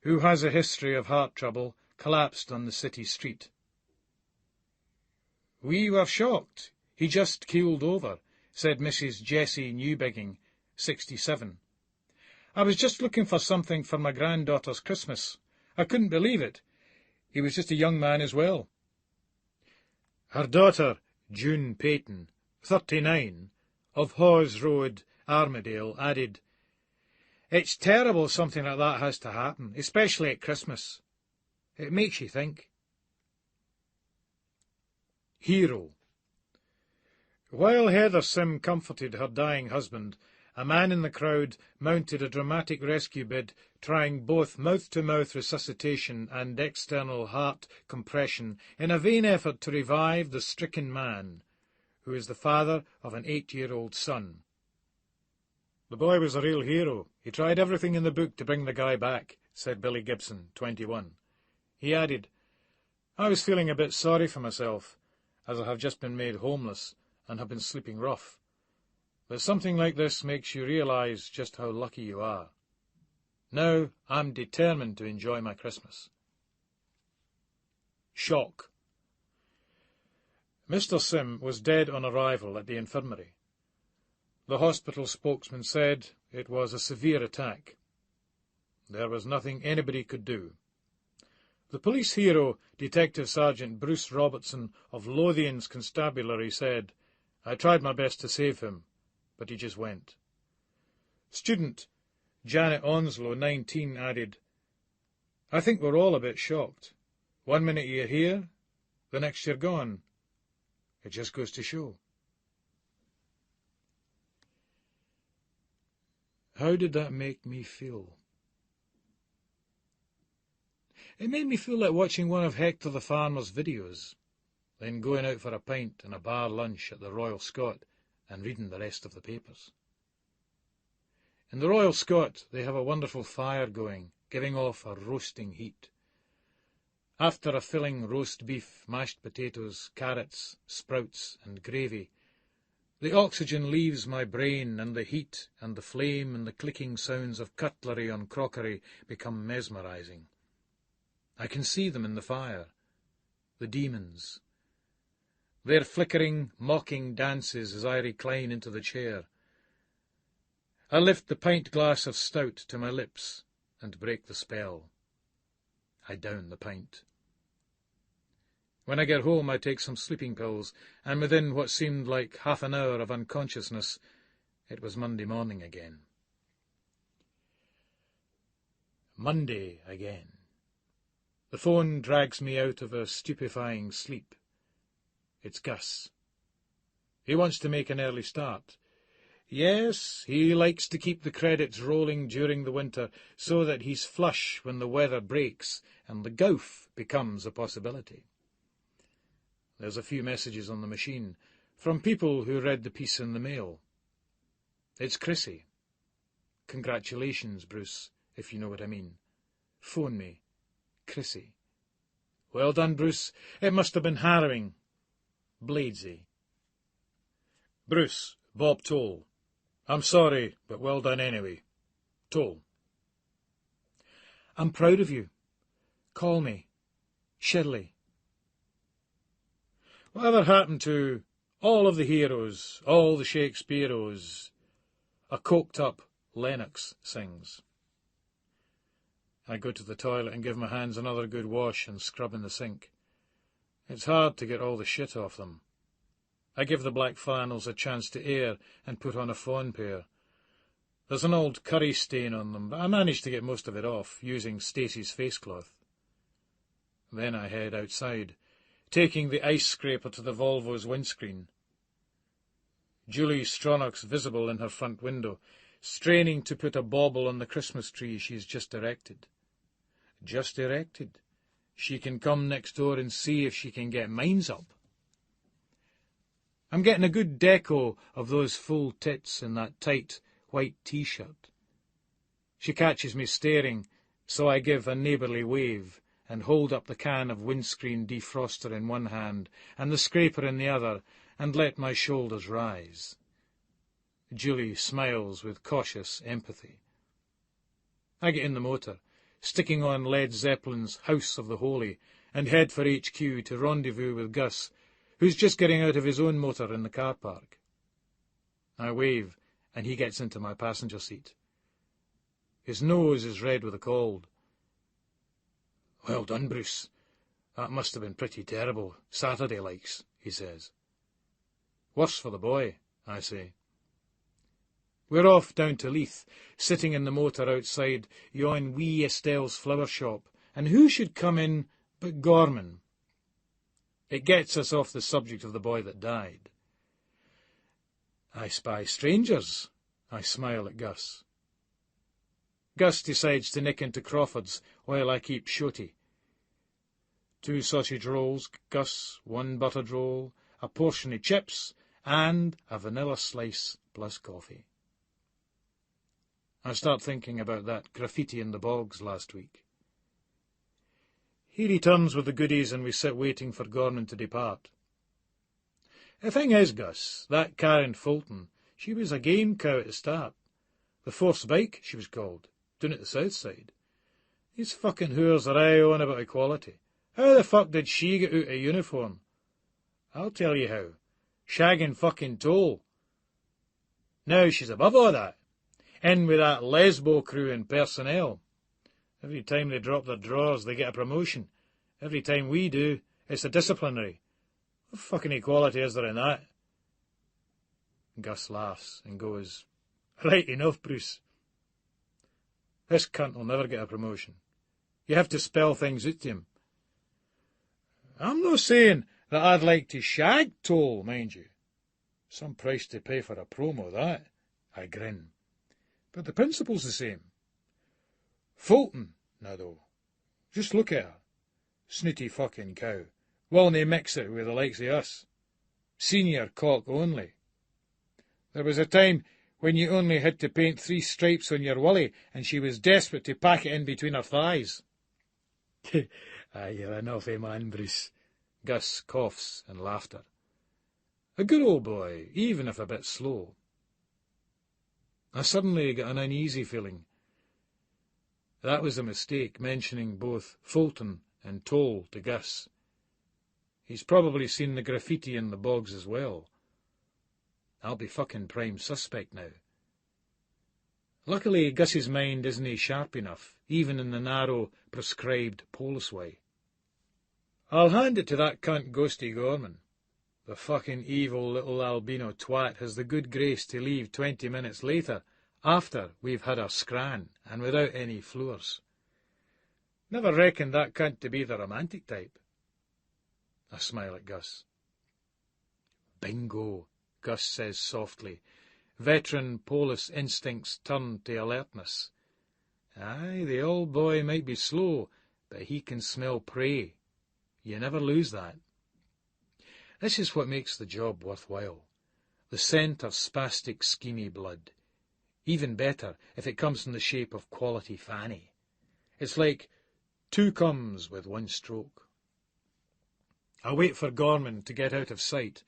who has a history of heart trouble, collapsed on the city street. "We were shocked. He just keeled over," said Mrs. Jessie Newbigging, 67. "I was just looking for something for my granddaughter's Christmas. I couldn't believe it. He was just a young man as well." Her daughter, June Peyton, 39, of Hawes Road, Armadale, added, "It's terrible something like that has to happen, especially at Christmas. It makes you think." Hero. While Heather Sim comforted her dying husband, a man in the crowd mounted a dramatic rescue bid, trying both mouth-to-mouth resuscitation and external heart compression in a vain effort to revive the stricken man, who is the father of an 8-year-old son. "The boy was a real hero. He tried everything in the book to bring the guy back," said Billy Gibson, 21. He added, "I was feeling a bit sorry for myself, as I have just been made homeless and have been sleeping rough. But something like this makes you realise just how lucky you are. Now I'm determined to enjoy my Christmas." Shock. Mr. Sim was dead on arrival at the infirmary. The hospital spokesman said it was a severe attack. There was nothing anybody could do. The police hero, Detective Sergeant Bruce Robertson of Lothian's Constabulary, said, "I tried my best to save him, but he just went." Student Janet Onslow, 19, added, "I think we're all a bit shocked. 1 minute you're here, the next you're gone. It just goes to show." How did that make me feel? It made me feel like watching one of Hector the Farmer's videos, then going out for a pint and a bar lunch at the Royal Scot and reading the rest of the papers. In the Royal Scot they have a wonderful fire going, giving off a roasting heat. After a filling roast beef, mashed potatoes, carrots, sprouts, and gravy, the oxygen leaves my brain, and the heat and the flame and the clicking sounds of cutlery on crockery become mesmerising. I can see them in the fire, the demons. Their flickering, mocking dances as I recline into the chair. I lift the pint glass of stout to my lips and break the spell. I down the pint. When I get home I take some sleeping pills, and within what seemed like half an hour of unconsciousness, it was Monday morning again. Monday again. The phone drags me out of a stupefying sleep. It's Gus. He wants to make an early start. Yes, he likes to keep the credits rolling during the winter so that he's flush when the weather breaks and the gulf becomes a possibility. There's a few messages on the machine from people who read the piece in the Mail. It's Chrissy. "Congratulations, Bruce, if you know what I mean. Phone me. Chrissy." "Well done, Bruce. It must have been harrowing. Bladesy." Bruce, Bob Toll. I'm sorry, but well done anyway. Toll. I'm proud of you. Call me Shirley. Whatever happened to all of the heroes, all the Shakespeareos? A coked-up Lennox sings. I go to the toilet and give my hands another good wash and scrub in the sink. It's hard to get all the shit off them. I give the black flannels a chance to air and put on a fawn pair. There's an old curry stain on them, but I managed to get most of it off, using Stacey's face cloth. Then I head outside, taking the ice scraper to the Volvo's windscreen. Julie Stronach's visible in her front window, straining to put a bauble on the Christmas tree she's just erected. Just erected. She can come next door and see if she can get mines up. I'm getting a good deco of those full tits in that tight white T-shirt. She catches me staring, so I give a neighbourly wave and hold up the can of windscreen defroster in one hand and the scraper in the other, and let my shoulders rise. Julie smiles with cautious empathy. I get in the motor, sticking on Led Zeppelin's House of the Holy, and head for HQ to rendezvous with Gus, who's just getting out of his own motor in the car park. I wave, and he gets into my passenger seat. His nose is red with a cold. "Well done, Bruce. That must have been pretty terrible, Saturday likes," he says. "Worse for the boy," I say. We're off down to Leith, sitting in the motor outside yon wee Estelle's flower shop, and who should come in but Gorman? It gets us off the subject of the boy that died. I spy strangers. I smile at Gus. Gus decides to nick into Crawford's while I keep shorty. 2 sausage rolls, Gus, 1 buttered roll, a portion of chips, and a vanilla slice plus coffee. I start thinking about that graffiti in the bogs last week. He returns with the goodies and we sit waiting for Gorman to depart. The thing is, Gus, that Karen Fulton, she was a game cow at the start. The Force Bike, she was called, down at the south side. These fucking whores are aye on about equality. How the fuck did she get out of uniform? I'll tell you how. Shagging fucking Toll. Now she's above all that. In with that lesbo crew in personnel. Every time they drop their drawers, they get a promotion. Every time we do, it's a disciplinary. What fucking equality is there in that? Gus laughs and goes, "Right enough, Bruce. This cunt will never get a promotion. You have to spell things out to him." I'm no saying that I'd like to shag Toll, mind you. Some price to pay for a promo, that. I grin. But the principle's the same. Fulton, now though, just look at her. Snooty fucking cow. Willna mix it with the likes of us. Senior cock only. There was a time when you only had to paint 3 stripes on your willy, and she was desperate to pack it in between her thighs. Aye, you're an awful man, Bruce. Gus coughs in laughter. A good old boy, even if a bit slow. I suddenly got an uneasy feeling. That was a mistake, mentioning both Fulton and Toll to Gus. He's probably seen the graffiti in the bogs as well. I'll be fucking prime suspect now. Luckily, Gus's mind isn't sharp enough, even in the narrow, prescribed Polis way. I'll hand it to that cunt Ghosty Gorman. The fucking evil little albino twat has the good grace to leave 20 minutes later, after we've had our scran, and without any floors. Never reckoned that cunt to be the romantic type. I smile at Gus. Bingo, Gus says softly. Veteran Polis instincts turn to alertness. Aye, the old boy might be slow, but he can smell prey. You never lose that. This is what makes the job worthwhile. The scent of spastic, schemy blood. Even better if it comes in the shape of quality fanny. It's like 2 comes with 1 stroke. I wait for Gorman to get out of sight,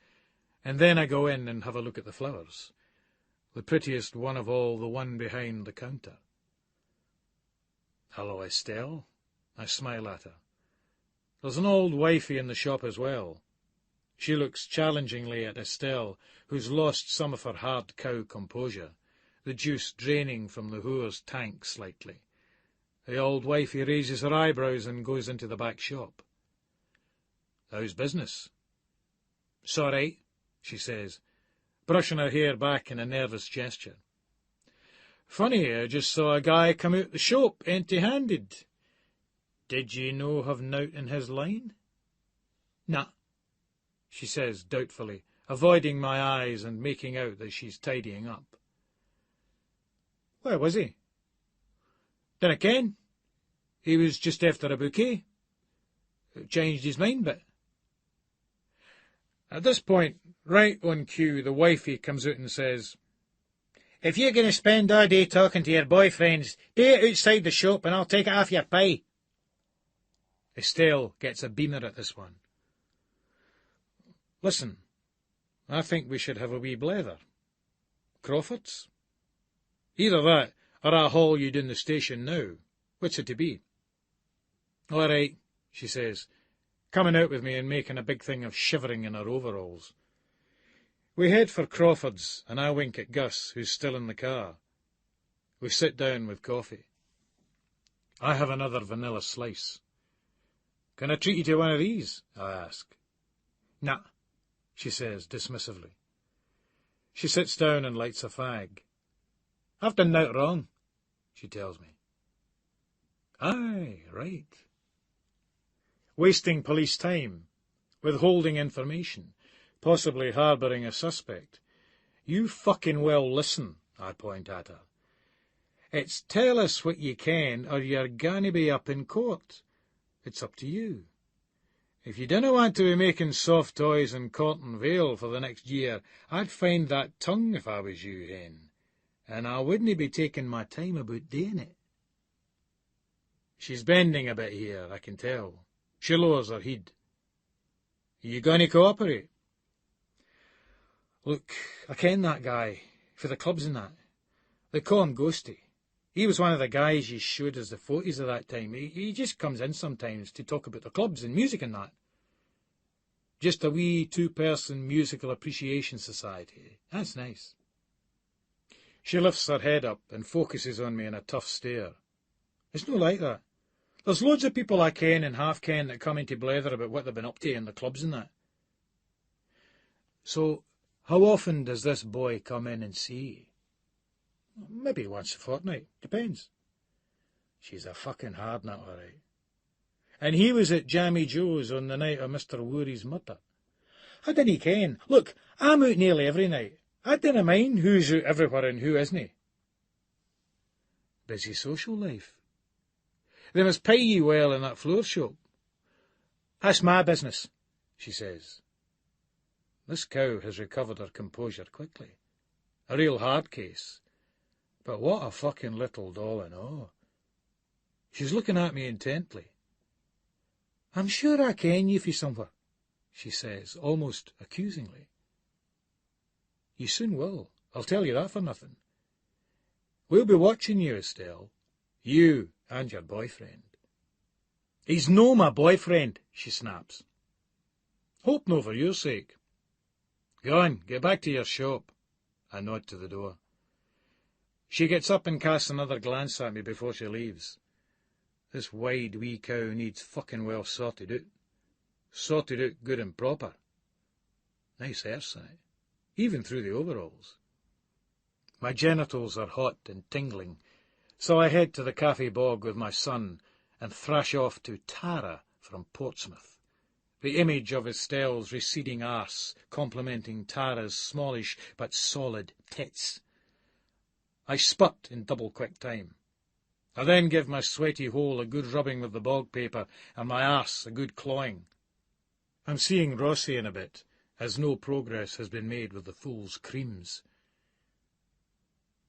and then I go in and have a look at the flowers. the prettiest one of all, the one behind the counter. "Hello, Estelle." I smile at her. There's an old wifey in the shop as well. She looks challengingly at Estelle, who's lost some of her hard cow composure, the juice draining from the whore's tank slightly. The old wifey raises her eyebrows and goes into the back shop. "How's business?" "Sorry," she says, brushing her hair back in a nervous gesture. "Funny, I just saw a guy come out the shop empty-handed. Did ye no have nowt in his line?" "Nah," she says doubtfully, avoiding my eyes and making out that she's tidying up. "Where was he?" "Dinna ken. He was just after a bouquet. Changed his mind, but..." At this point, right on cue, the wifey comes out and says, "If you're going to spend all day talking to your boyfriends, do it outside the shop and I'll take it off your pay." Estelle gets a beamer at this one. "Listen, I think we should have a wee blether. Crawford's? Either that, or I'll haul you down the station now. What's it to be?" "All right," she says, coming out with me and making a big thing of shivering in her overalls. We head for Crawford's, and I wink at Gus, who's still in the car. We sit down with coffee. I have another vanilla slice. "Can I treat you to one of these?" I ask. "Nah," she says dismissively. She sits down and lights a fag. "I've done nowt wrong," she tells me. "Aye, right. Wasting police time, withholding information, possibly harbouring a suspect. You fucking well listen," I point at her. "It's tell us what ye can, or you're going to be up in court. It's up to you. If you dinna want to be making soft toys in Cornton Vale for the next year, I'd find that tongue if I was you, hen, and I wouldn't be taking my time about doing it." She's bending a bit here, I can tell. She lowers her head. "Are you going to cooperate?" "Look, I ken that guy, for the clubs and that. They call him Ghosty. He was one of the guys you showed us the photos of that time. He just comes in sometimes to talk about the clubs and music and that. Just a wee two-person musical appreciation society. That's nice." She lifts her head up and focuses on me in a tough stare. "It's no like that. There's loads of people I ken and half ken that come into blether about what they've been up to in the clubs and that." "So, how often does this boy come in and see?" "Maybe once a fortnight. Depends." She's a fucking hard nut, all right. "And he was at Jammy Joe's on the night of Mr. Woory's murder." "I dinna ken. Look, I'm out nearly every night. I dinna mind who's out everywhere and who isn't." "Busy social life. They must pay ye well in that floor shop." "That's my business," she says. This cow has recovered her composure quickly. A real hard case. But what a fucking little doll and all. She's looking at me intently. "I'm sure I ken you from somewhere," she says, almost accusingly. "You soon will, I'll tell you that for nothing. We'll be watching you, Estelle. You and your boyfriend." "He's no my boyfriend," she snaps. "Hope no for your sake. Go on, get back to your shop." I nod to the door. She gets up and casts another glance at me before she leaves. This wide wee cow needs fucking well sorted out. Sorted out good and proper. Nice airside, even through the overalls. My genitals are hot and tingling, so I head to the Cafe Bog with my son and thrash off to Tara from Portsmouth, the image of Estelle's receding arse complementing Tara's smallish but solid tits. I spurt in double-quick time. I then give my sweaty hole a good rubbing with the bog paper and my arse a good clawing. I'm seeing Rossi in a bit, as no progress has been made with the fool's creams.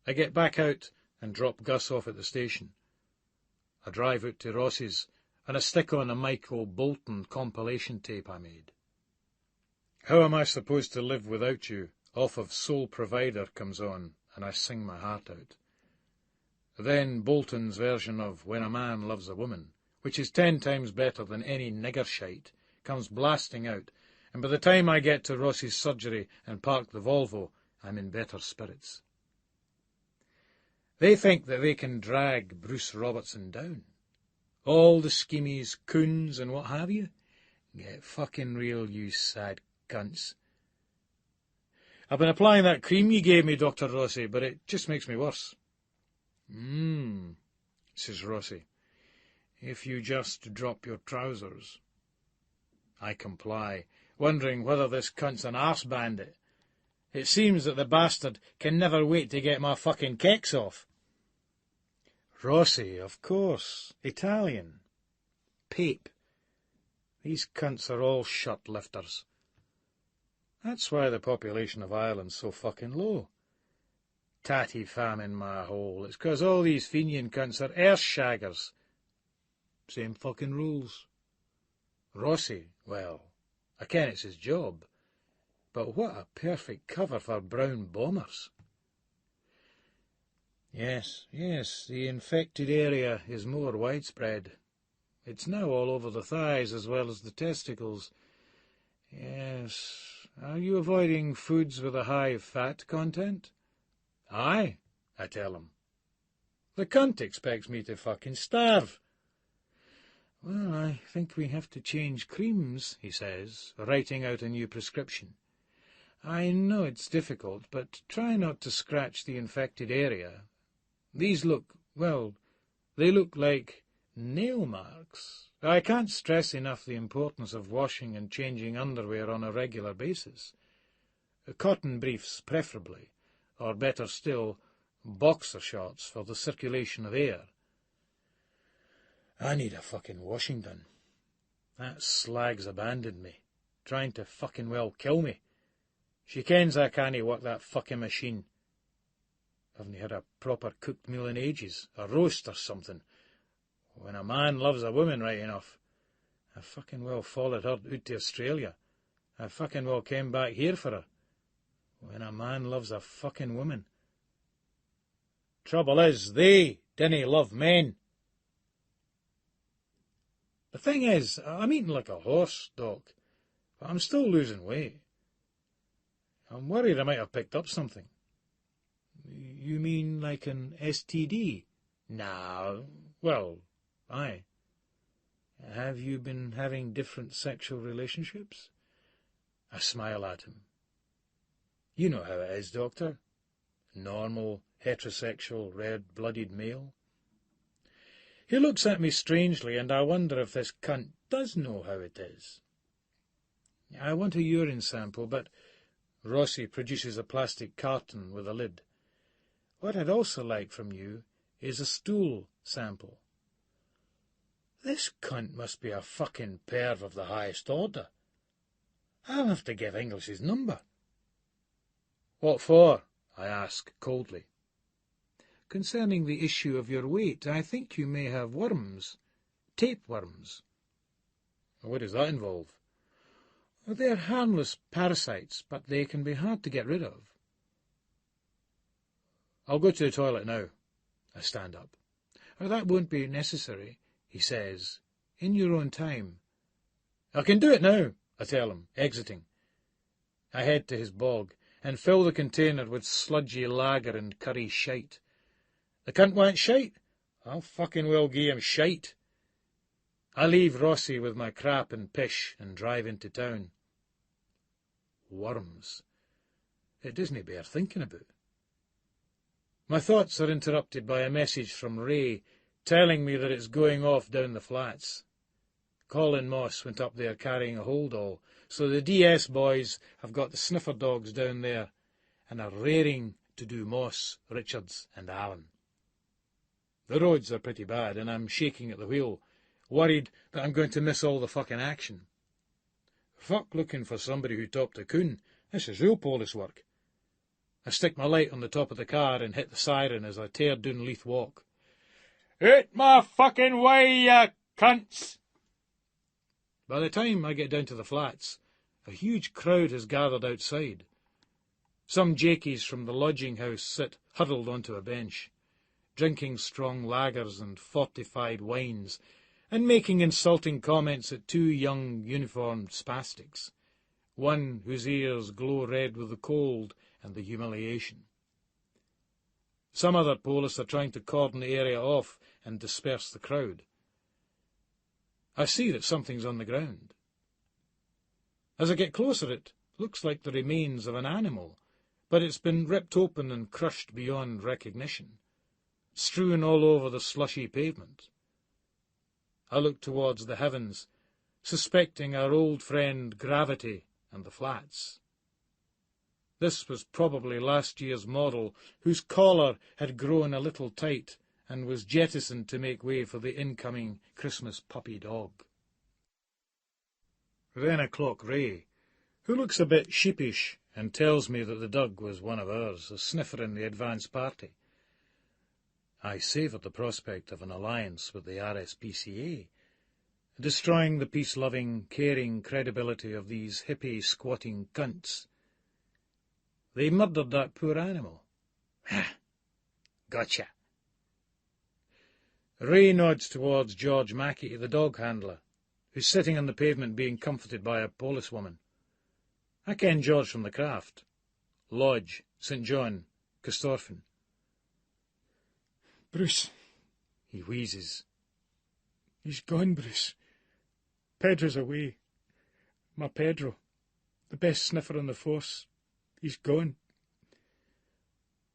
I get back out and drop Gus off at the station. I drive out to Rossi's and I stick on a Michael Bolton compilation tape I made. "How am I supposed to live without you?" off of Sole Provider comes on, and I sing my heart out. Then Bolton's version of When a Man Loves a Woman, which is 10 times better than any nigger shite, comes blasting out, and by the time I get to Ross's surgery and park the Volvo, I'm in better spirits. They think that they can drag Bruce Robertson down. All the schemies, coons, and what have you. Get fucking real, you sad cunts. I've been applying that cream you gave me, Dr. Rossi, but it just makes me worse. Says Rossi. If you just drop your trousers. I comply, wondering whether this cunt's an arse bandit. It seems that the bastard can never wait to get my fucking kecks off. Rossi, of course. Italian. Pape. These cunts are all shirt lifters. That's why the population of Ireland's so fucking low. Tatty famine my hole. It's 'cause all these Fenian cunts are arse shaggers. Same fucking rules. Rossi, well, I ken it's his job. But what a perfect cover for brown bombers. Yes, the infected area is more widespread. It's now all over the thighs as well as the testicles. Yes. Are you avoiding foods with a high fat content? Aye, I tell him. The cunt expects me to fucking starve. Well, I think we have to change creams, he says, writing out a new prescription. I know it's difficult, but try not to scratch the infected area. These look, well, they look like nail marks. I can't stress enough the importance of washing and changing underwear on a regular basis. Cotton briefs, preferably, or better still, boxer shorts for the circulation of air. I need a fucking washing done. That slag's abandoned me, trying to fucking well kill me. She kens I can't work that fucking machine. Haven't had a proper cooked meal in ages, a roast or something. When a man loves a woman right enough, I fucking well followed her out to Australia. I fucking well came back here for her. When a man loves a fucking woman. Trouble is, they dinna love men. The thing is, I'm eating like a horse, Doc, but I'm still losing weight. I'm worried I might have picked up something. You mean like an STD? Nah, well, aye. Have you been having different sexual relationships? I smile at him. You know how it is, Doctor. Normal, heterosexual, red-blooded male. He looks at me strangely, and I wonder if this cunt does know how it is. I want a urine sample, but Rossi produces a plastic carton with a lid. What I'd also like from you is a stool sample. This cunt must be a fucking perv of the highest order. I'll have to give English his number. What for? I ask coldly. Concerning the issue of your weight, I think you may have worms. Tapeworms. What does that involve? They're harmless parasites, but they can be hard to get rid of. I'll go to the toilet now. I stand up. That won't be necessary, he says. In your own time. I can do it now, I tell him, exiting. I head to his bog and fill the container with sludgy lager and curry shite. The cunt wants shite? I'll fucking well gie him shite. I leave Rossi with my crap and pish and drive into town. Worms. It doesn't bear thinking about. My thoughts are interrupted by a message from Ray telling me that it's going off down the flats. Colin Moss went up there carrying a holdall, so the DS boys have got the sniffer dogs down there and are raring to do Moss, Richards and Allen. The roads are pretty bad, and I'm shaking at the wheel, worried that I'm going to miss all the fucking action. Fuck looking for somebody who topped a coon. This is real police work. I stick my light on the top of the car and hit the siren as I tear down Leith Walk. Out my fucking way, you cunts! By the time I get down to the flats, a huge crowd has gathered outside. Some jakies from the lodging house sit huddled onto a bench, drinking strong lagers and fortified wines, and making insulting comments at two young uniformed spastics, one whose ears glow red with the cold and the humiliation. Some other police are trying to cordon the area off and disperse the crowd. I see that something's on the ground. As I get closer, it looks like the remains of an animal, but it's been ripped open and crushed beyond recognition, strewn all over the slushy pavement. I look towards the heavens, suspecting our old friend Gravity and the flats. This was probably last year's model, whose collar had grown a little tight and was jettisoned to make way for the incoming Christmas puppy dog. Then I clock Ray, who looks a bit sheepish and tells me that the dog was one of ours, a sniffer in the advance party. I savour the prospect of an alliance with the RSPCA, destroying the peace-loving, caring credibility of these hippie squatting cunts. They murdered that poor animal. Gotcha. Ray nods towards George Mackey, the dog handler, who's sitting on the pavement being comforted by a policewoman. I ken George from the craft. Lodge, St. John, Corstorphine. Bruce. He wheezes. He's gone, Bruce. Pedro's away. My Pedro, the best sniffer on the force. He's gone.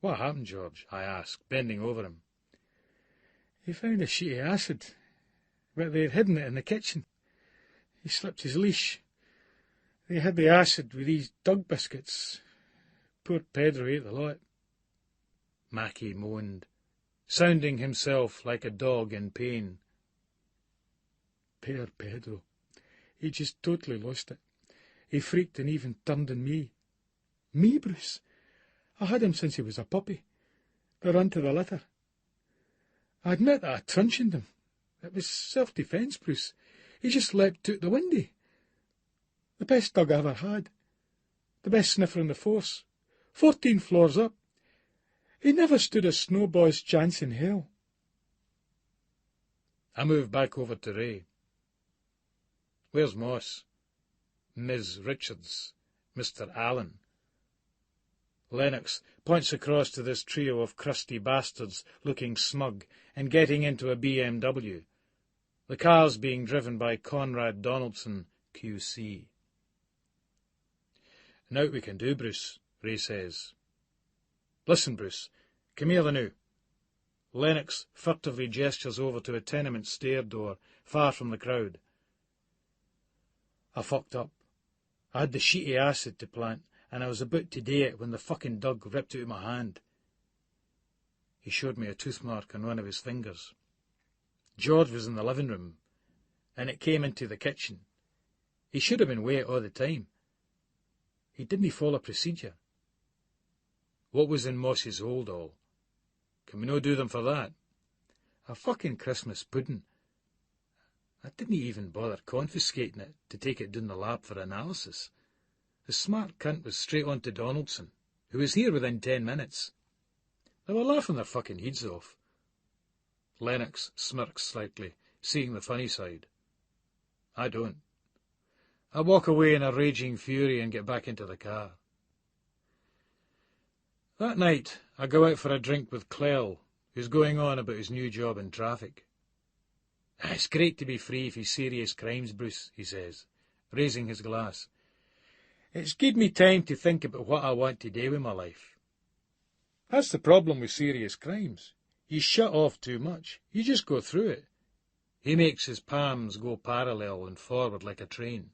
What happened, George? I asked, bending over him. He found a sheet of acid, but they'd hidden it in the kitchen. He slipped his leash. They had the acid with these dog biscuits. Poor Pedro ate the lot. Mackey moaned, sounding himself like a dog in pain. Poor Pedro. He just totally lost it. He freaked and even turned on me. Me, Bruce? I had him since he was a puppy. The run to the litter. I admit that I truncheoned him. It was self-defence, Bruce. He just leapt out the window. The best dog I ever had. The best sniffer in the force. 14 floors up. He never stood a snowball's chance in hell. I moved back over to Ray. Where's Moss? Ms. Richards? Mr. Allen? Lennox points across to this trio of crusty bastards looking smug and getting into a BMW, the cars being driven by Conrad Donaldson, QC. Now we can do, Bruce, Ray says. Listen, Bruce, come here the now. Lennox furtively gestures over to a tenement stair door, far from the crowd. I fucked up. I had the sheety acid to plant, and I was about to do it when the fucking dog ripped out of my hand. He showed me a tooth mark on one of his fingers. George was in the living room, and it came into the kitchen. He should have been away all the time. He didn't follow procedure. What was in Moss's hold all? Can we no do them for that? A fucking Christmas pudding. I didn't even bother confiscating it to take it down the lab for analysis. The smart cunt was straight on to Donaldson, who was here within 10 minutes. They were laughing their fucking heads off. Lennox smirks slightly, seeing the funny side. I don't. I walk away in a raging fury and get back into the car. That night, I go out for a drink with Clell, who's going on about his new job in traffic. It's great to be free for serious crimes, Bruce, he says, raising his glass. It's given me time to think about what I want to do with my life. That's the problem with serious crimes. You shut off too much. You just go through it. He makes his palms go parallel and forward like a train.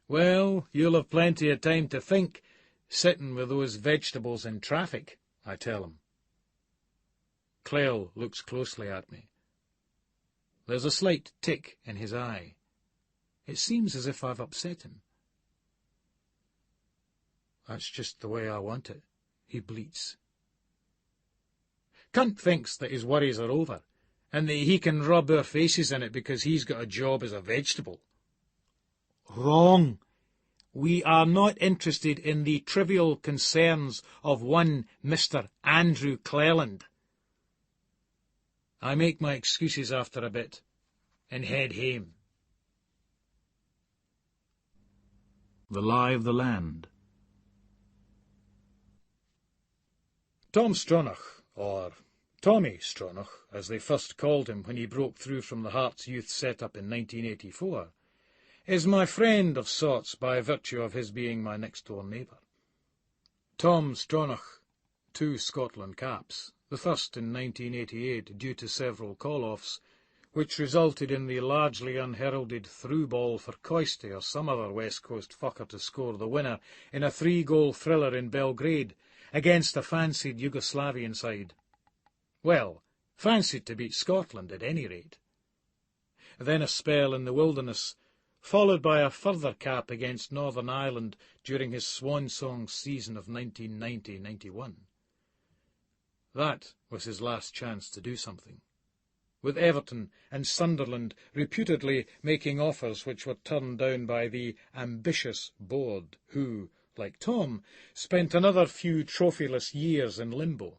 Well, you'll have plenty of time to think, sitting with those vegetables in traffic, I tell him. Clell looks closely at me. There's a slight tick in his eye. It seems as if I've upset him. That's just the way I want it, he bleats. Cunt thinks that his worries are over, and that he can rub our faces in it because he's got a job as a vegetable. Wrong. We are not interested in the trivial concerns of one Mr. Andrew Cleland. I make my excuses after a bit, and head hame. The Lie of the Land. Tom Stronach, or Tommy Stronach, as they first called him when he broke through from the Hearts Youth set-up in 1984, is my friend of sorts by virtue of his being my next-door neighbour. Tom Stronach, 2 Scotland caps, the first in 1988 due to several call-offs, which resulted in the largely unheralded through ball for Coisty or some other West Coast fucker to score the winner in a 3-goal thriller in Belgrade against a fancied Yugoslavian side. Well, fancied to beat Scotland at any rate. Then a spell in the wilderness, followed by a further cap against Northern Ireland during his swan song season of 1990-91. That was his last chance to do something, with Everton and Sunderland reputedly making offers which were turned down by the ambitious board, who, like Tom, spent another few trophyless years in limbo.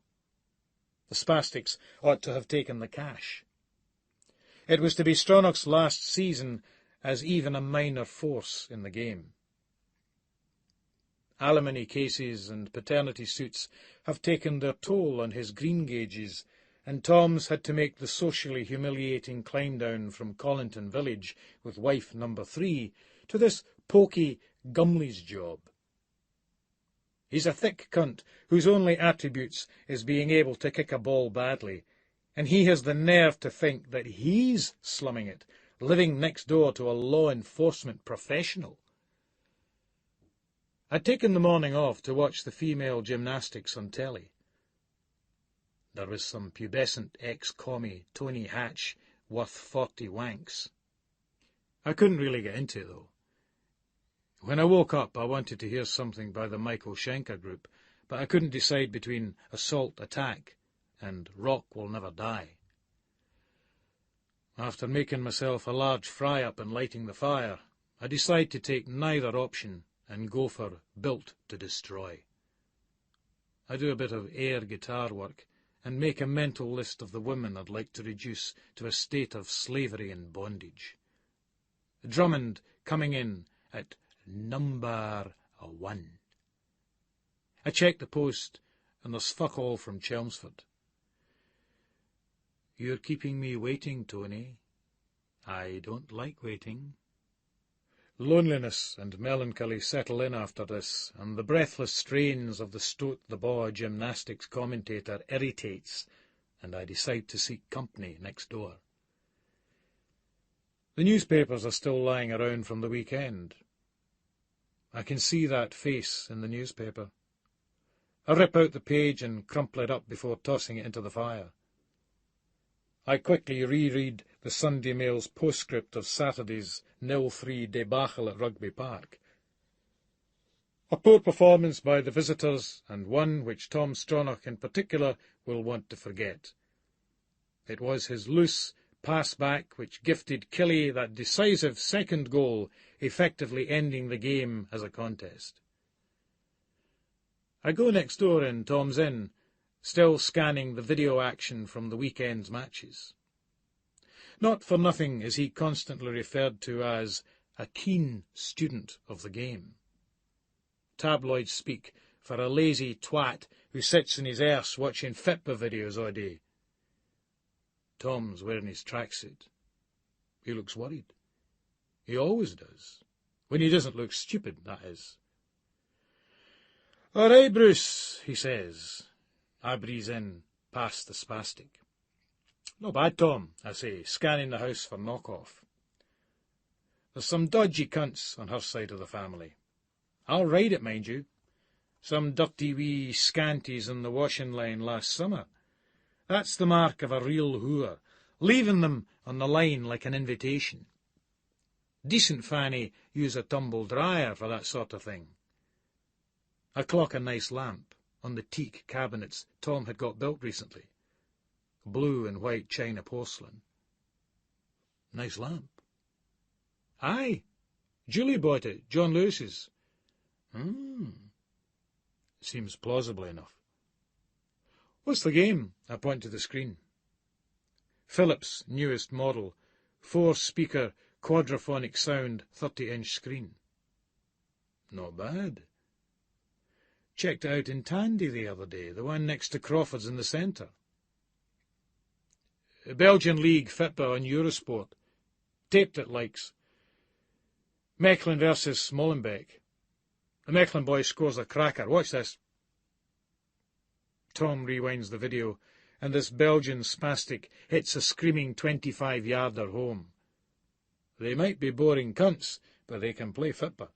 The Spastics ought to have taken the cash. It was to be Stronach's last season as even a minor force in the game. Alimony cases and paternity suits have taken their toll on his green gauges, and Tom's had to make the socially humiliating climb down from Colinton village with wife number 3 to this pokey Gumley's job. He's a thick cunt whose only attributes is being able to kick a ball badly, and he has the nerve to think that he's slumming it, living next door to a law enforcement professional. I'd taken the morning off to watch the female gymnastics on telly. There was some pubescent ex-commie Tony Hatch worth 40 wanks. I couldn't really get into it, though. When I woke up, I wanted to hear something by the Michael Schenker group, but I couldn't decide between Assault Attack and Rock Will Never Die. After making myself a large fry-up and lighting the fire, I decided to take neither option and go for Built to Destroy. I do a bit of air guitar work and make a mental list of the women I'd like to reduce to a state of slavery and bondage. Drummond coming in at number 1. I check the post, and there's fuck all from Chelmsford. You're keeping me waiting, Tony. I don't like waiting. Loneliness and melancholy settle in after this, and the breathless strains of the Stoat-the-Baw gymnastics commentator irritates, and I decide to seek company next door. The newspapers are still lying around from the weekend. I can see that face in the newspaper. I rip out the page and crumple it up before tossing it into the fire. I quickly reread the Sunday Mail's postscript of Saturday's 0-3 debacle at Rugby Park. A poor performance by the visitors, and one which Tom Stronach in particular will want to forget. It was his loose pass-back which gifted Killie that decisive second goal, effectively ending the game as a contest. I go next door in Tom's Inn, still scanning the video action from the weekend's matches. Not for nothing is he constantly referred to as a keen student of the game. Tabloids speak for a lazy twat who sits in his arse watching Fitba videos all day. Tom's wearing his tracksuit. He looks worried. He always does. When he doesn't look stupid, that is. "All right, Bruce," he says. I breeze in, past the spastic. "Not bad, Tom," I say, scanning the house for knock-off. "There's some dodgy cunts on her side of the family. I'll ride it, mind you. Some dirty wee scanties in the washing line last summer. That's the mark of a real whore, leaving them on the line like an invitation. Decent fanny use a tumble dryer for that sort of thing." I clock a nice lamp on the teak cabinets Tom had got built recently. Blue and white china porcelain. Nice lamp. Aye, Julie bought it, John Lewis's. Seems plausible enough. What's the game? I point to the screen. Philips' newest model, 4-speaker, quadraphonic sound, 30-inch screen. Not bad. Checked it out in Tandy the other day, the one next to Crawford's in the centre. Belgian League FITBA on Eurosport. Taped it likes. Mechelen versus Molenbeek. The Mechelen boy scores a cracker. Watch this. Tom rewinds the video, and this Belgian spastic hits a screaming 25-yarder home. They might be boring cunts, but they can play FITBA.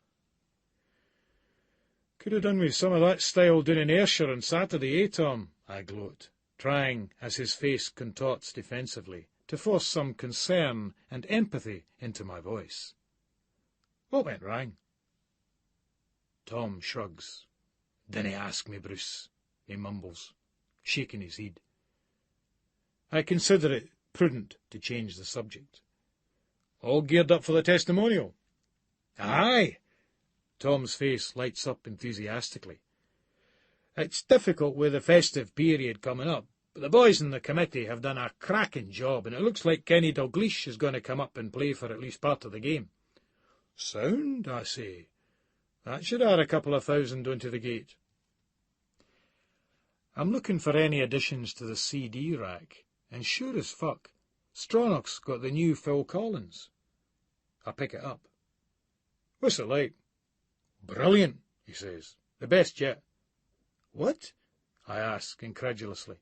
Could have done with some of that style down in Ayrshire on Saturday, eh, Tom? I gloat, trying, as his face contorts defensively, to force some concern and empathy into my voice. What went wrong? Tom shrugs. Dinna ask me, Bruce, he mumbles, shaking his head. I consider it prudent to change the subject. All geared up for the testimonial? Aye! Tom's face lights up enthusiastically. It's difficult with the festive period coming up, but the boys in the committee have done a cracking job, and it looks like Kenny Dalgleish is going to come up and play for at least part of the game. Sound, I say. That should add a couple of thousand onto the gate. I'm looking for any additions to the CD rack, and sure as fuck, Stronach's got the new Phil Collins. I pick it up. What's it like? Brilliant, he says. The best yet. What? I ask incredulously.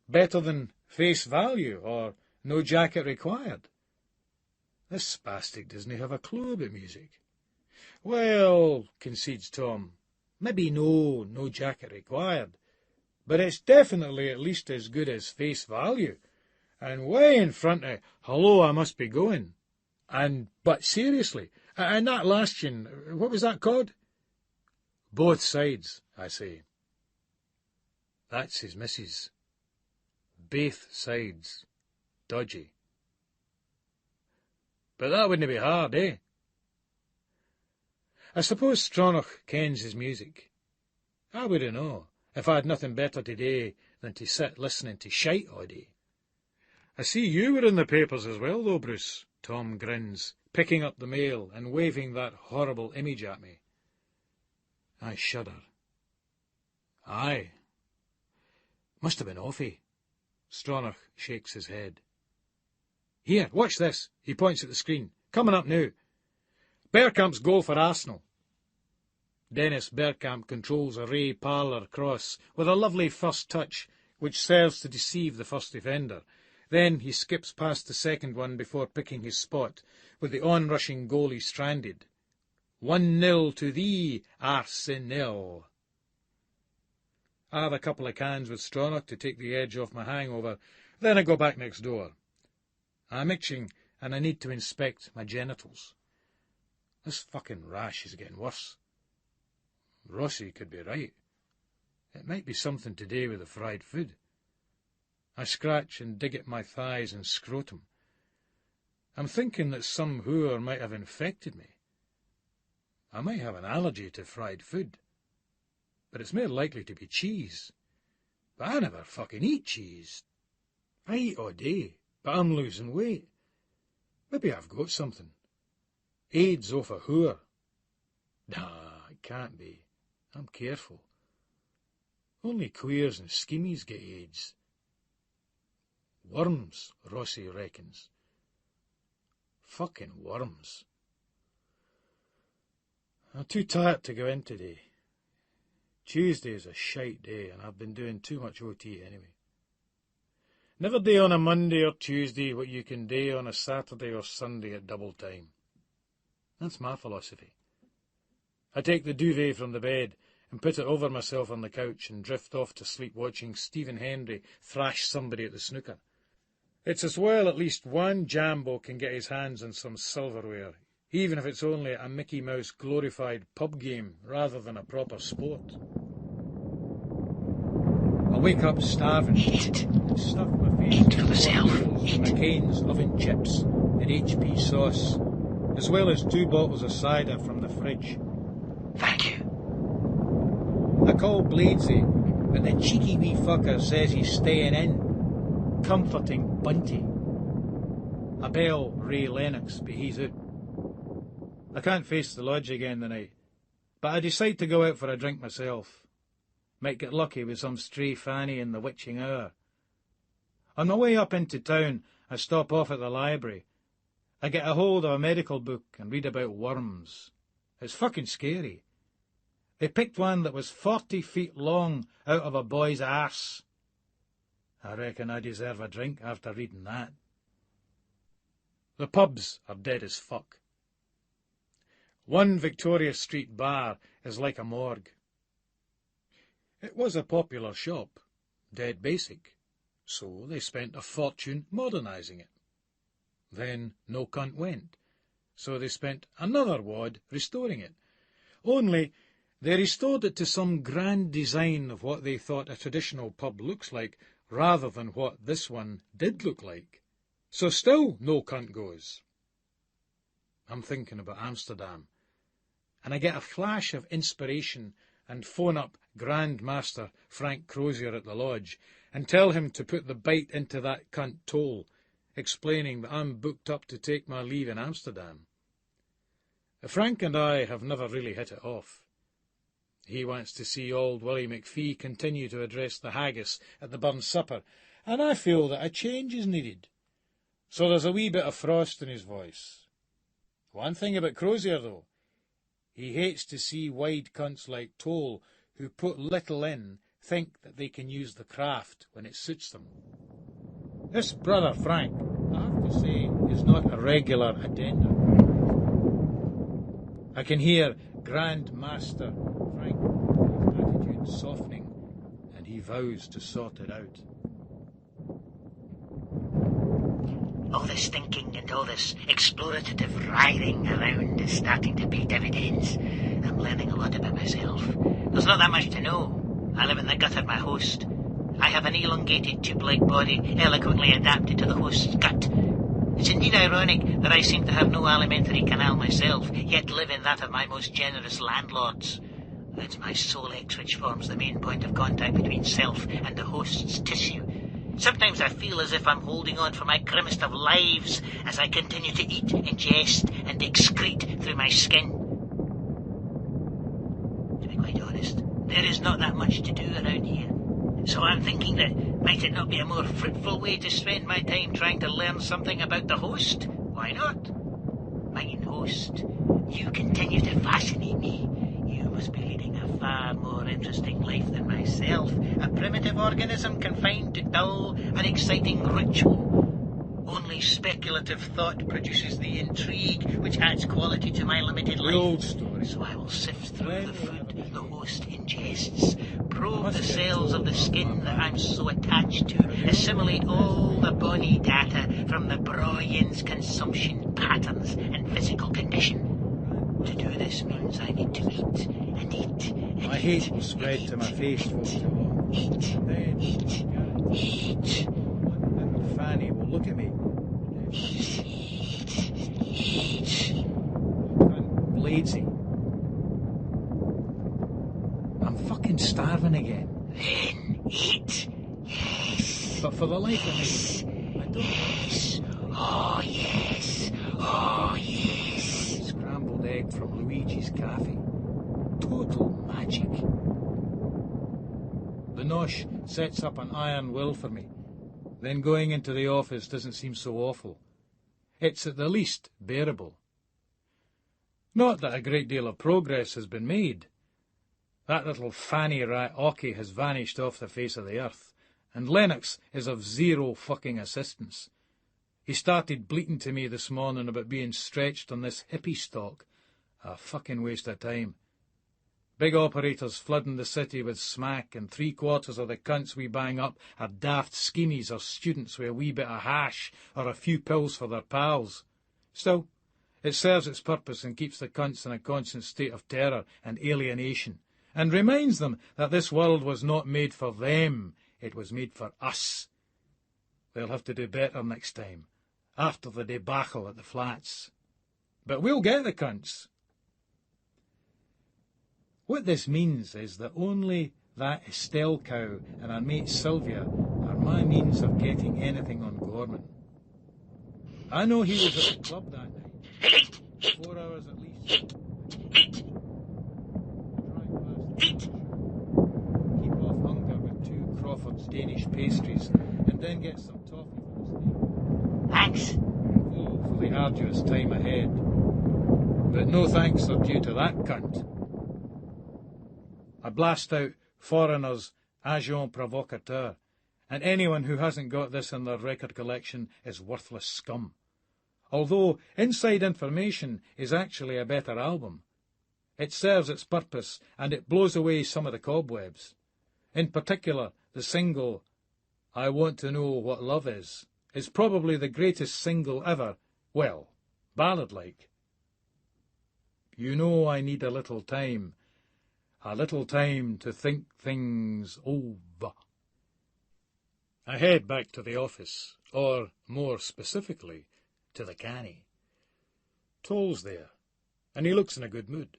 Better than Face Value or No Jacket Required? This spastic doesn't have a clue about music. Well, concedes Tom, maybe no jacket required, but it's definitely at least as good as Face Value, and way in front of Hello, I Must Be Going. But seriously, and that last tune, what was that called? Both Sides, I say. That's his missus. Baith sides. Dodgy. But that wouldn't be hard, eh? I suppose Stronach kens his music. I wouldn't know, if I had nothing better to do than to sit listening to shite all day. I see you were in the papers as well, though, Bruce, Tom grins, picking up the mail and waving that horrible image at me. I shudder. Aye. Must have been awfy. Stronach shakes his head. Here, watch this. He points at the screen. Coming up now. Bergkamp's goal for Arsenal. Dennis Bergkamp controls a Ray Parlour cross with a lovely first touch, which serves to deceive the first defender. Then he skips past the second one before picking his spot, with the on-rushing goalie stranded. 1-0 to thee, Arsenal. I have a couple of cans with Stronach to take the edge off my hangover, then I go back next door. I'm itching, and I need to inspect my genitals. This fucking rash is getting worse. Rossi could be right. It might be something to do with the fried food. I scratch and dig at my thighs and scrotum. I'm thinking that some whore might have infected me. I might have an allergy to fried food, but it's more likely to be cheese. But I never fucking eat cheese. I eat all day, but I'm losing weight. Maybe I've got something. AIDS off a whore. Nah, it can't be. I'm careful. Only queers and skimmies get AIDS. Worms, Rossi reckons. Fucking worms. I'm too tired to go in today. Tuesday's a shite day, and I've been doing too much OT anyway. Never do on a Monday or Tuesday what you can do on a Saturday or Sunday at double time. That's my philosophy. I take the duvet from the bed and put it over myself on the couch and drift off to sleep watching Stephen Hendry thrash somebody at the snooker. It's as well at least one Jambo can get his hands on some silverware, even if it's only a Mickey Mouse glorified pub game rather than a proper sport. I wake up starving. Eat it. Stuff my face Eat for yourself. Eat. McCain's oven chips and HP sauce, as well as 2 bottles of cider from the fridge. Thank you. I call Bladesy, but the cheeky wee fucker says he's staying in, comforting Bunty. I bell Ray Lennox, but he's out. I can't face the lodge again tonight, but I decide to go out for a drink myself. Might get lucky with some stray fanny in the witching hour. On my way up into town, I stop off at the library. I get a hold of a medical book and read about worms. It's fucking scary. They picked one that was 40 feet long out of a boy's ass. I reckon I deserve a drink after reading that. The pubs are dead as fuck. One Victoria Street bar is like a morgue. It was a popular shop, dead basic, so they spent a fortune modernising it. Then no cunt went, so they spent another wad restoring it. Only they restored it to some grand design of what they thought a traditional pub looks like, rather than what this one did look like. So still no cunt goes. I'm thinking about Amsterdam, and I get a flash of inspiration and phone up Grand Master Frank Crozier at the lodge and tell him to put the bite into that cunt toll, explaining that I'm booked up to take my leave in Amsterdam. Frank and I have never really hit it off. He wants to see old Willie McPhee continue to address the haggis at the Burn Supper, and I feel that a change is needed. So there's a wee bit of frost in his voice. One thing about Crozier, though, he hates to see wide cunts like Toll, who put little in, think that they can use the craft when it suits them. This brother Frank, I have to say, is not a regular attender. I can hear Grand Master Frank's attitude softening, and he vows to sort it out. All this thinking and all this explorative writhing around is starting to pay dividends. I'm learning a lot about myself. There's not that much to know. I live in the gut of my host. I have an elongated tube-like body eloquently adapted to the host's gut. It's indeed ironic that I seem to have no alimentary canal myself, yet live in that of my most generous landlords. It's my solex which forms the main point of contact between self and the host's tissue. Sometimes I feel as if I'm holding on for my grimmest of lives as I continue to eat, ingest, and excrete through my skin. To be quite honest, there is not that much to do around here. So I'm thinking that might it not be a more fruitful way to spend my time trying to learn something about the host? Why not? Mine host, you continue to fascinate me. You must be leading a far more interesting life than myself, a primitive organism confined to dull, unexciting ritual. Only speculative thought produces the intrigue which adds quality to my limited life. Old story. So I will sift through the food the host ingests, probe the cells of the skin that I'm so attached to, assimilate all the body data from the Broyin's consumption patterns and physical condition. To do this means I need to eat and eat and My hate will spread to my face for too long. Then eat. one little Fanny will look at me. Eat. Bladesy. I'm fucking starving again. Then eat. Yes. But for the life of me, I don't Yes. Oh, yes. Oh, yes. scrambled egg from Luigi's Cafe. Total magic. The nosh sets up an iron will for me. Then going into the office doesn't seem so awful. It's at the least bearable. Not that a great deal of progress has been made. That little fanny rat Ocky has vanished off the face of the earth, and Lennox is of zero fucking assistance. He started bleating to me this morning about being stretched on this hippie stock. A fucking waste of time. Big operators flooding the city with smack, and 3/4 of the cunts we bang up are daft schemies or students with a wee bit of hash or a few pills for their pals. Still, it serves its purpose and keeps the cunts in a constant state of terror and alienation, and reminds them that this world was not made for them, it was made for us. They'll have to do better next time, after the debacle at the flats. But we'll get the cunts. What this means is that only that Estelle cow and her mate Sylvia are my means of getting anything on Gorman. I know he was at the club that night. 4 hours at least. Keep off hunger with 2 Crawford's Danish pastries, and then get some toffee for the steak. Thanks. Fully arduous time ahead. But no thanks are due to that cunt. I blast out Foreigner's Agent Provocateur, and anyone who hasn't got this in their record collection is worthless scum. Although Inside Information is actually a better album. It serves its purpose, and it blows away some of the cobwebs. In particular, the single, I Want to Know What Love Is probably the greatest single ever, well, ballad-like. You know I need a little time to think things over. I head back to the office, or, more specifically, to the canny. Toll's there, and he looks in a good mood.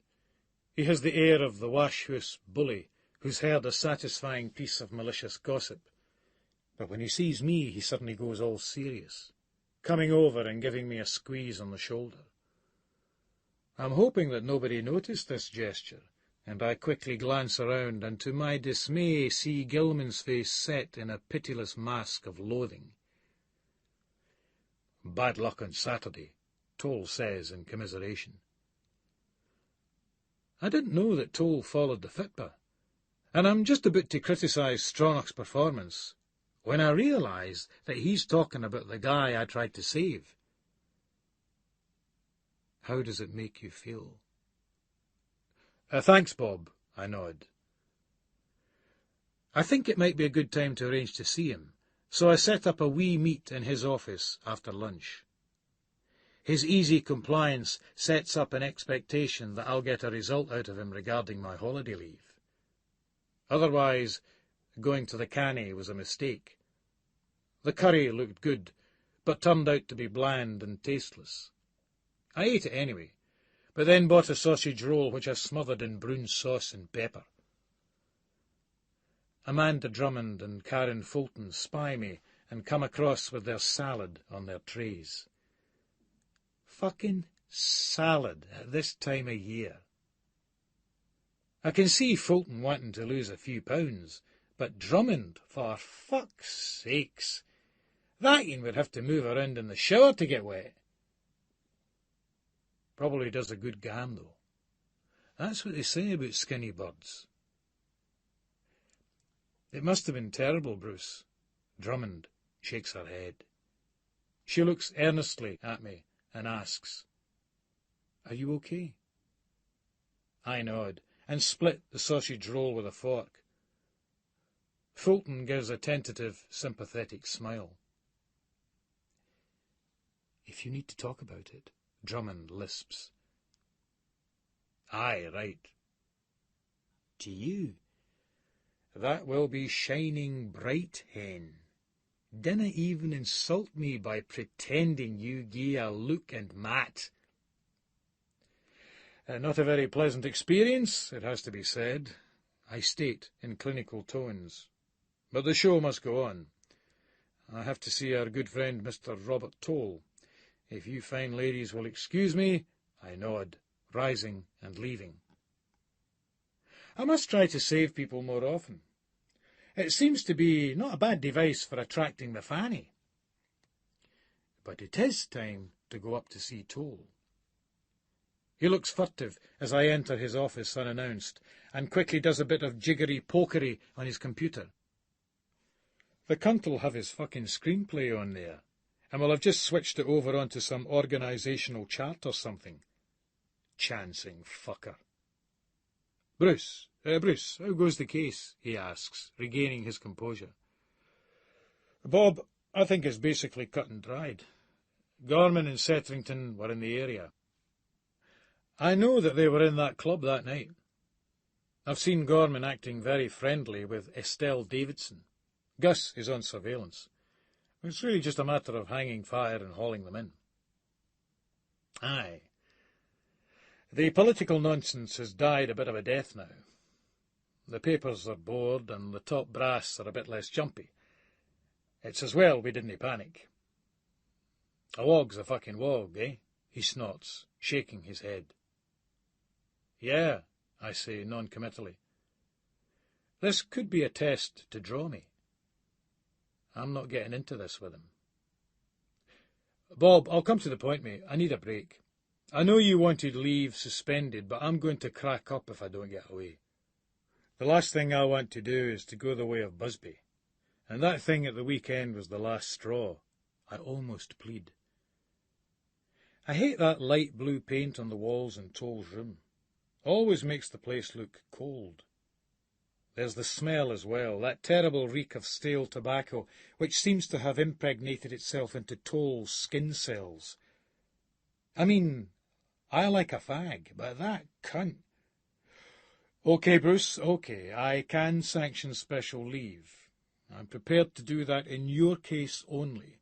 He has the air of the wash-house bully who's heard a satisfying piece of malicious gossip. But when he sees me, he suddenly goes all serious, coming over and giving me a squeeze on the shoulder. I'm hoping that nobody noticed this gesture, and I quickly glance around and to my dismay see Gilman's face set in a pitiless mask of loathing. Bad luck on Saturday, Toll says in commiseration. I didn't know that Toll followed the Fitba, and I'm just about to criticise Stronach's performance when I realise that he's talking about the guy I tried to save. How does it make you feel? Thanks, Bob, I nod. I think it might be a good time to arrange to see him, so I set up a wee meet in his office after lunch. His easy compliance sets up an expectation that I'll get a result out of him regarding my holiday leave. Otherwise, going to the canny was a mistake. The curry looked good, but turned out to be bland and tasteless. I ate it anyway, but then bought a sausage roll which I smothered in brown sauce and pepper. Amanda Drummond and Karen Fulton spy me and come across with their salad on their trays. Fucking salad at this time of year. I can see Fulton wanting to lose a few pounds, but Drummond, for fuck's sakes, that one would have to move around in the shower to get wet. Probably does a good gam, though. That's what they say about skinny birds. It must have been terrible, Bruce. Drummond shakes her head. She looks earnestly at me and asks, Are you okay? I nod and split the sausage roll with a fork. Fulton gives a tentative, sympathetic smile. If you need to talk about it, Drummond lisps. Aye, right. To you, that will be shining bright, hen. Dinna even insult me by pretending you gie a look and mat. Not a very pleasant experience, it has to be said, I state in clinical tones. But the show must go on. I have to see our good friend Mr. Robert Toll. If you fine ladies will excuse me, I nod, rising and leaving. I must try to save people more often. It seems to be not a bad device for attracting the fanny. But it is time to go up to see Toll. He looks furtive as I enter his office unannounced, and quickly does a bit of jiggery-pokery on his computer. The cunt'll have his fucking screenplay on there, and will have just switched it over onto some organisational chart or something. Chancing fucker. Bruce, how goes the case? He asks, regaining his composure. Bob, I think it's basically cut and dried. Gorman and Setrington were in the area. I know that they were in that club that night. I've seen Gorman acting very friendly with Estelle Davidson. Gus is on surveillance. It's really just a matter of hanging fire and hauling them in. Aye. The political nonsense has died a bit of a death now. The papers are bored and the top brass are a bit less jumpy. It's as well we didn't panic. A wog's a fucking wog, eh? He snorts, shaking his head. Yeah, I say non-committally. This could be a test to draw me. I'm not getting into this with him. Bob, I'll come to the point, mate. I need a break. I know you wanted leave suspended, but I'm going to crack up if I don't get away. The last thing I want to do is to go the way of Busby. And that thing at the weekend was the last straw. I almost plead. I hate that light blue paint on the walls in Toll's room. Always makes the place look cold. There's the smell as well, that terrible reek of stale tobacco, which seems to have impregnated itself into Toll's skin cells. I mean, I like a fag, but that cunt... OK, Bruce, OK, I can sanction special leave. I'm prepared to do that in your case only,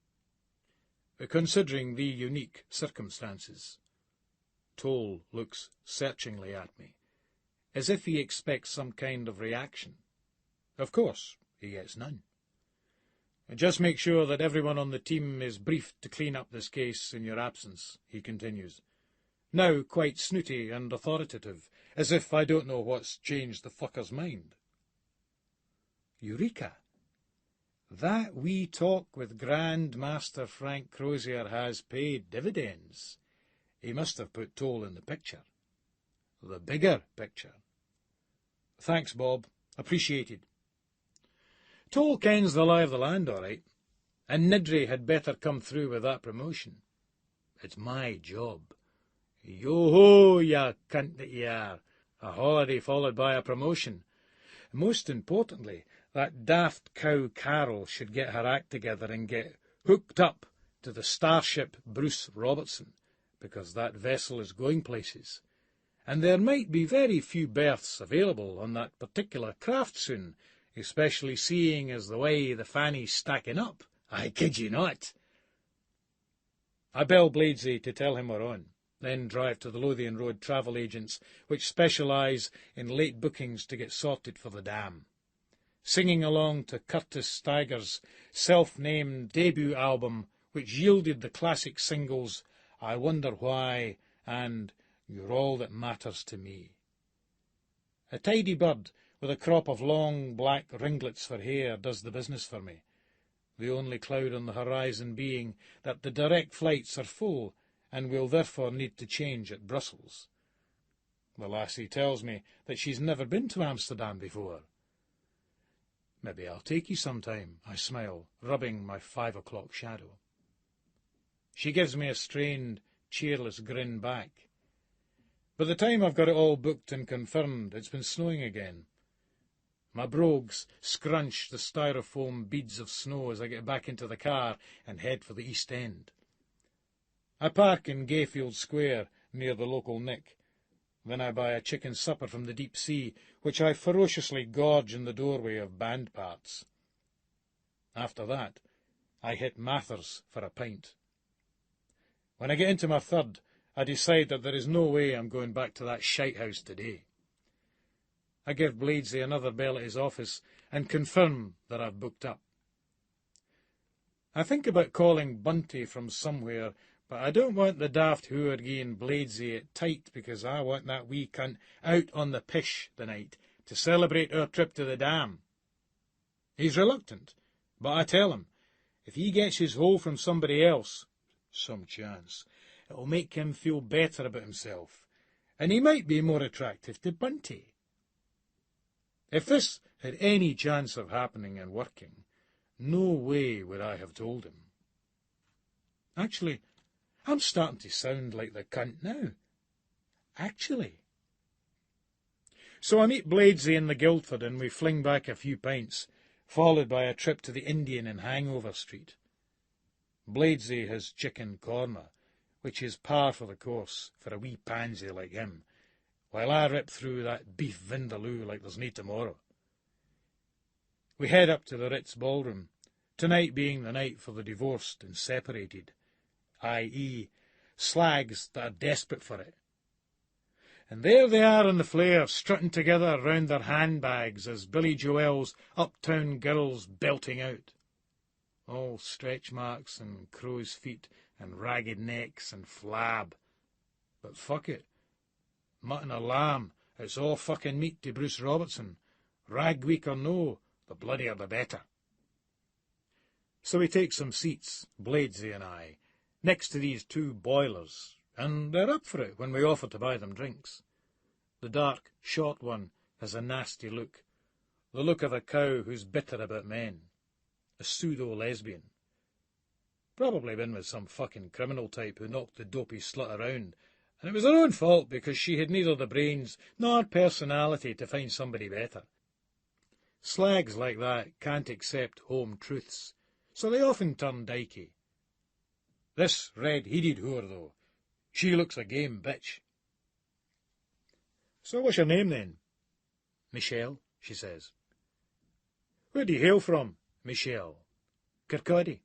considering the unique circumstances. Toll looks searchingly at me, as if he expects some kind of reaction. Of course, he gets none. Just make sure that everyone on the team is briefed to clean up this case in your absence, he continues, now quite snooty and authoritative, as if I don't know what's changed the fucker's mind. Eureka! That wee talk with Grand Master Frank Crozier has paid dividends. He must have put Toll in the picture. The bigger picture. Thanks, Bob. Appreciated. Toll kens the lie of the land, all right, and Nidri had better come through with that promotion. It's my job. Yo-ho, ya cunt that ye are. A holiday followed by a promotion. Most importantly, that daft cow Carol should get her act together and get hooked up to the starship Bruce Robertson, because that vessel is going places. And there might be very few berths available on that particular craft soon, especially seeing as the way the fanny's stacking up. I kid you not. I bell Bladesy to tell him we're on, then drive to the Lothian Road travel agents, which specialise in late bookings to get sorted for the dam. Singing along to Curtis Steiger's self-named debut album, which yielded the classic singles I Wonder Why and You're All That Matters to Me. A tidy bird with a crop of long black ringlets for hair does the business for me, the only cloud on the horizon being that the direct flights are full and will therefore need to change at Brussels. The lassie tells me that she's never been to Amsterdam before. Maybe I'll take you sometime, I smile, rubbing my 5 o'clock shadow. She gives me a strained, cheerless grin back. By the time I've got it all booked and confirmed, it's been snowing again. My brogues scrunch the styrofoam beads of snow as I get back into the car and head for the East End. I park in Gayfield Square, near the local Nick. Then I buy a chicken supper from the deep sea, which I ferociously gorge in the doorway of band parts. After that, I hit Mathers for a pint. When I get into my third, I decide that there is no way I'm going back to that shite house today. I give Bladesy another bell at his office and confirm that I've booked up. I think about calling Bunty from somewhere, but I don't want the daft Hoorgeen Bladesy it tight because I want that wee cunt out on the pish the night to celebrate our trip to the dam. He's reluctant, but I tell him, if he gets his hole from somebody else, some chance, it'll make him feel better about himself, and he might be more attractive to Bunty. If this had any chance of happening and working, no way would I have told him. Actually, I'm starting to sound like the cunt now. Actually. So I meet Bladesy in the Guildford and we fling back a few pints, followed by a trip to the Indian in Hangover Street. Bladesy has chicken korma, which is par for the course for a wee pansy like him, while I rip through that beef vindaloo like there's no tomorrow. We head up to the Ritz ballroom, tonight being the night for the divorced and separated, i.e., slags that are desperate for it. And there they are on the flare, strutting together round their handbags as Billy Joel's uptown girls belting out. All stretch marks and crow's feet and ragged necks and flab. But fuck it. Mutton or lamb, it's all fucking meat to Bruce Robertson. Rag week or no, the bloodier the better. So we take some seats, Bladesy and I, next to these two boilers, and they're up for it when we offer to buy them drinks. The dark, short one has a nasty look, the look of a cow who's bitter about men, a pseudo-lesbian. Probably been with some fucking criminal type who knocked the dopey slut around, and it was her own fault because she had neither the brains nor personality to find somebody better. Slags like that can't accept home truths, so they often turn dykey. This red-headed whore, though, she looks a game bitch. So what's your name, then? Michelle, she says. Where do you hail from, Michelle? Kirkcaldy.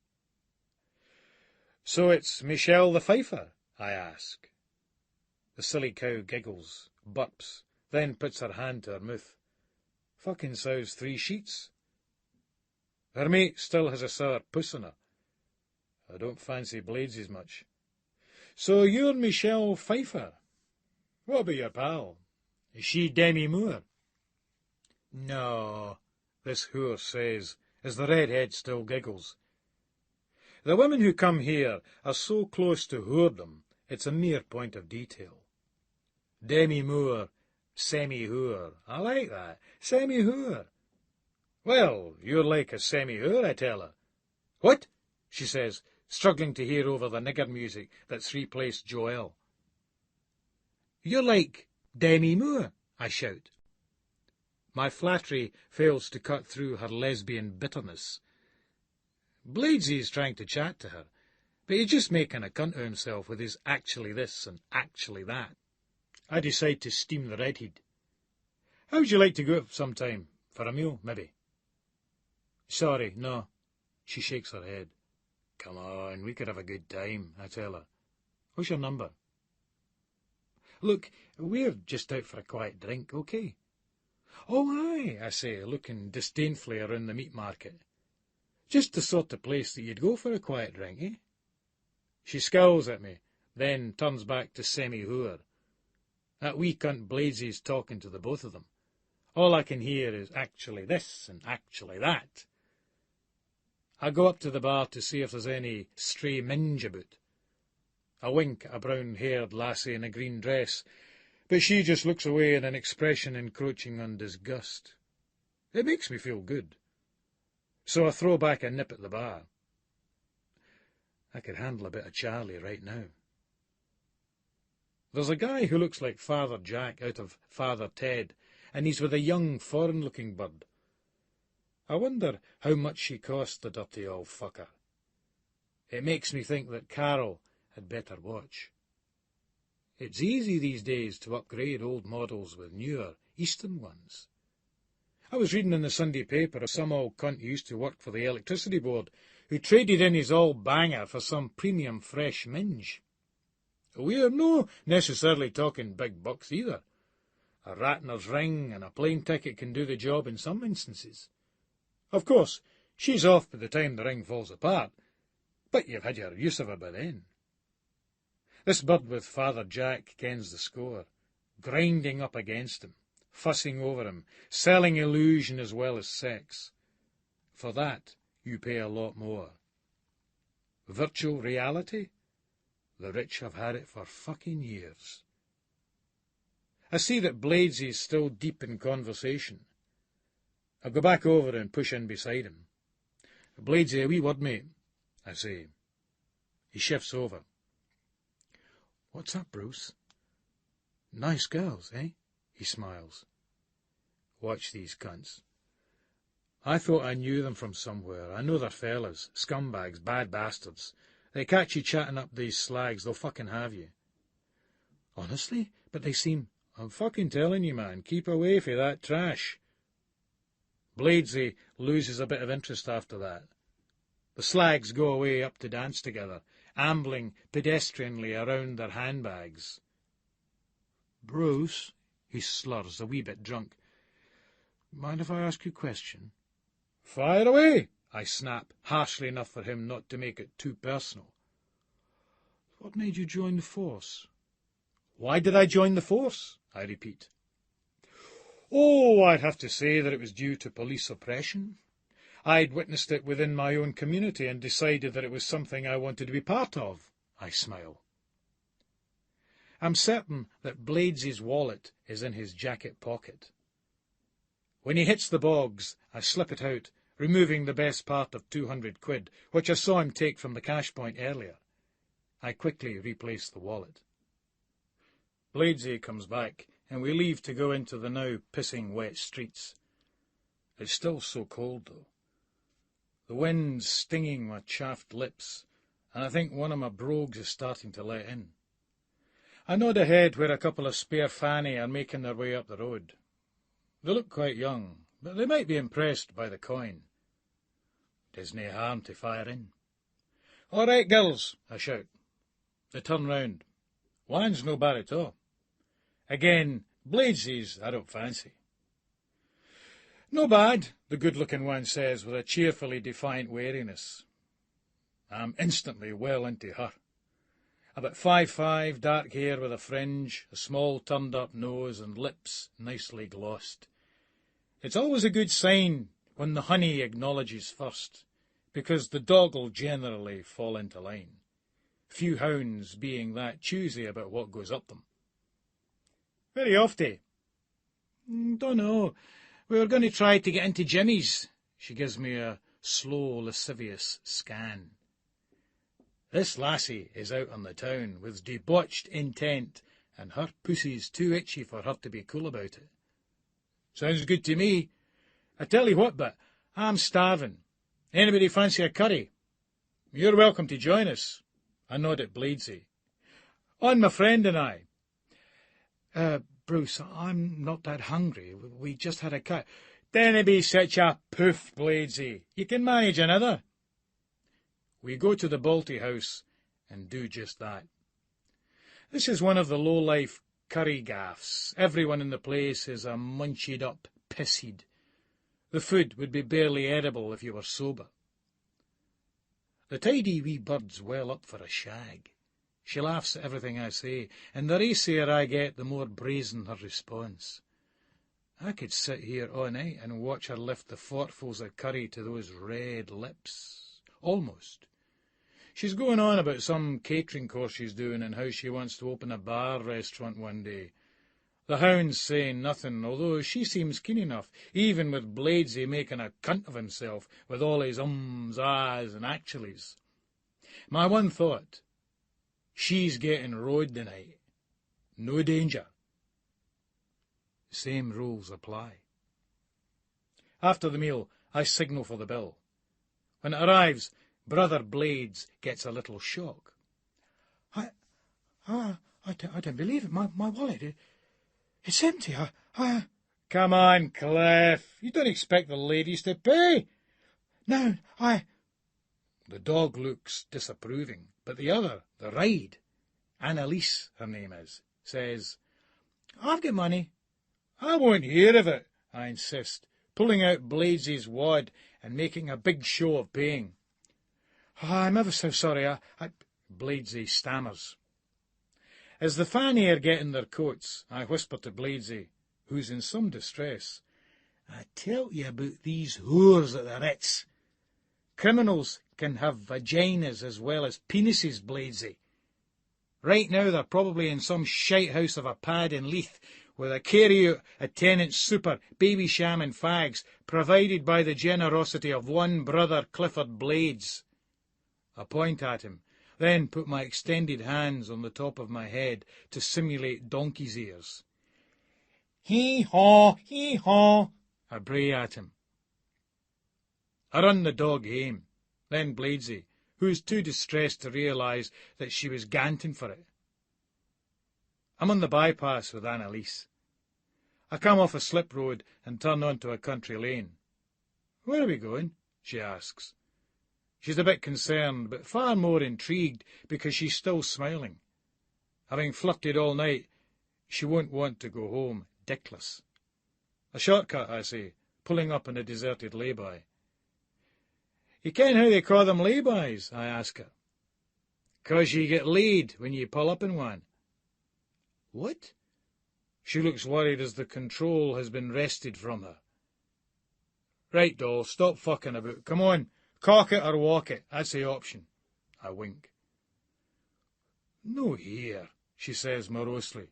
So it's Michelle the Fifer, I ask. The silly cow giggles, burps, then puts her hand to her mouth. Fucking sow's 3 sheets. Her mate still has a sour puss on her. I don't fancy Bladesy much. So you're Michelle Pfeiffer. What about your pal? Is she Demi Moore? No, this whore says, as the redhead still giggles. The women who come here are so close to whoredom, it's a mere point of detail. Demi Moore, semi-whore. I like that. Semi-whore. Well, you're like a semi-whore, I tell her. What? She says, struggling to hear over the nigger music that's replaced Joel. You're like Demi Moore, I shout. My flattery fails to cut through her lesbian bitterness. Bladesy's trying to chat to her, but he's just making a cunt of himself with his actually this and actually that. I decide to steam the redhead. How'd you like to go out sometime? For a meal, maybe? Sorry, no. She shakes her head. Come on, we could have a good time, I tell her. What's your number? Look, we're just out for a quiet drink, okay? Oh, aye, I say, looking disdainfully around the meat market. Just the sort of place that you'd go for a quiet drink, eh? She scowls at me, then turns back to semi-whore. That wee cunt Bladesy's talking to the both of them. All I can hear is actually this and actually that. I go up to the bar to see if there's any stray minge about. I wink at a brown-haired lassie in a green dress, but she just looks away in an expression encroaching on disgust. It makes me feel good. So I throw back a nip at the bar. I could handle a bit of Charlie right now. There's a guy who looks like Father Jack out of Father Ted, and he's with a young, foreign-looking bird. I wonder how much she cost, the dirty old fucker. It makes me think that Carol had better watch. It's easy these days to upgrade old models with newer, Eastern ones. I was reading in the Sunday paper of some old cunt who used to work for the electricity board, who traded in his old banger for some premium fresh minge. We're no necessarily talking big bucks either. A Ratner's ring and a plane ticket can do the job in some instances. Of course, she's off by the time the ring falls apart, but you've had your use of her by then. This bird with Father Jack kens the score, grinding up against him, fussing over him, selling illusion as well as sex. For that, you pay a lot more. Virtual reality? The rich have had it for fucking years. I see that Bladesy's still deep in conversation. I go back over and push in beside him. Bladesy, a wee word, mate, I say. He shifts over. What's up, Bruce? Nice girls, eh? He smiles. Watch these cunts. I thought I knew them from somewhere. I know they're fellas, scumbags, bad bastards. They catch you chatting up these slags, they'll fucking have you. Honestly? But they seem... I'm fucking telling you, man, keep away from that trash. Bladesy loses a bit of interest after that. The slags go away up to dance together, ambling pedestrianly around their handbags. Bruce, he slurs, a wee bit drunk. Mind if I ask you a question? Fire away, I snap, harshly enough for him not to make it too personal. What made you join the force? Why did I join the force? I repeat. Oh, I'd have to say that it was due to police oppression. I'd witnessed it within my own community and decided that it was something I wanted to be part of. I smile. I'm certain that Bladesy's wallet is in his jacket pocket. When he hits the bogs, I slip it out, removing the best part of 200 quid, which I saw him take from the cash point earlier. I quickly replace the wallet. Bladesy comes back, and we leave to go into the now pissing wet streets. It's still so cold, though. The wind's stinging my chaffed lips, and I think one of my brogues is starting to let in. I nod ahead where a couple of spare fanny are making their way up the road. They look quite young, but they might be impressed by the coin. There's nae harm to fire in. All right, girls, I shout. They turn round. One's no bad at all. Again, Bladesy's I don't fancy. No bad, the good-looking one says with a cheerfully defiant wariness. I'm instantly well into her. About 5'5", dark hair with a fringe, a small turned-up nose and lips nicely glossed. It's always a good sign when the honey acknowledges first, because the dog'll generally fall into line. Few hounds being that choosy about what goes up them. Very ofty. Dunno. We were going to try to get into Jimmy's. She gives me a slow, lascivious scan. This lassie is out on the town with debauched intent, and her pussy's too itchy for her to be cool about it. Sounds good to me. I tell you what, but I'm starving. Anybody fancy a curry? You're welcome to join us. I nod at Bladesy. On my friend and I. Bruce, I'm not that hungry. We just had a cut. Dinna be such a poof, Bladesy. You can manage another. We go to the Balti house and do just that. This is one of the low-life curry gaffs. Everyone in the place is a munched-up pisshead. The food would be barely edible if you were sober. The tidy wee bird's well up for a shag. She laughs at everything I say, and the racier I get, the more brazen her response. I could sit here all night and watch her lift the forkfuls of curry to those red lips. Almost. She's going on about some catering course she's doing and how she wants to open a bar restaurant one day. The hound's saying nothing, although she seems keen enough, even with Bladesy making a cunt of himself with all his ums, ahs, and actuallys. My one thought, she's getting rode tonight. No danger. Same rules apply. After the meal, I signal for the bill. When it arrives, Brother Blades gets a little shock. I don't believe it. My wallet, it's empty. Come on, Cliff. You don't expect the ladies to pay. No, The dog looks disapproving, but the other, the ride, Annalise, her name is, says, I've got money. I won't hear of it, I insist, pulling out Bladesy's wad and making a big show of paying. I'm ever so sorry, Bladesy stammers. As the fanny are getting their coats, I whisper to Bladesy, who's in some distress, I tell you about these whores at the Ritz. Criminals can have vaginas as well as penises, Bladesy. Right now they're probably in some shite house of a pad in Leith, with a carry-out attendant super, baby sham and fags, provided by the generosity of one brother Clifford Blades. I point at him, then put my extended hands on the top of my head to simulate donkey's ears. Hee-haw, hee-haw, I bray at him. I run the dog hame, then Bladesy, who's too distressed to realise that she was ganting for it. I'm on the bypass with Annalise. I come off a slip road and turn onto a country lane. Where are we going? She asks. She's a bit concerned, but far more intrigued because she's still smiling. Having flirted all night, She won't want to go home dickless. A shortcut, I say, pulling up in a deserted lay-by. You ken how they call them lay-bys? I ask her. 'Cause you get laid when you pull up in one. What? She looks worried as the control has been wrested from her. Right, doll, stop fucking about. Come on, cock it or walk it. That's the option. I wink. No here, she says morosely.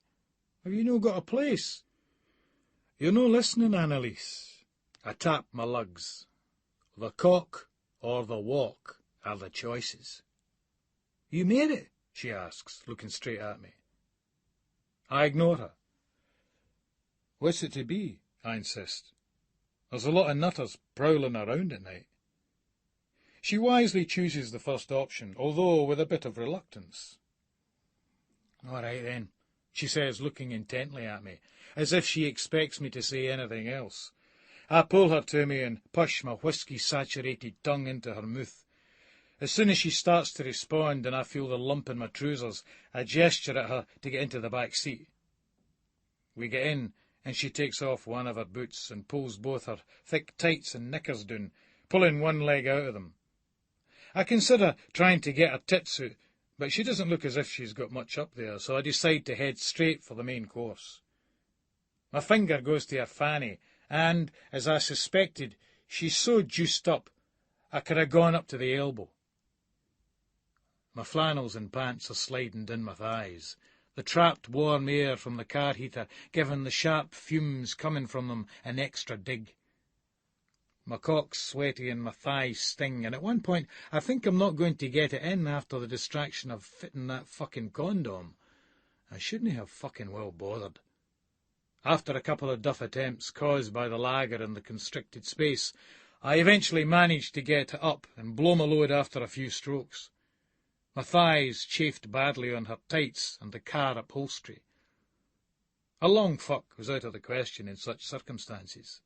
Have you no got a place? You're no listening, Annalise. I tap my lugs. The cock or the walk are the choices. You made it? She asks, looking straight at me. I ignore her. What's it to be? I insist. There's a lot of nutters prowling around at night. She wisely chooses the first option, although with a bit of reluctance. All right, then, she says, looking intently at me, as if she expects me to say anything else. I pull her to me and push my whisky-saturated tongue into her mouth. As soon as she starts to respond and I feel the lump in my trousers, I gesture at her to get into the back seat. We get in, and she takes off one of her boots and pulls both her thick tights and knickers down, pulling one leg out of them. I consider trying to get her tits out, but she doesn't look as if she's got much up there, so I decide to head straight for the main course. My finger goes to her fanny, and, as I suspected, she's so juiced up I could have gone up to the elbow. My flannels and pants are sliding down my thighs, the trapped warm air from the car heater giving the sharp fumes coming from them an extra dig. My cock's sweaty and my thighs sting, and at one point I think I'm not going to get it in after the distraction of fitting that fucking condom. I shouldn't have fucking well bothered. After a couple of duff attempts caused by the lager and the constricted space, I eventually managed to get it up and blow my load after a few strokes. My thighs chafed badly on her tights and the car upholstery. A long fuck was out of the question in such circumstances.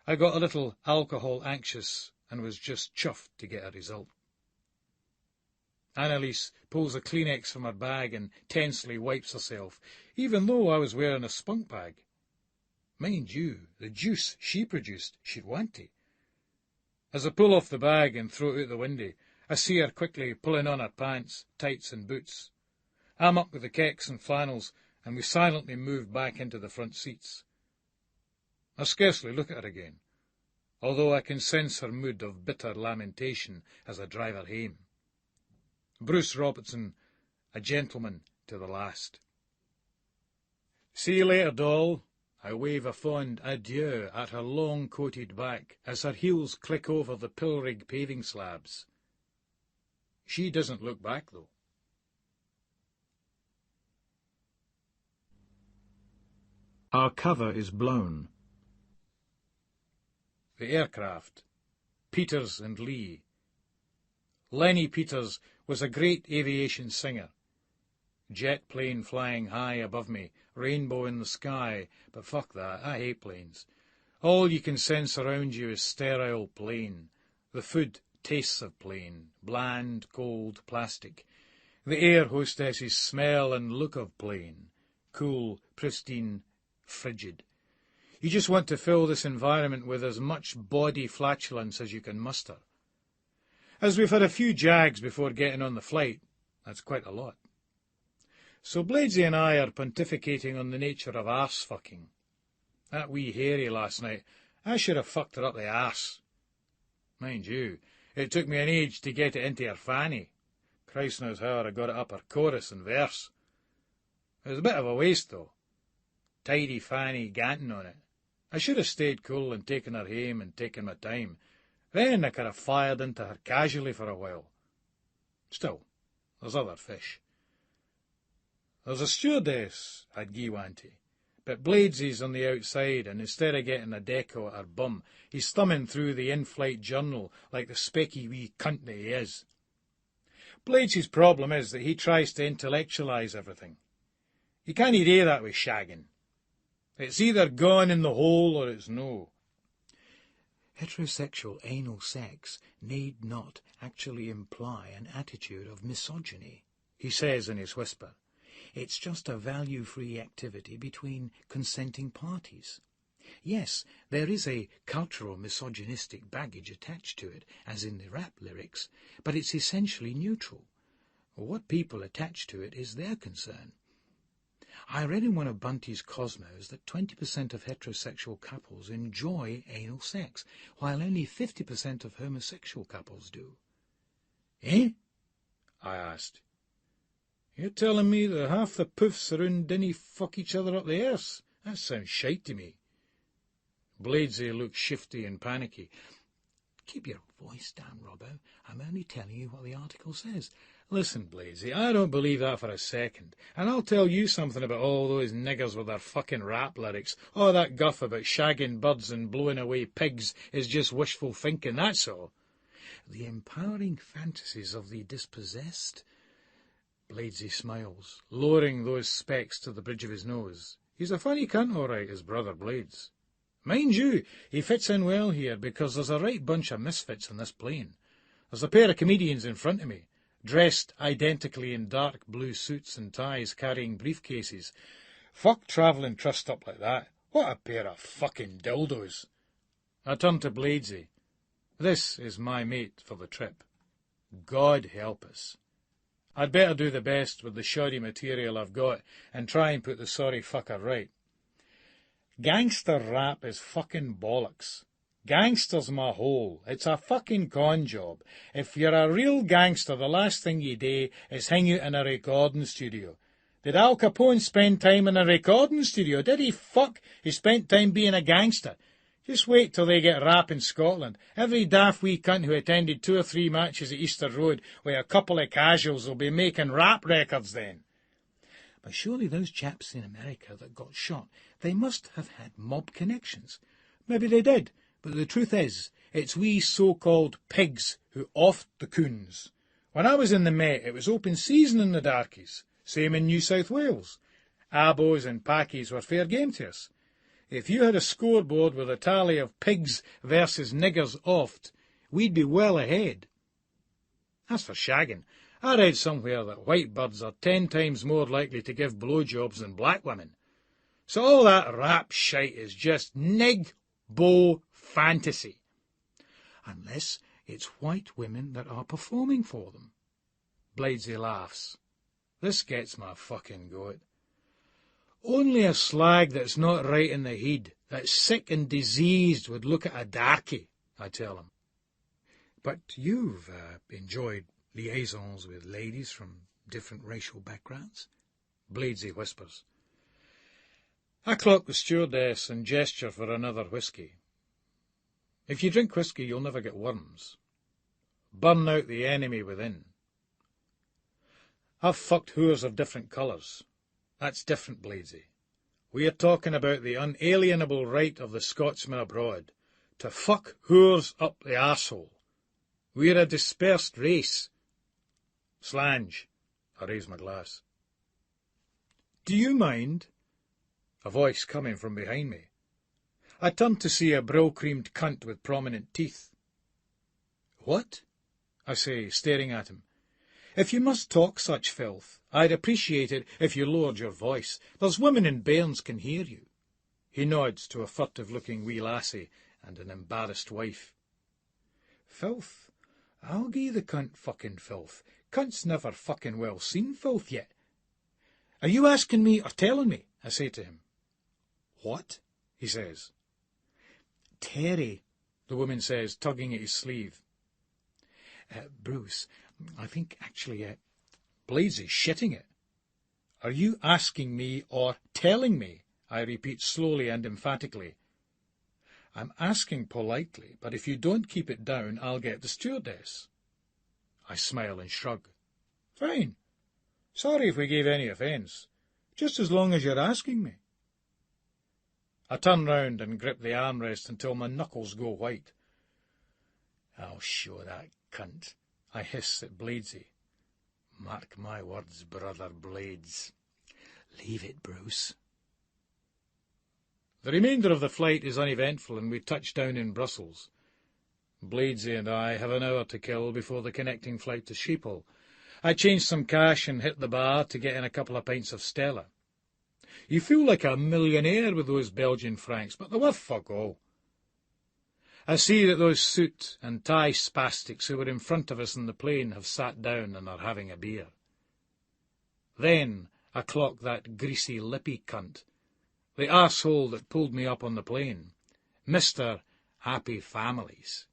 I got a little alcohol anxious and was just chuffed to get a result. Annalise pulls a Kleenex from her bag and tensely wipes herself, even though I was wearing a spunk bag. Mind you, the juice she produced, she'd want to. As I pull off the bag and throw it out the window, I see her quickly pulling on her pants, tights and boots. I'm up with the kecks and flannels, and we silently move back into the front seats. I scarcely look at her again, although I can sense her mood of bitter lamentation as I drive her home. Bruce Robertson, a gentleman to the last. See you later, doll. I wave a fond adieu at her long-coated back as her heels click over the Pilrig paving slabs. She doesn't look back, though. Our cover is blown. The aircraft, Peters and Lee. Lenny Peters was a great aviation singer. Jet plane flying high above me, rainbow in the sky, but fuck that, I hate planes. All you can sense around you is sterile plain. The food tastes of plain, bland, cold, plastic. The air hostesses smell and look of plain, cool, pristine, frigid. You just want to fill this environment with as much body flatulence as you can muster. As we've had a few jags before getting on the flight, that's quite a lot. So Bladesy and I are pontificating on the nature of arse-fucking. That wee Harry last night, I should have fucked her up the arse. Mind you, it took me an age to get it into her fanny. Christ knows how I got it up her chorus and verse. It was a bit of a waste, though. Tidy fanny ganting on it. I should have stayed cool and taken her home and taken my time. Then I could have fired into her casually for a while. Still, there's other fish. There's a stewardess I'd gie one to, but Bladesy's on the outside, and instead of getting a deco at her bum, he's thumbing through the in-flight journal like the specky wee cunt that he is. Bladesy's problem is that he tries to intellectualise everything. You can't do that with shagging. It's either gone in the hole or it's no. Heterosexual anal sex need not actually imply an attitude of misogyny, he says in his whisper. It's just a value-free activity between consenting parties. Yes, there is a cultural misogynistic baggage attached to it, as in the rap lyrics, but it's essentially neutral. What people attach to it is their concern. I read in one of Bunty's Cosmos that 20% of heterosexual couples enjoy anal sex, while only 50% of homosexual couples do. Eh? I asked. You're telling me that half the poofs around dinna fuck each other up the arse? That sounds shite to me. Bladesy looked shifty and panicky. Keep your voice down, Robbo. I'm only telling you what the article says. Listen, Bladesy, I don't believe that for a second. And I'll tell you something about all those niggers with their fucking rap lyrics. All that guff about shagging birds and blowing away pigs is just wishful thinking, that's all. The empowering fantasies of the dispossessed? Bladesy smiles, lowering those specs to the bridge of his nose. He's a funny cunt, all right, his brother Blades. Mind you, he fits in well here because there's a right bunch of misfits on this plane. There's a pair of comedians in front of me, dressed identically in dark blue suits and ties carrying briefcases. Fuck travelling trussed up like that. What a pair of fucking dildos. I turned to Bladesy. This is my mate for the trip. God help us. I'd better do the best with the shoddy material I've got and try and put the sorry fucker right. Gangster rap is fucking bollocks. Gangster's my hole. It's a fucking con job. If you're a real gangster, the last thing you do is hang out in a recording studio. Did Al Capone spend time in a recording studio? Did he? Fuck. He spent time being a gangster. Just wait till they get rap in Scotland. Every daft wee cunt who attended 2 or 3 matches at Easter Road with a couple of casuals will be making rap records then. But surely those chaps in America that got shot, they must have had mob connections. Maybe they did, but the truth is, it's we so-called pigs who offed the coons. When I was in the Met, it was open season in the darkies. Same in New South Wales. Abos and packies were fair game to us. If you had a scoreboard with a tally of pigs versus niggers offed, we'd be well ahead. As for shagging, I read somewhere that white birds are 10 times more likely to give blowjobs than black women. So all that rap shite is just nig-bo fantasy. Unless it's white women that are performing for them. Bladesy laughs. This gets my fucking goat. Only a slag that's not right in the head, that's sick and diseased, would look at a darkie, I tell him. But you've enjoyed liaisons with ladies from different racial backgrounds? Bladesy whispers. I clock the stewardess and gesture for another whisky. If you drink whisky, you'll never get worms. Burn out the enemy within. I've fucked whores of different colours. That's different, Bladesy. We are talking about the unalienable right of the Scotsman abroad to fuck whores up the arsehole. We're a dispersed race. Slange. I raise my glass. Do you mind? A voice coming from behind me. I turned to see a brill-creamed cunt with prominent teeth. What? I say, staring at him. If you must talk such filth, I'd appreciate it if you lowered your voice. There's women in bairns can hear you. He nods to a furtive-looking wee lassie and an embarrassed wife. Filth? I'll gie the cunt fucking filth. Cunt's never fucking well seen filth yet. Are you asking me or telling me? I say to him. What? He says. Terry, the woman says, tugging at his sleeve. Bruce, I think actually Bladesy's shitting it. Are you asking me or telling me? I repeat slowly and emphatically. I'm asking politely, but if you don't keep it down, I'll get the stewardess. I smile and shrug. Fine. Sorry if we gave any offence. Just as long as you're asking me. I turn round and grip the armrest until my knuckles go white. I'll show that cunt, I hiss at Bladesy. Mark my words, brother Blades. Leave it, Bruce. The remainder of the flight is uneventful, and we touch down in Brussels. Bladesy and I have an hour to kill before the connecting flight to Schiphol. I changed some cash and hit the bar to get in a couple of pints of Stella. You feel like a millionaire with those Belgian francs, but they're worth fuck all. I see that those suit and tie spastics who were in front of us in the plane have sat down and are having a beer. Then I clock that greasy lippy cunt, the arsehole that pulled me up on the plane, Mr. Happy Families.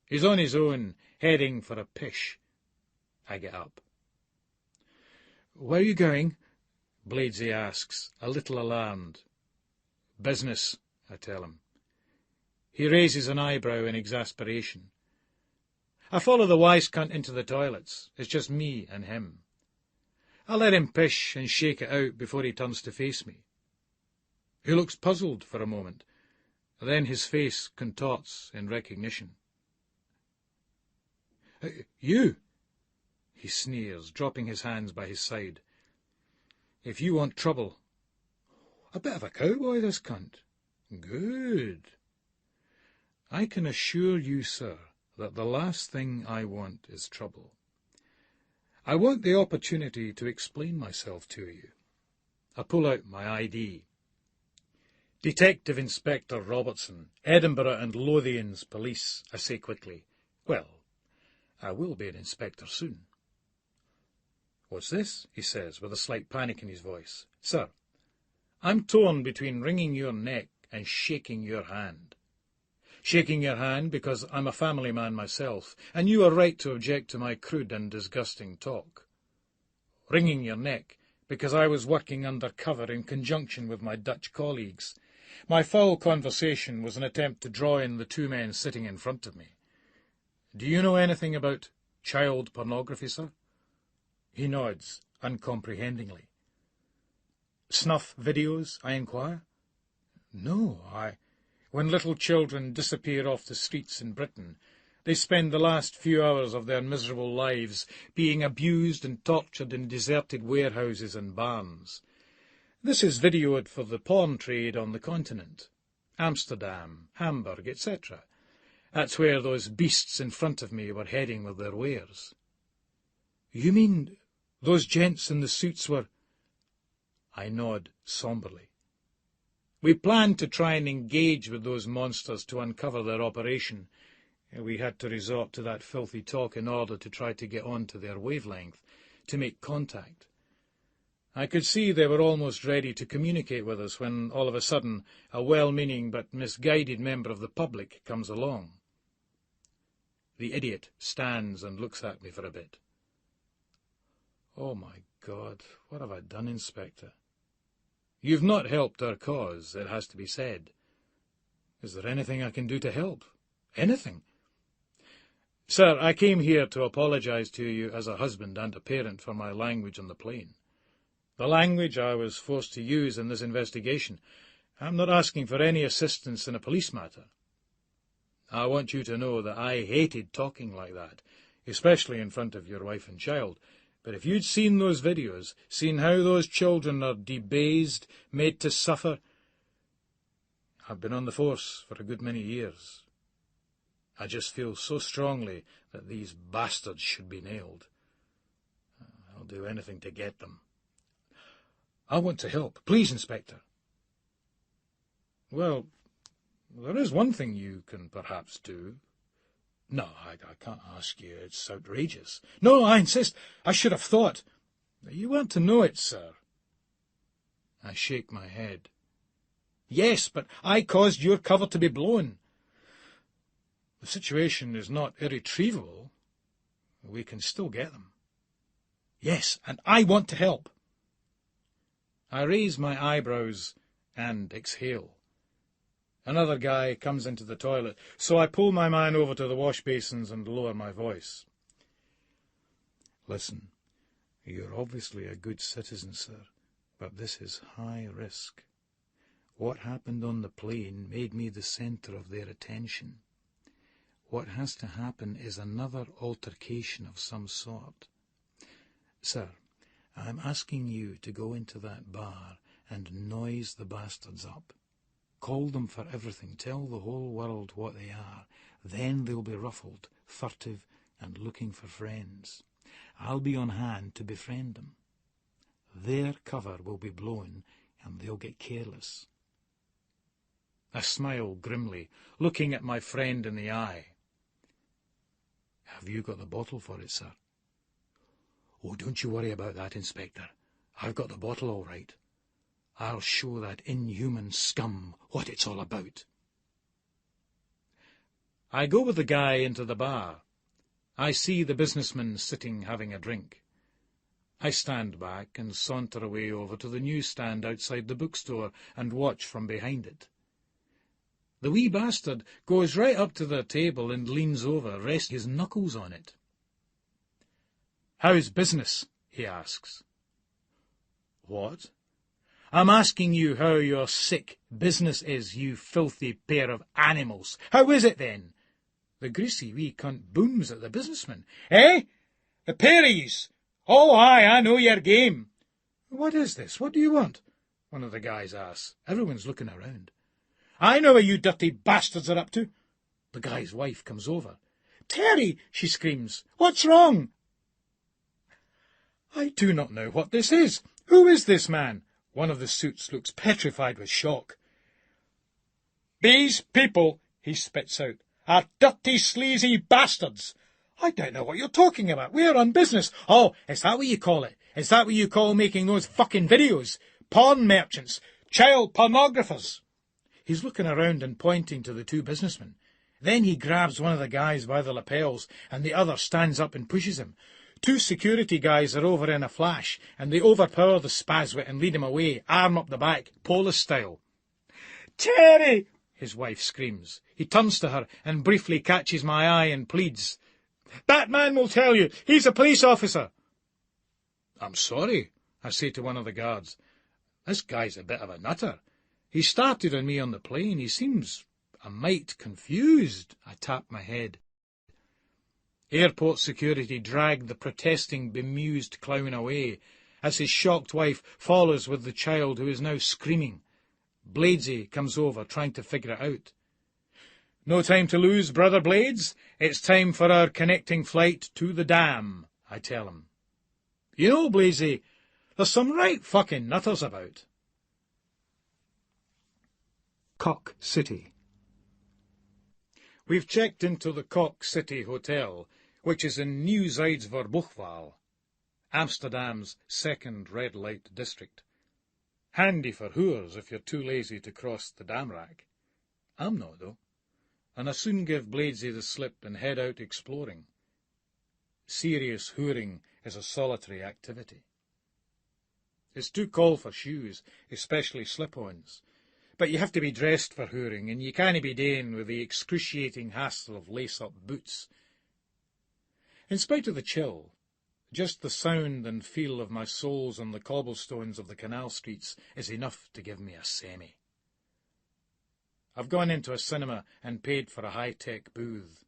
He's on his own, heading for a pish. I get up. "Where are you going?" Bladesy asks, a little alarmed. "Business," I tell him. He raises an eyebrow in exasperation. I follow the wise cunt into the toilets. It's just me and him. I let him pish and shake it out before he turns to face me. He looks puzzled for a moment. Then his face contorts in recognition. "You?" he sneers, dropping his hands by his side. "If you want trouble." A bit of a cowboy, this cunt. Good. I can assure you, sir, that the last thing I want is trouble. I want the opportunity to explain myself to you. I pull out my ID. "Detective Inspector Robertson, Edinburgh and Lothians Police," I say quickly. Well, I will be an inspector soon. "What's this?" he says, with a slight panic in his voice. "Sir, I'm torn between wringing your neck and shaking your hand. Shaking your hand because I'm a family man myself, and you are right to object to my crude and disgusting talk. Wringing your neck because I was working undercover in conjunction with my Dutch colleagues. My foul conversation was an attempt to draw in the two men sitting in front of me. Do you know anything about child pornography, sir?" He nods uncomprehendingly. "Snuff videos?" I inquire. "No, When little children disappear off the streets in Britain, they spend the last few hours of their miserable lives being abused and tortured in deserted warehouses and barns. This is videoed for the porn trade on the continent. Amsterdam, Hamburg, etc. That's where those beasts in front of me were heading with their wares." "You mean those gents in the suits were—" I nod somberly. "We planned to try and engage with those monsters to uncover their operation. We had to resort to that filthy talk in order to try to get on to their wavelength, to make contact. I could see they were almost ready to communicate with us when, all of a sudden, a well-meaning but misguided member of the public comes along." The idiot stands and looks at me for a bit. "Oh, my God, what have I done, Inspector? You've not helped our cause, it has to be said. Is there anything I can do to help? Anything?" "Sir, I came here to apologize to you as a husband and a parent for my language on the plane. The language I was forced to use in this investigation. I'm not asking for any assistance in a police matter. I want you to know that I hated talking like that, especially in front of your wife and child. But if you'd seen those videos, seen how those children are debased, made to suffer... I've been on the force for a good many years. I just feel so strongly that these bastards should be nailed. I'll do anything to get them. I want to help. Please, Inspector." "Well, there is one thing you can perhaps do." "No, I can't ask you. It's outrageous." "No, I insist. I should have thought." "You weren't to know it, sir." I shake my head. "Yes, but I caused your cover to be blown." "The situation is not irretrievable. We can still get them." "Yes, and I want to help." I raise my eyebrows and exhale. Another guy comes into the toilet, so I pull my man over to the wash basins and lower my voice. "Listen, you're obviously a good citizen, sir, but this is high risk. What happened on the plane made me the centre of their attention. What has to happen is another altercation of some sort. Sir, I'm asking you to go into that bar and noise the bastards up. Call them for everything, tell the whole world what they are. Then they'll be ruffled, furtive, and looking for friends. I'll be on hand to befriend them. Their cover will be blown, and they'll get careless. I smile grimly, looking at my friend in the eye. Have you got the bottle for it, sir? Oh, don't you worry about that, Inspector. I've got the bottle all right. I'll show that inhuman scum what it's all about. I go with the guy into the bar. I see the businessman sitting having a drink. I stand back and saunter away over to the newsstand outside the bookstore and watch from behind it. The wee bastard goes right up to the table and leans over, resting his knuckles on it. "How's business?" he asks. "What?" "I'm asking you how your sick business is, you filthy pair of animals. How is it, then?" The greasy wee cunt booms at the businessman. "Eh? The pair of yous? Oh, aye, I know your game." "What is this? What do you want?" one of the guys asks. Everyone's looking around. "I know what you dirty bastards are up to." The guy's wife comes over. "Terry," she screams, "what's wrong?" "I do not know what this is. Who is this man?" One of the suits looks petrified with shock. "These people," he spits out, "are dirty, sleazy bastards." "I don't know what you're talking about. We're on business." "Oh, is that what you call it? Is that what you call making those fucking videos? Porn merchants, child pornographers." He's looking around and pointing to the two businessmen. Then he grabs one of the guys by the lapels, and the other stands up and pushes him. Two security guys are over in a flash, and they overpower the spazwit and lead him away, arm up the back, police style. "Terry!" his wife screams. He turns to her and briefly catches my eye and pleads. "That man will tell you. He's a police officer." "I'm sorry," I say to one of the guards. "This guy's a bit of a nutter. He started on me on the plane. He seems a mite confused." I tap my head. Airport security dragged the protesting, bemused clown away, as his shocked wife follows with the child, who is now screaming. Bladesy comes over, trying to figure it out. "No time to lose, Brother Blades. It's time for our connecting flight to the dam," I tell him. "You know, Bladesy, there's some right fucking nutters about." Cock City. We've checked into the Cock City Hotel, which is in Nieuw-Zuid-Verboegwal, Amsterdam's second red light district. Handy for whores if you're too lazy to cross the Damrak. I'm not, though, and I soon give Bladesy the slip and head out exploring. Serious hooring is a solitary activity. It's too cold for shoes, especially slip-ons, but you have to be dressed for hooring, and you can't be doing with the excruciating hassle of lace-up boots. In spite of the chill, just the sound and feel of my soles on the cobblestones of the canal streets is enough to give me a semi. I've gone into a cinema and paid for a high-tech booth.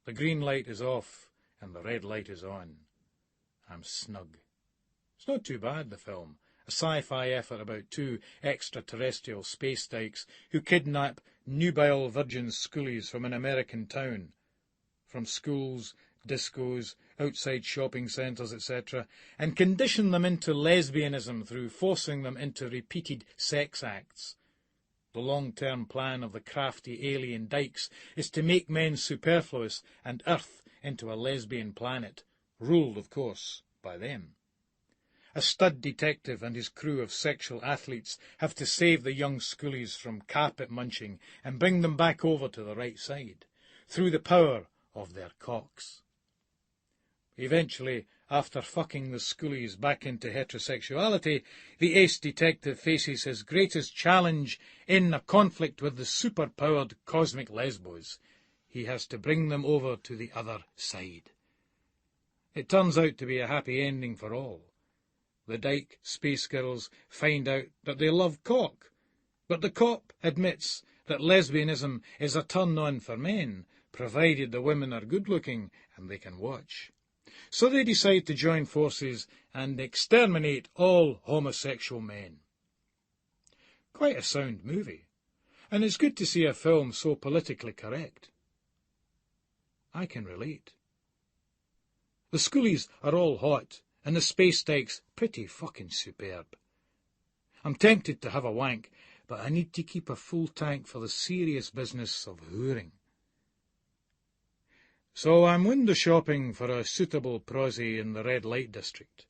The green light is off and the red light is on. I'm snug. It's not too bad, the film. A sci-fi effort about two extraterrestrial space dykes who kidnap nubile virgin schoolies from an American town. From schools, discos, outside shopping centres, etc., and condition them into lesbianism through forcing them into repeated sex acts. The long-term plan of the crafty alien dykes is to make men superfluous and Earth into a lesbian planet, ruled, of course, by them. A stud detective and his crew of sexual athletes have to save the young schoolies from carpet munching and bring them back over to the right side, through the power of their cocks. Eventually, after fucking the schoolies back into heterosexuality, the ace detective faces his greatest challenge in a conflict with the superpowered cosmic lesbos. He has to bring them over to the other side. It turns out to be a happy ending for all. The dyke space girls find out that they love cock, but the cop admits that lesbianism is a turn-on for men, provided the women are good-looking and they can watch. So they decide to join forces and exterminate all homosexual men. Quite a sound movie, and it's good to see a film so politically correct. I can relate. The schoolies are all hot, and the space deck's pretty fucking superb. I'm tempted to have a wank, but I need to keep a full tank for the serious business of hooring. So I'm window shopping for a suitable prosy in the red light district.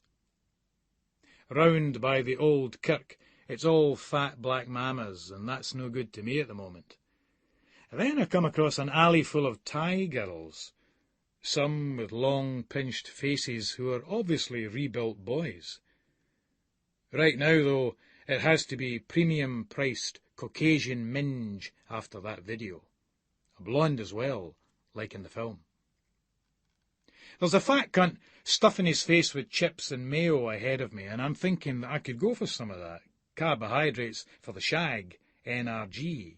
Round by the old kirk, it's all fat black mammas, and that's no good to me at the moment. Then I come across an alley full of Thai girls, some with long pinched faces who are obviously rebuilt boys. Right now, though, it has to be premium-priced Caucasian minge after that video. A blonde as well, like in the film. There's a fat cunt stuffing his face with chips and mayo ahead of me, and I'm thinking that I could go for some of that. Carbohydrates for the shag, NRG.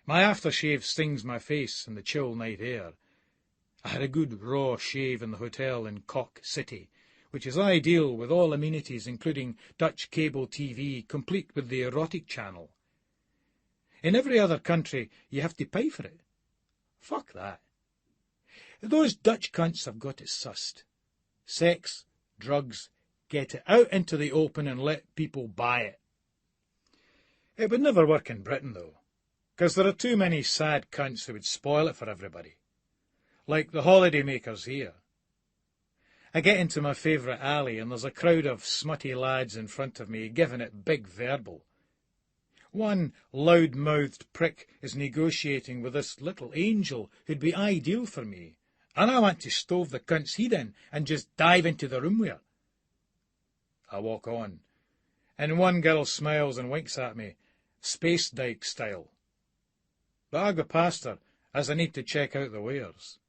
My aftershave stings my face in the chill night air. I had a good raw shave in the hotel in Cork City, which is ideal with all amenities including Dutch cable TV, complete with the erotic channel. In every other country you have to pay for it. Fuck that. Those Dutch cunts have got it sussed. Sex, drugs, get it out into the open and let people buy it. It would never work in Britain, though, because there are too many sad cunts who would spoil it for everybody, like the holiday makers here. I get into my favourite alley and there's a crowd of smutty lads in front of me giving it big verbal. One loud-mouthed prick is negotiating with this little angel who'd be ideal for me, and I want to stove the cunt's head in and just dive into the room with her. I walk on, and one girl smiles and winks at me, space dyke style. But I go past her, as I need to check out the wares.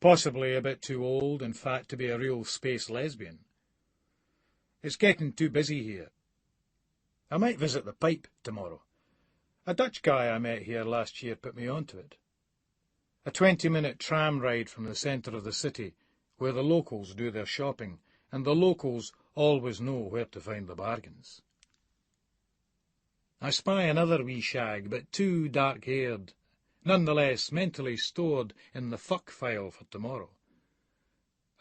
Possibly a bit too old and fat to be a real space lesbian. It's getting too busy here. I might visit the pipe tomorrow. A Dutch guy I met here last year put me onto it. A 20-minute tram ride from the centre of the city, where the locals do their shopping, and the locals always know where to find the bargains. I spy another wee shag, but too dark-haired, nonetheless mentally stored in the fuck file for tomorrow.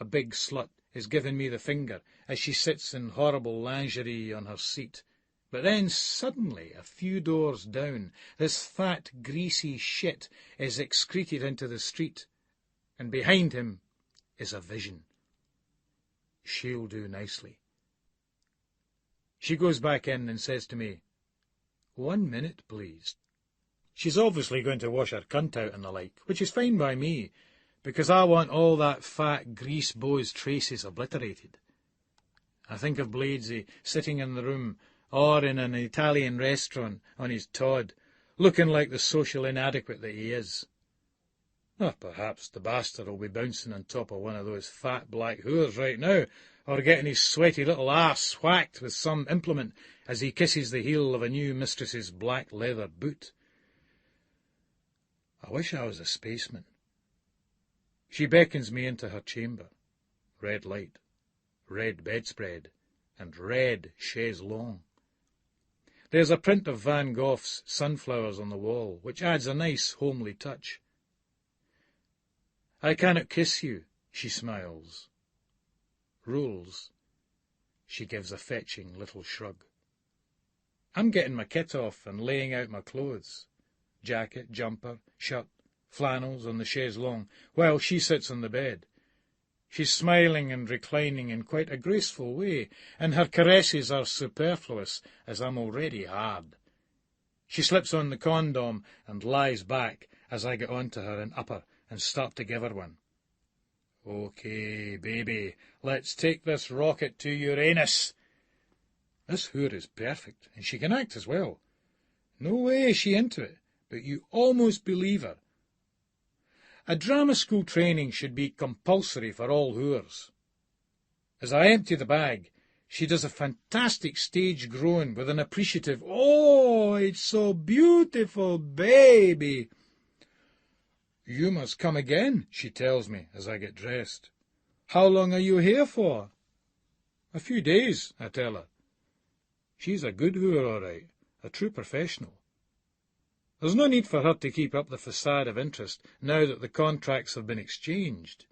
A big slut is giving me the finger as she sits in horrible lingerie on her seat, but then suddenly, a few doors down, this fat, greasy shit is excreted into the street, and behind him is a vision. She'll do nicely. She goes back in and says to me, "1 minute, please." She's obviously going to wash her cunt out and the like, which is fine by me, because I want all that fat grease-bow's traces obliterated. I think of Bladesy sitting in the room, or in an Italian restaurant on his Todd, looking like the social inadequate that he is. Or perhaps the bastard will be bouncing on top of one of those fat black whores right now, or getting his sweaty little arse whacked with some implement as he kisses the heel of a new mistress's black leather boot. I wish I was a spaceman. She beckons me into her chamber. Red light, red bedspread, and red chaise longue. There's a print of Van Gogh's sunflowers on the wall, which adds a nice homely touch. "I cannot kiss you," she smiles. "Rules." She gives a fetching little shrug. I'm getting my kit off and laying out my clothes. Jacket, jumper, shirt, flannels on the chaise longue, while she sits on the bed. She's smiling and reclining in quite a graceful way, and her caresses are superfluous, as I'm already hard. She slips on the condom and lies back as I get onto her and up her and start to give her one. "Okay, baby, let's take this rocket to Uranus." This whore is perfect, and she can act as well. No way is she into it, but you almost believe her. A drama school training should be compulsory for all whores. As I empty the bag, she does a fantastic stage groan with an appreciative, "Oh, it's so beautiful, baby." "You must come again," she tells me as I get dressed. "How long are you here for?" "A few days," I tell her. She's a good whore, all right, a true professional. There's no need for her to keep up the facade of interest now that the contracts have been exchanged.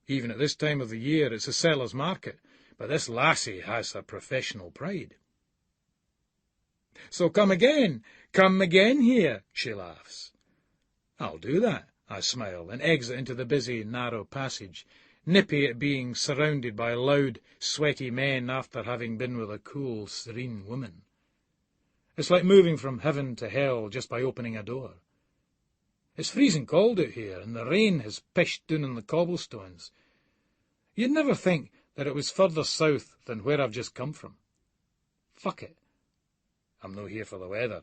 Even at this time of the year, it's a seller's market, but this lassie has her professional pride. So come again here, she laughs. I'll do that, I smile, and exit into the busy, narrow passage, nippy at being surrounded by loud, sweaty men after having been with a cool, serene woman. It's like moving from heaven to hell just by opening a door. It's freezing cold out here, and the rain has pished down on the cobblestones. You'd never think that it was further south than where I've just come from. Fuck it. I'm no here for the weather.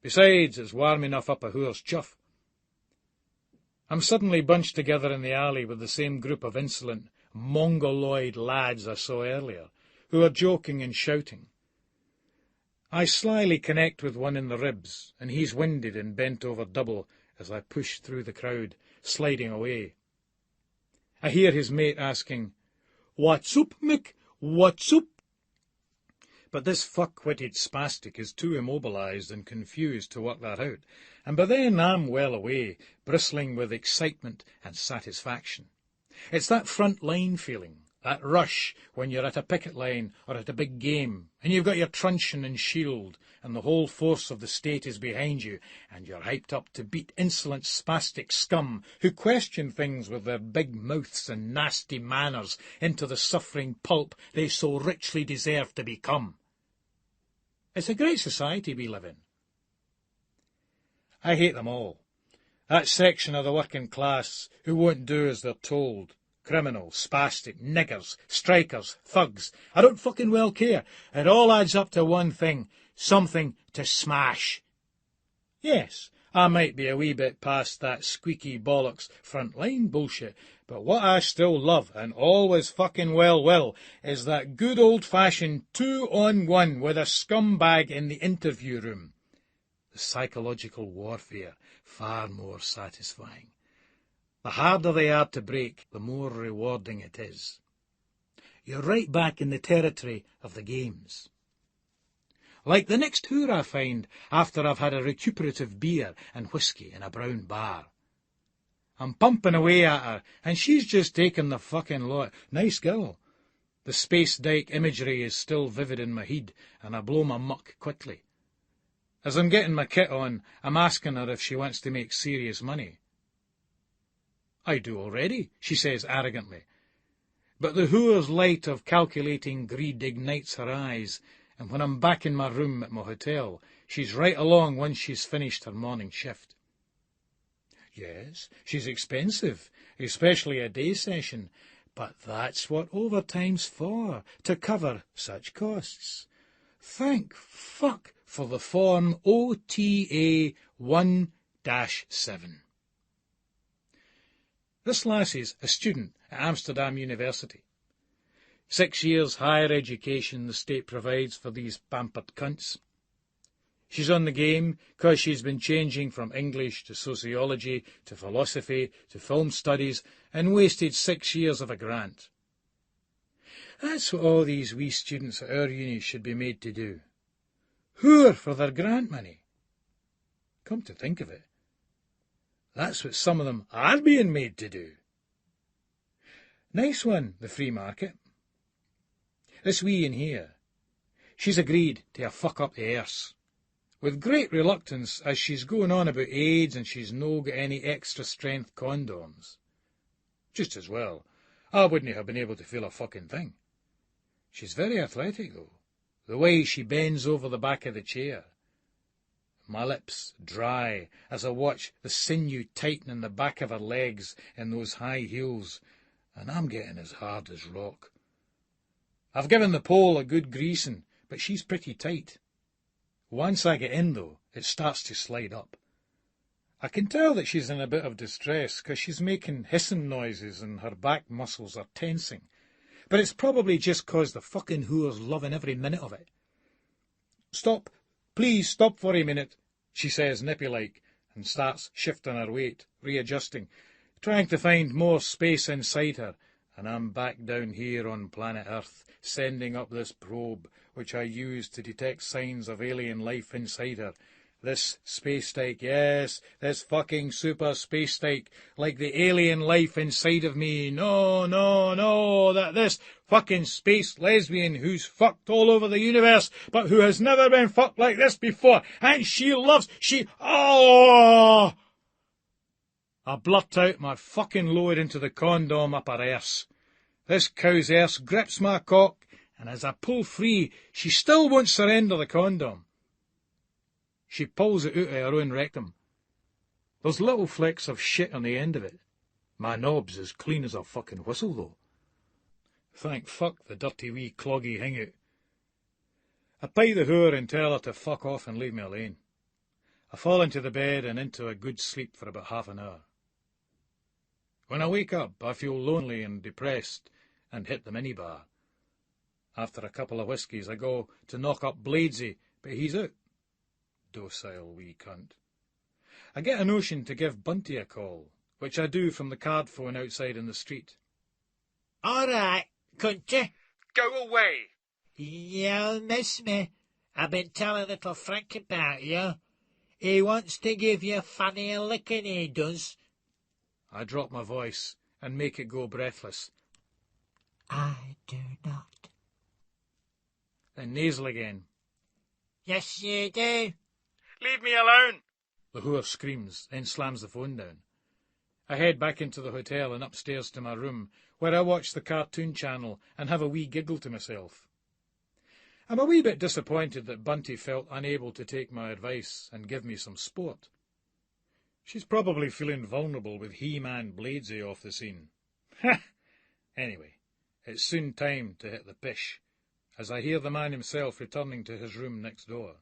Besides, it's warm enough up a whore's chuff. I'm suddenly bunched together in the alley with the same group of insolent, mongoloid lads I saw earlier, who are joking and shouting. I slyly connect with one in the ribs, and he's winded and bent over double as I push through the crowd, sliding away. I hear his mate asking, "What's up, Mick? What's up?" But this fuck-witted spastic is too immobilised and confused to work that out, and by then I'm well away, bristling with excitement and satisfaction. It's that front-line feeling, that rush when you're at a picket line or at a big game, and you've got your truncheon and shield, and the whole force of the state is behind you, and you're hyped up to beat insolent spastic scum who question things with their big mouths and nasty manners into the suffering pulp they so richly deserve to become. It's a great society we live in. I hate them all. That section of the working class who won't do as they're told. Criminals, spastic, niggers, strikers, thugs. I don't fucking well care. It all adds up to one thing. Something to smash. Yes, I might be a wee bit past that squeaky bollocks front-line bullshit, but what I still love, and always fucking well will, is that good old-fashioned 2-on-1 with a scumbag in the interview room. The psychological warfare, far more satisfying. The harder they are to break, the more rewarding it is. You're right back in the territory of the games. Like the next whore I find after I've had a recuperative beer and whisky in a brown bar. I'm pumping away at her, and she's just taken the fucking lot. Nice girl. The space dyke imagery is still vivid in my head, and I blow my muck quickly. As I'm getting my kit on, I'm asking her if she wants to make serious money. I do already, she says arrogantly. But the whore's light of calculating greed ignites her eyes, and when I'm back in my room at my hotel, she's right along once she's finished her morning shift. Yes, she's expensive, especially a day session, but that's what overtime's for, to cover such costs. Thank fuck for the form OTA 1-7. This lassie's a student at Amsterdam University. 6 years higher education the state provides for these pampered cunts. She's on the game because she's been changing from English to sociology to philosophy to film studies and wasted 6 years of a grant. That's what all these wee students at our uni should be made to do. Whore for their grant money. Come to think of it, that's what some of them are being made to do. Nice one, the free market. This wee in here, she's agreed to a fuck up the arse. With great reluctance, as she's going on about AIDS and she's no got any extra strength condoms. Just as well, I wouldn't have been able to feel a fucking thing. She's very athletic, though, the way she bends over the back of the chair. My lips dry as I watch the sinew tighten in the back of her legs in those high heels, and I'm getting as hard as rock. I've given the pole a good greasing, but she's pretty tight. Once I get in, though, it starts to slide up. I can tell that she's in a bit of distress, 'cause she's making hissing noises and her back muscles are tensing. But it's probably just 'cause the fucking whore's loving every minute of it. "Stop, please stop for a minute," she says nippy-like, and starts shifting her weight, readjusting, trying to find more space inside her, and I'm back down here on planet Earth, sending up this probe, which I use to detect signs of alien life inside her, This space steak, yes, this fucking super space steak, like the alien life inside of me. No, no, no, that this fucking space lesbian who's fucked all over the universe, but who has never been fucked like this before, and oh! I blurt out my fucking load into the condom up her arse. This cow's arse grips my cock, and as I pull free, she still won't surrender the condom. She pulls it out of her own rectum. There's little flecks of shit on the end of it. My knob's as clean as a fucking whistle, though. Thank fuck the dirty wee cloggy hingout. I pay the whore and tell her to fuck off and leave me alone. I fall into the bed and into a good sleep for about half an hour. When I wake up, I feel lonely and depressed and hit the minibar. After a couple of whiskies, I go to knock up Bladesy, but he's out. Docile wee cunt. I get a notion to give Bunty a call, which I do from the card phone outside in the street. All right, cunt you? Go away! You'll miss me. I've been telling little Frank about you. He wants to give you funny a licking, he does. I drop my voice and make it go breathless. I do not. Then nasal again. Yes, you do. Leave me alone! The whore screams, then slams the phone down. I head back into the hotel and upstairs to my room, where I watch the cartoon channel and have a wee giggle to myself. I'm a wee bit disappointed that Bunty felt unable to take my advice and give me some sport. She's probably feeling vulnerable with He-Man Bladesy off the scene. Ha! Anyway, it's soon time to hit the pish, as I hear the man himself returning to his room next door.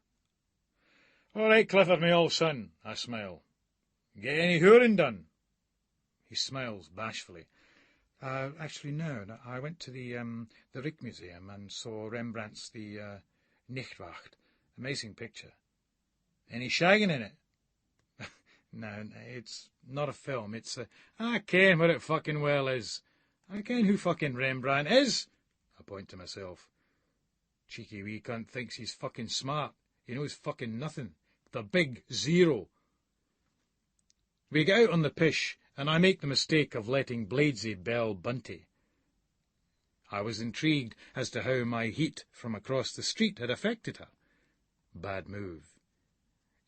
"All right, Clifford, me old son," I smile. "Get any whoring done?" He smiles bashfully. Actually, no. I went to the Rijksmuseum and saw Rembrandt's The Nachtwacht. Amazing picture. Any shagging in it? No, it's not a film. It's a... I ken what it fucking well is. I ken who fucking Rembrandt is. I point to myself. Cheeky wee cunt thinks he's fucking smart. He knows fucking nothing. The big zero. We get out on the pish, and I make the mistake of letting Bladesy bell Bunty. I was intrigued as to how my heat from across the street had affected her. Bad move.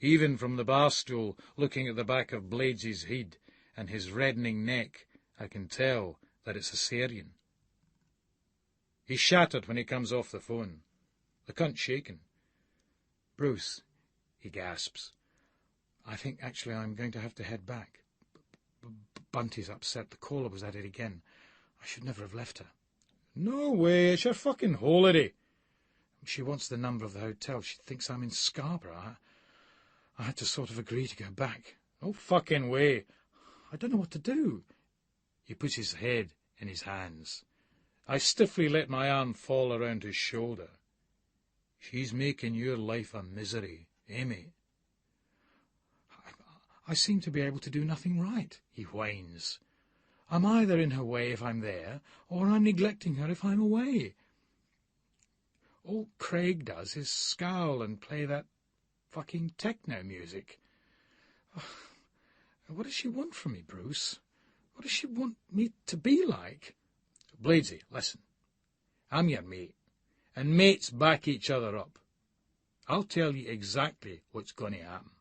Even from the bar stool, looking at the back of Bladesy's head and his reddening neck, I can tell that it's a Syrian. He's shattered when he comes off the phone. The cunt's shaken. "Bruce," he gasps, "I think actually I'm going to have to head back. Bunty's upset. The caller was at it again. I should never have left her." "No way, it's your fucking holiday." "She wants the number of the hotel. She thinks I'm in Scarborough. I had to sort of agree to go back." "No fucking way. I don't know what to do." He puts his head in his hands. I stiffly let my arm fall around his shoulder. "She's making your life a misery, eh, mate?" I seem to be able to do nothing right," he whines. "I'm either in her way if I'm there, or I'm neglecting her if I'm away. All Craig does is scowl and play that fucking techno music. What does she want from me, Bruce? What does she want me to be like?" "Bladesy, listen. I'm your mate, and mates back each other up. I'll tell you exactly what's going to happen."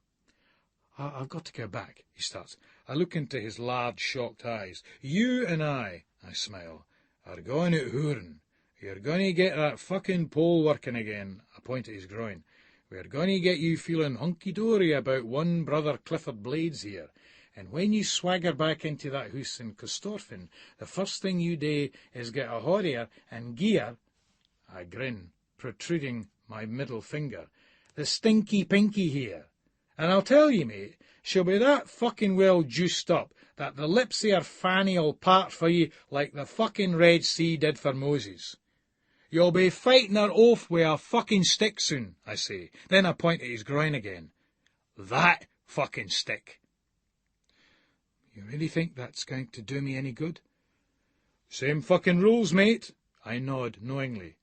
I've got to go back," he starts. I look into his large, shocked eyes. "You and I smile, "are going out hooring. You're going to get that fucking pole working again." I point at his groin. "We're going to get you feeling hunky-dory about one brother Clifford Blades here. And when you swagger back into that house in Corstorphine, the first thing you do is get a horrier and gear," I grin, protruding my middle finger, "the stinky pinky here. And I'll tell you, mate, she'll be that fucking well juiced up that the lips of her fanny'll part for you like the fucking Red Sea did for Moses. You'll be fighting her off with a fucking stick soon," I say. Then I point at his groin again. "That fucking stick." "You really think that's going to do me any good?" "Same fucking rules, mate." I nod knowingly.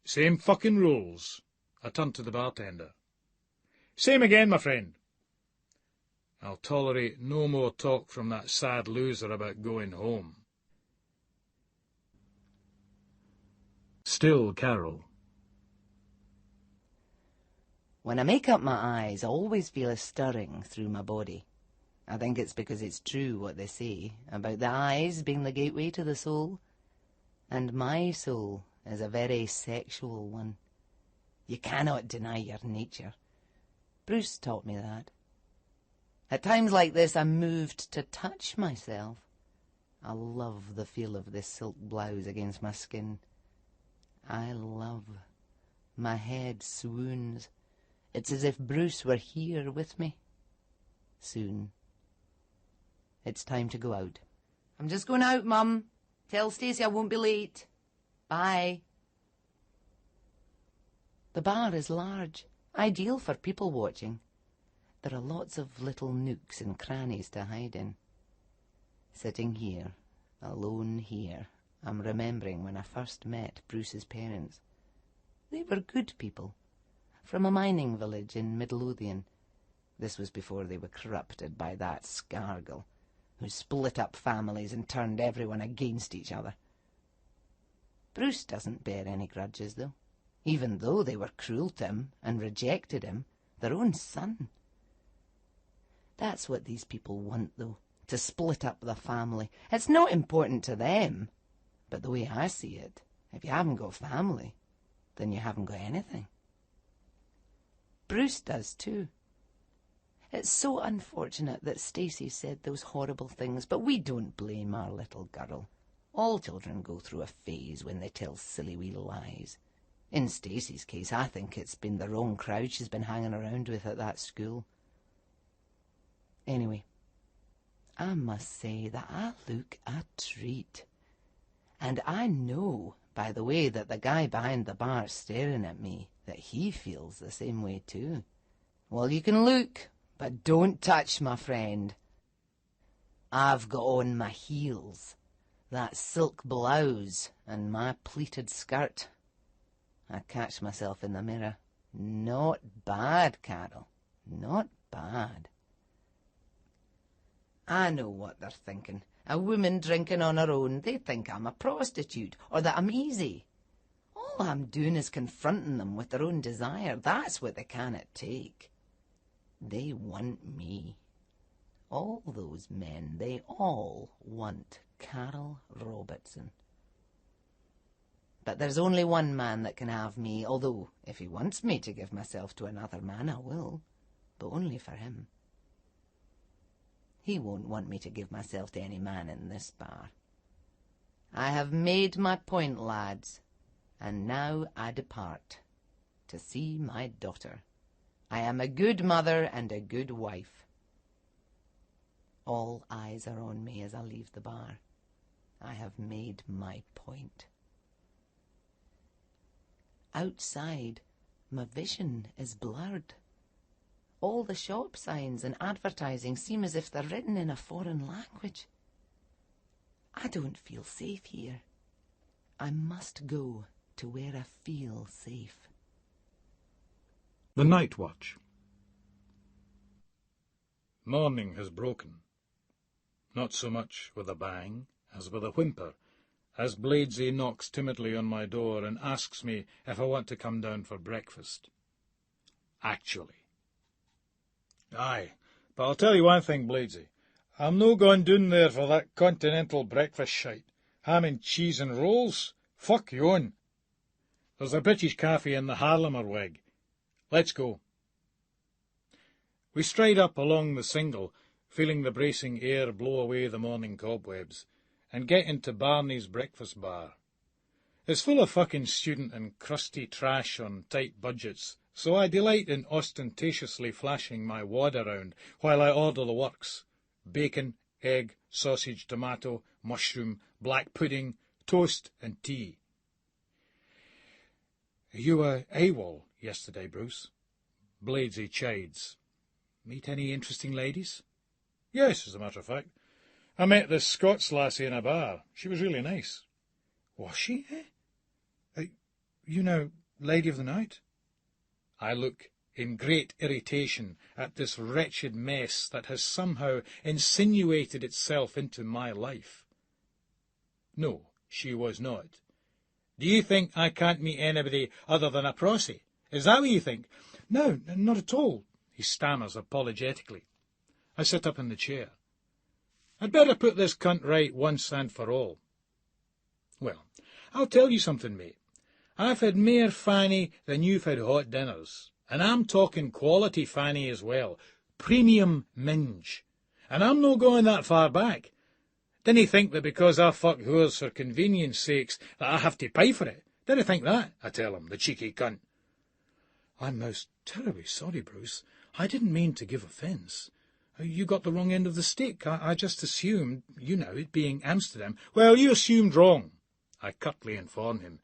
"Same fucking rules." I turn to the bartender. Same again, my friend. I'll tolerate no more talk from that sad loser about going home. Still Carol. When I make up my eyes, I always feel a stirring through my body. I think it's because it's true what they say about the eyes being the gateway to the soul. And my soul is a very sexual one. You cannot deny your nature. Bruce taught me that. At times like this, I'm moved to touch myself. I love the feel of this silk blouse against my skin. I love. My head swoons. It's as if Bruce were here with me. Soon. It's time to go out. I'm just going out, Mum. Tell Stacey I won't be late. Bye. The bar is large, ideal for people watching. There are lots of little nooks and crannies to hide in. Sitting here, alone here, I'm remembering when I first met Bruce's parents. They were good people, from a mining village in Midlothian. This was before they were corrupted by that Scargill, who split up families and turned everyone against each other. Bruce doesn't bear any grudges, though, even though they were cruel to him and rejected him, their own son. That's what these people want, though, to split up the family. It's not important to them, but the way I see it, if you haven't got family, then you haven't got anything. Bruce does too. It's so unfortunate that Stacey said those horrible things, but we don't blame our little girl. All children go through a phase when they tell silly wee lies. In Stacey's case, I think it's been the wrong crowd she's been hanging around with at that school. Anyway, I must say that I look a treat. And I know, by the way that the guy behind the bar is staring at me, that he feels the same way too. Well, you can look, but don't touch, my friend. I've got on my heels, that silk blouse, and my pleated skirt. I catch myself in the mirror. Not bad, Carol. Not bad. I know what they're thinking. A woman drinking on her own, they think I'm a prostitute, or that I'm easy. All I'm doing is confronting them with their own desire. That's what they cannot take. They want me. All those men, they all want Carol Robertson. But there's only one man that can have me, although if he wants me to give myself to another man, I will, but only for him. He won't want me to give myself to any man in this bar. I have made my point, lads, and now I depart to see my daughter. I am a good mother and a good wife. All eyes are on me as I leave the bar. I have made my point. Outside, my vision is blurred. All the shop signs and advertising seem as if they're written in a foreign language. I don't feel safe here. I must go to where I feel safe. The Night Watch. Morning has broken. Not so much with a bang as with a whimper, as Bladesy knocks timidly on my door and asks me if I want to come down for breakfast. Actually. Aye, but I'll tell you one thing, Bladesy. I'm no going down there for that continental breakfast shite. Ham and cheese and rolls? Fuck you on. There's a British cafe in the Harlemer Weg. Let's go. We stride up along the single, feeling the bracing air blow away the morning cobwebs, and get into Barney's breakfast bar. It's full of fucking student and crusty trash on tight budgets, so I delight in ostentatiously flashing my wad around while I order the works: bacon, egg, sausage, tomato, mushroom, black pudding, toast and tea. You were AWOL yesterday, Bruce. Bladesy chides. Meet any interesting ladies? Yes, as a matter of fact. I met this Scots lassie in a bar. She was really nice. Was she, eh? You know, Lady of the Night? I look in great irritation at this wretched mess that has somehow insinuated itself into my life. No, she was not. Do you think I can't meet anybody other than a prossy? Is that what you think? No, not at all, he stammers apologetically. I sit up in the chair. I'd better put this cunt right once and for all. Well, I'll tell you something, mate. I've had mair fanny than you've had hot dinners, and I'm talking quality fanny as well, premium minge, and I'm no going that far back. Dinna think that because I fuck whores for convenience sakes that I have to pay for it. Dinna think that, I tell him, the cheeky cunt. I'm most terribly sorry, Bruce. I didn't mean to give offence. You got the wrong end of the stick. I just assumed, it being Amsterdam. Well, you assumed wrong, I curtly inform him,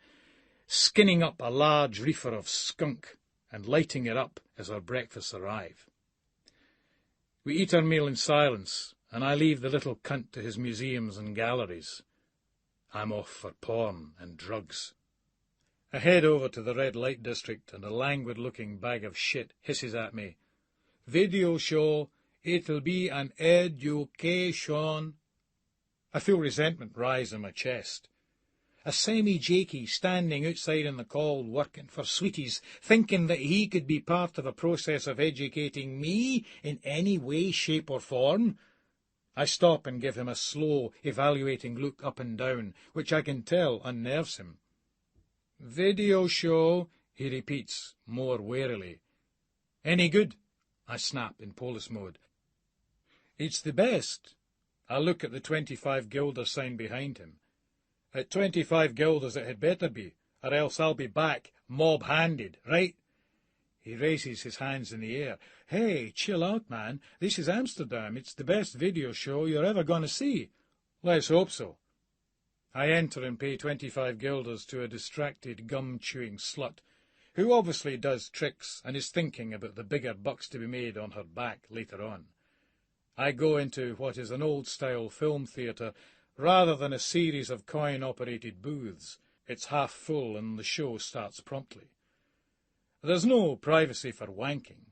skinning up a large reefer of skunk and lighting it up as our breakfasts arrive. We eat our meal in silence, and I leave the little cunt to his museums and galleries. I'm off for porn and drugs. I head over to the red light district, and a languid-looking bag of shit hisses at me. Video show, it'll be an education. I feel resentment rise in my chest. A semi-jakey standing outside in the cold working for sweeties, thinking that he could be part of a process of educating me in any way, shape or form. I stop and give him a slow, evaluating look up and down, which I can tell unnerves him. Video show, he repeats, more warily. Any good? I snap in police mode. It's the best. I look at the 25 guilder sign behind him. At 25 guilders it had better be, or else I'll be back, mob-handed, right? He raises his hands in the air. Hey, chill out, man. This is Amsterdam. It's the best video show you're ever going to see. Let's hope so. I enter and pay 25 guilders to a distracted, gum-chewing slut, who obviously does tricks and is thinking about the bigger bucks to be made on her back later on. I go into what is an old-style film theatre rather than a series of coin-operated booths. It's half full and the show starts promptly. There's no privacy for wanking,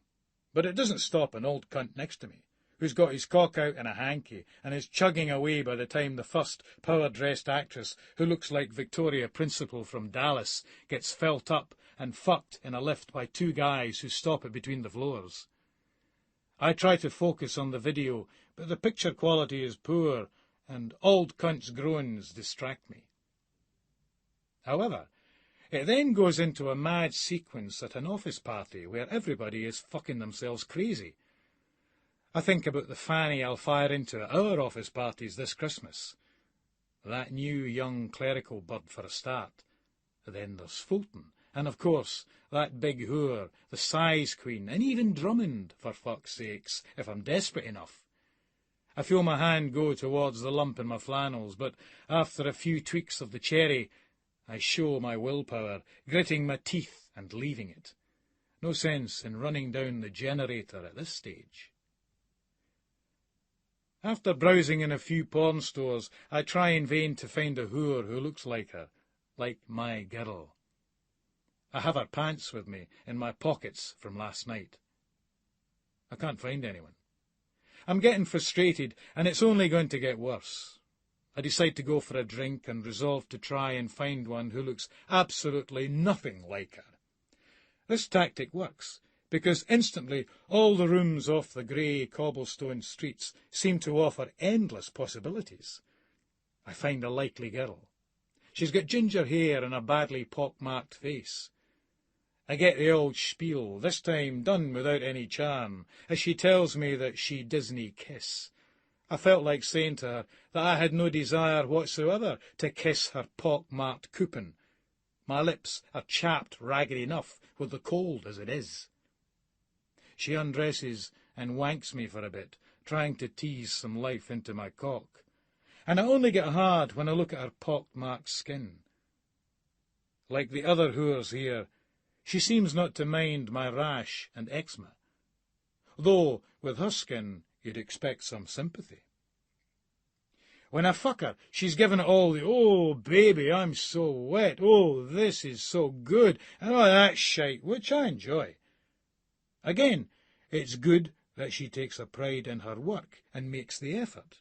but it doesn't stop an old cunt next to me, who's got his cock out in a hanky and is chugging away by the time the first power-dressed actress, who looks like Victoria Principal from Dallas, gets felt up and fucked in a lift by two guys who stop it between the floors. I try to focus on the video, but the picture quality is poor, and old cunt's groans distract me. However, it then goes into a mad sequence at an office party where everybody is fucking themselves crazy. I think about the fanny I'll fire into at our office parties this Christmas. That new young clerical bird for a start. Then there's Fulton, and of course that big whore, the size queen, and even Drummond, for fuck's sakes, if I'm desperate enough. I feel my hand go towards the lump in my flannels, but after a few tweaks of the cherry, I show my willpower, gritting my teeth and leaving it. No sense in running down the generator at this stage. After browsing in a few porn stores, I try in vain to find a whore who looks like her, like my girl. I have her pants with me in my pockets from last night. I can't find anyone. I'm getting frustrated, and it's only going to get worse. I decide to go for a drink and resolve to try and find one who looks absolutely nothing like her. This tactic works, because instantly all the rooms off the grey cobblestone streets seem to offer endless possibilities. I find a likely girl. She's got ginger hair and a badly pock-marked face. I get the old spiel, this time done without any charm, as she tells me that she Disney kiss. I felt like saying to her that I had no desire whatsoever to kiss her pock-marked coupon. My lips are chapped ragged enough with the cold as it is. She undresses and wanks me for a bit, trying to tease some life into my cock. And I only get hard when I look at her pock-marked skin. Like the other whores here, she seems not to mind my rash and eczema, though with her skin you'd expect some sympathy. When I fuck her, she's given it all the, oh, baby, I'm so wet, oh, this is so good, and all that shite, which I enjoy. Again, it's good that she takes a pride in her work and makes the effort.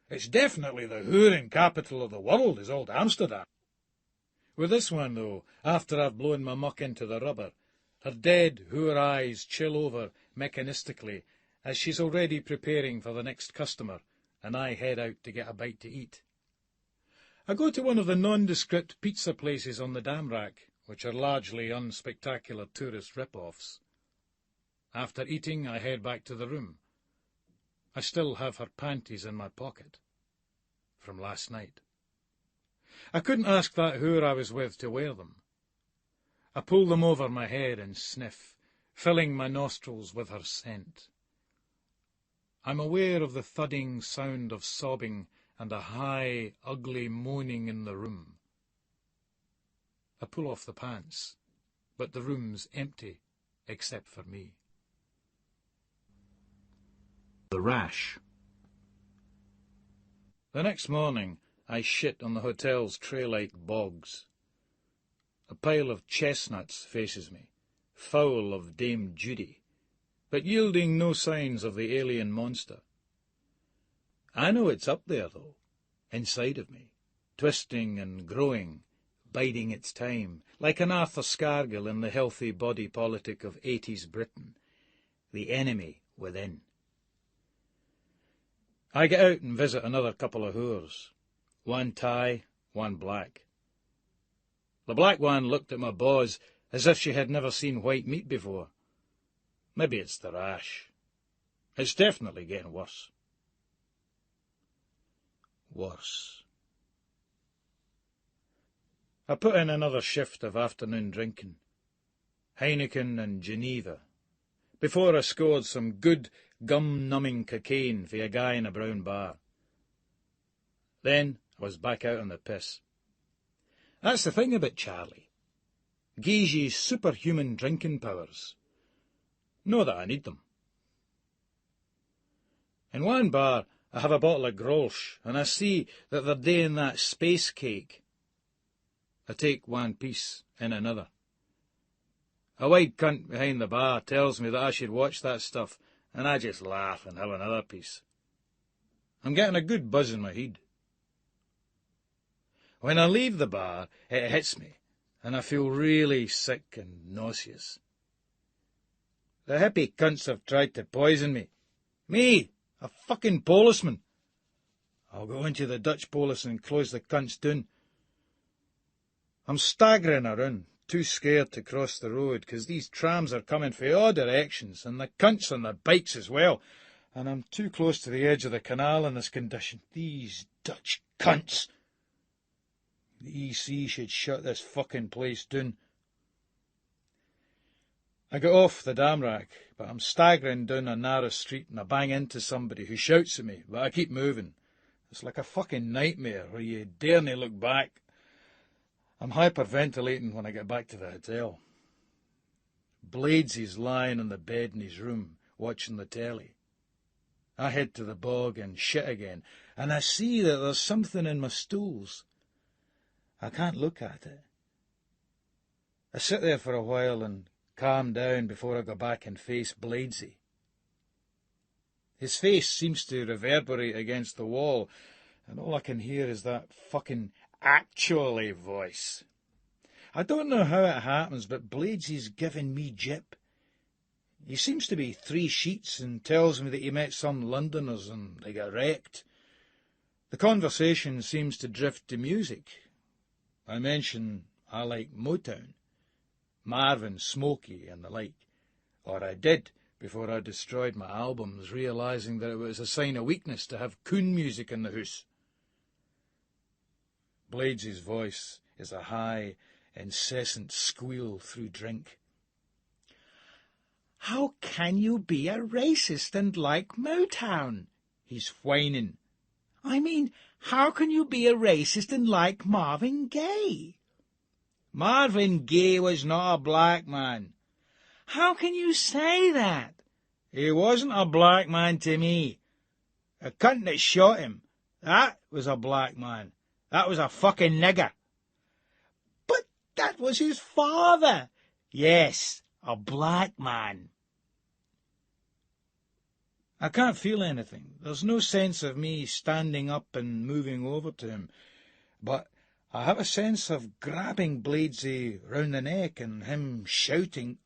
It's definitely the whoring capital of the world, is old Amsterdam. With this one, though, after I've blown my muck into the rubber, her dead whore eyes chill over mechanistically as she's already preparing for the next customer, and I head out to get a bite to eat. I go to one of the nondescript pizza places on the dam rack, which are largely unspectacular tourist rip-offs. After eating, I head back to the room. I still have her panties in my pocket from last night. I couldn't ask that whore I was with to wear them. I pull them over my head and sniff, filling my nostrils with her scent. I'm aware of the thudding sound of sobbing and a high, ugly moaning in the room. I pull off the pants, but the room's empty, except for me. The rash. The next morning, I shit on the hotel's tray-like bogs. A pile of chestnuts faces me, foul of Dame Judy, but yielding no signs of the alien monster. I know it's up there, though, inside of me, twisting and growing, biding its time, like an Arthur Scargill in the healthy body politic of 80s Britain, the enemy within. I get out and visit another couple of whores, one Thai, one black. The black one looked at my boz as if she had never seen white meat before. Maybe it's the rash. It's definitely getting worse. Worse. I put in another shift of afternoon drinking, Heineken and Geneva, before I scored some good gum-numbing cocaine for a guy in a brown bar. Then I was back out on the piss. That's the thing about Charlie. Gives you superhuman drinking powers. Know that I need them. In one bar, I have a bottle of Grolsch, and I see that they're doing that space cake. I take one piece in another. A white cunt behind the bar tells me that I should watch that stuff, and I just laugh and have another piece. I'm getting a good buzz in my head. When I leave the bar, it hits me, and I feel really sick and nauseous. The hippie cunts have tried to poison me. Me, a fucking policeman. I'll go into the Dutch police and close the cunts down. I'm staggering around, too scared to cross the road, 'cause these trams are coming from all directions, and the cunts on the bikes as well, and I'm too close to the edge of the canal in this condition. These Dutch cunts! The EC should shut this fucking place down. I get off the dam rack, but I'm staggering down a narrow street and I bang into somebody who shouts at me, but I keep moving. It's like a fucking nightmare where you daren't look back. I'm hyperventilating when I get back to the hotel. Bladesy's lying on the bed in his room, watching the telly. I head to the bog and shit again, and I see that there's something in my stools. I can't look at it. I sit there for a while and calm down before I go back and face Bladesy. His face seems to reverberate against the wall, and all I can hear is that fucking actually voice. I don't know how it happens, but Bladesy's giving me jip. He seems to be 3 sheets and tells me that he met some Londoners and they got wrecked. The conversation seems to drift to music. I mention I like Motown, Marvin, Smokey and the like, or I did before I destroyed my albums, realising that it was a sign of weakness to have coon music in the house. Bladesy's voice is a high, incessant squeal through drink. "How can you be a racist and like Motown?" he's whining. "I mean, how can you be a racist and like Marvin Gaye?" "Marvin Gaye was not a black man." "How can you say that?" "He wasn't a black man to me. The cunt that shot him, that was a black man. That was a fucking nigger." "But that was his father." "Yes, a black man." I can't feel anything. There's no sense of me standing up and moving over to him, but I have a sense of grabbing Bladesy round the neck and him shouting,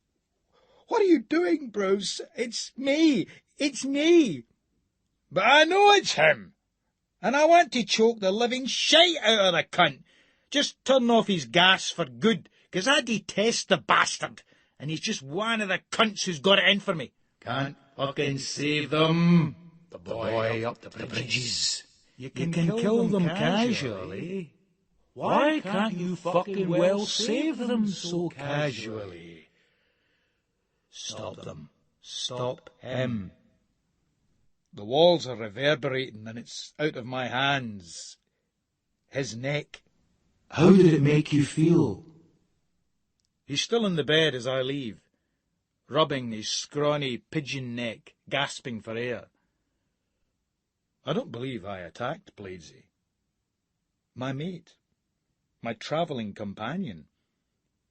"What are you doing, Bruce? It's me! It's me!" But I know it's him, and I want to choke the living shite out of the cunt. Just turn off his gas for good, 'cause I detest the bastard, and he's just one of the cunts who's got it in for me. Can't fucking save them. The boy up the bridges. You can kill them casually. Why can't you fucking well save them so casually? Stop them. Stop him. The walls are reverberating and it's out of my hands. His neck. How did it make you feel? He's still in the bed as I leave, rubbing his scrawny pigeon neck, gasping for air. I don't believe I attacked Bladesy. My mate, my travelling companion,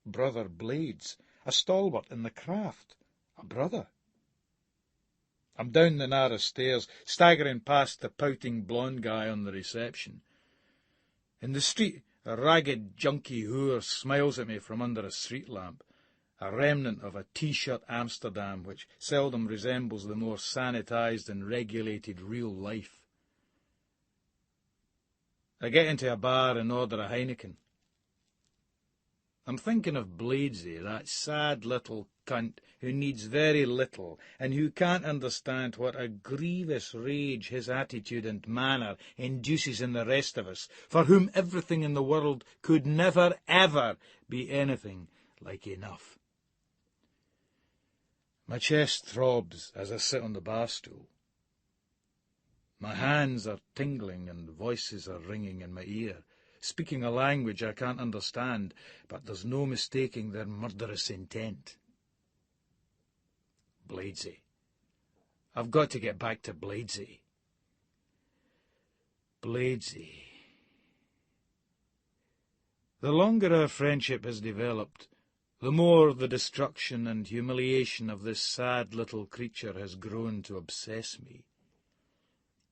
Brother Blades, a stalwart in the craft, a brother. I'm down the narrow stairs, staggering past the pouting blonde guy on the reception. In the street, a ragged, junky whore smiles at me from under a street lamp, a remnant of a T-shirt Amsterdam which seldom resembles the more sanitised and regulated real life. I get into a bar and order a Heineken. I'm thinking of Bladesy, that sad little cunt who needs very little and who can't understand what a grievous rage his attitude and manner induces in the rest of us, for whom everything in the world could never, ever be anything like enough. My chest throbs as I sit on the bar stool. My hands are tingling and voices are ringing in my ear, speaking a language I can't understand, but there's no mistaking their murderous intent. Bladesy. I've got to get back to Bladesy. Bladesy. The longer our friendship has developed, the more the destruction and humiliation of this sad little creature has grown to obsess me.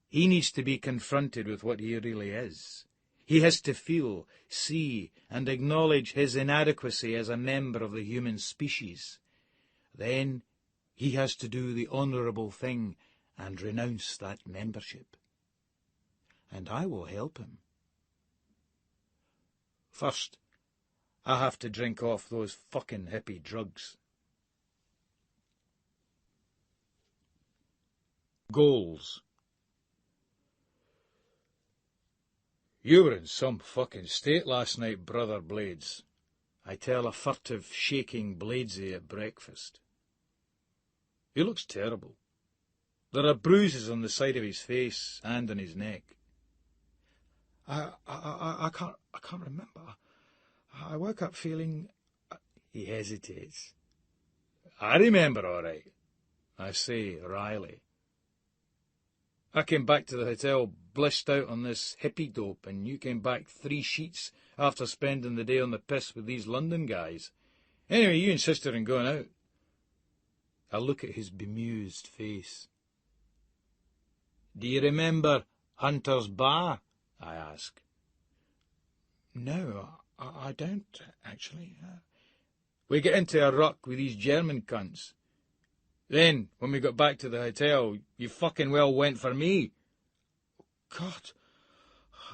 He needs to be confronted with what he really is. He has to feel, see, and acknowledge his inadequacy as a member of the human species. Then he has to do the honourable thing and renounce that membership. And I will help him. First, I have to drink off those fucking hippie drugs. Goals. You were in some fucking state last night, Brother Blades, I tell a furtive, shaking Bladesy at breakfast. He looks terrible. There are bruises on the side of his face and on his neck. I can't remember. I woke up feeling... He hesitates. I remember all right, I say wryly. I came back to the hotel blissed out on this hippie dope, and you came back 3 sheets after spending the day on the piss with these London guys. Anyway, you insisted on going out. I look at his bemused face. Do you remember Hunter's Bar? I ask. No, I don't, actually. We get into a ruck with these German cunts. Then, when we got back to the hotel, you fucking well went for me. God,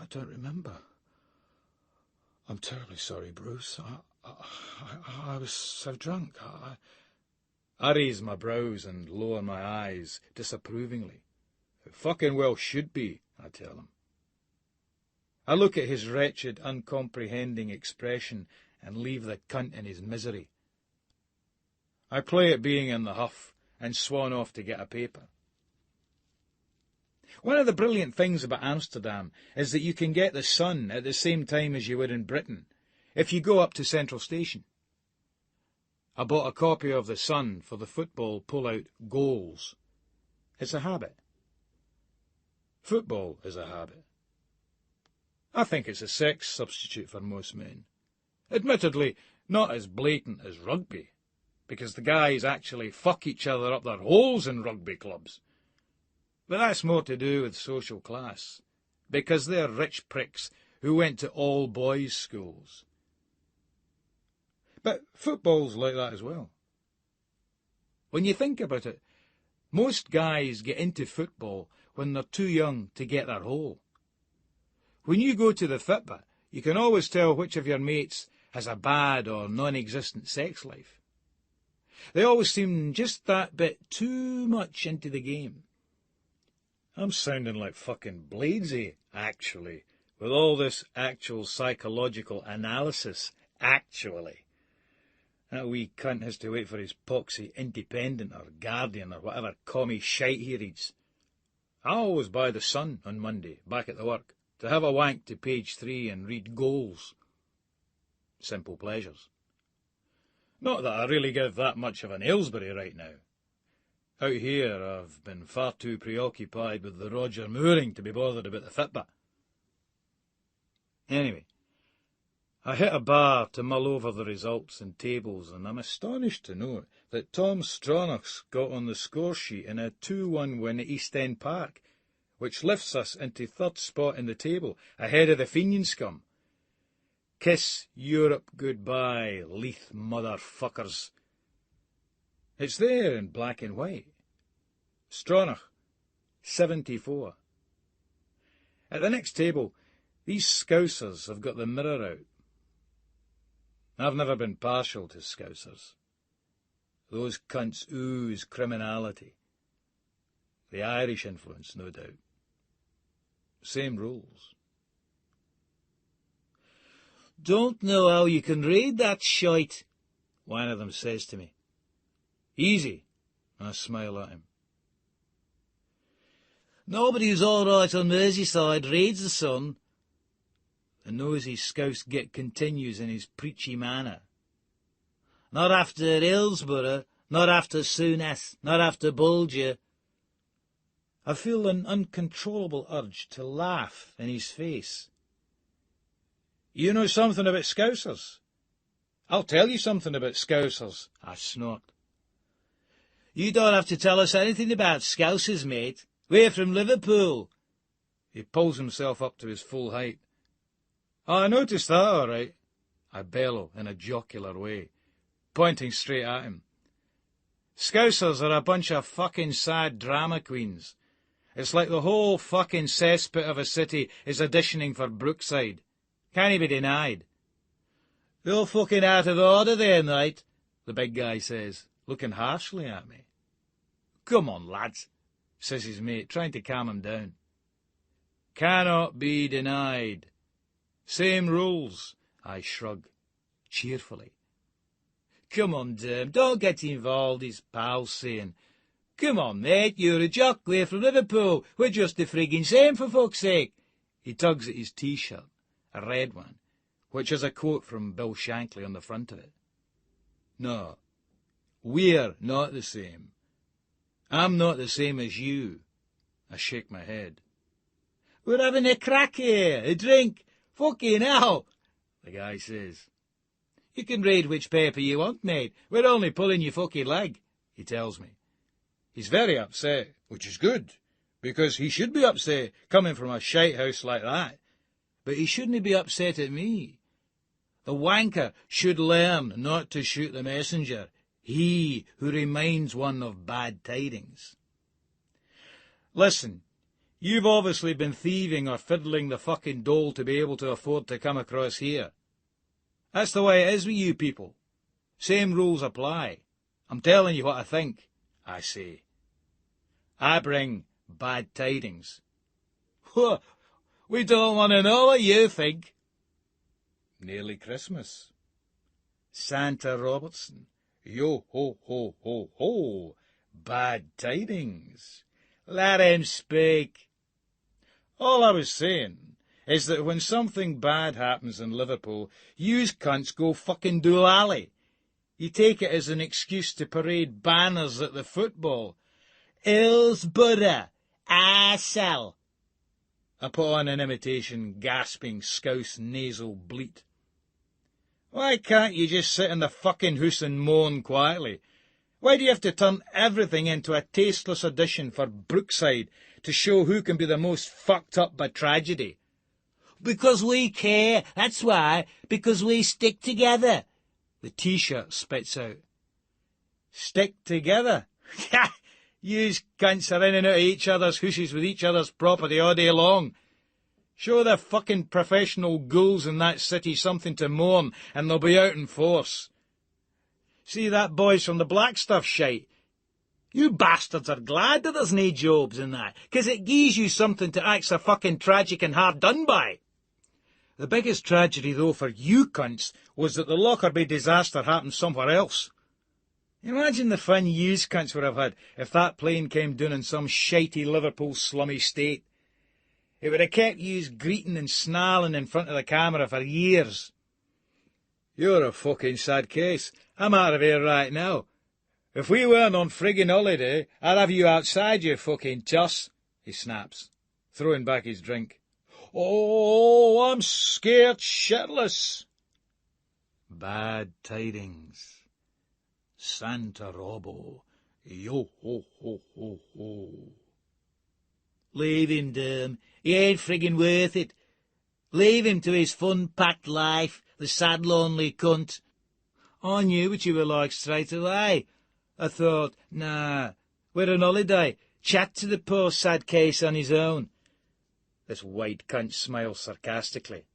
I don't remember. I'm terribly sorry, Bruce. I was so drunk. I raise my brows and lower my eyes disapprovingly. It fucking well should be, I tell him. I look at his wretched, uncomprehending expression and leave the cunt in his misery. I play at being in the huff and swan off to get a paper. One of the brilliant things about Amsterdam is that you can get the Sun at the same time as you would in Britain, if you go up to Central Station. I bought a copy of the Sun for the football pull-out goals. It's a habit. Football is a habit. I think it's a sex substitute for most men. Admittedly, not as blatant as rugby, because the guys actually fuck each other up their holes in rugby clubs. But that's more to do with social class, because they're rich pricks who went to all-boys schools. But football's like that as well. When you think about it, most guys get into football when they're too young to get their hole. When you go to the fitba, you can always tell which of your mates has a bad or non-existent sex life. They always seem just that bit too much into the game. I'm sounding like fucking Bladesy, actually, with all this actual psychological analysis, actually. That wee cunt has to wait for his poxy Independent or Guardian or whatever commie shite he reads. I always buy the Sun on Monday, back at the work, to have a wank to page 3 and read goals. Simple pleasures. Not that I really give that much of an Aylesbury right now. Out here I've been far too preoccupied with the Roger Mooring to be bothered about the fitba. Anyway, I hit a bar to mull over the results and tables, and I'm astonished to note that Tom Stronach's got on the score sheet in a 2-1 win at East End Park, which lifts us into third spot in the table, ahead of the Fenian scum. Kiss Europe goodbye, Leith motherfuckers. It's there in black and white. Stronach, 74. At the next table, these scousers have got the mirror out. I've never been partial to scousers. Those cunts ooze criminality. The Irish influence, no doubt. Same rules. Don't know how you can read that shite, one of them says to me. Easy, I smile at him. Nobody who's all right on Merseyside reads the Sun. The nosy scouse git continues in his preachy manner. Not after Hillsborough, not after Souness, not after Bulger. I feel an uncontrollable urge to laugh in his face. You know something about Scousers? I'll tell you something about Scousers, I snort. You don't have to tell us anything about Scousers, mate. We're from Liverpool. He pulls himself up to his full height. Oh, I noticed that, all right, I bellow in a jocular way, pointing straight at him. Scousers are a bunch of fucking sad drama queens. It's like the whole fucking cesspit of a city is auditioning for Brookside. Can't be denied. You're fucking out of order there, mate, the big guy says, looking harshly at me. Come on, lads, says his mate, trying to calm him down. Cannot be denied. Same rules, I shrug, cheerfully. Come on, Derm, don't get involved, his pal's saying. Come on, mate, you're a jock, we're from Liverpool. We're just the friggin' same, for fuck's sake. He tugs at his T-shirt, a red one, which has a quote from Bill Shankly on the front of it. No, we're not the same. I'm not the same as you. I shake my head. We're having a crack here, a drink. Fucking hell, the guy says. You can read which paper you want, mate. We're only pulling your fucking leg, he tells me. He's very upset, which is good, because he should be upset coming from a shite house like that. But he shouldn't be upset at me. The wanker should learn not to shoot the messenger, he who reminds one of bad tidings. Listen, you've obviously been thieving or fiddling the fucking dole to be able to afford to come across here. That's the way it is with you people. Same rules apply. I'm telling you what I think, I say. I bring bad tidings. We don't want to know what you think. Nearly Christmas. Santa Robertson. Yo ho ho ho ho. Bad tidings. Let him speak. All I was saying is that when something bad happens in Liverpool, yous cunts go fucking doolally. You take it as an excuse to parade banners at the football. Hillsborough, arsehole. I put on an imitation gasping Scouse nasal bleat. Why can't you just sit in the fucking house and moan quietly? Why do you have to turn everything into a tasteless audition for Brookside to show who can be the most fucked up by tragedy. Because we care, that's why. Because we stick together. The T-shirt spits out. Stick together? Yous cunts are in and out of each other's hooses with each other's property all day long. Show the fucking professional ghouls in that city something to mourn, and they'll be out in force. See that boys from the black stuff shite? You bastards are glad that there's nae jobs in that, 'cause it gives you something to act so fucking tragic and hard done by. The biggest tragedy, though, for you cunts, was that the Lockerbie disaster happened somewhere else. Imagine the fun yous cunts would have had if that plane came down in some shitey Liverpool slummy state. It would have kept yous greeting and snarling in front of the camera for years. You're a fucking sad case. I'm out of here right now. If we weren't on friggin' holiday, I'd have you outside, you fucking toss, he snaps, throwing back his drink. Oh, I'm scared shitless. Bad tidings. Santa Robo. Yo ho ho ho ho. Leave him, Derm. He ain't friggin' worth it. Leave him to his fun-packed life, the sad, lonely cunt. I knew what you were like straight away. I thought, nah, we're on holiday. Chat to the poor sad case on his own. This white cunt smiles sarcastically.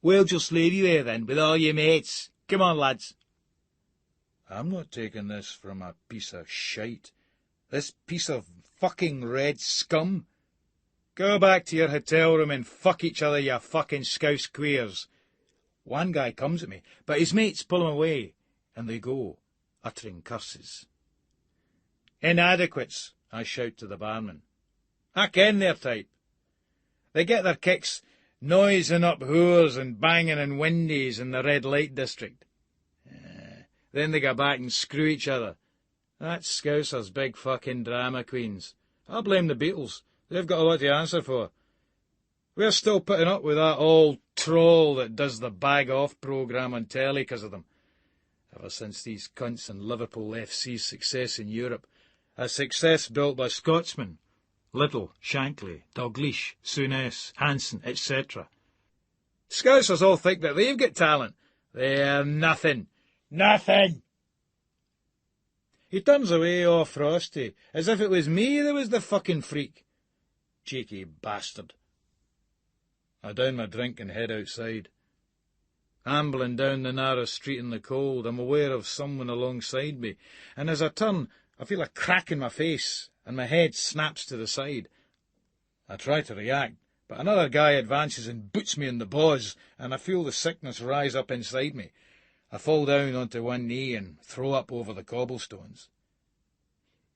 We'll just leave you here, then, with all your mates. Come on, lads. I'm not taking this from a piece of shite. This piece of fucking red scum. Go back to your hotel room and fuck each other, you fucking scouse queers. One guy comes at me, but his mates pull him away, and they go, uttering curses. Inadequates, I shout to the barman. I ken their type. They get their kicks noising up whores and banging in windies in the red light district. Then they go back and screw each other. That's Scousers' big fucking drama queens. I blame the Beatles. They've got a lot to answer for. We're still putting up with that old troll that does the bag-off programme on telly because of them. Ever since these cunts in Liverpool FC's success in Europe, a success built by Scotsmen, Little, Shankly, Dalglish, Souness, Hansen, etc. Scousers all think that they've got talent. They're nothing. Nothing! He turns away all frosty, as if it was me that was the fucking freak. Cheeky bastard. I down my drink and head outside. Ambling down the narrow street in the cold, I'm aware of someone alongside me, and as I turn, I feel a crack in my face, and my head snaps to the side. I try to react, but another guy advances and boots me in the boz, and I feel the sickness rise up inside me. I fall down onto one knee and throw up over the cobblestones.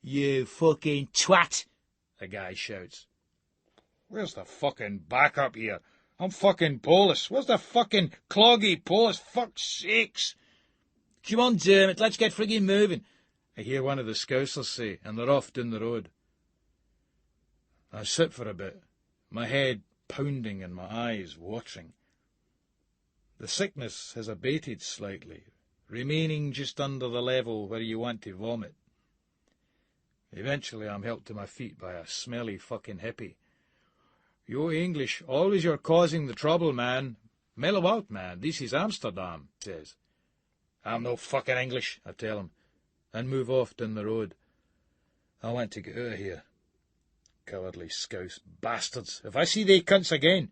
You fucking twat, the guy shouts. Where's the fucking backup here? I'm fucking Polish. Where's the fucking cloggy Polish? Fuck's sakes. Come on, Dermot, let's get friggin' moving, I hear one of the Scousers say, and they're off down the road. I sit for a bit, my head pounding and my eyes watering. The sickness has abated slightly, remaining just under the level where you want to vomit. Eventually I'm helped to my feet by a smelly fucking hippie. You English, always you're causing the trouble, man. Mellow out, man, this is Amsterdam, he says. I'm no fucking English, I tell him, and move off down the road. I want to get out of here. Cowardly scouse bastards. If I see they cunts again.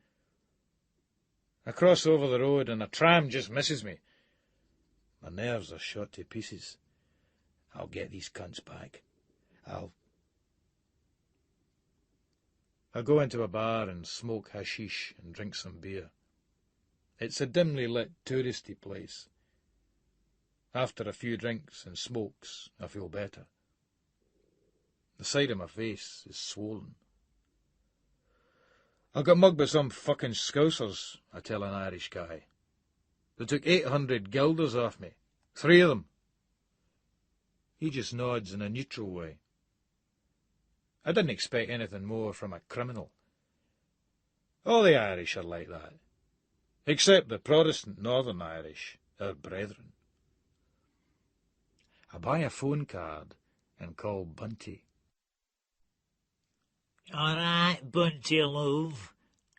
I cross over the road and a tram just misses me. My nerves are shot to pieces. I'll get these cunts back. I go into a bar and smoke hashish and drink some beer. It's a dimly lit touristy place. After a few drinks and smokes, I feel better. The side of my face is swollen. I got mugged by some fucking Scousers, I tell an Irish guy. They took 800 guilders off me, 3 of them. He just nods in a neutral way. I didn't expect anything more from a criminal. All the Irish are like that, except the Protestant Northern Irish, our brethren. I buy a phone card and call Bunty. All right, Bunty, love.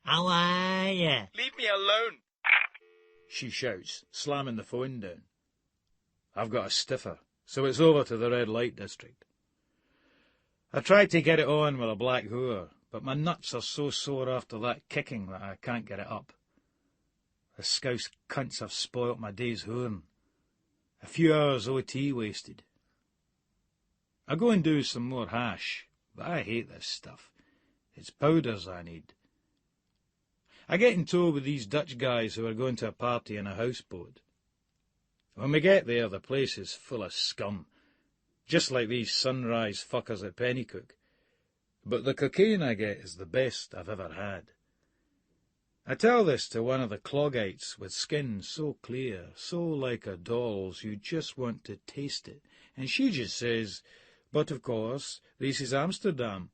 How are you? Leave me alone. she shouts, slamming the phone down. I've got a stiffer, so it's over to the red light district. I tried to get it on with a black whore, but my nuts are so sore after that kicking that I can't get it up. The scouse cunts have spoilt my day's whoring. A few hours OT wasted. I go and do some more hash, but I hate this stuff. It's powders I need. I get in tow with these Dutch guys who are going to a party in a houseboat. When we get there, the place is full of scum, just like these sunrise fuckers at Pennycook. But the cocaine I get is the best I've ever had. I tell this to one of the clogites with skin so clear, so like a doll's, you just want to taste it. And she just says, but of course, this is Amsterdam.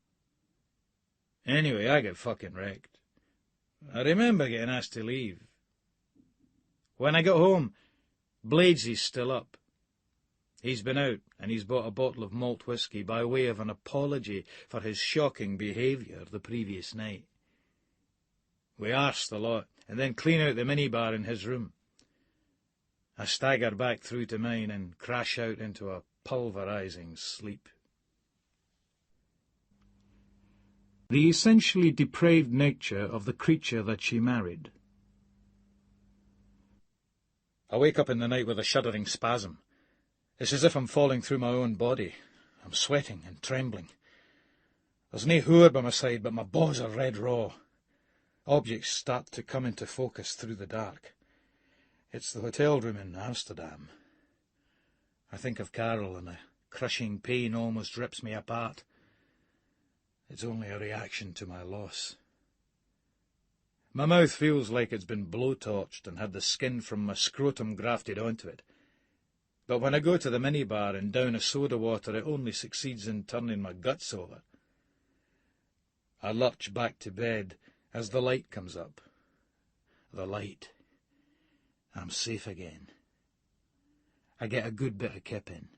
Anyway, I get fucking wrecked. I remember getting asked to leave. When I got home, Bladesy's still up. He's been out, and he's bought a bottle of malt whisky by way of an apology for his shocking behaviour the previous night. We arse the lot, and then clean out the minibar in his room. I stagger back through to mine and crash out into a pulverising sleep. The essentially depraved nature of the creature that she married. I wake up in the night with a shuddering spasm. It's as if I'm falling through my own body. I'm sweating and trembling. There's nae whore by my side, but my balls are red raw. Objects start to come into focus through the dark. It's the hotel room in Amsterdam. I think of Carol, and a crushing pain almost rips me apart. It's only a reaction to my loss. My mouth feels like it's been blowtorched and had the skin from my scrotum grafted onto it. But when I go to the minibar and down a soda water, it only succeeds in turning my guts over. I lurch back to bed as the light comes up. The light. I'm safe again. I get a good bit of kip in.